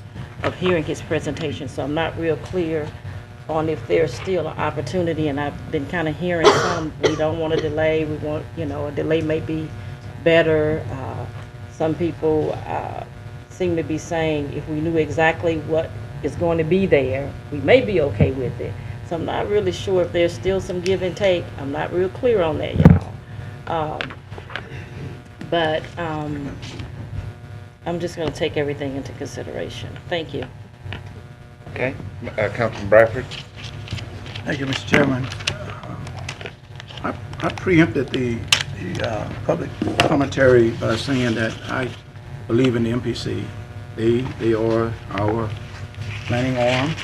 of hearing his presentation. So I'm not real clear on if there's still an opportunity, and I've been kind of hearing some, we don't want a delay, we want, you know, a delay may be better. Some people seem to be saying if we knew exactly what is going to be there, we may be okay with it. So I'm not really sure if there's still some give and take. I'm not real clear on that, y'all. But I'm just going to take everything into consideration. Thank you. Okay, Councilman Bradford. Thank you, Mr. Chairman. I preempted the public commentary by saying that I believe in the MPC. They are our planning arm.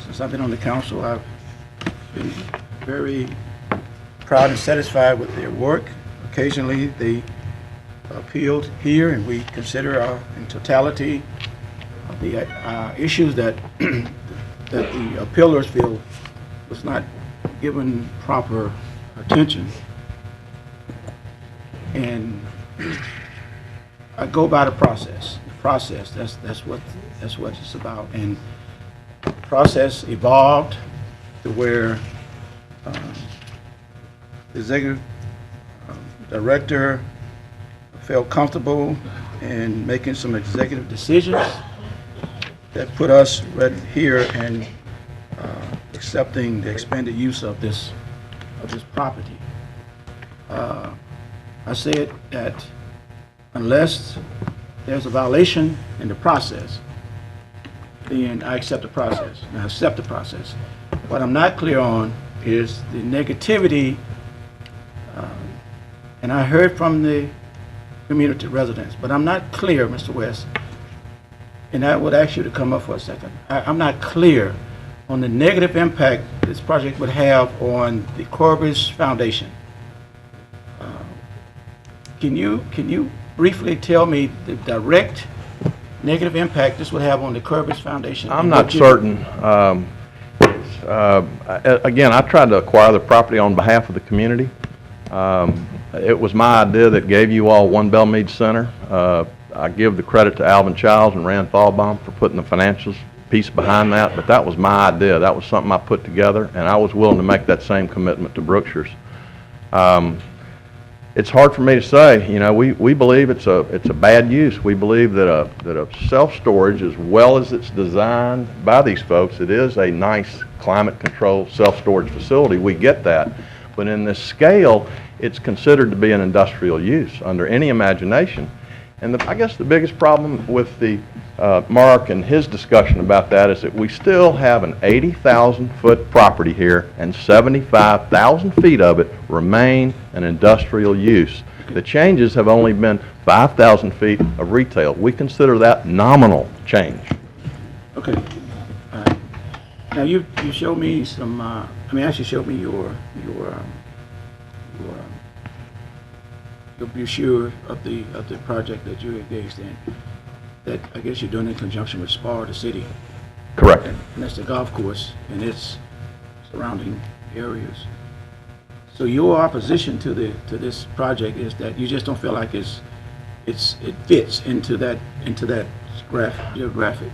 Since I've been on the council, I've been very proud and satisfied with their work. Occasionally, they appealed here, and we consider in totality the issues that that the appealers feel was not given proper attention. And I go by the process. The process, that's what it's about. And the process evolved to where the executive director felt comfortable in making some executive decisions that put us right here and accepting the expanded use of this property. I said that unless there's a violation in the process, then I accept the process. And I accept the process. What I'm not clear on is the negativity, and I heard from the community residents, but I'm not clear, Mr. West, and I would ask you to come up for a second. I'm not clear on the negative impact this project would have on the Corbis Foundation. Can you briefly tell me the direct negative impact this would have on the Corbis Foundation? I'm not certain. Again, I tried to acquire the property on behalf of the community. It was my idea that gave you all One Belmead Center. I give the credit to Alvin Childs and Rand Thalbaum for putting the financials piece behind that, but that was my idea. That was something I put together, and I was willing to make that same commitment to Brookshire's. It's hard for me to say. You know, we believe it's a bad use. We believe that a self-storage, as well as it's designed by these folks, it is a nice climate-controlled self-storage facility. We get that, but in this scale, it's considered to be an industrial use under any imagination. And I guess the biggest problem with the Mark and his discussion about that is that we still have an 80,000-foot property here, and 75,000 feet of it remain an industrial use. The changes have only been 5,000 feet of retail. We consider that nominal change. Okay. Now you showed me some. Actually showed me your brochure of the project that you engaged in. That I guess you're doing in conjunction with SPAR, the city. Correct. And that's the golf course and its surrounding areas. So your opposition to this project is that you just don't feel like it fits into that geographic.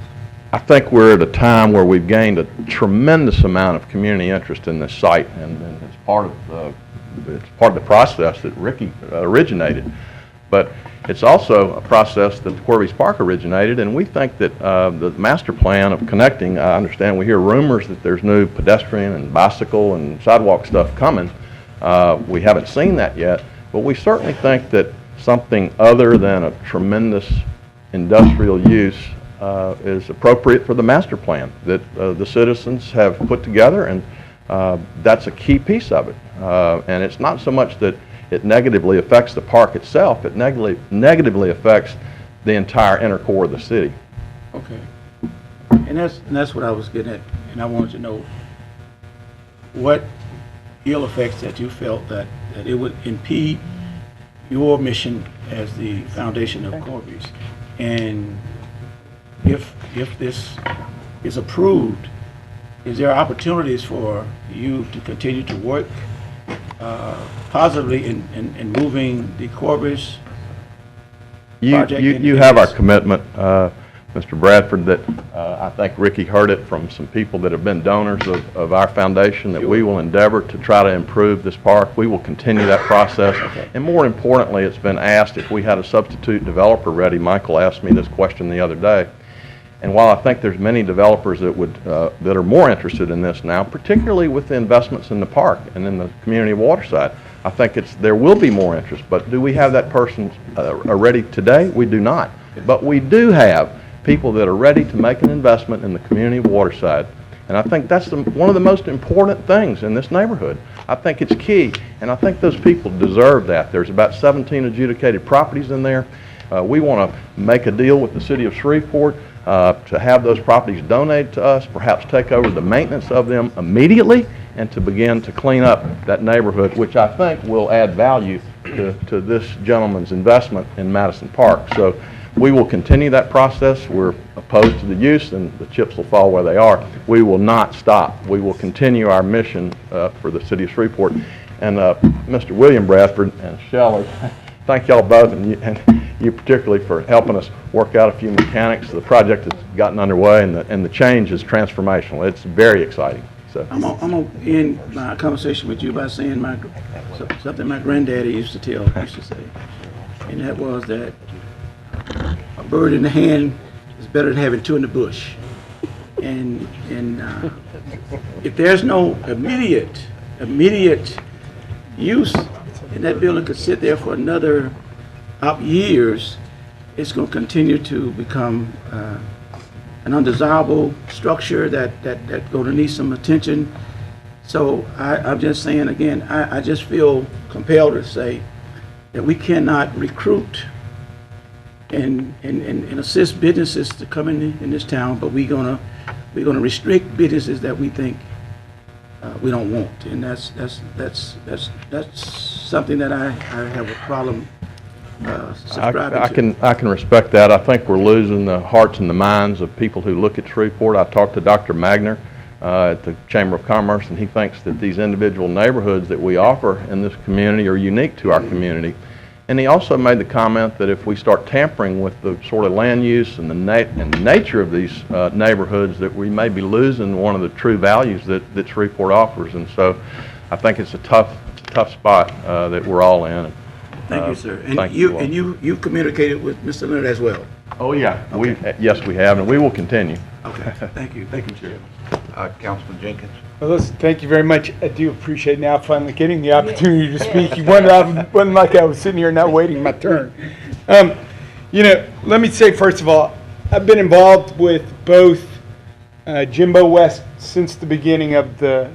I think we're at a time where we've gained a tremendous amount of community interest in this site, and it's part of the process that Ricky originated. But it's also a process that the Corbis Park originated, and we think that the master plan of connecting, I understand we hear rumors that there's new pedestrian and bicycle and sidewalk stuff coming. We haven't seen that yet, but we certainly think that something other than a tremendous industrial use is appropriate for the master plan that the citizens have put together, and that's a key piece of it. And it's not so much that it negatively affects the park itself, it negatively affects the entire inner core of the city. Okay. And that's what I was getting at, and I wanted to know what ill effects that you felt that it would impede your mission as the foundation of Corbis. And if this is approved, is there opportunities for you to continue to work positively in moving the Corbis project? You have our commitment, Mr. Bradford, that I think Ricky heard it from some people that have been donors of our foundation, that we will endeavor to try to improve this park. We will continue that process. Okay. And more importantly, it's been asked if we had a substitute developer ready. Michael asked me this question the other day. And while I think there's many developers that that are more interested in this now, particularly with the investments in the park and in the community waterside, I think there will be more interest. But do we have that person ready today? We do not. But we do have people that are ready to make an investment in the community waterside. And I think that's one of the most important things in this neighborhood. I think it's key, and I think those people deserve that. There's about 17 adjudicated properties in there. We want to make a deal with the city of Shreveport to have those properties donated to us, perhaps take over the maintenance of them immediately, and to begin to clean up that neighborhood, which I think will add value to this gentleman's investment in Madison Park. So we will continue that process. We're opposed to the use, and the chips will fall where they are. We will not stop. We will continue our mission for the city of Shreveport. And Mr. William Bradford and Shelley, thank y'all both, and you particularly for helping us work out a few mechanics. The project has gotten underway, and the change is transformational. It's very exciting. So I'm gonna end my conversation with you by saying something my granddaddy used to say, and that was that a bird in the hand is better than having two in the bush. And if there's no immediate use, and that building could sit there for another years, it's going to continue to become an undesirable structure that going to need some attention. So I'm just saying again, I just feel compelled to say that we cannot recruit and assist businesses to come in this town, but we're gonna restrict businesses that we think we don't want, and that's something that I have a problem subscribing to. I can respect that. I think we're losing the hearts and the minds of people who look at Shreveport. I talked to Dr. Magner at the Chamber of Commerce, and he thinks that these individual neighborhoods that we offer in this community are unique to our community. And he also made the comment that if we start tampering with the sort of land use and the nature of these neighborhoods, that we may be losing one of the true values that Shreveport offers. And so I think it's a tough spot that we're all in. Thank you, sir. And you communicated with Mr. Leonard as well? Oh, yeah. Okay. Yes, we have, and we will continue. Okay. Thank you, Chairman. Councilman Jenkins. Well, listen, thank you very much. I do appreciate now finally getting the opportunity to speak. You wasn't like I was sitting here not waiting my turn. Let me say, first of all, I've been involved with both Jimbo West since the beginning of the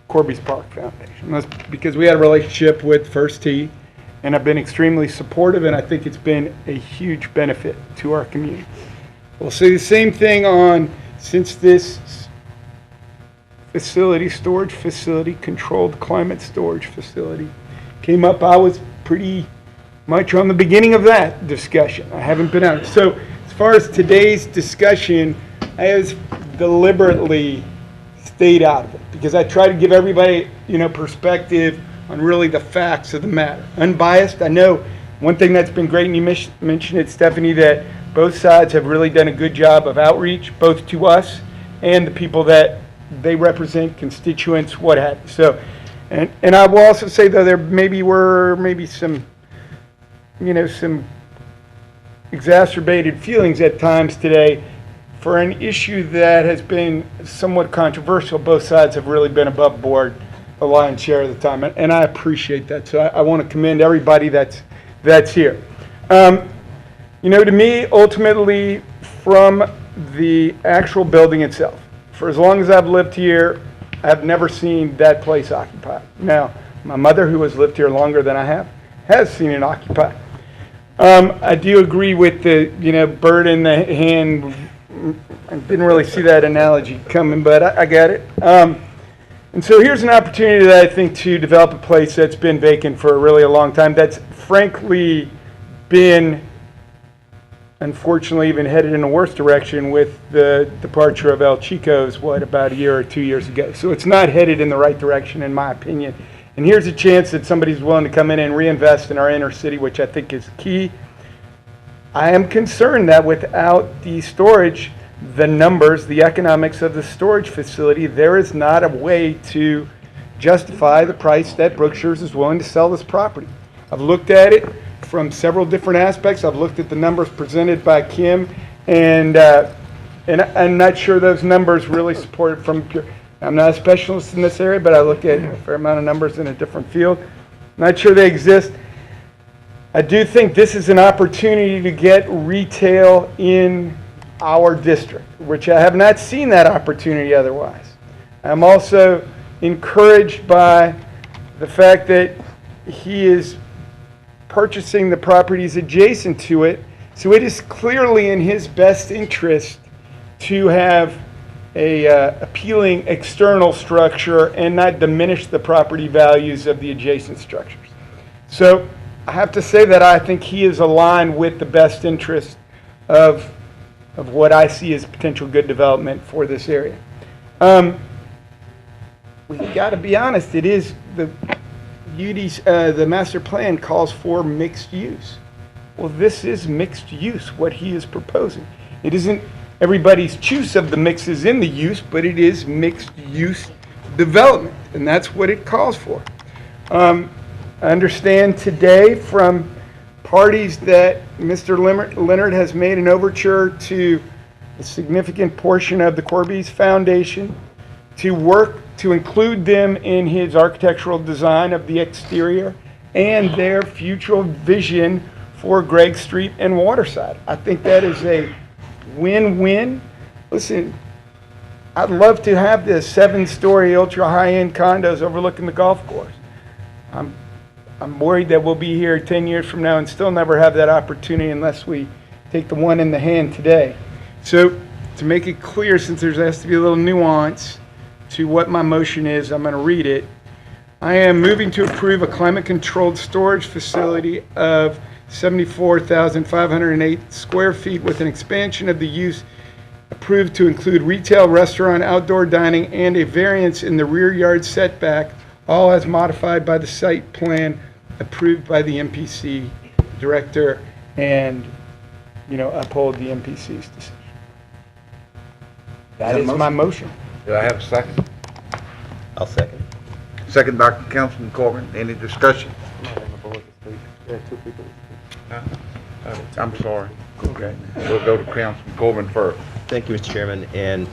Corby's Park Foundation. That's because we had a relationship with First Tee, and I've been extremely supportive, and I think it's been a huge benefit to our community. We'll say the same thing since this storage facility, controlled climate storage facility, came up. I was pretty much on the beginning of that discussion. I haven't been out. So as far as today's discussion, I have deliberately stayed out of it because I try to give everybody, perspective on really the facts of the matter. Unbiased. I know one thing that's been great, and you mentioned it, Stephanie, that both sides have really done a good job of outreach, both to us and the people that they represent, constituents, what have you. So, and I will also say, though, there were some, some exacerbated feelings at times today for an issue that has been somewhat controversial. Both sides have really been above board the lion's share of the time, and I appreciate that. So I want to commend everybody that's here. To me, ultimately, from the actual building itself, for as long as I've lived here, I've never seen that place occupied. Now, my mother, who has lived here longer than I have, has seen it occupied. I do agree with the, bird in the hand. I didn't really see that analogy coming, but I get it. And so here's an opportunity that I think to develop a place that's been vacant for really a long time, that's frankly been, unfortunately, even headed in a worse direction with the departure of El Chico's, about a year or 2 years ago. So it's not headed in the right direction, in my opinion. And here's a chance that somebody's willing to come in and reinvest in our inner city, which I think is key. I am concerned that without the storage, the numbers, the economics of the storage facility, there is not a way to justify the price that Brookshire's is willing to sell this property. I've looked at it from several different aspects. I've looked at the numbers presented by Kim, and I'm not sure those numbers really support it from pure. I'm not a specialist in this area, but I look at a fair amount of numbers in a different field. Not sure they exist. I do think this is an opportunity to get retail in our district, which I have not seen that opportunity otherwise. I'm also encouraged by the fact that he is purchasing the properties adjacent to it, so it is clearly in his best interest to have a appealing external structure and not diminish the property values of the adjacent structures. So I have to say that I think he is aligned with the best interest of what I see as potential good development for this area. We got to be honest, it is the UD's, the master plan calls for mixed use well, this is mixed use, what he is proposing. It isn't everybody's choice of the mixes in the use, but it is mixed use development, and that's what it calls for. I understand today from parties that Mr. Leonard has made an overture to a significant portion of the Corby's Foundation to work to include them in his architectural design of the exterior and their future vision for Gregg Street and Waterside. I think that is a win-win. Listen, I'd love to have this 7-story ultra high-end condos overlooking the golf course. I'm worried that we'll be here 10 years from now and still never have that opportunity unless we take the one in the hand today. So to make it clear, since there has to be a little nuance to what my motion is, I'm going to read it. I am moving to approve a climate-controlled storage facility of 74,508 square feet with an expansion of the use approved to include retail, restaurant, outdoor dining, and a variance in the rear yard setback, all as modified by the site plan approved by the MPC director and, uphold the MPC's decision. That is my motion. Do I have a second? I'll second. Second by Councilman Corbin. Any discussion? I'm sorry. Okay. We'll go to Councilman Corbin first. Thank you, Mr. Chairman, and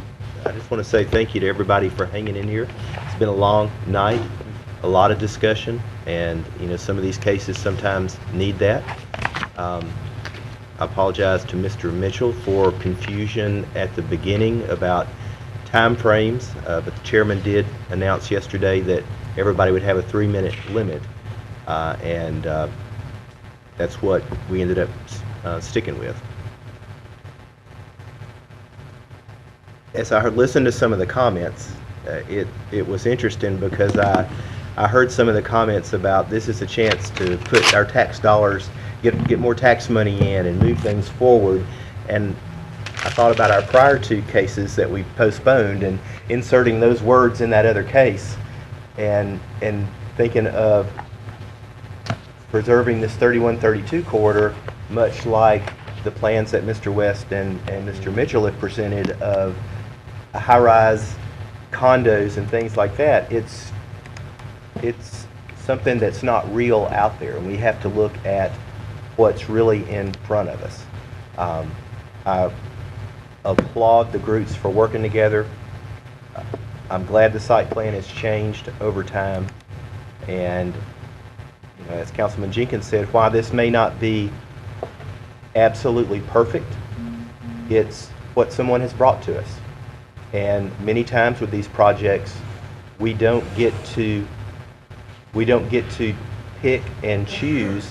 I just want to say thank you to everybody for hanging in here. It's been a long night, a lot of discussion, and some of these cases sometimes need that. I apologize to Mr. Mitchell for confusion at the beginning about time frames, but the chairman did announce yesterday that everybody would have a 3-minute limit, and that's what we ended up sticking with. As I listened to some of the comments, it was interesting because I heard some of the comments about this is a chance to put our tax dollars, get more tax money in and move things forward. And I thought about our prior 2 cases that we postponed and inserting those words in that other case and thinking of preserving this 3132 corridor, much like the plans that Mr. West and Mr. Mitchell have presented of high-rise condos and things like that. It's something that's not real out there, and we have to look at what's really in front of us. I applaud the groups for working together. I'm glad the site plan has changed over time, and as Councilman Jenkins said, while this may not be absolutely perfect, it's what someone has brought to us. And many times with these projects, we don't get to pick and choose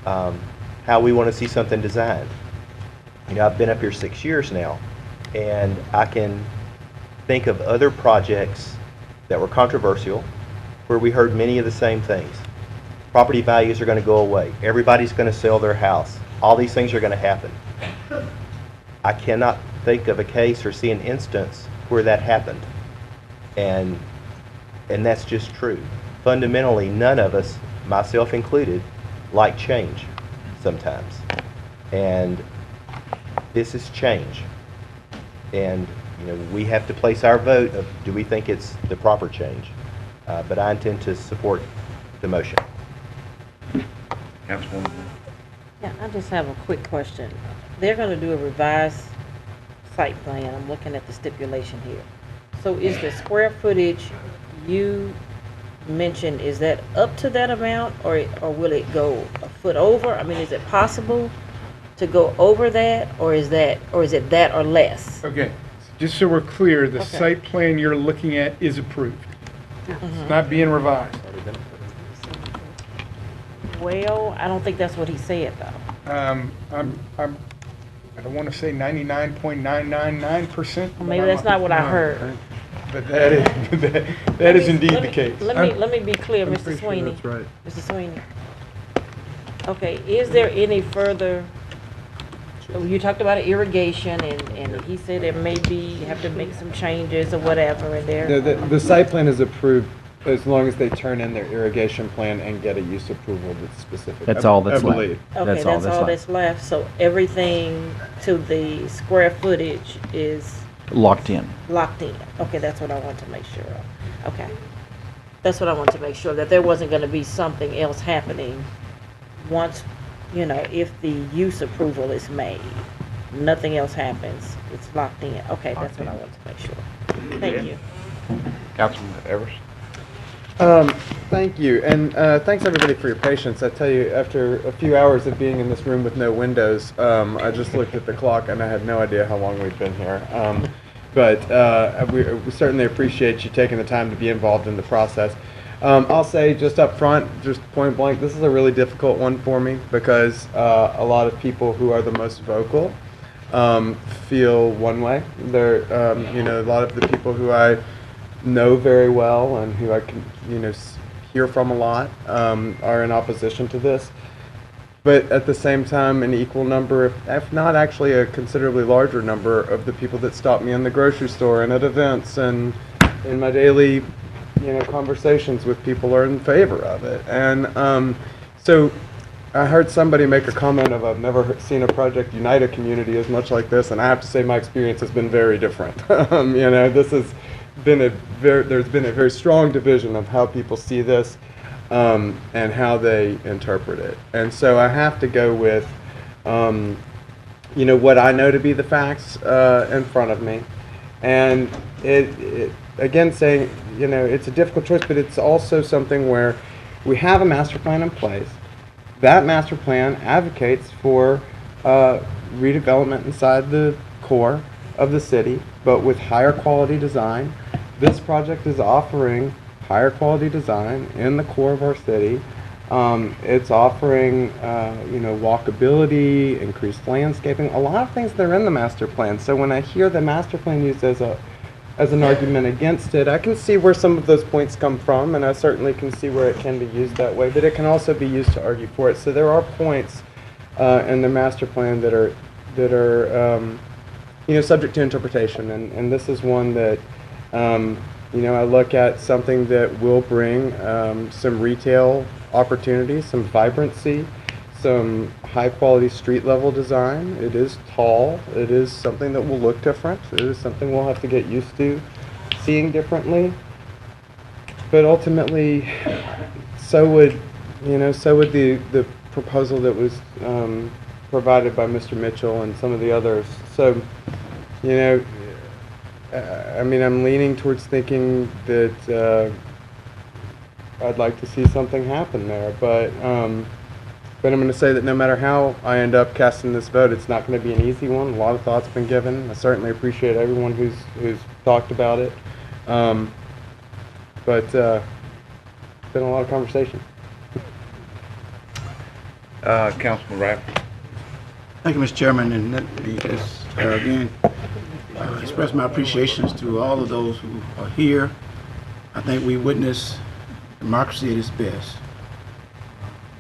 how we want to see something designed. I've been up here 6 years now, and I can think of other projects that were controversial where we heard many of the same things. Property values are going to go away. Everybody's going to sell their house. All these things are going to happen. I cannot think of a case or see an instance where that happened. And that's just true. Fundamentally, none of us, myself included, like change sometimes. And this is change. And we have to place our vote of do we think it's the proper change. But I intend to support the motion. Councilwoman. Yeah, I just have a quick question. They're going to do a revised site plan. I'm looking at the stipulation here. So is the square footage you mentioned, is that up to that amount, or will it go a foot over? I mean, is it possible to go over that, or is it that or less? Okay, just so we're clear, the Okay. site plan you're looking at is approved. It's not being revised. Well, I don't think that's what he said, though. I don't want to say 99.999%. Well, maybe that's not what I heard. But that is indeed the case. Let me be clear, Mr. Sweeney. That's right. Mr. Sweeney. Okay, is there any further, you talked about irrigation, and he said there may be, you have to make some changes or whatever in there. The site plan is approved As long as they turn in their irrigation plan and get a use approval that's specific. That's all that's I left. believe. Okay, That's all that's that's all left. that's left, so everything to the square footage is Locked in. locked in. Okay, that's what I want to make sure of. Okay. That's what I wanted to make sure, that there wasn't gonna be something else happening once, you know, if the use approval is made. Nothing else happens, it's locked in. Okay, that's what I wanted to make sure. Thank you. Councilman Evers? Thank you, and thanks everybody for your patience. I tell you, after a few hours of being in this room with no windows, I just looked at the clock and I had no idea how long we've been here. But we certainly appreciate you taking the time to be involved in the process. I'll say just up front, just point blank, this is a really difficult one for me because a lot of people who are the most vocal feel one way. They're, you know, a lot of the people who I know very well and who I can, you know, hear from a lot are in opposition to this. But at the same time, an equal number, if not actually a considerably larger number of the people that stop me in the grocery store and at events and in my daily, you know, conversations with people are in favor of it. And so I heard somebody make a comment of, I've never seen a project unite a community as much like this, and I have to say my experience has been very different. You know, this has been there's been a very strong division of how people see this and how they interpret it. And so I have to go with, you know, what I know to be the facts in front of me. And it again, saying, you know, it's a difficult choice, but it's also something where we have a master plan in place. That master plan advocates for redevelopment inside the core of the city, but with higher quality design. This project is offering higher quality design in the core of our city. It's offering, you know, walkability, increased landscaping, a lot of things that are in the master plan. So when I hear the master plan used as an argument against it, I can see where some of those points come from, and I certainly can see where it can be used that way, but it can also be used to argue for it. So there are points in the master plan that are you know, subject to interpretation, and this is one that, you know, I look at something that will bring some retail opportunities, some vibrancy, some high-quality street-level design. It is tall. It is something that will look different. It is something we'll have to get used to seeing differently. But ultimately, so would, you know, so would the proposal that was provided by Mr. Mitchell and some of the others. So, you know, I mean, I'm leaning towards thinking that I'd like to see something happen there, but I'm going to say that no matter how I end up casting this vote, it's not going to be an easy one. A lot of thought's been given. I certainly appreciate everyone who's talked about it, but it's been a lot of conversation. Councilman Radford. Thank you, Mr. Chairman, and let me just again express my appreciations to all of those who are here. I think we witness democracy at its best.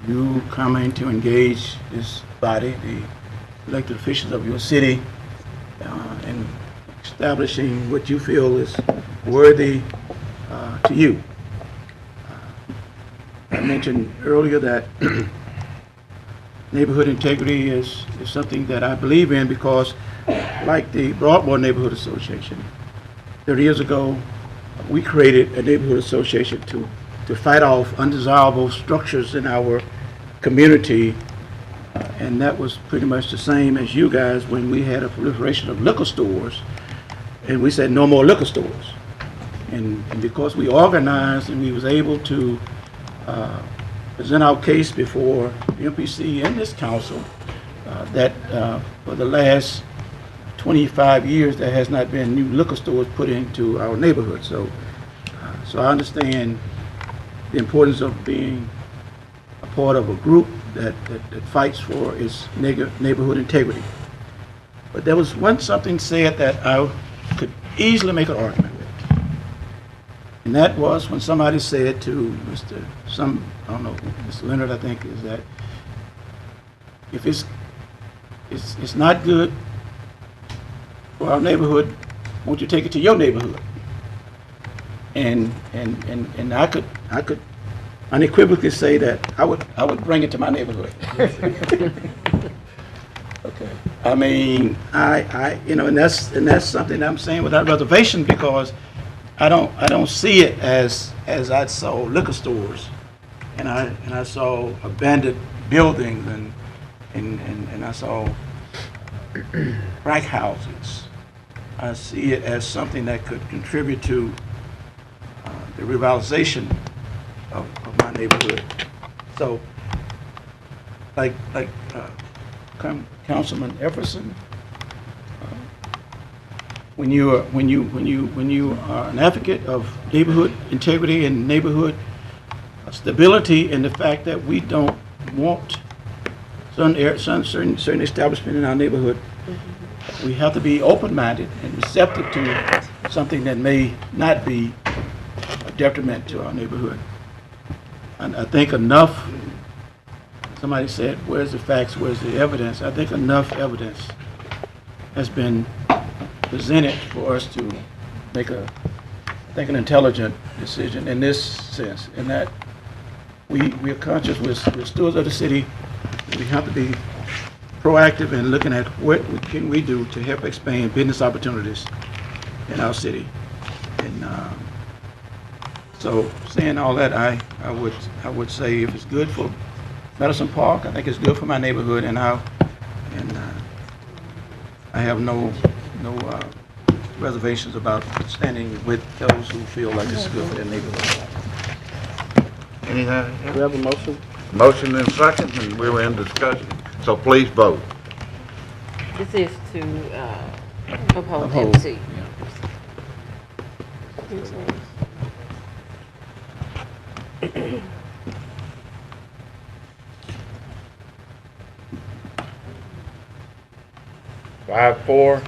You coming to engage this body, the elected officials of your city, and establishing what you feel is worthy to you. I mentioned earlier that neighborhood integrity is something that I believe in because, like the Broadmoor Neighborhood Association, 30 years ago, we created a neighborhood association to fight off undesirable structures in our community, and that was pretty much the same as you guys when we had a proliferation of liquor stores, and we said no more liquor stores. And because we organized and we was able to present our case before the MPC and this council, that for the last 25 years there has not been new liquor stores put into our neighborhood. So I understand the importance of being a part of a group that fights for its neighborhood integrity. But there was something said that I could easily make an argument with. And that was when somebody said to I don't know, Mr. Leonard, I think, is that if it's not good for our neighborhood, won't you take it to your neighborhood? And I could unequivocally say that I would bring it to my neighborhood. Okay. I mean, and that's something I'm saying without reservation, because I don't see it as I saw liquor stores, and I saw abandoned buildings, and I saw crack houses. I see it as something that could contribute to the revitalization of my neighborhood. So, like Councilman Efferson, when you are an advocate of neighborhood integrity and neighborhood stability, and the fact that we don't want certain establishment in our neighborhood, we have to be open-minded and receptive to something that may not be a detriment to our neighborhood. And I think enough, somebody said, where's the facts, where's the evidence? I think enough evidence has been presented for us to make an intelligent decision in this sense, in that we are conscious, we're stewards of the city. We have to be proactive in looking at what can we do to help expand business opportunities in our city. And so, saying all that, I would say if it's good for Medicine Park, I think it's good for my neighborhood, and I have no reservations about standing with those who feel like it's good for their neighborhood. Anything? We have a motion? Motion and second, and we were in discussion. So please vote. This is to uphold Uphold. MC. Five, 4,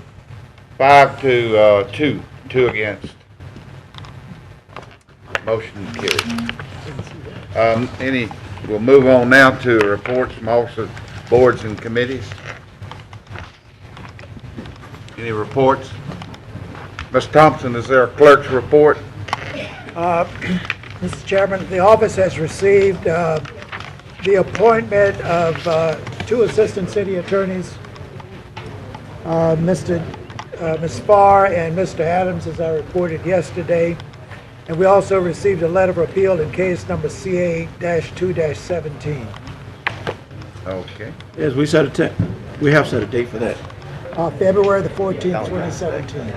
5 to 2 against. Motion carried. We'll move on now to reports from officers, boards, and committees. Any reports? Ms. Thompson, is there a clerk's report? Mr. Chairman, the office has received the appointment of 2 assistant city attorneys, Ms. Farr and Mr. Adams, as I reported yesterday. And we also received a letter of appeal in case number CA-2-17. Okay. Yes, we have set a date for that. February the 14th, 2017.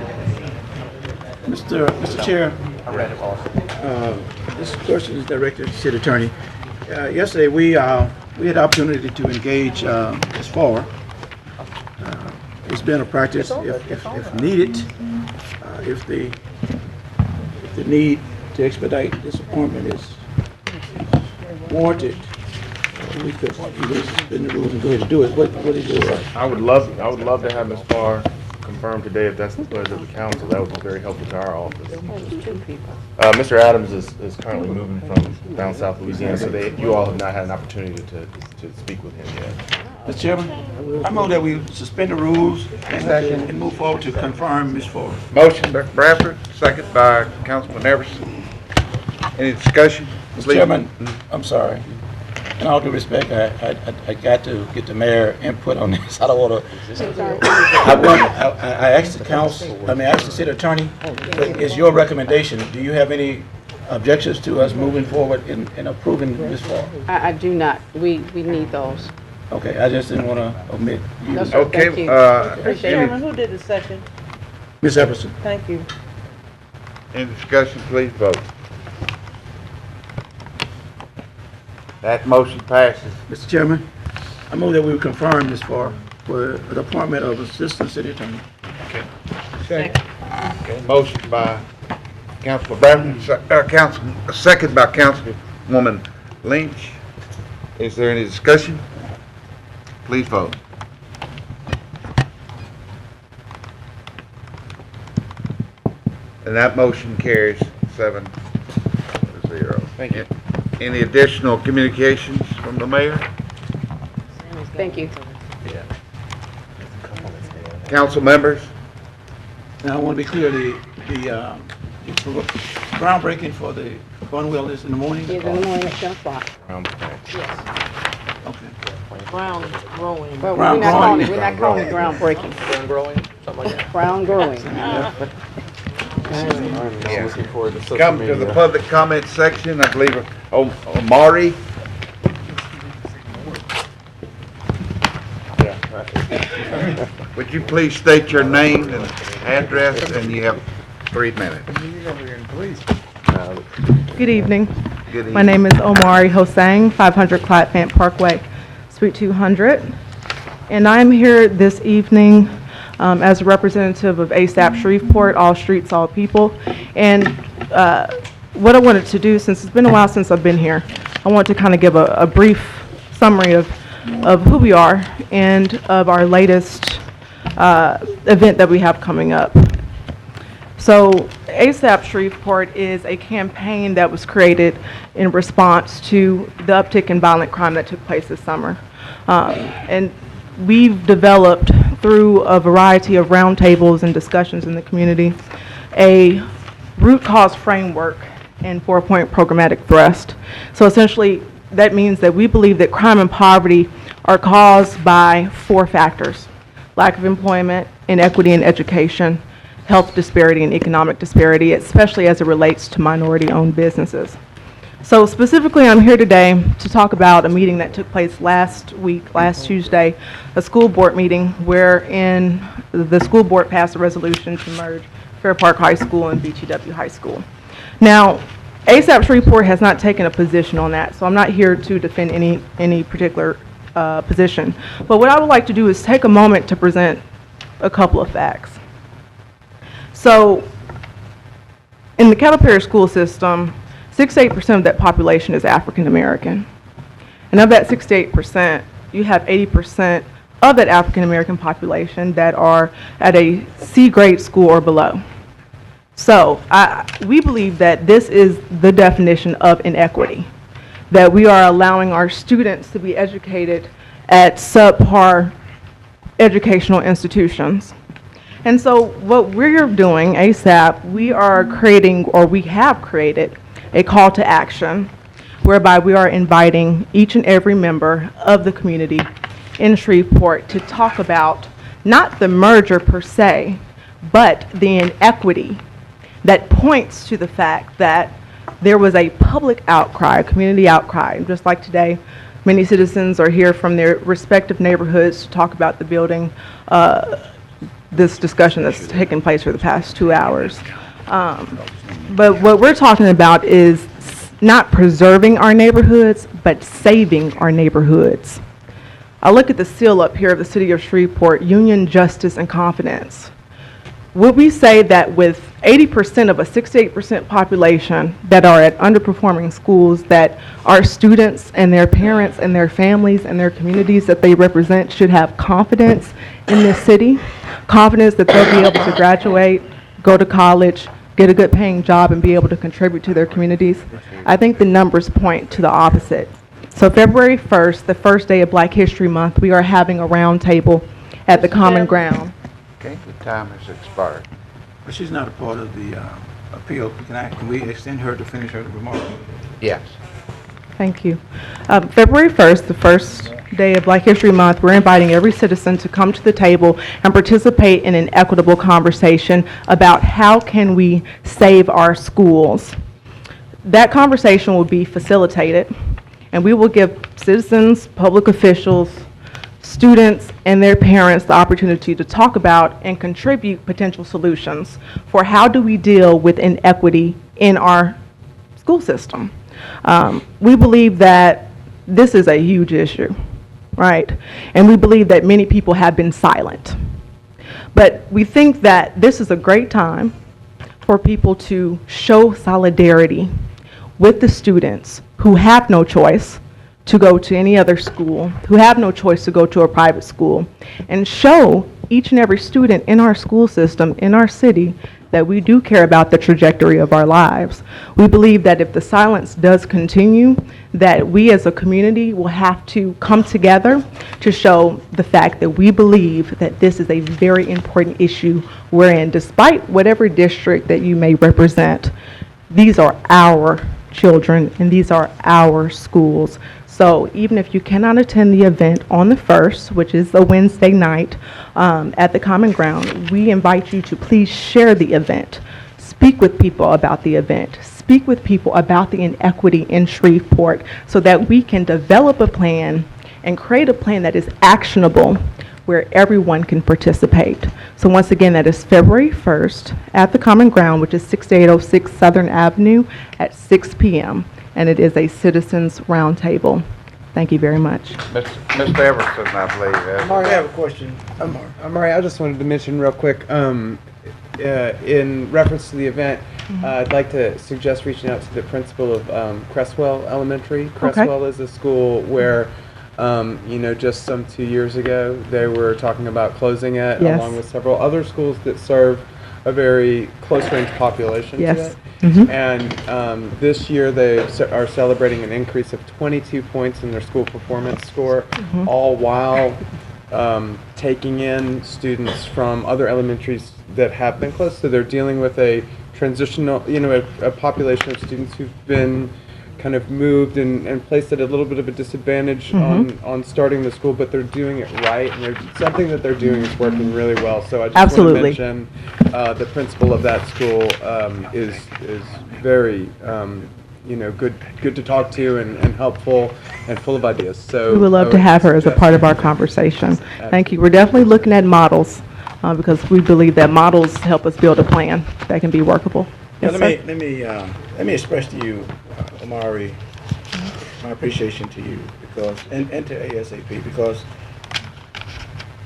Mr. Chair. I read it also. This question is directed to the city attorney. Yesterday, we had the opportunity to engage Ms. Farr. It's been a practice, if needed, if the need to expedite this appointment is warranted, we could either suspend the rules and go ahead and do it. What do you do? I would love to have Ms. Farr confirm today if that's the pleasure of the council. That would be very helpful to our office. Mr. Adams is currently moving from down south Louisiana, so you all have not had an opportunity to speak with him yet. Mr. Chairman, I move that we suspend the rules and move forward to confirm Ms. Ford. Motion by Bradford, second by Councilman Everson. Any discussion? Mr. Chairman, I'm sorry. In all due respect, I got to get the mayor input on this. I don't want to. I asked the asked the city attorney, but it's your recommendation. Do you have any objections to us moving forward in approving Ms. Ford? I do not. We need those. Okay, I just didn't want to omit. No, sir. Okay, Thank you. Chairman, who did the second? Ms. Everson. Thank you. Any discussion, please vote. That motion passes. Mr. Chairman, I move that we confirm Ms. Farr for the appointment of Assistant City Attorney. Okay. Okay, motion by Councilman Bradford, second by Councilwoman Lynch. Is there any discussion? Please vote. And that motion carries 7-0. Thank you. Any additional communications from the mayor? Thank you. Council members? Now, I want to be clear, the groundbreaking for the fun wellness in the morning? It's in the morning at 10 o'clock. Okay. Ground growing. Well, Ground we're not calling it groundbreaking. Ground growing, something like that. Ground growing. I'm looking forward to social Come to the media. public comment section, I believe, Maury. Would you please state your name and address, and you have 3 minutes. Good evening. Good My name is Omari Hosang, 500 Clyde Parkway, Suite 200. And I'm here this evening as a representative of ASAP Shreveport, All Streets, All People. And what I wanted to do, since it's been a while since I've been here, I want to kind of give a brief summary of who we are and of our latest event that we have coming up. So ASAP Shreveport is a campaign that was created in response to the uptick in violent crime that took place this summer. And we've developed, through a variety of roundtables and discussions in the community, a root cause framework and 4-point programmatic thrust. So essentially, that means that we believe that crime and poverty are caused by 4 factors: lack of employment, inequity in education, health disparity, and economic disparity, especially as it relates to minority-owned businesses. So specifically, I'm here today to talk about a meeting that took place last Tuesday, a school board meeting wherein the school board passed a resolution to merge Fair Park High School and BTW High School. Now, ASAP Shreveport has not taken a position on that, so I'm not here to defend any particular position. But what I would like to do is take a moment to present a couple of facts. So, in the Cattle Parish school system, 68% of that population is African American. And of that 68%, you have 80% of that African American population that are at a C grade school or below. So, we believe that this is the definition of inequity, that we are allowing our students to be educated at subpar educational institutions. And so what we're doing, ASAP, we are creating, or we have created, a call to action whereby we are inviting each and every member of the community in Shreveport to talk about not the merger per se, but the inequity that points to the fact that there was a public outcry, a community outcry. Just like today, many citizens are here from their respective neighborhoods to talk about the building, this discussion that's taken place for the past 2 hours. But what we're talking about is not preserving our neighborhoods, but saving our neighborhoods. I look at the seal up here of the city of Shreveport, union, justice, and confidence. Would we say that with 80% of a 68% population that are at underperforming schools, that our students and their parents and their families and their communities that they represent should have confidence in this city, confidence that they'll be able to graduate, go to college, get a good paying job, and be able to contribute to their communities? I think the numbers point to the opposite. So February 1st, the first day of Black History Month, we are having a roundtable at the Common Ground. Okay, the time has expired. But she's not a part of the appeal. Can we extend her to finish her remarks? Yes. Thank you. February 1st, the first day of Black History Month, we're inviting every citizen to come to the table and participate in an equitable conversation about how can we save our schools. That conversation will be facilitated, and we will give citizens, public officials, students, and their parents the opportunity to talk about and contribute potential solutions for how do we deal with inequity in our school system. We believe that this is a huge issue, right? And we believe that many people have been silent. But we think that this is a great time for people to show solidarity with the students who have no choice to go to any other school, who have no choice to go to a private school, and show each and every student in our school system, in our city, that we do care about the trajectory of our lives. We believe that if the silence does continue, that we as a community will have to come together to show the fact that we believe that this is a very important issue wherein, despite whatever district that you may represent, these are our children and these are our schools. So even if you cannot attend the event on the 1st, which is a Wednesday night at the Common Ground, we invite you to please share the event. Speak with people about the event. Speak with people about the inequity in Shreveport so that we can develop a plan and create a plan that is actionable where everyone can participate. So once again, that is February 1st at the Common Ground, which is 6806 Southern Avenue at 6 p.m. And it is a citizens roundtable. Thank you very much. Mr. Everson, I believe. Mark, I have a question. Murray, I just wanted to mention real quick, in reference to the event, I'd like to suggest reaching out to the principal of Cresswell Elementary. Cresswell is a school where, just some 2 years ago, they were talking about closing it, Yes. along with several other schools that serve a very close-range population to Yes. it. Mhm. And this year, they are celebrating an increase of 22 points in their school performance score, Mhm. all while taking in students from other elementaries that have been closed. So they're dealing with a transitional, a population of students who've been kind of moved and placed at a little bit of a disadvantage on starting the school, but they're doing it right, and something that they're doing is working really well. So I just Absolutely. want to mention the principal of that school is very good to talk to and helpful and full of ideas. So We would love to have her as a part of our conversation. Thank you. We're definitely looking at models because we believe that models help us build a plan that can be workable. Yes, sir. Let me express to you, Omari, my appreciation to you because and to ASAP because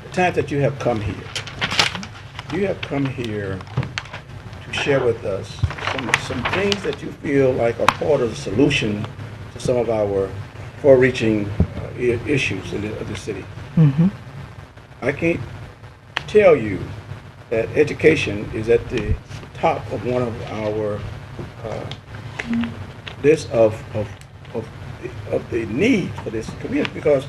the time that you have come here to share with us some things that you feel like are part of the solution to some of our far-reaching issues of the city. Mm-hmm. I can't tell you that education is at the top of one of our list of the need for this community because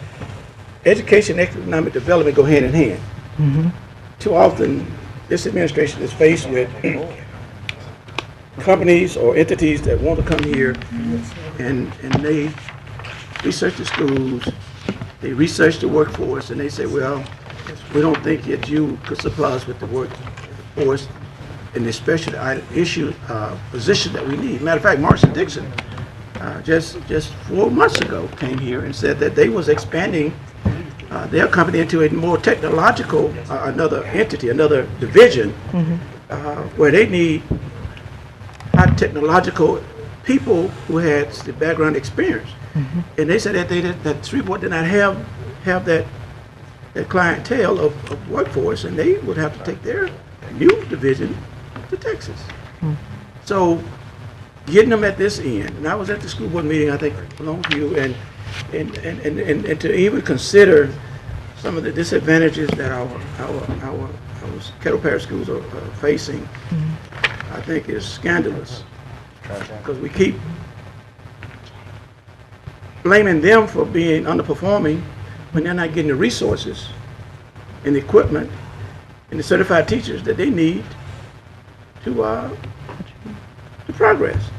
education and economic development go hand in hand. Mm-hmm. Too often, this administration is faced with companies or entities that want to come here and they research the schools, they research the workforce, and they say, well, we don't think that you could supply us with the workforce in the special position that we need. Matter of fact, Marshall Dixon just 4 months ago came here and said that they was expanding their company into a more technological, another entity, another division, where they need high technological people who had the background experience. And they said that Shreveport did not have that clientele of workforce, and they would have to take their new division to Texas. So getting them at this end, and I was at the school board meeting, I think, along with you, and to even consider some of the disadvantages that our Kettle Parish schools are facing, I think is scandalous. Because we keep blaming them for being underperforming when they're not getting the resources and the equipment and the certified teachers that they need to progress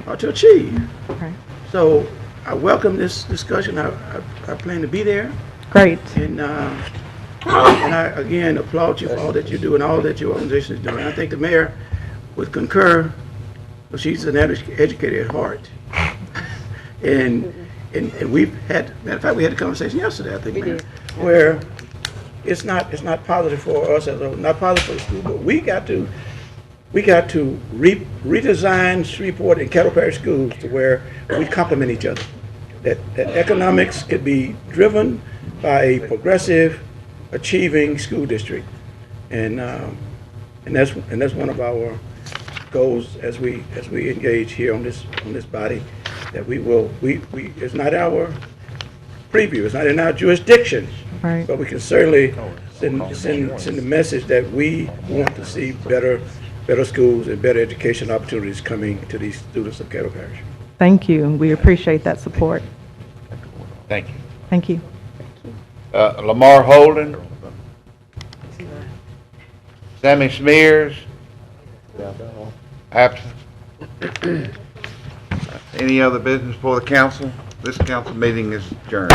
or to achieve. Right. So I welcome this discussion. I plan to be there. Great. And I again applaud you for all that you do and all that your organization is doing. I think the mayor would concur, but she's an educator at heart. And we've had, matter of fact, we had a conversation yesterday, I think, Mayor, where it's not positive for us, not positive for the school, but we got to redesign Shreveport and Kettle Parish schools to where we complement each other. That economics could be driven by a progressive, achieving school district, and that's one of our goals as we engage here on this body. That it's not our preview, it's not in our jurisdiction, right. But we can certainly send the message that we want to see better schools and better education opportunities coming to these students of Kettle Parish. Thank you. We appreciate that support. Thank you. Thank you. Lamar Holden. Sammy Smears. Absent. Any other business for the council? This council meeting is adjourned.